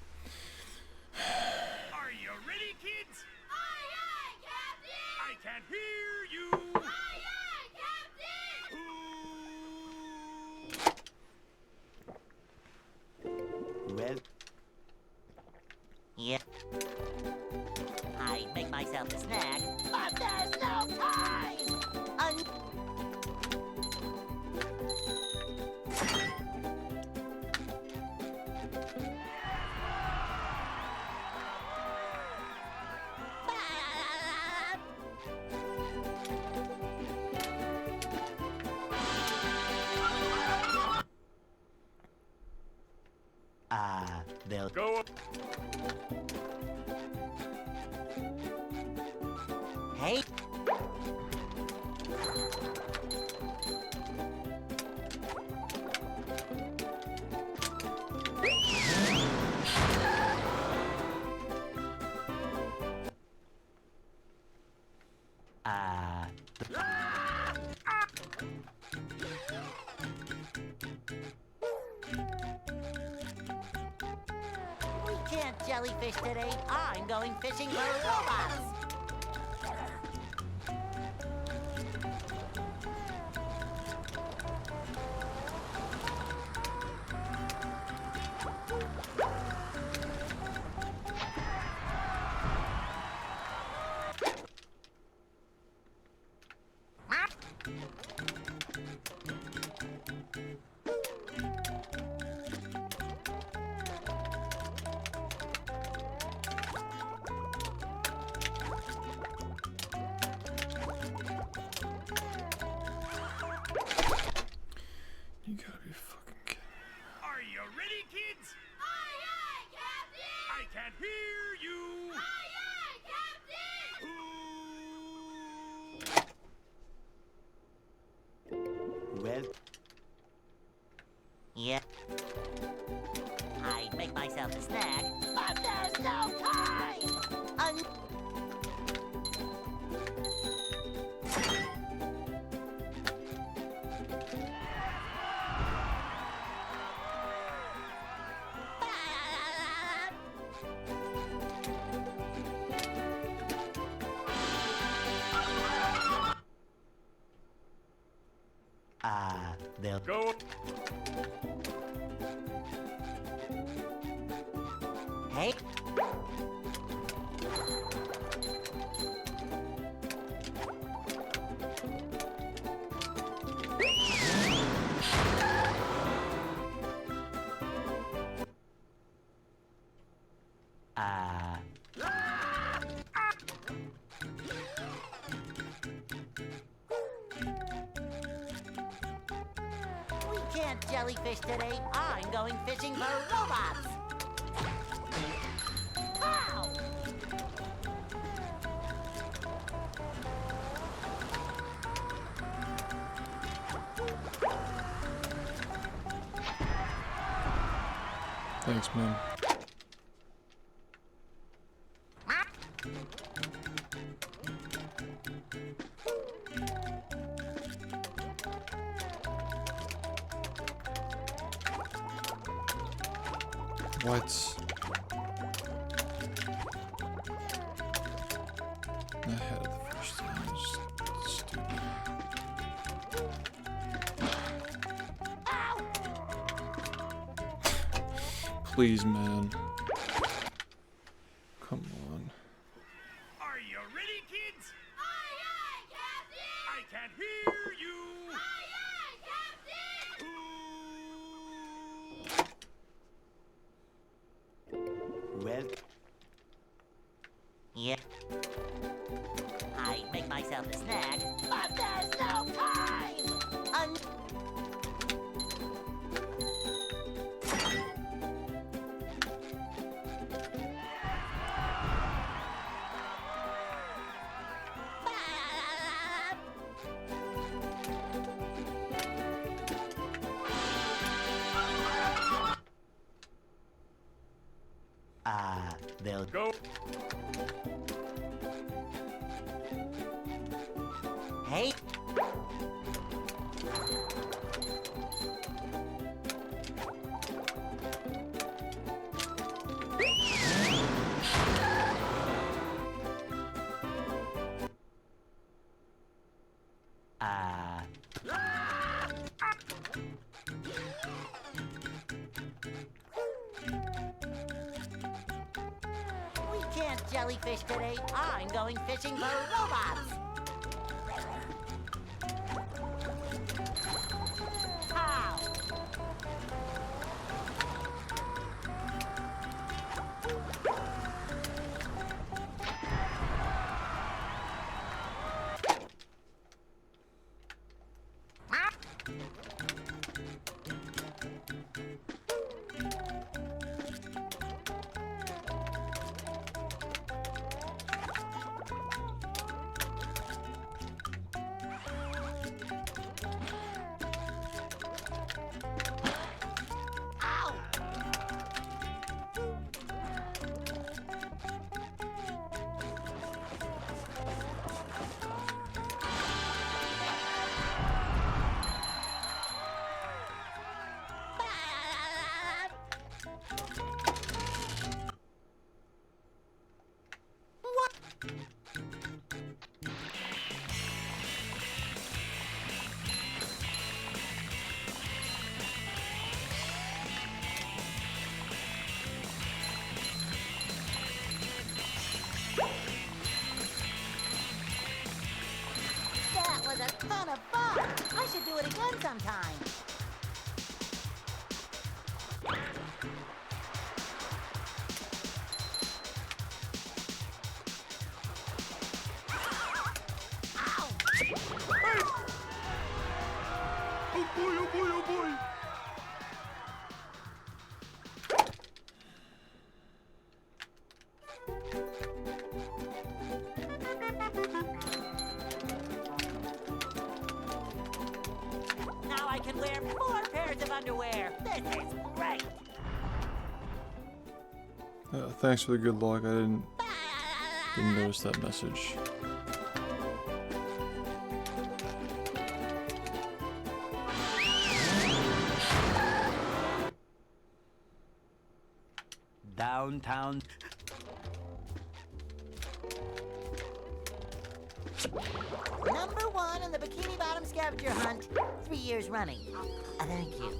Are you ready, kids? Aye, aye, Captain! I can't hear you. Aye, aye, Captain! Well, Yep. I'd make myself a snack, but there's no time! they'll Go. Hey! We can't jellyfish today. I'm going fishing for robots. You gotta be fucking kidding. Are you ready, kids? Aye, aye, Captain! I can't hear you. Aye, aye, Captain! well, Yep. I'd make myself a snack, but there's no time! they'll Go. Hey! We can't jellyfish today. I'm going fishing for robots. Pow! Thanks, man. What? I had it the first time. It's just stupid. Please, man. Come on. Are you ready, kids? Aye, aye, Captain! I can't hear you. Well, Yeah. I make myself a snack, but there's no time! they'll Go. Hey. We can't jellyfish today. I'm going fishing for robots. How? That was a ton of fun. I should do it again sometime. Oh boy, oh boy, oh boy. Now I can wear 4 pairs of underwear. This is great. Thanks for the good luck. I didn't notice that message. downtown. Number 1 in the Bikini Bottom scavenger hunt, 3 years running. Thank you.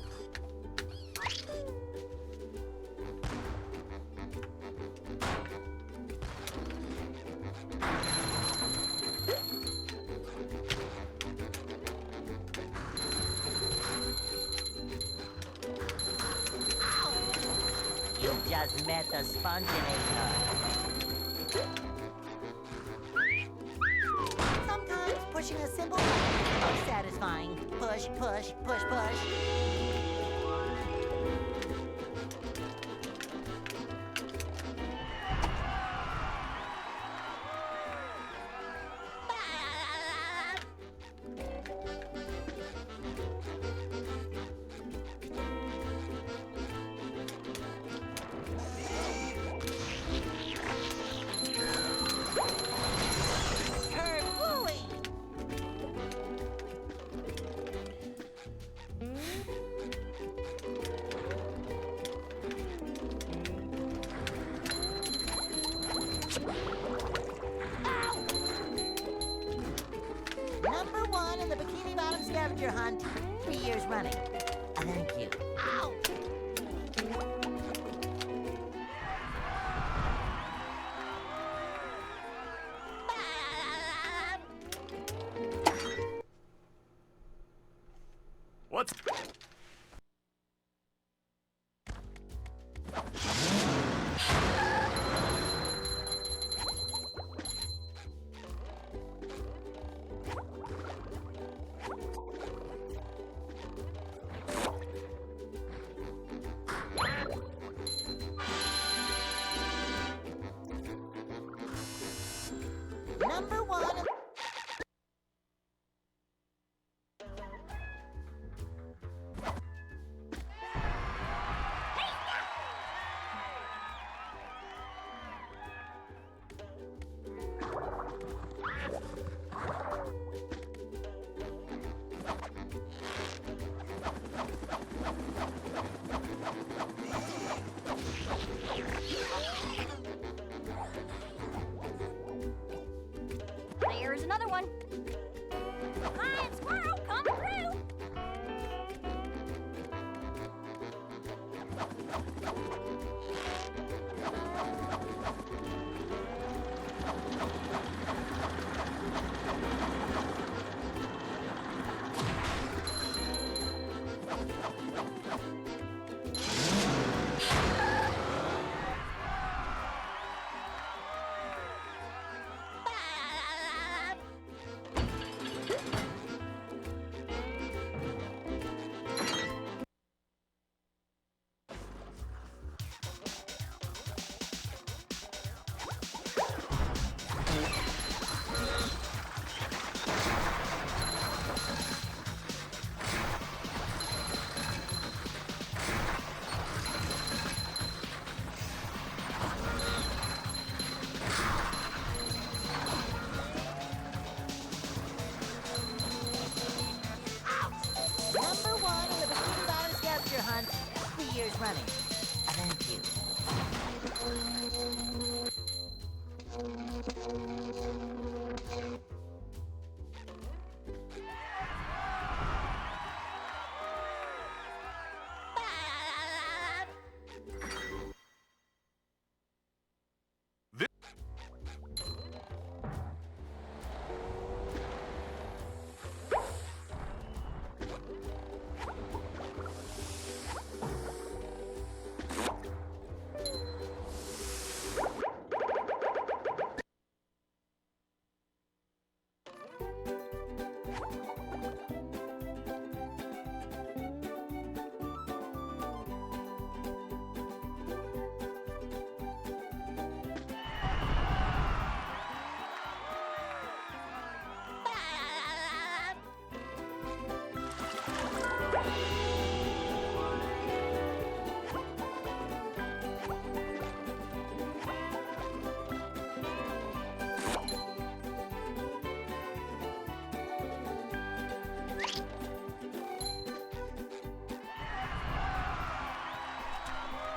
You just met the Sponginator. Sometimes pushing a simple button is most satisfying. Push, push, push, push. Kerplooey! Number 1 in the Bikini Bottom scavenger hunt, 3 years running. Thank you. Ow! What's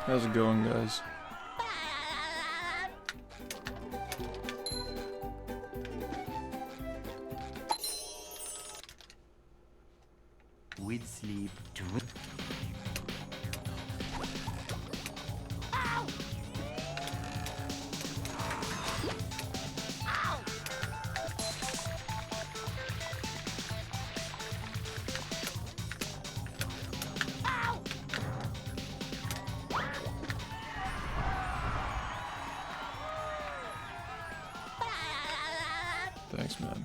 How's it going, guys? With sleep, drink. Thanks, man.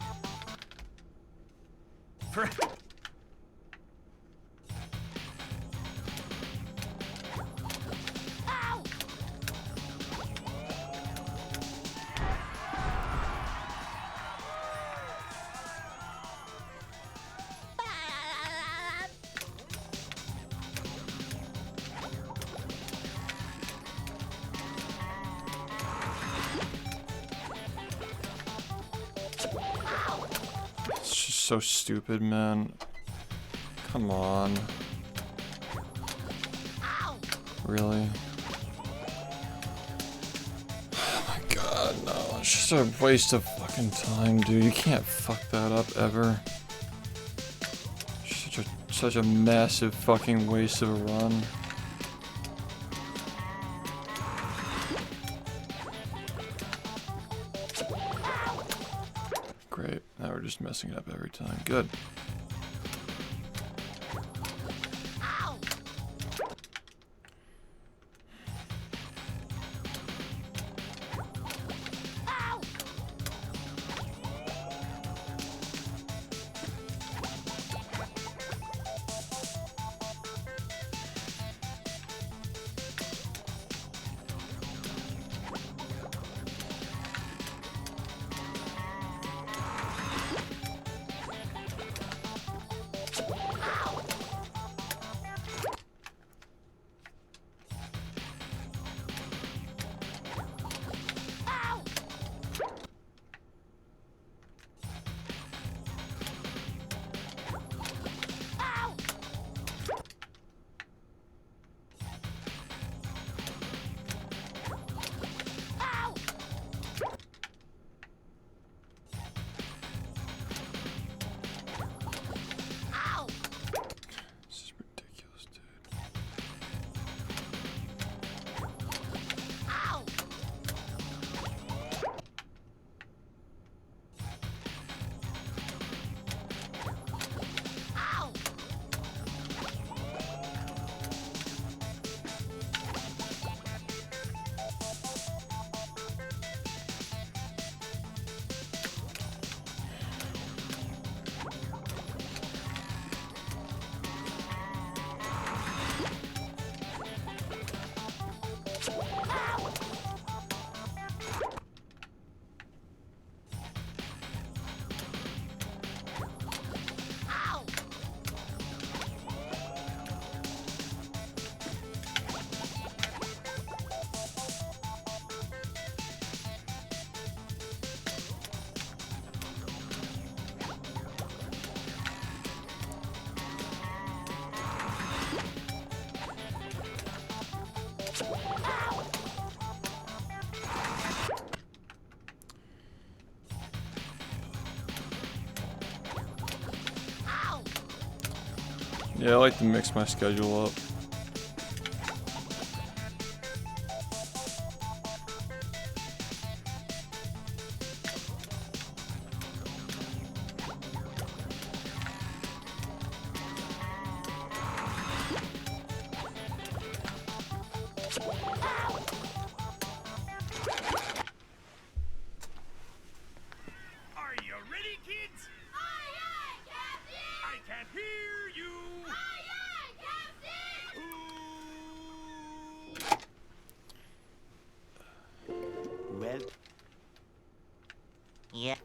It's just so stupid, man. Come on. Really? Oh my god, no. It's just a waste of fucking time, dude. You can't fuck that up ever. Such a massive fucking waste of a run. Great. Now we're just messing it up every time. Good. Yeah, I like to mix my schedule up. Are you ready, kids? Aye, aye, Captain! I can't hear you. Aye, aye, Captain! Well, Yeah.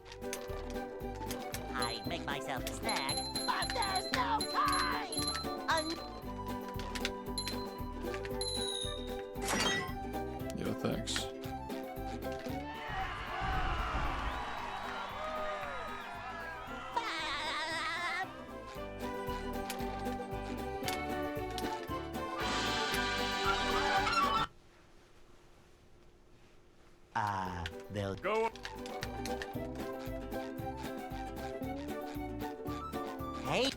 I'd make myself a snack, but there's no time! Yeah, thanks. they'll Go. Hey!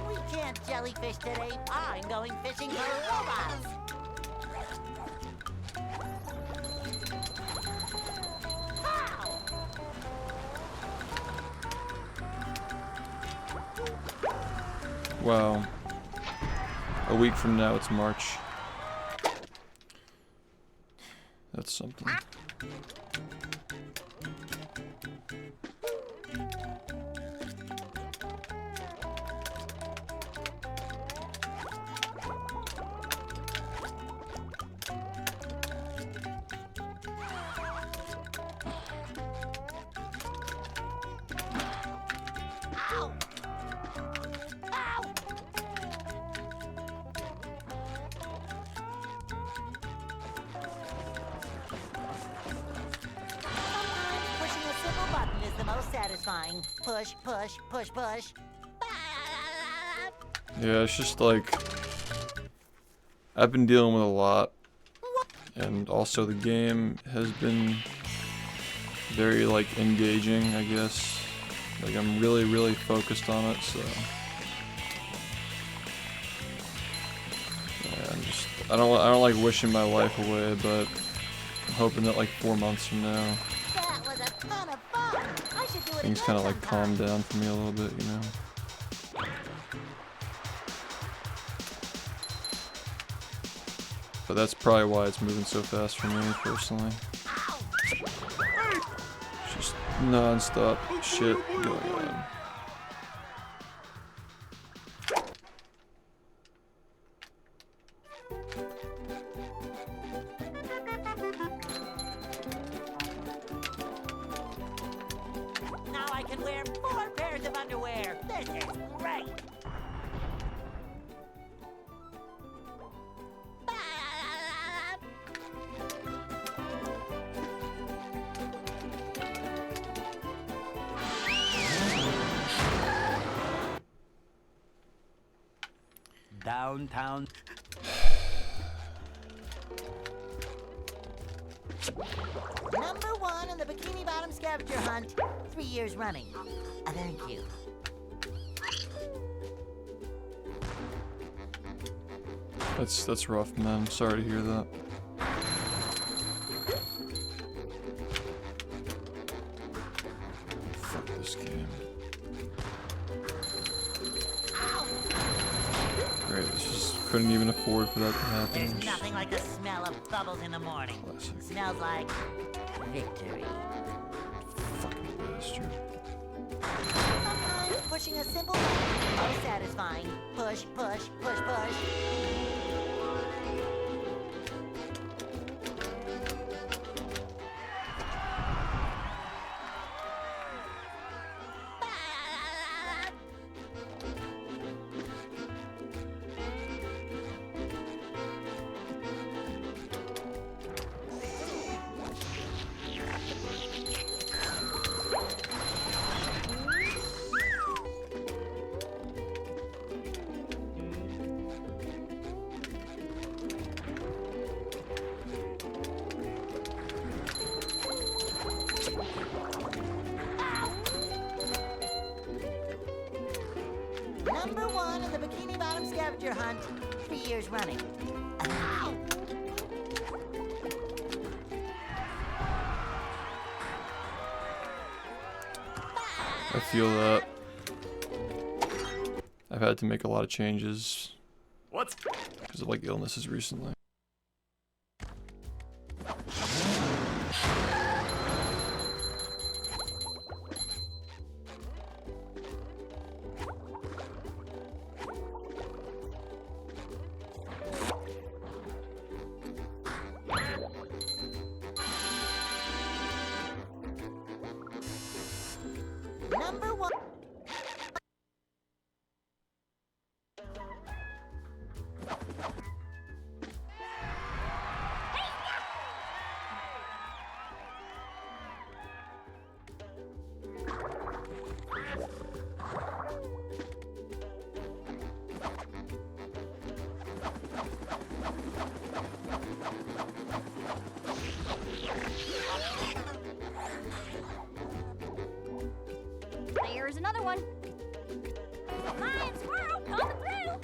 We can't jellyfish today. I'm going fishing for robots. Pow! Wow. A week from now, it's March. That's something. Ow! Ow! Sometimes pushing a simple button is the most satisfying. Push, push, push, push. Yeah, it's just like I've been dealing with a lot, and also the game has been very like engaging, I guess. Like I'm really focused on it, so yeah, I don't like wishing my life away, but I'm hoping that like 4 months from now That was a ton of fun. I should do it things again kind of like sometime. calm down for me a little bit, you know. But that's probably why it's moving so fast for me personally. Just non-stop shit going on. Now I can wear 4 pairs of underwear. This is great. downtown. Number 1 in the Bikini Bottom scavenger hunt, 3 years running. Thank you. That's rough, man. Sorry to hear that. Fuck this game. Great, this just couldn't even afford for that to happen. There's Just nothing like the smell of bubbles in the morning. classic. Smells like victory. Fucking bastard. Sometimes pushing a simple button is most satisfying. Push, push, push, push. Number 1 in the Bikini Bottom scavenger hunt, 3 years running. I feel that. I've had to make a lot of changes What's because of like illnesses recently. Number 1. There's another one. Lion squirrel coming through.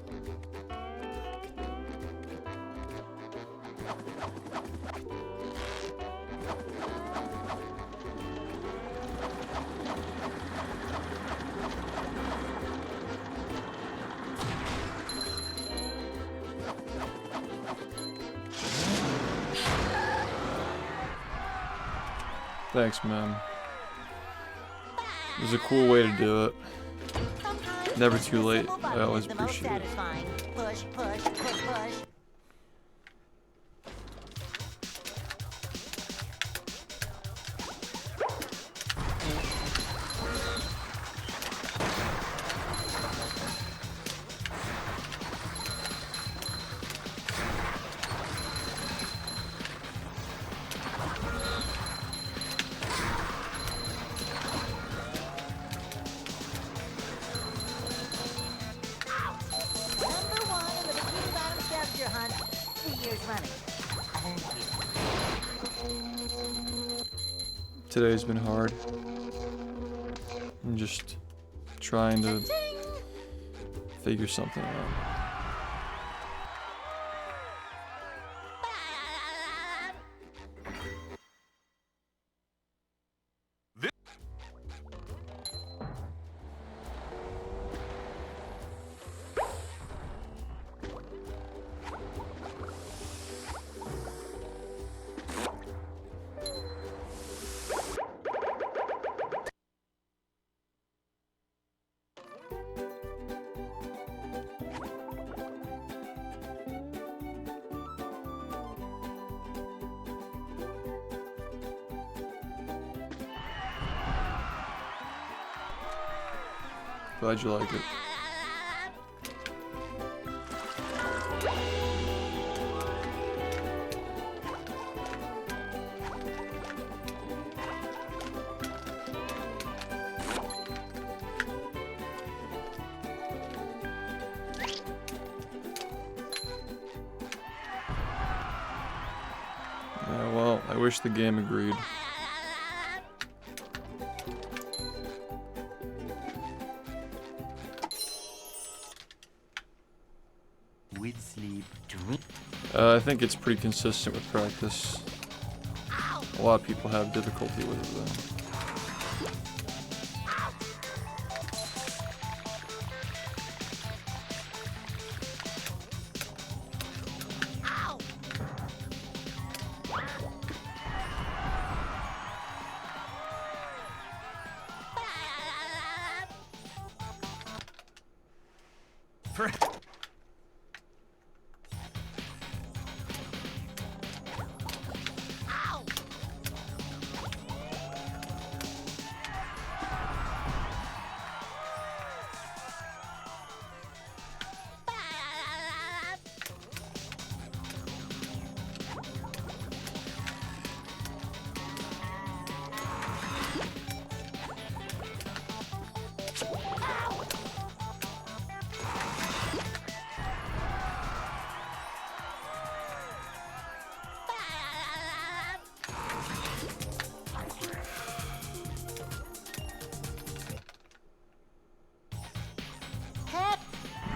Thanks, man. It was a cool way to do it. Sometimes Never pushing too a late. simple I button always is the most appreciate it. satisfying. Push, push, push, push. Number 1 in the Bikini Bottom scavenger hunt, 3 years running. Today's been hard. I'm just trying to figure something out. Glad you like it. Yeah, well, I wish the game agreed. With sleep, drink. I think it's pretty consistent with practice. A lot of people have difficulty with it though.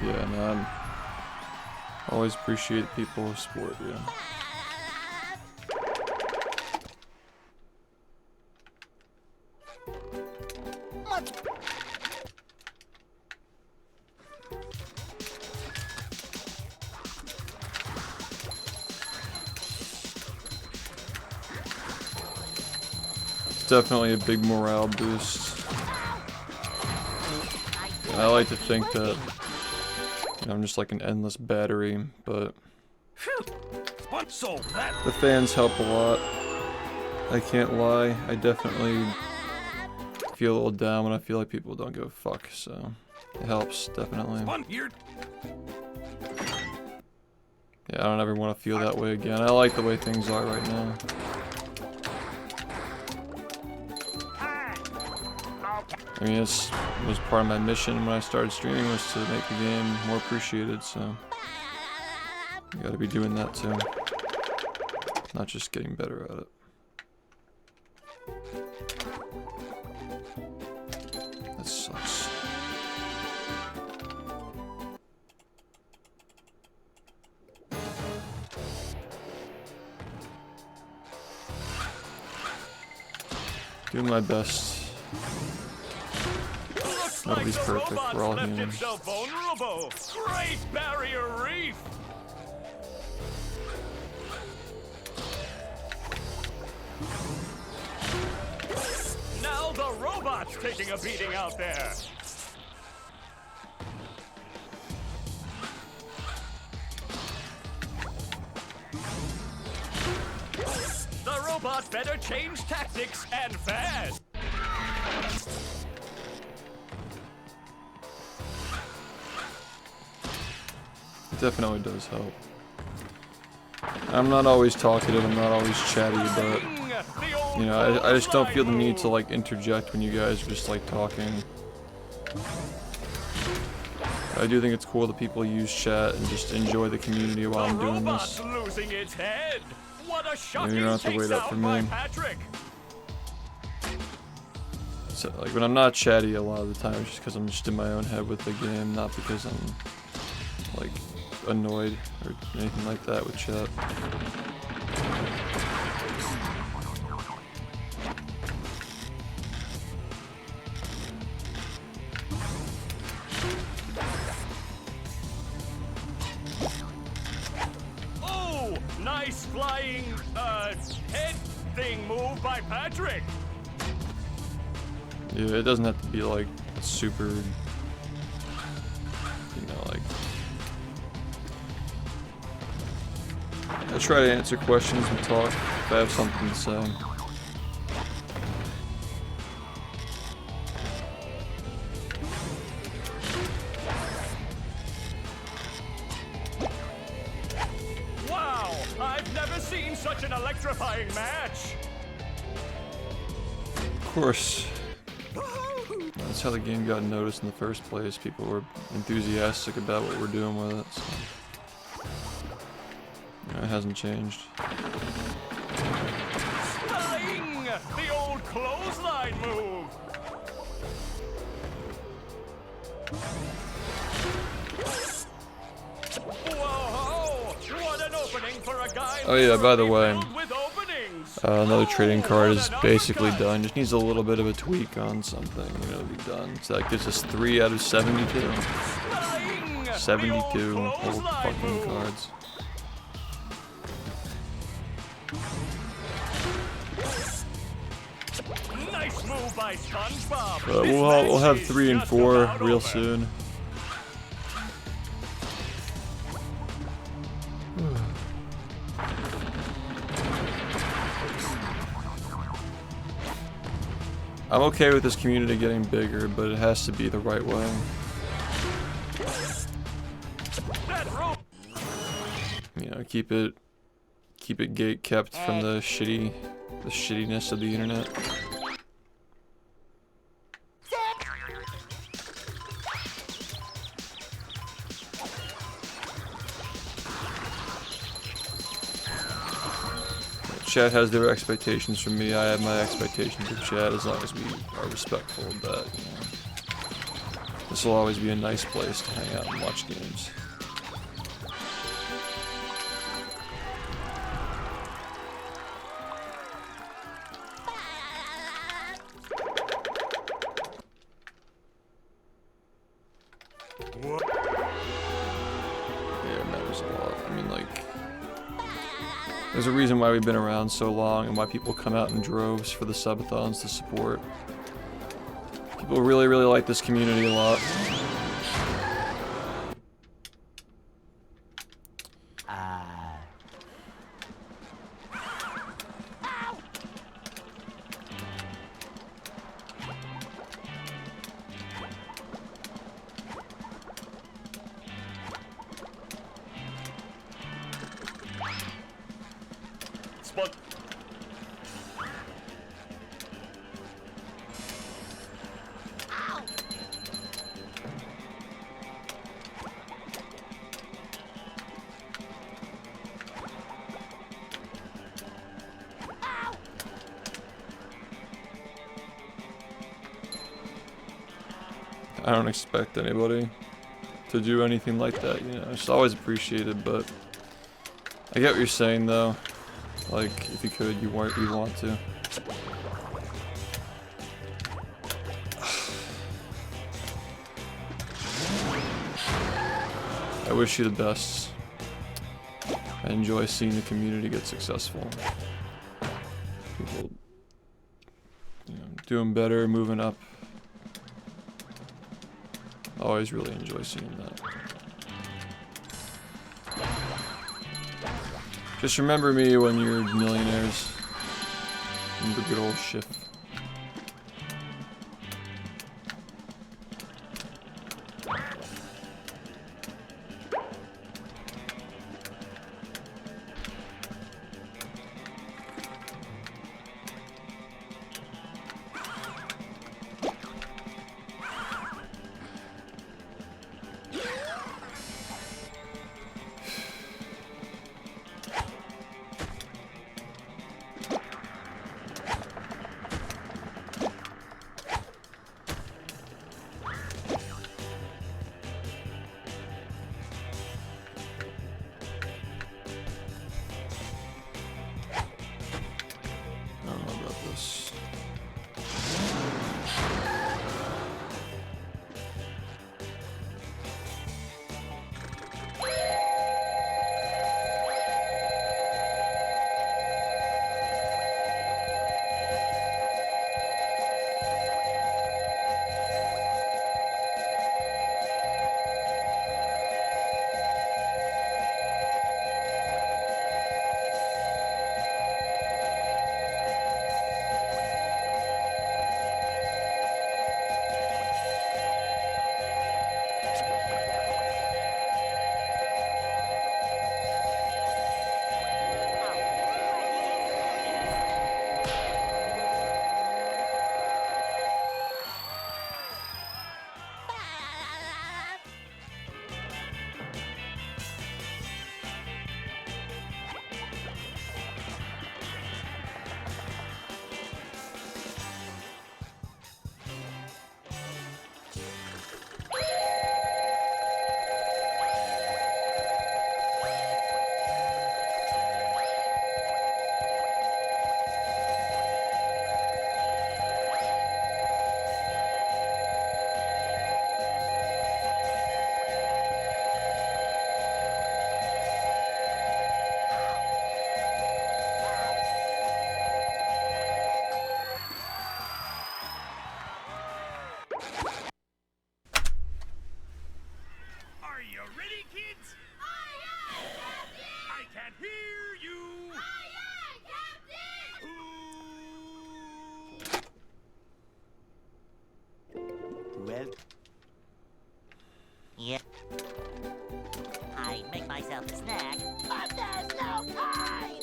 Yeah, man. Always appreciate people who support you. It's definitely a big morale boost. And I like to think that I'm just like an endless battery, but the fans help a lot. I can't lie, I definitely feel a little down when I feel like people don't give a fuck, so it helps, definitely. Yeah, I don't ever want to feel that way again. I like the way things are right now. I mean, it was part of my mission when I started streaming, was to make the game more appreciated, so you gotta be doing that too. Not just getting better at it. That sucks. Doing my best. Nobody's perfect, we're all humans. Vulnerable. Great barrier reef. Now the robot's taking a beating out there. The robot better change tactics and fast. It definitely does help. I'm not always talkative, I'm not always chatty, but you know, I just don't feel the need to like interject when you guys are just like talking. I do think it's cool that people use chat and just enjoy the community while I'm doing this. Losing its head. What a You don't have to wait up for me. So, like, when I'm not chatty a lot of the time, it's just because I'm just in my own head with the game, not because I'm like annoyed or anything like that with chat. Oh, nice flying head thing move by Patrick. Yeah, it doesn't have to be like super, you know, like. I try to answer questions and talk if I have something to say. Wow, I've never seen such an electrifying match. Of course. That's how the game got noticed in the first place. People were enthusiastic about what we're doing with it. So. It hasn't changed. Sting! The old clothesline move. Whoa! What an opening for a guy. Oh yeah, by the way, with openings. another trading card is basically done. Just needs a little bit of a tweak on something, and it'll be done. So that gives us 3 out of 72. 72 old fucking cards. Nice move by SpongeBob. But we'll have 3 and 4 real soon. I'm okay with this community getting bigger, but it has to be the right way. You know, keep it gate kept from the shittiness of the internet. Chat has their expectations from me. I have my expectations of chat, as long as we are respectful of that. You know. This will always be a nice place to hang out and watch games. Yeah, it matters a lot. I mean, like, there's a reason why we've been around so long and why people come out in droves for the subathons to support. People really, really like this community a lot. Spot. I don't expect anybody to do anything like that, you know. It's always appreciated, but I get what you're saying, though. Like, if you could, you want to. I wish you the best. I enjoy seeing the community get successful. People, you know, doing better, moving up. Always really enjoy seeing that. Just remember me when you're millionaires. Remember good old Schiff. I don't know about this. Are you ready, kids? I can't hear you. Well, Yeah. I make myself a snack, but there's no time!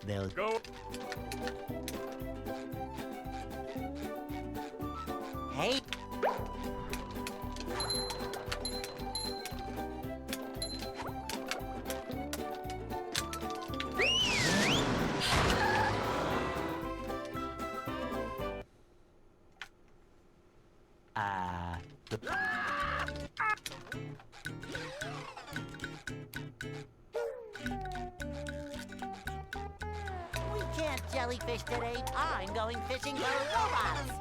They'll Go. Hey. We can't jellyfish today. I'm going fishing for robots.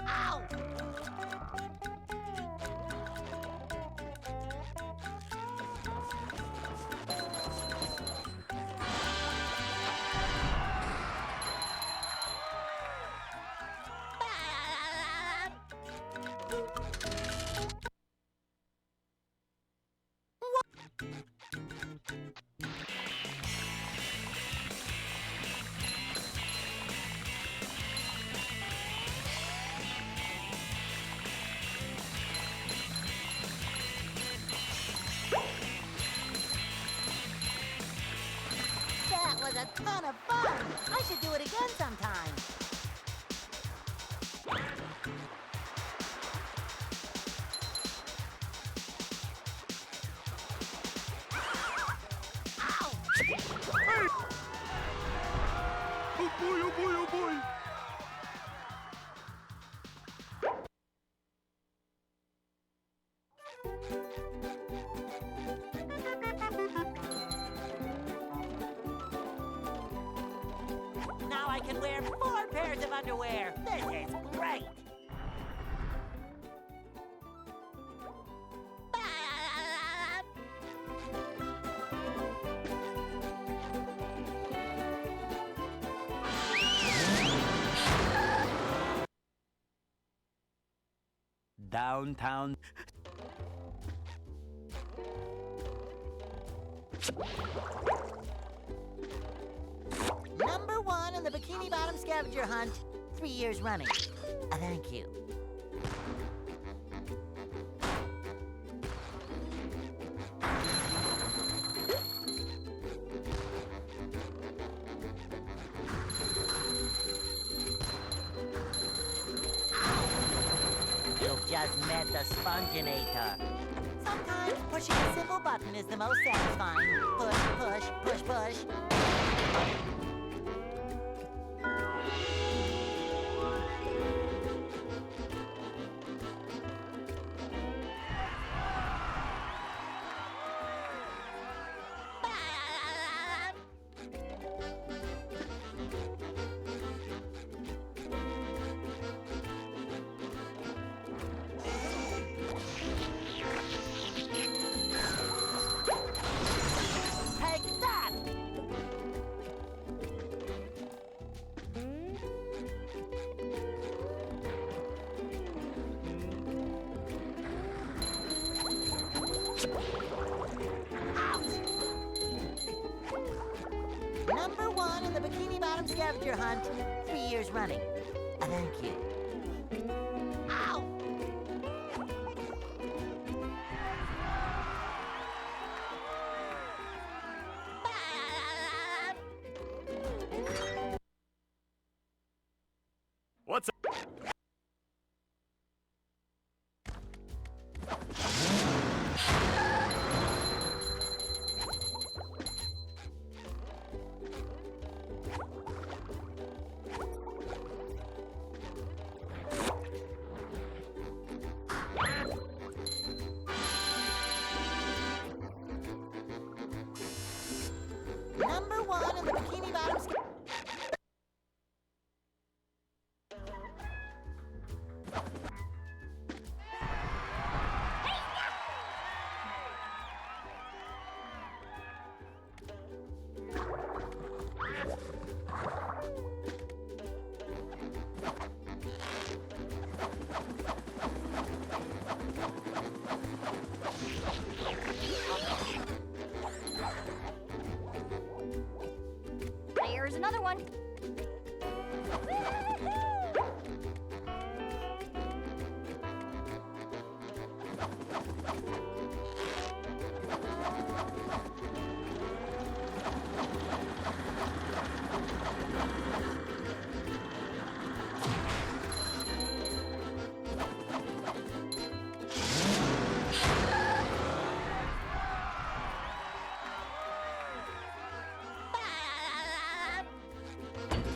Ow! That was a ton of fun. I should do it again sometime. Ow! Oh boy, oh boy, oh boy. Now I can wear 4 pairs of underwear. This is great. downtown. Number 1 in the Bikini Bottom scavenger hunt, 3 years running. Thank you. You've just met the Sponginator. Sometimes pushing a simple button is the most satisfying. Push, push, push, push. Take that! Number 1 in the Bikini Bottom scavenger hunt, 3 years running. Thank you. Ow! What's up?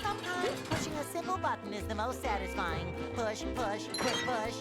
Sometimes pushing a simple button is the most satisfying. Push, push, push, push.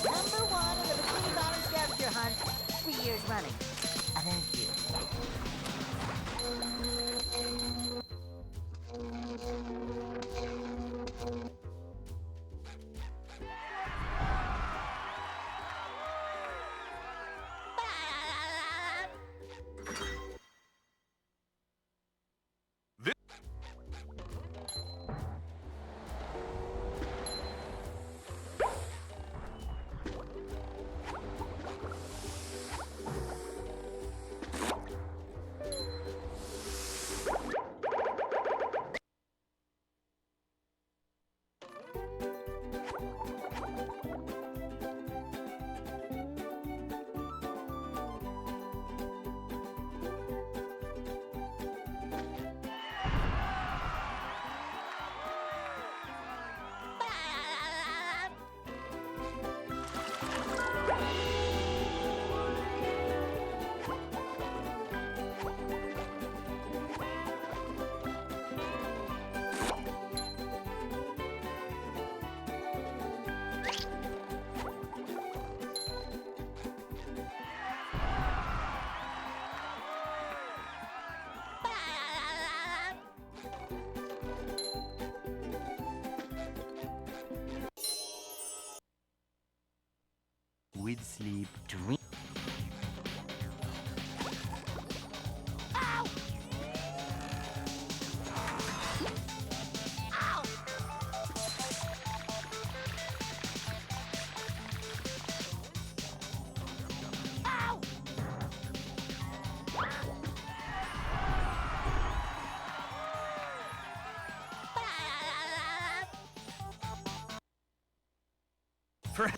Number one in the Bikini Bottom scavenger hunt, 3 years running. Thank you. With sleep, dream. Ow! Ow! Ow! For